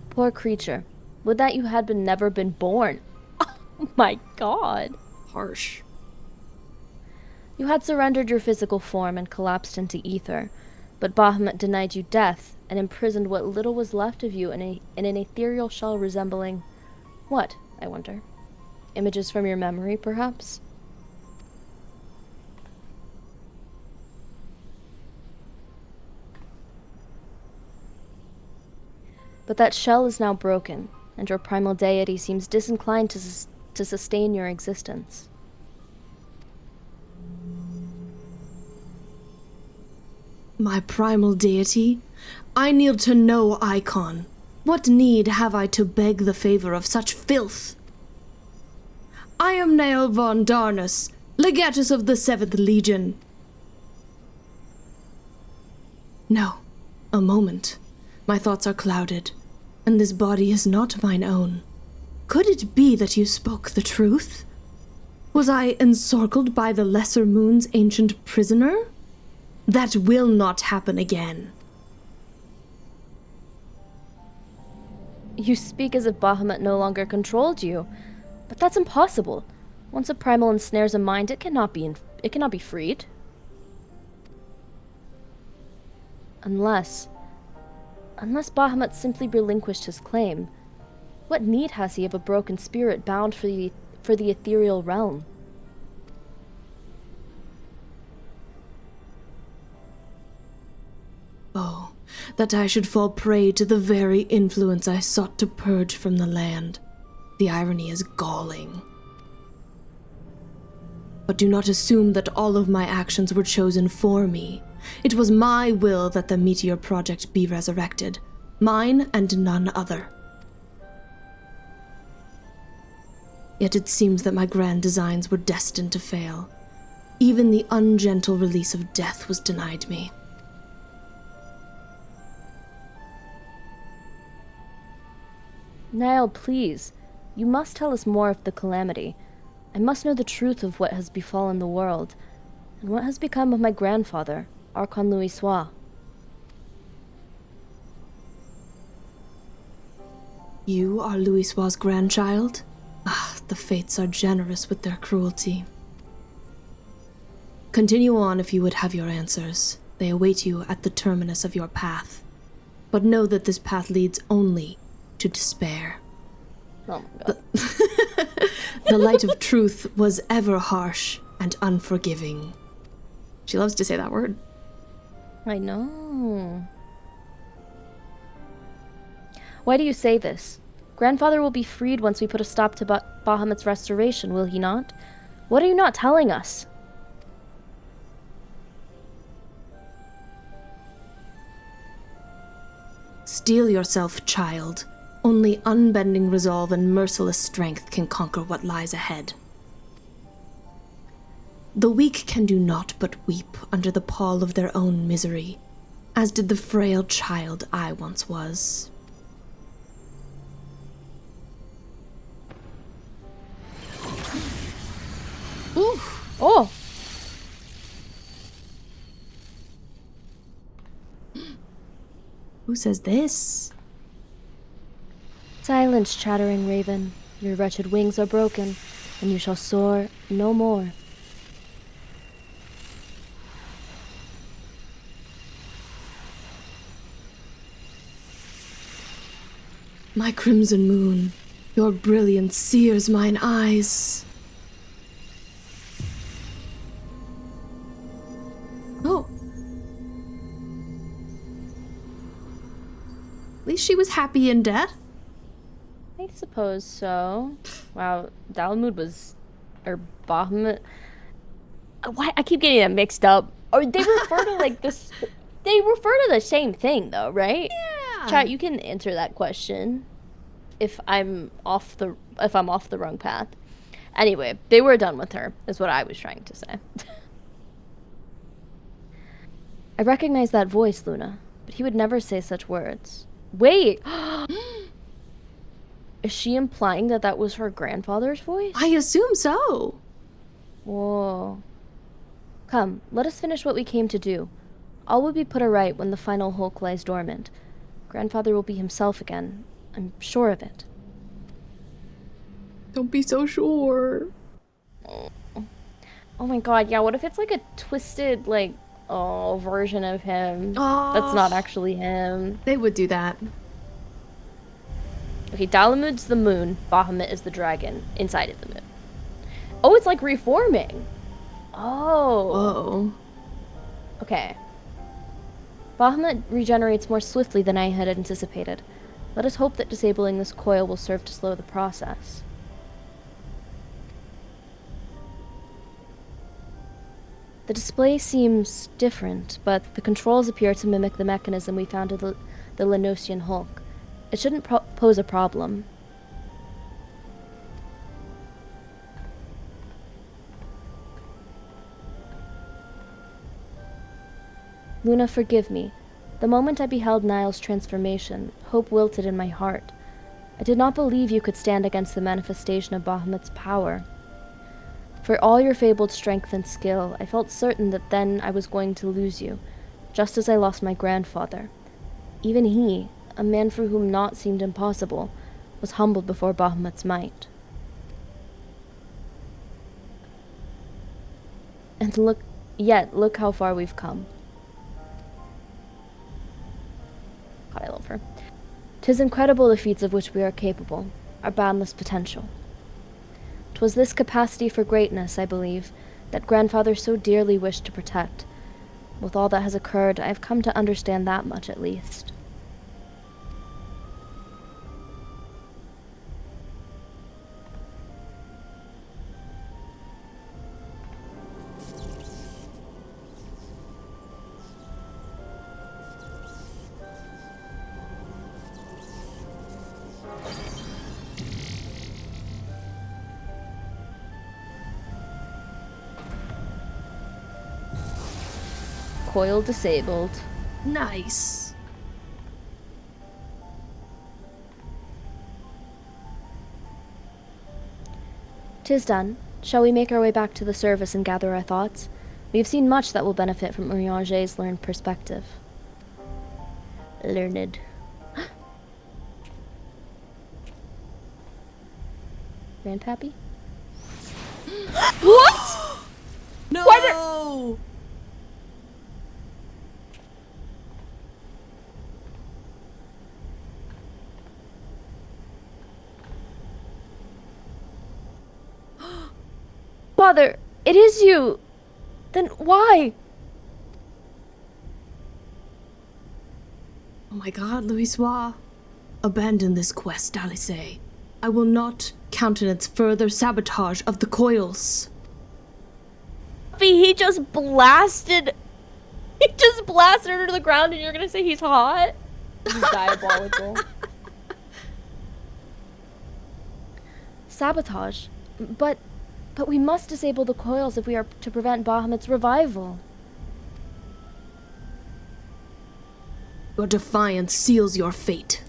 Poor creature. Would that you had never been born. Oh my god. Harsh. You had surrendered your physical form and collapsed into ether, but Bahamut denied you death and imprisoned what little was left of you in an ethereal shell resembling... what, I wonder? Images from your memory, perhaps? But that shell is now broken, and your primal deity seems disinclined to sustain your existence. My primal deity? I kneel to no icon. What need have I to beg the favor of such filth? I am Nael von Darnus, legatus of the 7th Legion. No, a moment. My thoughts are clouded, and this body is not mine own. Could it be that you spoke the truth? Was I encircled by the Lesser Moon's ancient prisoner? That will not happen again. You speak as if Bahamut no longer controlled you, but that's impossible. Once a primal ensnares a mind, it cannot be freed. Unless Bahamut simply relinquished his claim. What need has he of a broken spirit bound for the ethereal realm? Oh, that I should fall prey to the very influence I sought to purge from the land. The irony is galling. But do not assume that all of my actions were chosen for me. It was my will that the Meteor Project be resurrected. Mine and none other. Yet it seems that my grand designs were destined to fail. Even the ungentle release of death was denied me. Niall, please. You must tell us more of the calamity. I must know the truth of what has befallen the world, and what has become of my grandfather, Archon Louisoix. You are Louisoix's grandchild? Ah, the fates are generous with their cruelty. Continue on if you would have your answers. They await you at the terminus of your path. But know that this path leads only to despair. Oh my god. The light of truth was ever harsh and unforgiving. She loves to say that word. I know. Why do you say this? Grandfather will be freed once we put a stop to Bahamut's restoration, will he not? What are you not telling us? Steel yourself, child. Only unbending resolve and merciless strength can conquer what lies ahead. The weak can do naught but weep under the pall of their own misery, as did the frail child I once was. Oof. Oh! Who says this? Silence, chattering raven. Your wretched wings are broken, and you shall soar no more. My crimson moon, your brilliance sears mine eyes. Oh. At least she was happy in death. I suppose so. Wow, Dalamud was... or Bahamut... Why? I keep getting them mixed up. Or they refer to like this... They refer to the same thing though, right? Yeah. Chat, you can answer that question if I'm off the wrong path. Anyway, they were done with her, is what I was trying to say. I recognize that voice, Luna, but he would never say such words. Wait! Is she implying that that was her grandfather's voice? I assume so. Whoa. Come, let us finish what we came to do. All will be put aright when the final hulk lies dormant. Grandfather will be himself again. I'm sure of it. Don't be so sure. Oh my god, yeah, what if it's like a twisted, like, version of him? Oh, That's not actually him. they would do that. Okay, Dalamud's the moon, Bahamut is the dragon inside of the moon. Oh, it's like reforming. Oh. Whoa. Okay. Bahamut regenerates more swiftly than I had anticipated. Let us hope that disabling this coil will serve to slow the process. The display seems different, but the controls appear to mimic the mechanism we found in the Lenosian Hulk. It shouldn't pose a problem. Luna, forgive me. The moment I beheld Niall's transformation, hope wilted in my heart. I did not believe you could stand against the manifestation of Bahamut's power. For all your fabled strength and skill, I felt certain that then I was going to lose you, just as I lost my grandfather. Even he, a man for whom naught seemed impossible, was humbled before Bahamut's might. And look how far we've come. God, I love her. 'Tis incredible the feats of which we are capable, our boundless potential. 'Twas this capacity for greatness, I believe, that grandfather so dearly wished to protect. With all that has occurred, I have come to understand that much at least. Coil disabled. Nice. "'Tis done. Shall we make our way back to the service and gather our thoughts? We have seen much that will benefit from Urianger's learned perspective." Learned. Grandpappy? What? No! Why Father, it is you! Then why? Oh my god, Louisoix. abandon this quest, Alisaie. I will not countenance further sabotage of the Coils. He just blasted... He just blasted her to the ground and you're gonna say he's hot? He's diabolical. Sabotage? But we must disable the coils if we are to prevent Bahamut's revival. Your defiance seals your fate.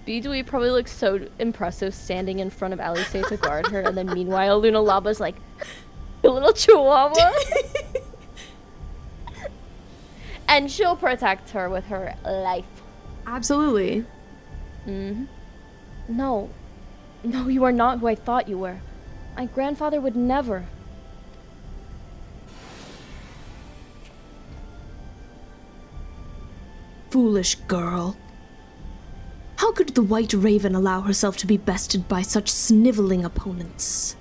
Bidui probably looks so impressive standing in front of Alisaie to guard her, and then meanwhile Luna Laba's like a little chihuahua. And she'll protect her with her life. Absolutely. Mm-hmm. No, you are not who I thought you were. My grandfather would never. Foolish girl. How could the White Raven allow herself to be bested by such sniveling opponents?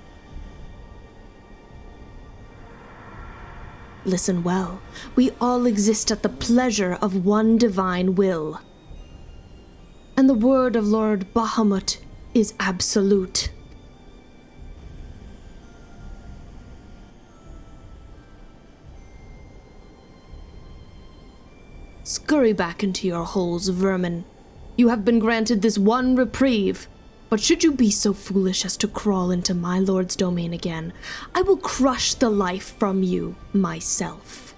Listen well. We all exist at the pleasure of one divine will. And the word of Lord Bahamut is absolute. Scurry back into your holes, vermin. You have been granted this one reprieve, but should you be so foolish as to crawl into my lord's domain again, I will crush the life from you myself.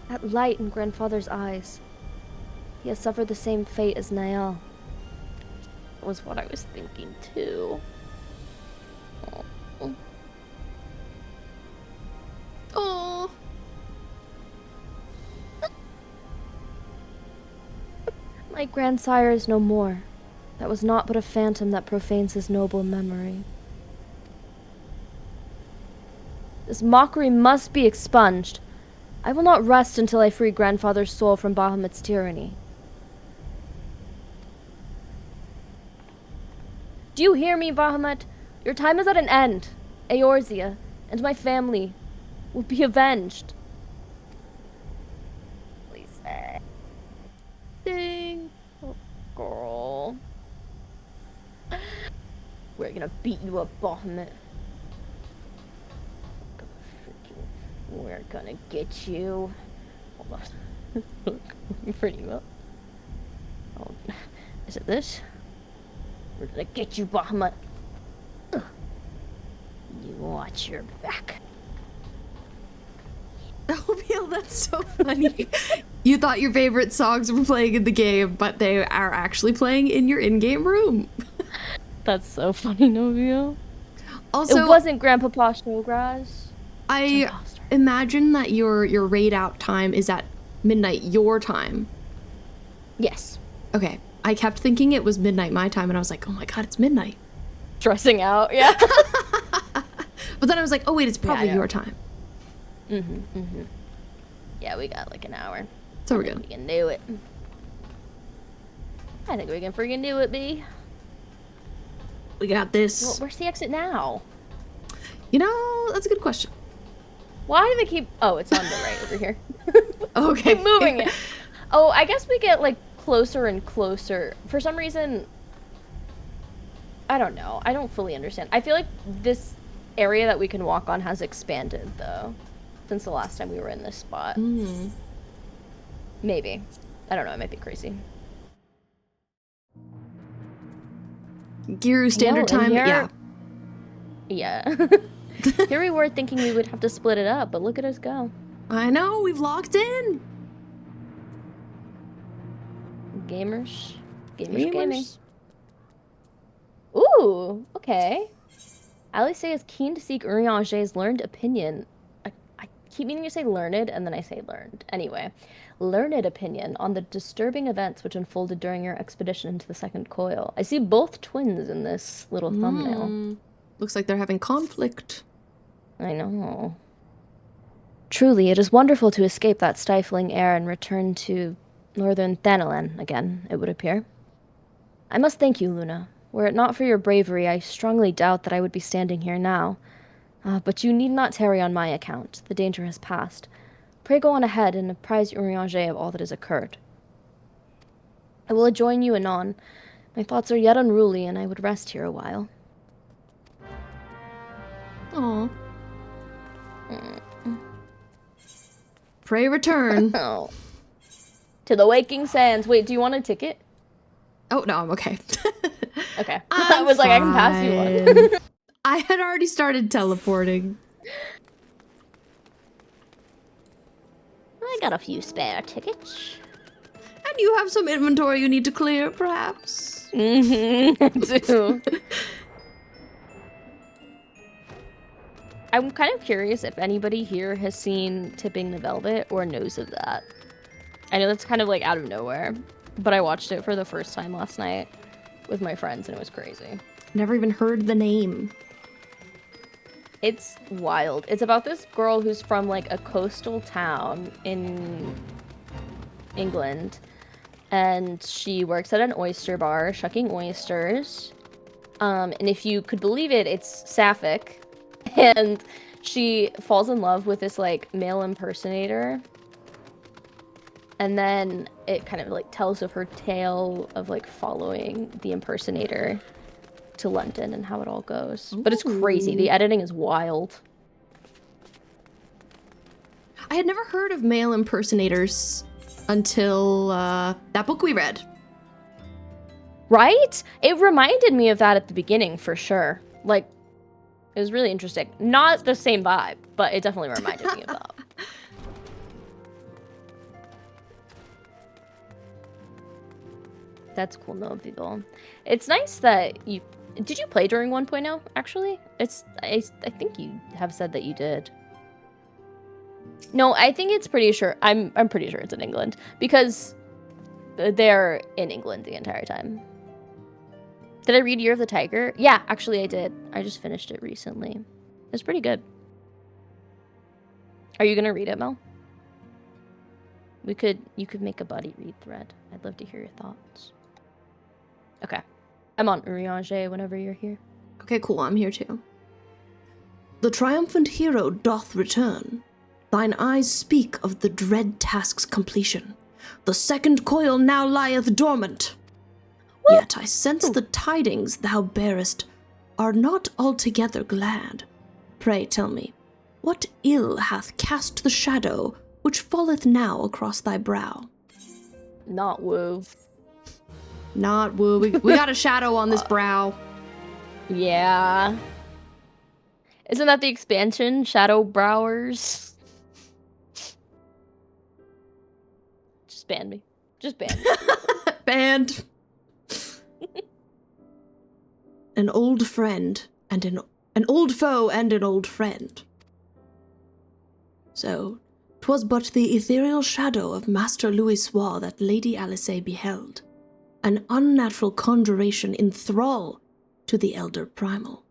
That light in grandfather's eyes. He has suffered the same fate as Nael. That was what I was thinking too. Oh. My grandsire is no more. That was not but a phantom that profanes his noble memory. This mockery must be expunged. I will not rest until I free grandfather's soul from Bahamut's tyranny. Do you hear me, Bahamut? Your time is at an end. Eorzea and my family will be avenged. Please. Dang. Oh, girl. We're gonna beat you up, Bahamut. We're gonna get you. Hold on. Looking pretty well. Oh, is it this? We're gonna get you, Bahamut. You watch your back. Oh, that's so funny. You thought your favorite songs were playing in the game, but they are actually playing in your in-game room. That's so funny, Novio. Also, it wasn't Grandpapa Showgrass. I imagine that your raid out time is at midnight your time. Yes. Okay. I kept thinking it was midnight my time, and I was like, oh my god, it's midnight. Stressing out, yeah. But then I was like, oh wait, it's probably your time. Yeah, we got like an hour. So we're good. We can do it. I think we can freaking do it, B. We got this. Well, where's the exit now? You know, that's a good question. Why do they keep... Oh, it's on the right over here. Okay. Keep moving it. Oh, I guess we get like closer and closer. For some reason, I don't know. I don't fully understand. I feel like this area that we can walk on has expanded, though, since the last time we were in this spot. Maybe. I don't know. It might be crazy. Giru standard time, here, yeah. Here we were thinking we would have to split it up, but look at us go. I know, we've locked in. Gamers gaming. Ooh, okay. Alisaie is keen to seek Urianger's learned opinion. I keep meaning to say learned, and then I say learned. Anyway, learned opinion on the disturbing events which unfolded during your expedition into the second coil. I see both twins in this little thumbnail. Looks like they're having conflict. I know. Truly, it is wonderful to escape that stifling air and return to northern Thanalan again, it would appear. I must thank you, Luna. Were it not for your bravery, I strongly doubt that I would be standing here now. But you need not tarry on my account. The danger has passed. Pray go on ahead and apprise Urianger of all that has occurred. I will join you anon. My thoughts are yet unruly, and I would rest here a while. Aw. Pray return. Oh. To the waking sands. Wait, do you want a ticket? Oh, no, I'm okay. Okay. I was like, I can pass you one. I had already started teleporting. I got a few spare tickets. And you have some inventory you need to clear, perhaps? Mm-hmm, I do. I'm kind of curious if anybody here has seen Tipping the Velvet or knows of that. I know that's kind of like out of nowhere, but I watched it for the first time last night with my friends and it was crazy. Never even heard the name. It's wild. It's about this girl who's from like a coastal town in England, and she works at an oyster bar shucking oysters. And if you could believe it, it's sapphic. And she falls in love with this like male impersonator. And then it kind of like tells of her tale of like following the impersonator to London and how it all goes. But it's crazy. The editing is wild. I had never heard of male impersonators until that book we read. Right? It reminded me of that at the beginning for sure. Like, it was really interesting. Not the same vibe, but it definitely reminded me of that. That's cool, no people. It's nice that you... Did you play during 1.0, actually? I think you have said that you did. No, I think it's pretty sure... I'm pretty sure it's in England. Because they're in England the entire time. Did I read Year of the Tiger? Yeah, actually I did. I just finished it recently. It's pretty good. Are you gonna read it, Mel? You could make a buddy read thread. I'd love to hear your thoughts. Okay. I'm on Urianger whenever you're here. Okay, cool, I'm here too. The triumphant hero doth return. Thine eyes speak of the dread task's completion. The second coil now lieth dormant. Yet I sense the tidings thou bearest are not altogether glad. Pray tell me, what ill hath cast the shadow which falleth now across thy brow? Not woo. Not woo. We got a shadow on this brow. Yeah. Isn't that the expansion? Shadow Browers? Just ban me. Just ban me. Banned. An old friend and an old foe and an old friend. So, 'twas but the ethereal shadow of Master Louisoix that Lady Alisaie beheld, an unnatural conjuration in thrall to the elder Primal.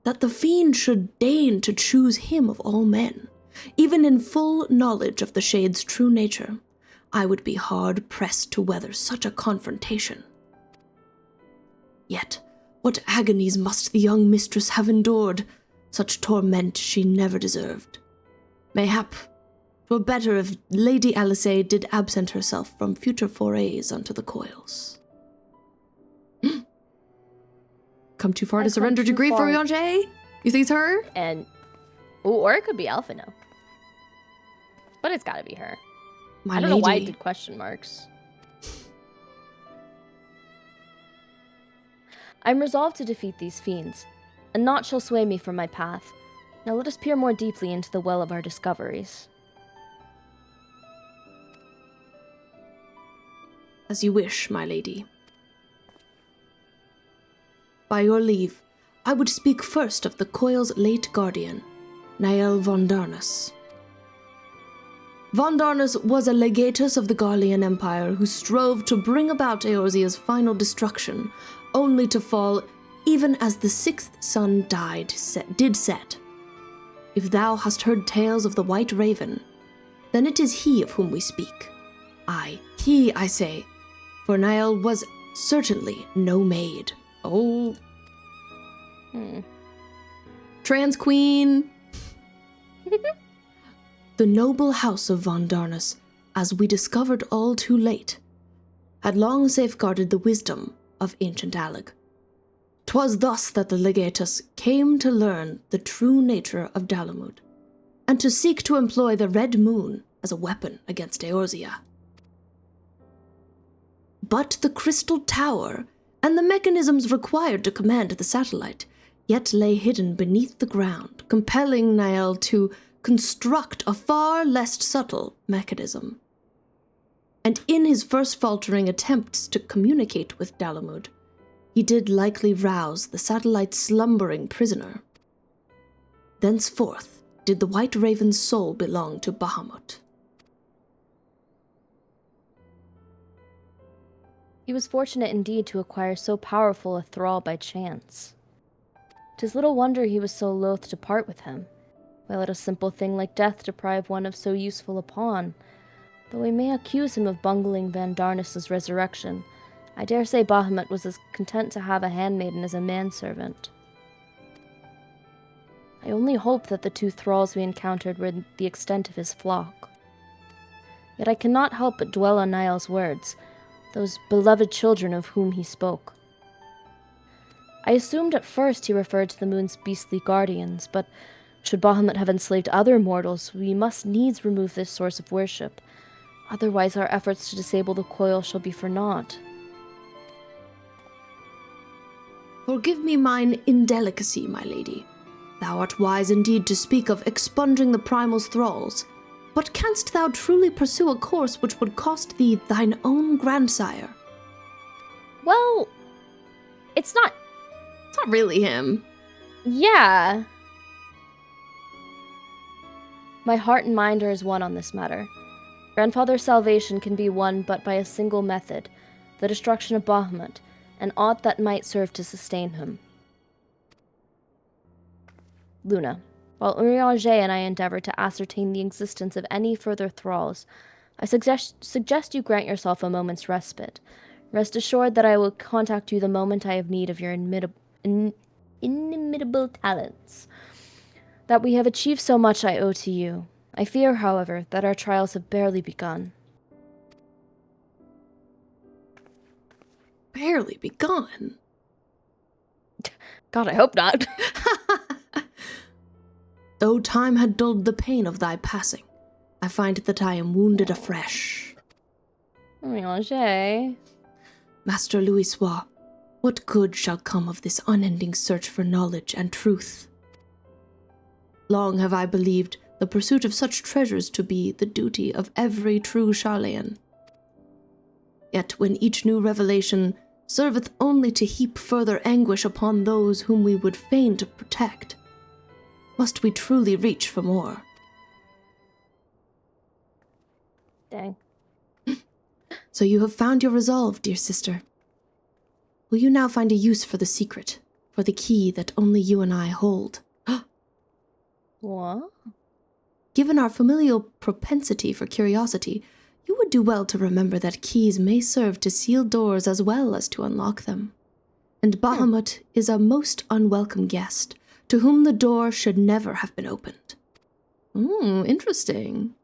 That the fiend should deign to choose him of all men, even in full knowledge of the shade's true nature, I would be hard-pressed to weather such a confrontation. Yet, what agonies must the young mistress have endured? Such torment she never deserved. Mayhap, 'twere better if Lady Alisaie did absent herself from future forays unto the coils. Come too far to surrender to grief, Urianger? You think it's her? And, or it could be Alphino. But it's gotta be her. My I don't know why it lady. did question marks. I'm resolved to defeat these fiends, and naught shall sway me from my path. Now let us peer more deeply into the well of our discoveries. As you wish, my lady. By your leave, I would speak first of the coil's late guardian, Niall von Darnus. Von Darnus was a legatus of the Garlean Empire who strove to bring about Eorzea's final destruction, only to fall even as the sixth sun did set. if thou hast heard tales of the White Raven, then it is he of whom we speak. Aye, he, I say, for Niall was certainly no maid. Oh. Trans Queen. The noble house of Von Darnus, as we discovered all too late, had long safeguarded the wisdom of ancient Alec. 'Twas thus that the legatus came to learn the true nature of Dalamud, and to seek to employ the Red Moon as a weapon against Eorzea. But the Crystal Tower and the mechanisms required to command the satellite yet lay hidden beneath the ground, compelling Niall to construct a far less subtle mechanism. And in his first faltering attempts to communicate with Dalamud, he did likely rouse the satellite's slumbering prisoner. Thenceforth did the White Raven's soul belong to Bahamut. He was fortunate indeed to acquire so powerful a thrall by chance. 'Tis little wonder he was so loath to part with him. Why let a simple thing like death deprive one of so useful a pawn? Though we may accuse him of bungling Van Darnus's resurrection, I dare say Bahamut was as content to have a handmaiden as a manservant. I only hope that the two thralls we encountered were the extent of his flock. Yet I cannot help but dwell on Niall's words, those beloved children of whom he spoke. I assumed at first he referred to the moon's beastly guardians, but should Bahamut have enslaved other mortals, we must needs remove this source of worship. Otherwise our efforts to disable the coil shall be for naught. Forgive me mine indelicacy, my lady. Thou art wise indeed to speak of expunging the Primal's thralls, but canst thou truly pursue a course which would cost thee thine own grandsire? Well, it's not really him. Yeah. My heart and mind are as one on this matter. Grandfather's salvation can be won but by a single method, the destruction of Bahamut, and aught that might serve to sustain him. Luna, while Urianger and I endeavor to ascertain the existence of any further thralls, I suggest you grant yourself a moment's respite. Rest assured that I will contact you the moment I have need of your inimitable talents. That we have achieved so much I owe to you. I fear, however, that our trials have barely begun. Barely begun? God, I hope not. Though time had dulled the pain of thy passing, I find that I am wounded afresh. Mélanger. Master Louisois, what good shall come of this unending search for knowledge and truth? Long have I believed the pursuit of such treasures to be the duty of every true Charlayan. Yet when each new revelation serveth only to heap further anguish upon those whom we would fain to protect, must we truly reach for more? Dang. So you have found your resolve, dear sister. Will you now find a use for the secret, for the key that only you and I hold? What? Given our familial propensity for curiosity, you would do well to remember that keys may serve to seal doors as well as to unlock them. And Bahamut is a most unwelcome guest, to whom the door should never have been opened. Interesting.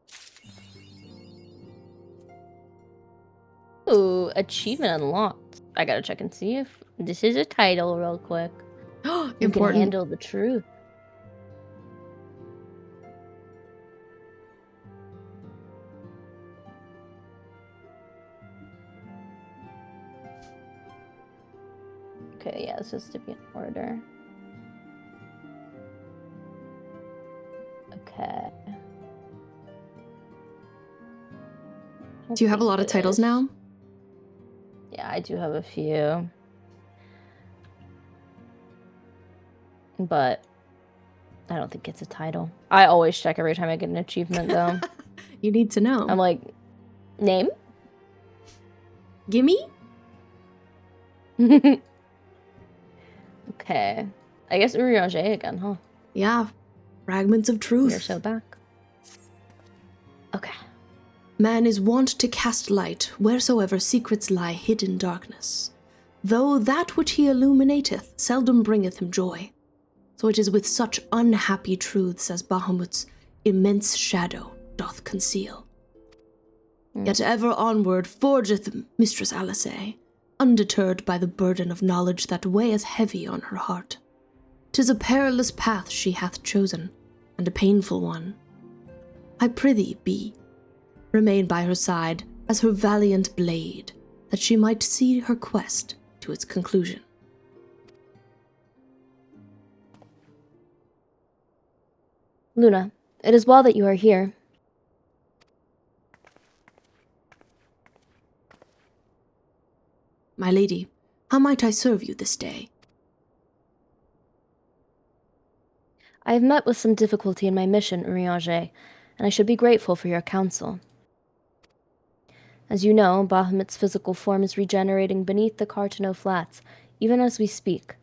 Ooh, achievement unlocked. I gotta check and see if this is a title real quick. You can Important. handle the truth. Okay, yeah, this is to be in order. Okay. Do you have a lot of titles now? Yeah, I do have a few. But I don't think it's a title. I always check every time I get an achievement, though. You need to know. I'm like, name? Gimme? Okay. I guess Urianger again, huh? Yeah. Fragments of Truth. We are so back. Okay. Man is wont to cast light wheresoever secrets lie hid in darkness, though that which he illuminateth seldom bringeth him joy. So it is with such unhappy truths as Bahamut's immense shadow doth conceal. Yet ever onward forgeth Mistress Alisaie, undeterred by the burden of knowledge that weigheth heavy on her heart. 'Tis a perilous path she hath chosen, and a painful one. I prithee, be, remain by her side as her valiant blade, that she might see her quest to its conclusion. Luna, it is well that you are here. My lady, how might I serve you this day? I have met with some difficulty in my mission, Urianger, and I should be grateful for your counsel. As you know, Bahamut's physical form is regenerating beneath the Cartano Flats, even as we speak.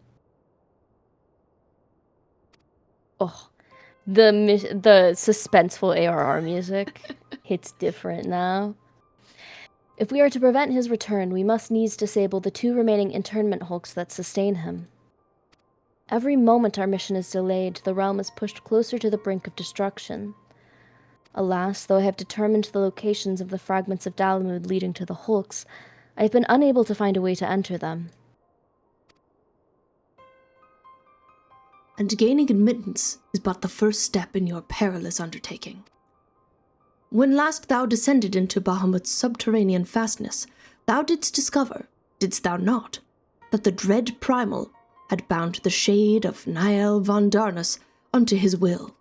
Oh, the suspenseful ARR music hits different now. If we are to prevent his return, we must needs disable the 2 remaining internment hulks that sustain him. Every moment our mission is delayed, the realm is pushed closer to the brink of destruction. Alas, though I have determined the locations of the fragments of Dalamud leading to the hulks, I have been unable to find a way to enter them. And gaining admittance is but the first step in your perilous undertaking. When last thou descended into Bahamut's subterranean fastness, thou didst discover, didst thou not, that the dread Primal had bound the shade of Niall von Darnus unto his will.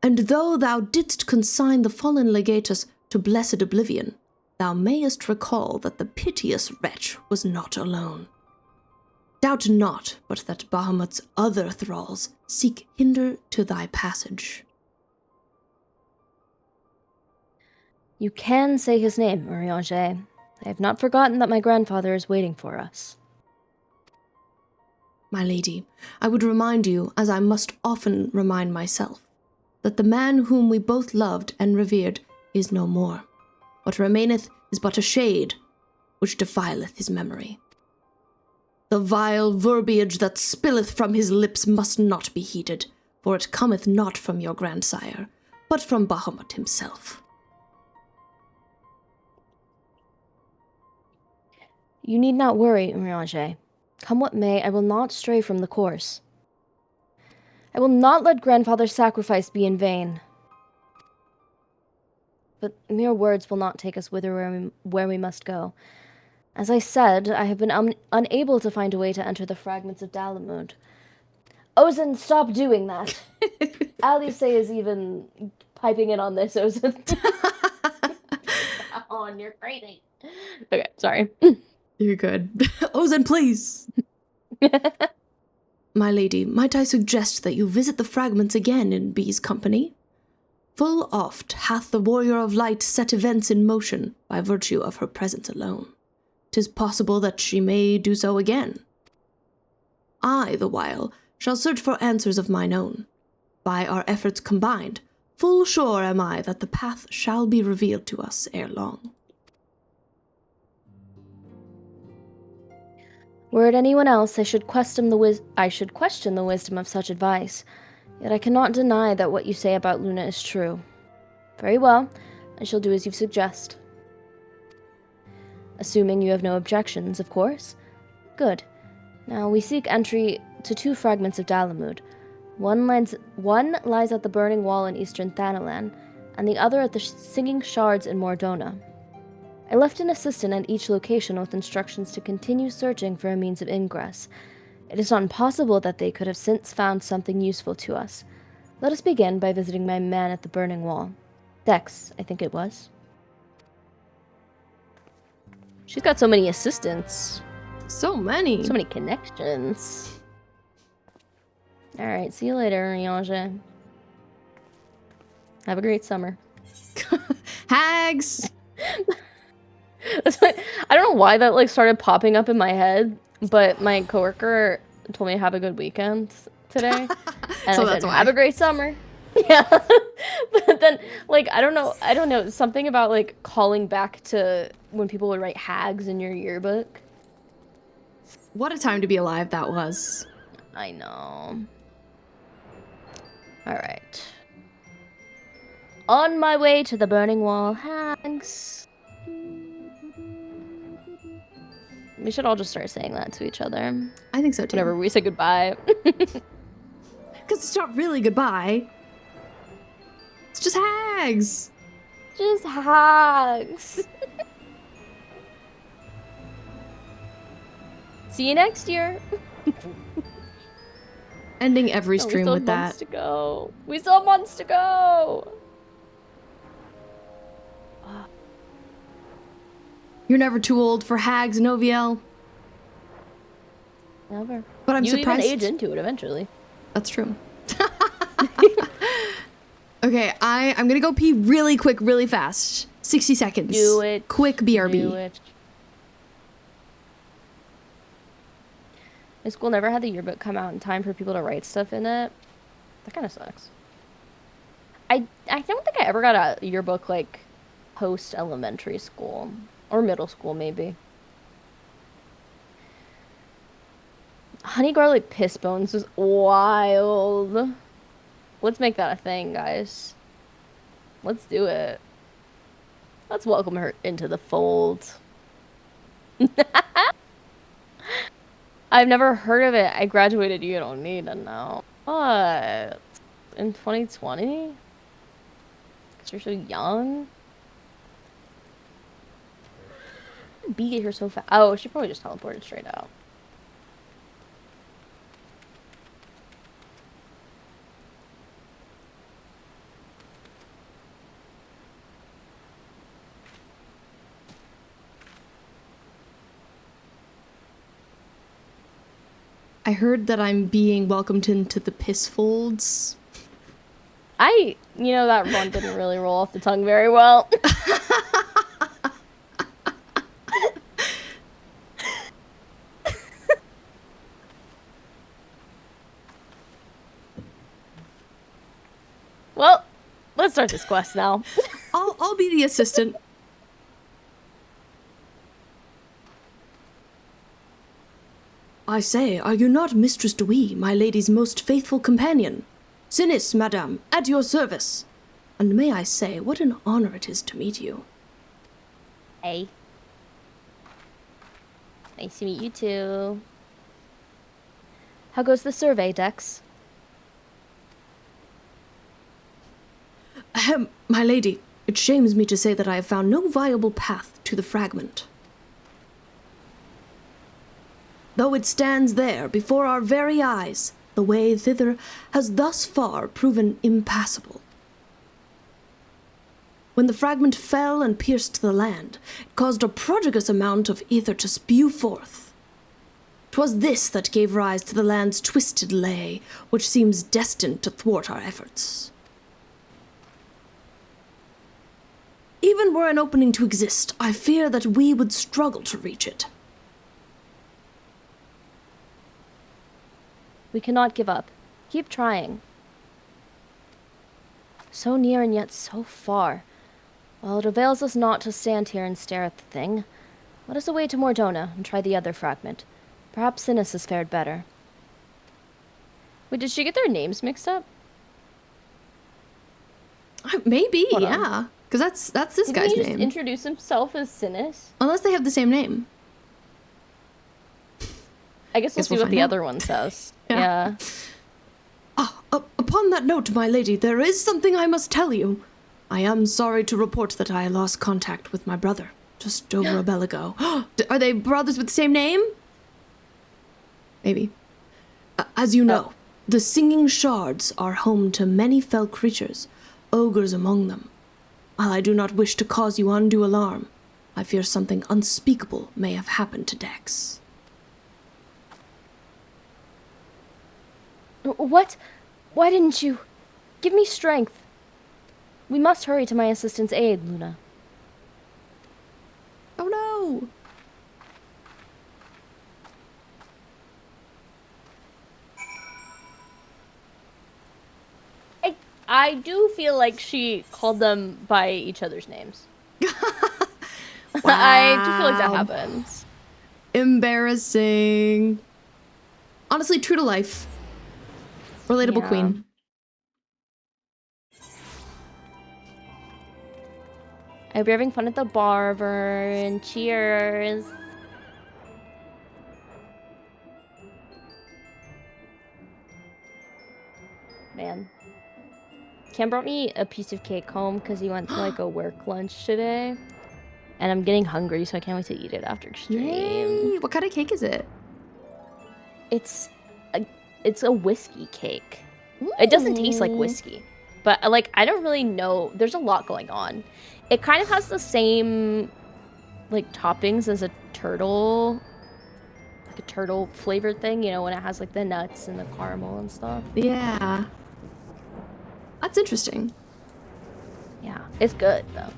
And though thou didst consign the fallen legatus to blessed oblivion, thou mayest recall that the piteous wretch was not alone. Doubt not but that Bahamut's other thralls seek hinder to thy passage. You can say his name, Urianger. I have not forgotten that my grandfather is waiting for us. My lady, I would remind you, as I must often remind myself, that the man whom we both loved and revered is no more. What remaineth is but a shade, which defileth his memory. The vile verbiage that spilleth from his lips must not be heeded, for it cometh not from your grandsire, but from Bahamut himself. You need not worry, Urianger. Come what may, I will not stray from the course. I will not let grandfather's sacrifice be in vain. But mere words will not take us where we must go. As I said, I have been unable to find a way to enter the fragments of Dalamud. Ozen, stop doing that! Alisaie is even piping in on this, Ozen. On, you're crazy. Okay, sorry. You're good. Ozen, please! My lady, might I suggest that you visit the fragments again in Bee's company? Full oft hath the warrior of light set events in motion by virtue of her presence alone. 'Tis possible that she may do so again. I, the while, shall search for answers of mine own. By our efforts combined, full sure am I that the path shall be revealed to us ere long. Were it anyone else, I should question the wisdom of such advice. Yet I cannot deny that what you say about Luna is true. Very well, I shall do as you suggest. Assuming you have no objections, of course. Good. Now we seek entry to 2 fragments of Dalamud. One lies at the burning wall in eastern Thanalan, and the other at the singing shards in Mordona. I left an assistant at each location with instructions to continue searching for a means of ingress. It is not impossible that they could have since found something useful to us. Let us begin by visiting my man at the burning wall. Dex, I think it was. She's got so many assistants. So many. So many connections. Alright, see you later, Urianger. Have a great summer. Hags! I don't know why that like started popping up in my head, but my coworker told me to have a good weekend today. And So I that's said, why. have a great summer. Yeah. But then, like, I don't know, something about, like, calling back to when people would write hags in your yearbook. What a time to be alive that was. I know. Alright. On my way to the Burning Wall hags. We should all just start saying that to each other. I think so too. Whenever we say goodbye. Because it's not really goodbye. It's just hags. Just hags. See you next year. Ending every No, we stream still with have months that. to go. We still have months to go. You're never too old for hags and OVL. Never. But I'm you surprised. even age into it eventually. That's true. Okay, I'm gonna go pee really quick, really fast. 60 seconds. Do it. Quick BRB. Do it. My school never had the yearbook come out in time for people to write stuff in it. That kind of sucks. I don't think I ever got a yearbook like post elementary school or middle school maybe. Honey garlic piss bones was wild. Let's make that a thing, guys. Let's do it. Let's welcome her into the fold. I've never heard of it. I graduated. You don't need to know. What? In 2020? Because you're so young? How did B get here so fast? Oh, she probably just teleported straight out. I heard that I'm being welcomed into the piss folds. You know, that one didn't really roll off the tongue very well. Well, let's start this quest now. I'll be the assistant. I say, are you not Mistress Dewey, my lady's most faithful companion? Sinis, madame, at your service. And may I say, what an honor it is to meet you. Hey. Nice to meet you too. How goes the survey, Dex? Ahem, my lady, it shames me to say that I have found no viable path to the fragment. Though it stands there before our very eyes, the way thither has thus far proven impassable. When the fragment fell and pierced the land, it caused a prodigious amount of ether to spew forth. 'Twas this that gave rise to the land's twisted lay, which seems destined to thwart our efforts. Even were an opening to exist, I fear that we would struggle to reach it. We cannot give up. Keep trying. So near and yet so far. While it avails us not to stand here and stare at the thing, let us away to Mordona and try the other fragment. Perhaps Sinis has fared better. Wait, did she get their names mixed up? Maybe, Hold on. yeah. Because that's this Didn't guy's he just name. introduce himself as Sinis? Unless they have the same name. I guess we'll Guess see we'll what find the out. other one says. Yeah. Yeah. Upon that note, my lady, there is something I must tell you. I am sorry to report that I lost contact with my brother just over a bell ago. Are they brothers with the same name? Maybe. As you know, the Singing Shards are home to many fell creatures, ogres among them. While I do not wish to cause you undue alarm, I fear something unspeakable may have happened to Dex. What? Why didn't you? Give me strength. We must hurry to my assistant's aid, Luna. Oh no! I do feel like she called them by each other's names. I do feel like that Wow. happens. Embarrassing. Honestly, true to life. Relatable Yeah. queen. I hope you're having fun at the barber, and cheers. Man. Cam brought me a piece of cake home because he went to like a work lunch today. And I'm getting hungry, so I can't wait to eat it after stream. Yay. What kind of cake is it? It's a whiskey cake. It doesn't taste like Ooh. whiskey, but like I don't really know. There's a lot going on. It kind of has the same like toppings as a turtle, like a turtle flavored thing. You know, when it has like the nuts and the caramel and stuff. Yeah. That's interesting. Yeah, it's good though.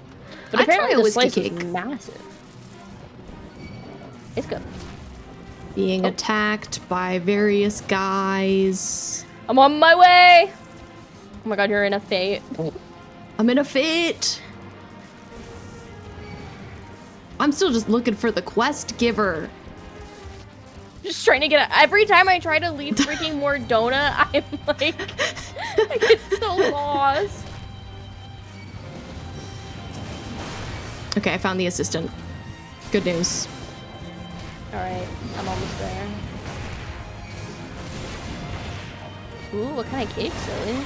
But I'd try apparently a the whiskey slice cake. was massive. It's good. Being attacked by various guys. I'm on my way. Oh my god, you're in a fate. I'm in a fit. I'm still just looking for the quest giver. Just trying to get it. Every time I try to leave freaking more donut, I'm like, I get so lost. Okay, I found the assistant. Good news. Alright, I'm almost there. Ooh, what kind of cake, silly?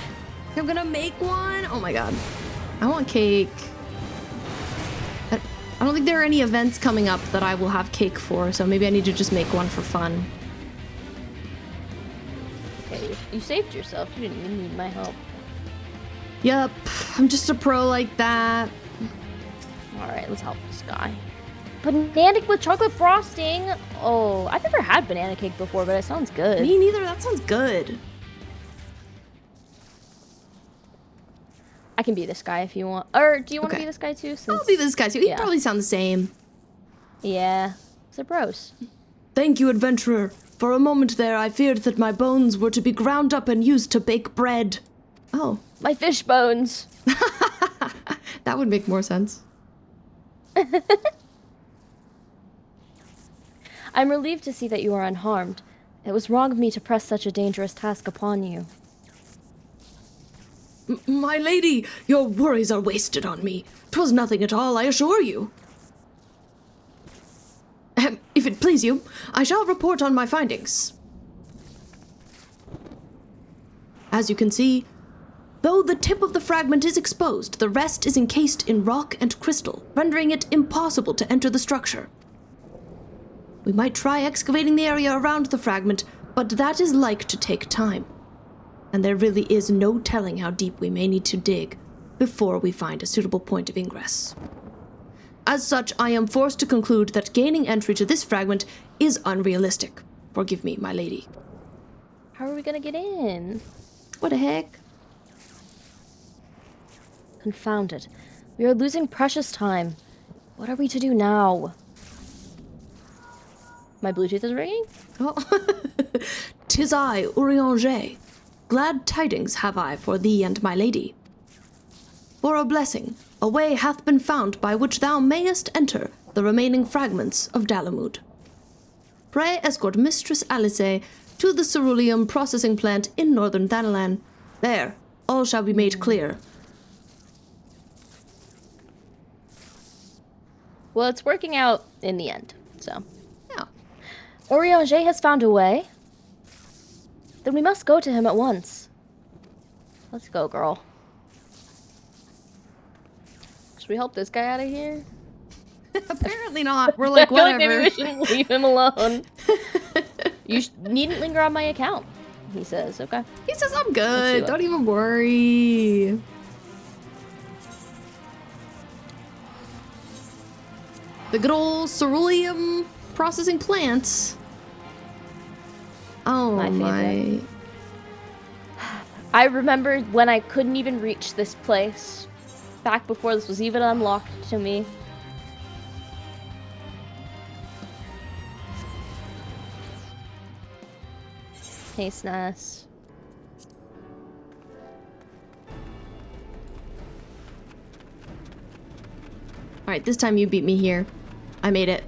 I'm gonna make one. Oh my god. I want cake. I don't think there are any events coming up that I will have cake for, so maybe I need to just make one for fun. Okay, you saved yourself. You didn't even need my help. Yup, I'm just a pro like that. Alright, let's help this guy. Banana cake with chocolate frosting? Oh, I've never had banana cake before, but it sounds good. Me neither, that sounds good. I can be this guy if you want. Or do you want to Okay. be this guy too? I'll be this guy too. You Yeah. probably sound the same. Yeah, it's a bros. Thank you, adventurer. For a moment there, I feared that my bones were to be ground up and used to bake bread. Oh, My fish bones. that would make more sense. I'm relieved to see that you are unharmed. It was wrong of me to press such a dangerous task upon you. My lady, your worries are wasted on me. 'Twas nothing at all, I assure you. If it please you, I shall report on my findings. As you can see, though the tip of the fragment is exposed, the rest is encased in rock and crystal, rendering it impossible to enter the structure. We might try excavating the area around the fragment, but that is like to take time. And there really is no telling how deep we may need to dig before we find a suitable point of ingress. As such, I am forced to conclude that gaining entry to this fragment is unrealistic. Forgive me, my lady. How are we gonna get in? What the heck? Confounded. We are losing precious time. What are we to do now? My Bluetooth is ringing? Oh, 'tis I, Urianger. Glad tidings have I for thee and my lady. For a blessing, a way hath been found by which thou mayest enter the remaining fragments of Dalamud. Pray escort Mistress Alisaie to the ceruleum processing plant in northern Thanalan. There, all shall be made clear. Well, it's working out in the end, so. Yeah. Urianger has found a way. Then we must go to him at once. Let's go, girl. Should we help this guy out of here? Apparently not. We're like, I feel like whatever. maybe we shouldn't leave him alone. You needn't linger on my account, he says. Okay. He says I'm Let's good. do it. Don't even worry. The good old ceruleum processing plants. Oh My my. favorite. I remember when I couldn't even reach this place. Back before this was even unlocked to me. Tastes nice. Alright, this time you beat me here. I made it.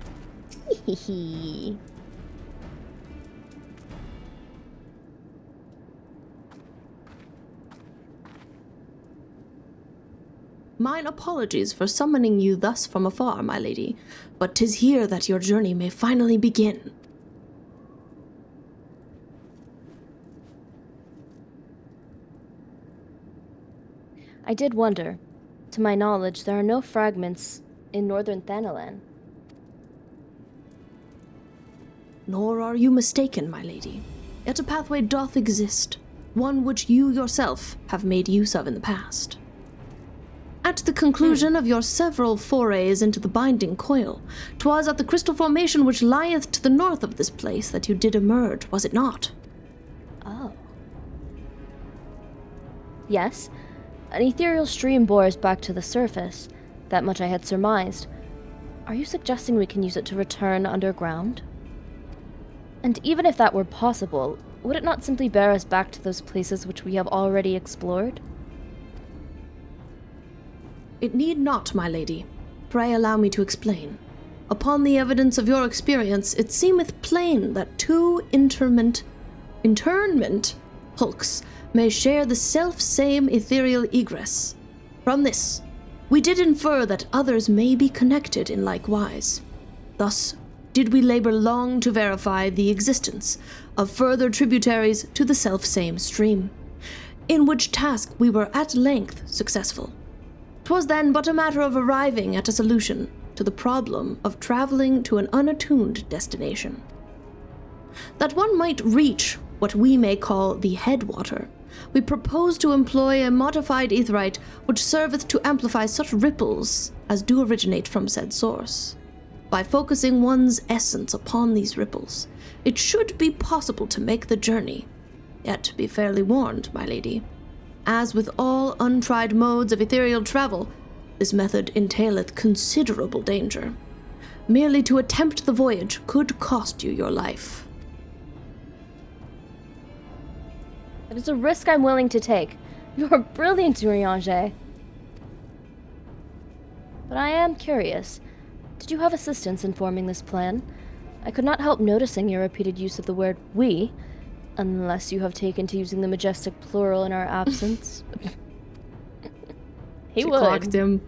Mine apologies for summoning you thus from afar, my lady, but 'tis here that your journey may finally begin. I did wonder. To my knowledge, there are no fragments in northern Thanalan. Nor are you mistaken, my lady. Yet a pathway doth exist, one which you yourself have made use of in the past. At the conclusion of your several forays into the Binding Coil, 'twas at the crystal formation which lieth to the north of this place that you did emerge, was it not? Oh. Yes. An ethereal stream bore us back to the surface. That much I had surmised. Are you suggesting we can use it to return underground? And even if that were possible, would it not simply bear us back to those places which we have already explored? It need not, my lady. Pray allow me to explain. Upon the evidence of your experience, it seemeth plain that two internment hulks may share the self-same ethereal egress. From this, we did infer that others may be connected in like wise. Thus, did we labor long to verify the existence of further tributaries to the self-same stream, in which task we were at length successful. 'Twas then but a matter of arriving at a solution to the problem of traveling to an unattuned destination. That one might reach what we may call the headwater, we propose to employ a modified aetherite which serveth to amplify such ripples as do originate from said source. By focusing one's essence upon these ripples, it should be possible to make the journey. Yet be fairly warned, my lady. As with all untried modes of ethereal travel, this method entaileth considerable danger. Merely to attempt the voyage could cost you your life. It is a risk I'm willing to take. You're brilliant, Urianger. But I am curious. Did you have assistance in forming this plan? I could not help noticing your repeated use of the word we, unless you have taken to using the majestic plural in our absence. He she would. Clocked him.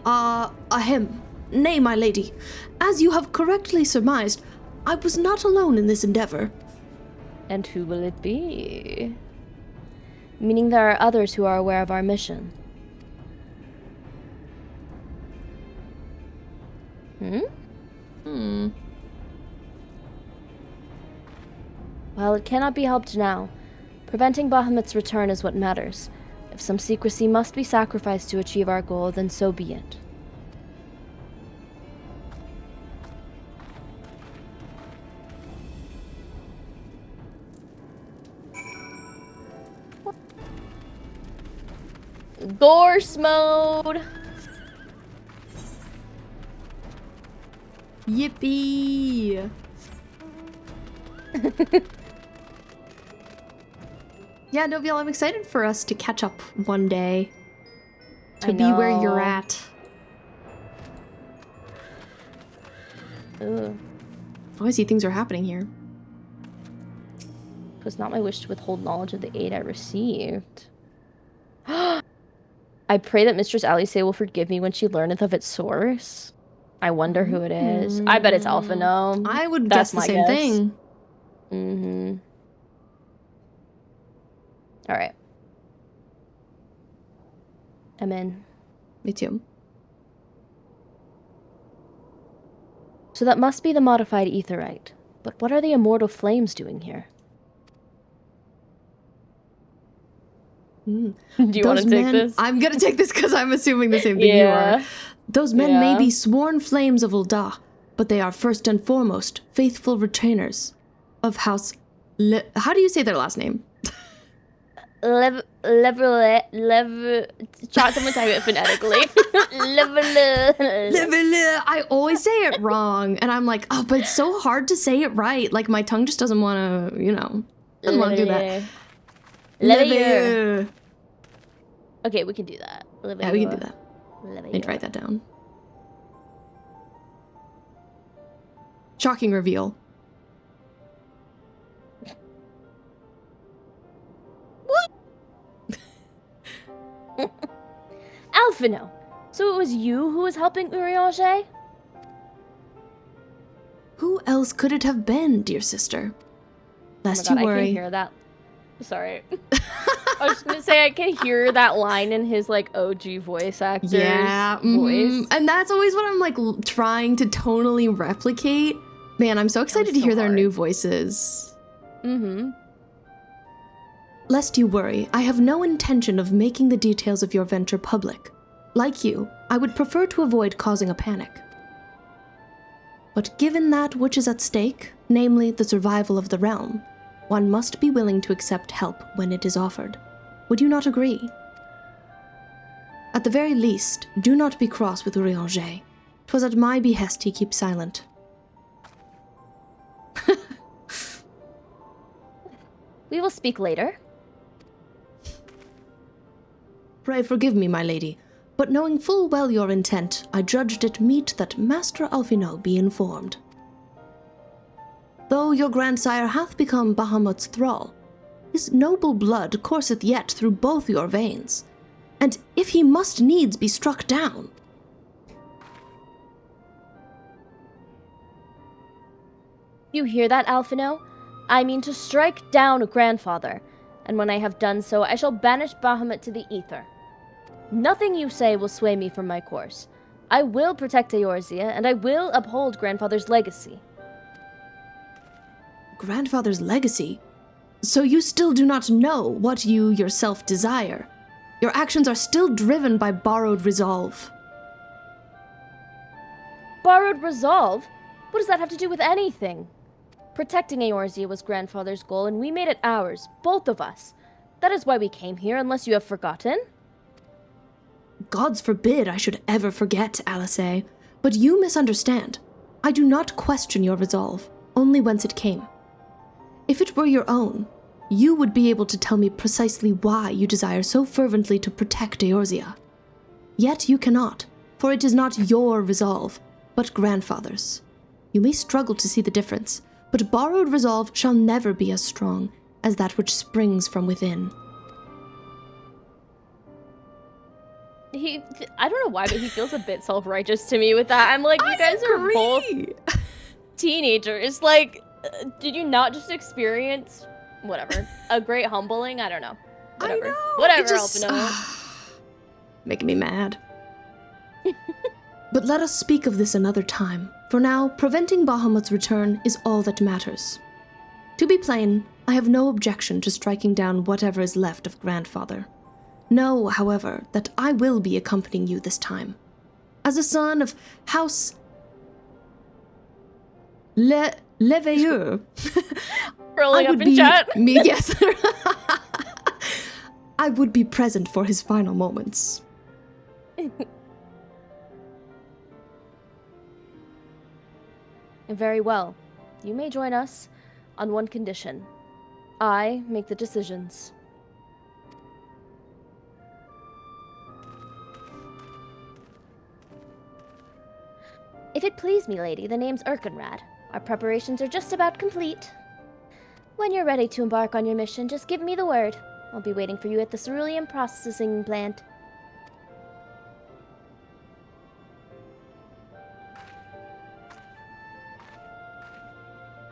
Ahem. Nay, my lady. As you have correctly surmised, I was not alone in this endeavor. And who will it be? Meaning there are others who are aware of our mission. Well, it cannot be helped now. Preventing Bahamut's return is what matters. If some secrecy must be sacrificed to achieve our goal, then so be it. Gorse mode! Yippee! Yeah, Noviel, I'm excited for us to catch up one day. To be where you're at. Ugh. Oh, I see things are happening here. It was not my wish to withhold knowledge of the aid I received. I pray that Mistress Alisaie will forgive me when she learneth of its source. I wonder who it is. I bet it's Alpha Gnome. I would That's guess the my same guess. thing. Mm-hmm. Alright. I'm in. Me too. So that must be the modified aetherite. But what are the immortal flames doing here? Do you want to take this? I'm gonna take this because I'm assuming the same thing you are. Those men may be sworn flames of Ul'dah, but they are first and foremost faithful retainers of House how do you say their last name? Try someone type it phonetically. I always say it wrong, and I'm like, oh, but it's so hard to say it right. Like, my tongue just doesn't want to, doesn't want to do that. Levier. Okay, we can do that. Yeah, we can do that. Need to write that down. Shocking reveal. Alphino, so it was you who was helping Urianger? Who else could it have been, dear sister? Lest Oh my God, you worry. I can hear that. Sorry. I was just gonna say I can hear that line in his like OG voice actor's voice. And that's always what I'm like trying to tonally replicate. Man, I'm so excited to so hear their hard. new voices. Mm-hmm. Lest you worry, I have no intention of making the details of your venture public. Like you, I would prefer to avoid causing a panic. But given that which is at stake, namely the survival of the realm, one must be willing to accept help when it is offered. Would you not agree? At the very least, do not be cross with Urianger. 'Twas at my behest he keeps silent. We will speak later. Pray forgive me, my lady, but knowing full well your intent, I judged it meet that Master Alphino be informed. Though your grandsire hath become Bahamut's thrall, his noble blood courseth yet through both your veins, and if he must needs be struck down... You hear that, Alphino? I mean to strike down grandfather, and when I have done so, I shall banish Bahamut to the ether. Nothing you say will sway me from my course. I will protect Eorzea, and I will uphold grandfather's legacy. Grandfather's legacy? So you still do not know what you yourself desire. Your actions are still driven by borrowed resolve. Borrowed resolve? What does that have to do with anything? Protecting Eorzea was grandfather's goal, and we made it ours, both of us. That is why we came here, unless you have forgotten. Gods forbid I should ever forget, Alisaie, but you misunderstand. I do not question your resolve, only whence it came. If it were your own, you would be able to tell me precisely why you desire so fervently to protect Eorzea. Yet you cannot, for it is not your resolve, but grandfather's. You may struggle to see the difference, but borrowed resolve shall never be as strong as that which springs from within. I don't know why, but he feels a bit self-righteous to me with that. I'm like, you guys are both teenagers. Like, did you not just experience, whatever, a great humbling? I don't know. Whatever. I know. Whatever, Alphino. Making me mad. But let us speak of this another time. For now, preventing Bahamut's return is all that matters. To be plain, I have no objection to striking down whatever is left of grandfather. Know, however, that I will be accompanying you this time. As a son of House Leveilleur, Rolling up in chat. Yes. I would be present for his final moments. Very well. You may join us on one condition. I make the decisions. If it please me, lady, the name's Erkenrad. Our preparations are just about complete. When you're ready to embark on your mission, just give me the word. I'll be waiting for you at the cerulean processing plant.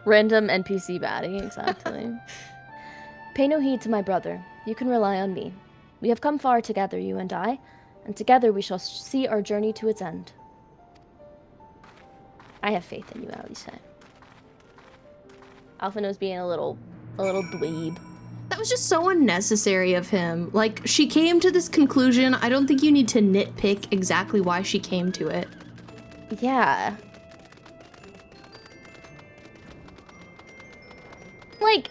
Random NPC baddie, exactly. Pay no heed to my brother. You can rely on me. We have come far together, you and I, and together we shall see our journey to its end. I have faith in you, Alisaie. Alphino's being a little dweeb. That was just so unnecessary of him. Like, she came to this conclusion. I don't think you need to nitpick exactly why she came to it. Yeah. Like,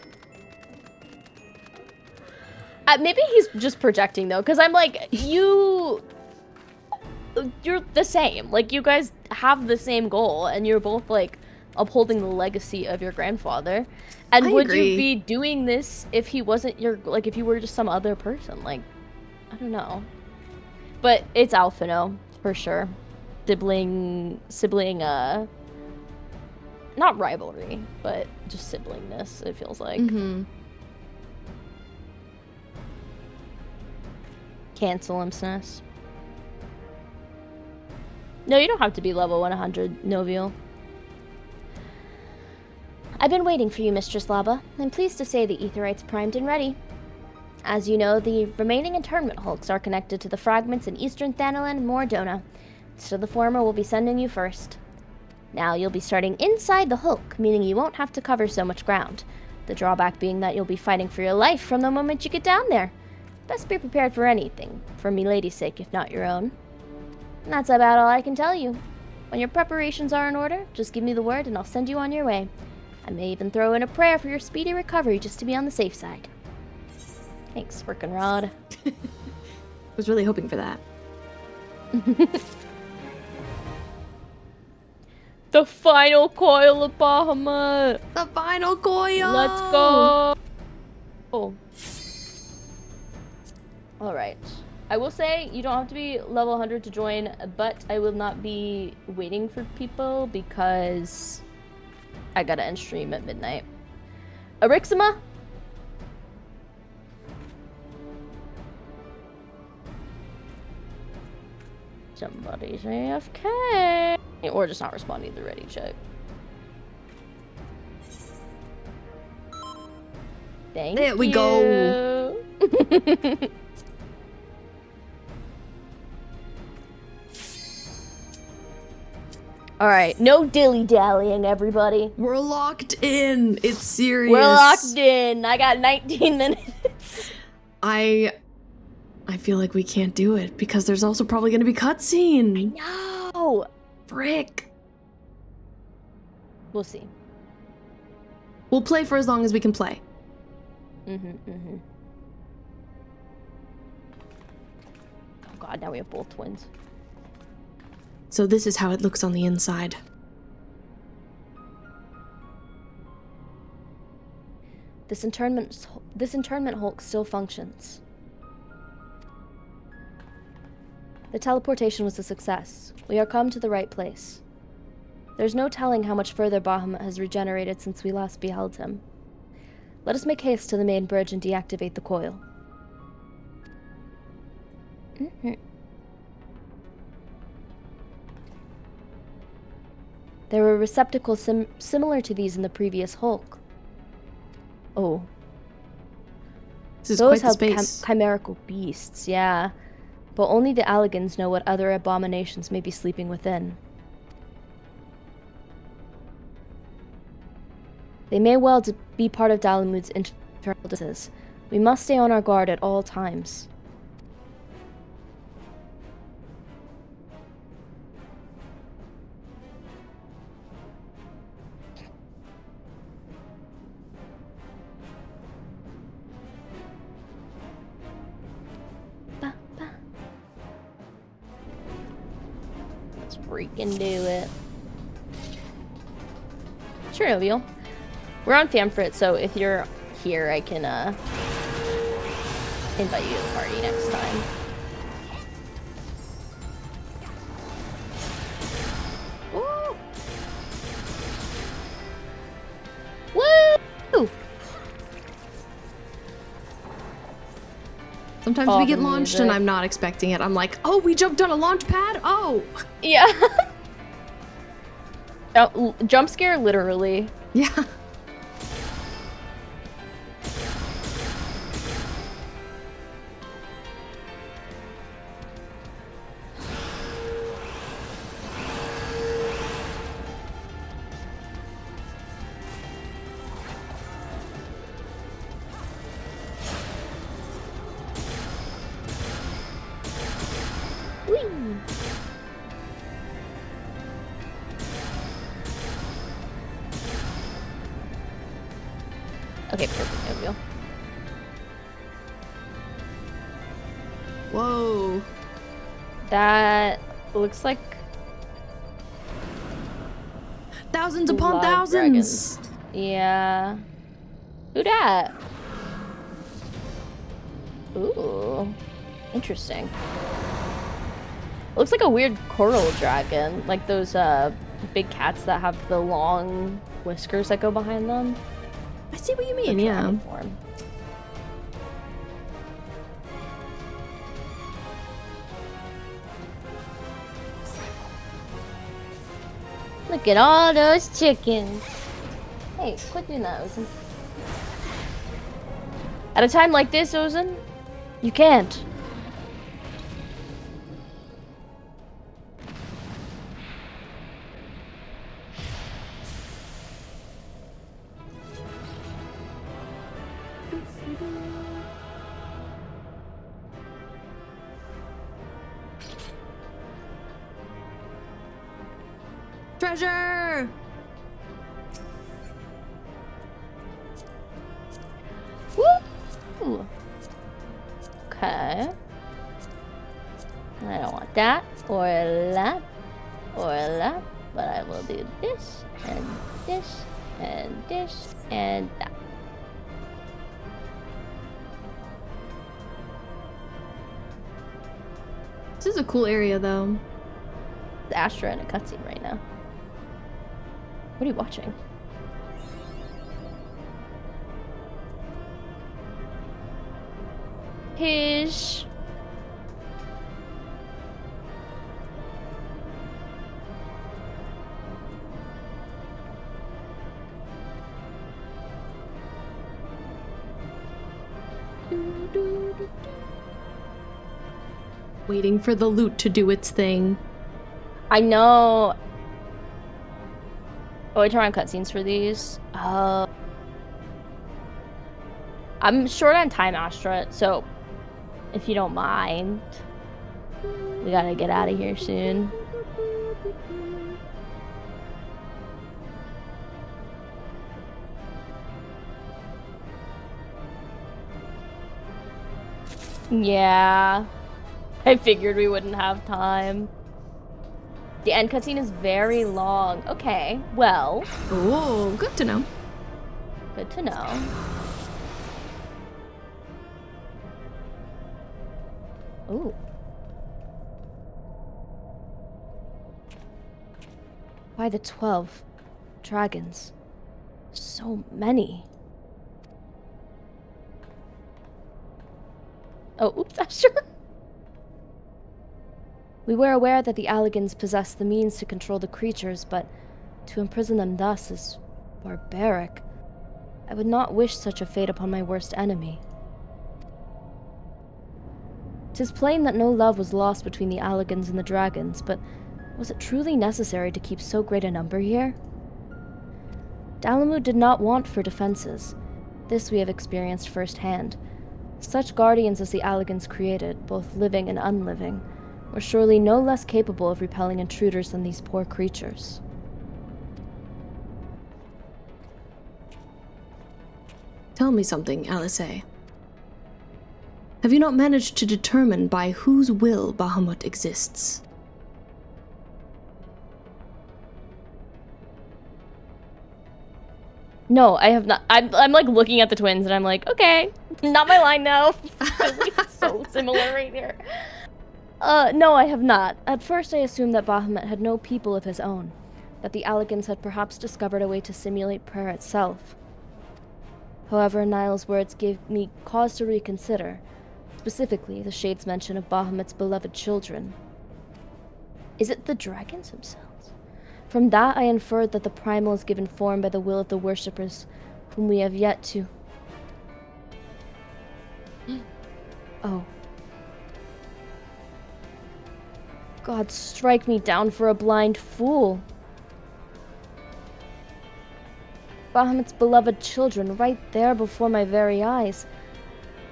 maybe he's just projecting, though, because I'm like, you're the same. Like, you guys have the same goal, and you're both, like, upholding the legacy of your grandfather. And would you be doing this if he wasn't your, like, if you were just some other person? Like, I don't know. But it's Alphino. For sure. Sibling, not rivalry, but just siblingness, it feels like. Mm-hmm. Cancelimness. No, you don't have to be level 100, Noviel. I've been waiting for you, Mistress Laba. I'm pleased to say the Aetheryte's primed and ready. As you know, the remaining internment hulks are connected to the fragments in Eastern Thanalan and Mordona, so the former will be sending you first. Now, you'll be starting inside the hulk, meaning you won't have to cover so much ground. The drawback being that you'll be fighting for your life from the moment you get down there. Best be prepared for anything, for milady's sake if not your own. And that's about all I can tell you. When your preparations are in order, just give me the word and I'll send you on your way. I may even throw in a prayer for your speedy recovery just to be on the safe side. Thanks, Workin' Rod. I was really hoping for that. The final coil of Bahamut! The final coil! Let's go! Oh. Alright. I will say, you don't have to be level 100 to join, but I will not be waiting for people because I gotta end stream at midnight. Arixima? Somebody's AFK. Or just not responding to the ready check. Thank you. There we go. Alright, no dilly-dallying, everybody. We're locked in. It's serious. We're locked in. I got 19 minutes. I feel like we can't do it because there's also probably going to be cutscene. No. Frick. We'll see. We'll play for as long as we can play. Oh god, now we have both twins. So this is how it looks on the inside. This internment hulk still functions. The teleportation was a success. We are come to the right place. There's no telling how much further Bahamut has regenerated since we last beheld him. Let us make haste to the main bridge and deactivate the coil. There were receptacles similar to these in the previous hulk. Oh. This is Those quite the held space. chimerical beasts, yeah. But only the Alligans know what other abominations may be sleeping within. They may well be part of Dalamud's internal diseases. We must stay on our guard at all times. Let's freaking do it. Sure, Noviel. We're on Famfrit, so if you're here, I can invite you to the party next time. Woo! Woo! Sometimes Oh, we get the launched and music. I'm not expecting it. I'm like, oh, we jumped on a launch pad? Oh! Yeah. Jump scare, literally. Yeah. Whee! Okay, perfect, Noviel. Whoa. That looks like Thousands upon Live thousands. dragons. Yeah. Who dat? Ooh. Interesting. Looks like a weird coral dragon, like those big cats that have the long whiskers that go behind them. I see what you mean, The yeah. dragon form. Look at all those chickens. Hey, quit doing that, Ozen. At a time like this, Ozen, you can't. Treasure! Woo! Okay. I don't want that, or that, or that, but I will do this, and this, and this, and that. This is a cool area, though. It's Astra in a cutscene right now. What are you watching? His. Waiting for the loot to do its thing. I know. Oh, I turn on cutscenes for these. I'm short on time, Astra, so if you don't mind, we gotta get out of here soon. Yeah, I figured we wouldn't have time. The end cutscene is very long. Okay, well. Oh, good to know. Good to know. Ooh. Why the 12 dragons? So many. Oh, oops, I'm sure. We were aware that the Alligans possessed the means to control the creatures, but to imprison them thus is barbaric. I would not wish such a fate upon my worst enemy. 'Tis plain that no love was lost between the Alligans and the dragons, but was it truly necessary to keep so great a number here? Dalamud did not want for defenses. This we have experienced firsthand. Such guardians as the Alligans created, both living and unliving, were surely no less capable of repelling intruders than these poor creatures. Tell me something, Alisaie. Have you not managed to determine by whose will Bahamut exists? No, I have not. I'm like looking at the twins and I'm like, okay, not my line now. It's so similar right here. No, I have not. At first I assumed that Bahamut had no people of his own, that the Alligans had perhaps discovered a way to simulate prayer itself. However, Niall's words gave me cause to reconsider, specifically the Shade's mention of Bahamut's beloved children. Is it the dragons themselves? From that I inferred that the Primal is given form by the will of the worshippers, whom we have yet to... Oh. God, strike me down for a blind fool. Bahamut's beloved children right there before my very eyes.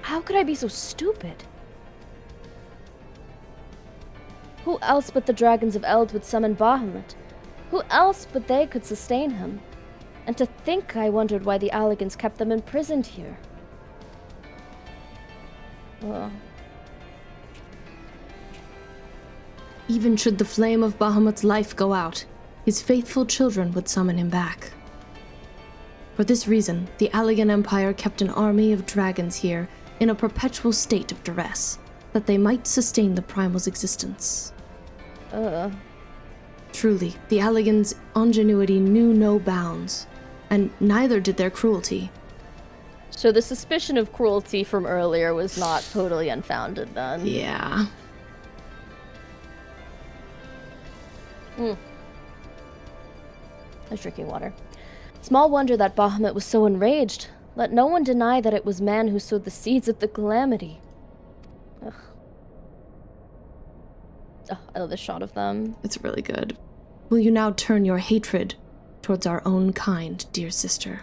How could I be so stupid? Who else but the dragons of Eld would summon Bahamut? Who else but they could sustain him? And to think I wondered why the Alligans kept them imprisoned here. Ugh. Even should the flame of Bahamut's life go out, his faithful children would summon him back. For this reason, the Alligan Empire kept an army of dragons here in a perpetual state of duress, that they might sustain the Primal's existence. Ugh. Truly, the Alligans' ingenuity knew no bounds, and neither did their cruelty. So the suspicion of cruelty from earlier was not totally unfounded then. Yeah. I was drinking water. Small wonder that Bahamut was so enraged. Let no one deny that it was man who sowed the seeds of the calamity. Ugh. Oh, I love this shot of them. It's really good. Will you now turn your hatred towards our own kind, dear sister?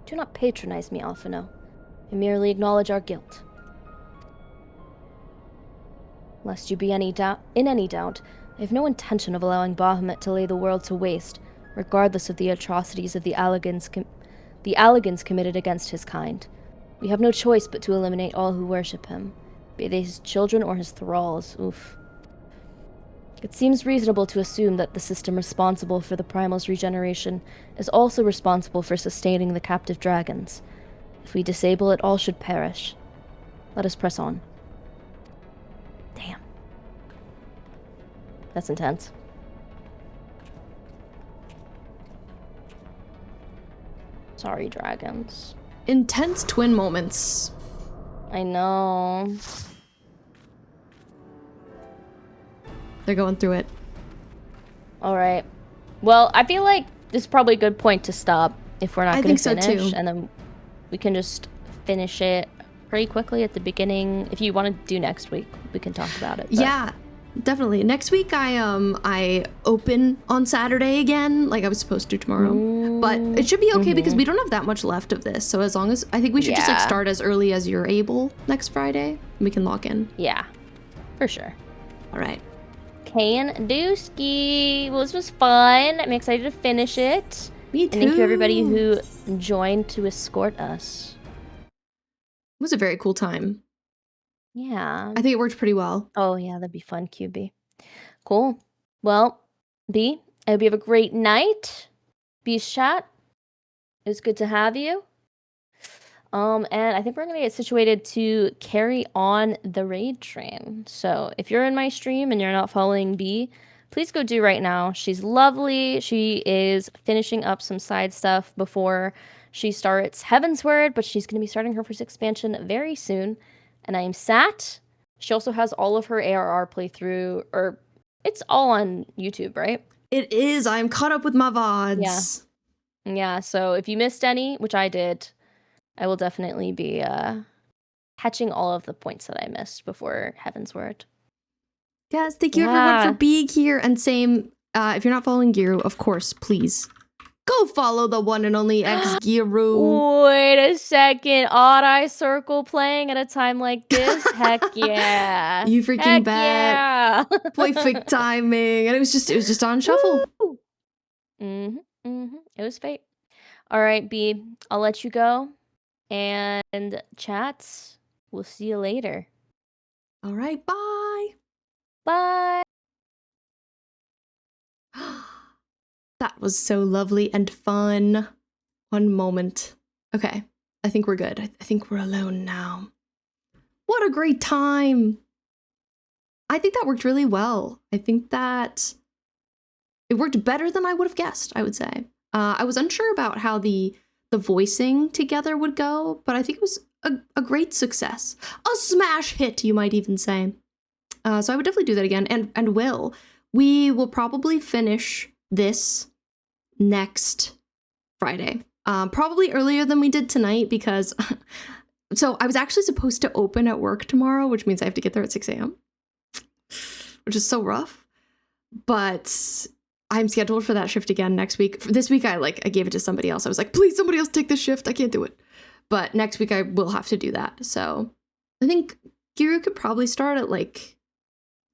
Do not patronize me, Alphino. I merely acknowledge our guilt. Lest you be in any doubt, I have no intention of allowing Bahamut to lay the world to waste, regardless of the atrocities of the Alligans committed against his kind. We have no choice but to eliminate all who worship him, be they his children or his thralls. Oof. It seems reasonable to assume that the system responsible for the Primal's regeneration is also responsible for sustaining the captive dragons. If we disable it, all should perish. Let us press on. Damn. That's intense. Sorry, dragons. Intense twin moments. I know. They're going through it. Alright. Well, I feel like this is probably a good point to stop if we're not going to finish. I think so too. And then we can just finish it pretty quickly at the beginning. If you want to do next week, we can talk about it. But... Yeah, definitely. Next week I open on Saturday again, like I was supposed to tomorrow. But it should be okay because we don't have that much left of this. So as long as I think we should just like start as early as you're able next Friday, and we can lock in. Yeah, for sure. All right. Dooski. Well, this was fun. I'm excited to finish it. Me too. And thank you everybody who joined to escort us. It was a very cool time. Yeah. I think it worked pretty well. Oh, yeah, that'd be fun, QB. Cool. Well, B, I hope you have a great night. Beast chat. It was good to have you. And I think we're going to get situated to carry on the raid train. So if you're in my stream and you're not following B, please go do right now. She's lovely. She is finishing up some side stuff before she starts Heavensward, but she's going to be starting her first expansion very soon. And I am Sat. She also has all of her ARR playthrough, or it's all on YouTube, right? It is. I'm caught up with my VODs. Yeah, so if you missed any, which I did, I will definitely be catching all of the points that I missed before Heavensward. Yes, thank you everyone for being here. And same, if you're not following Giru, of course, please go follow the one and only X-Giru. Wait a second. Odd Eye Circle playing at a time like this? Heck yeah. You freaking Heck bet. Yeah. Perfect timing. And it was just on shuffle. It was fate. All right, B, I'll let you go. And chats, we'll see you later. All right, bye. Bye. That was so lovely and fun. One moment. Okay, I think we're good. I think we're alone now. What a great time. I think that worked really well. I think that it worked better than I would have guessed, I would say. I was unsure about how the voicing together would go, but I think it was a great success. A smash hit, you might even say. So I would definitely do that again, and we will probably finish this next Friday. Probably earlier than we did tonight because, so I was actually supposed to open at work tomorrow, which means I have to get there at 6 a.m., which is so rough. But I'm scheduled for that shift again next week. For this week, I gave it to somebody else. I was like, please, somebody else take this shift. I can't do it. But next week I will have to do that. So I think Giru could probably start at like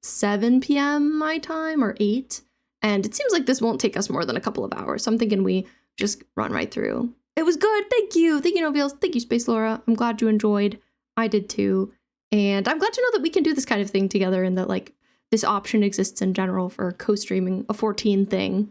7 p.m. my time or 8. And it seems like this won't take us more than a couple of hours. So I'm thinking we just run right through. It was good. Thank you. Thank you, Nobiels. Thank you, Space Laura. I'm glad you enjoyed. I did too. And I'm glad to know that we can do this kind of thing together and that like this option exists in general for co-streaming a 14 thing.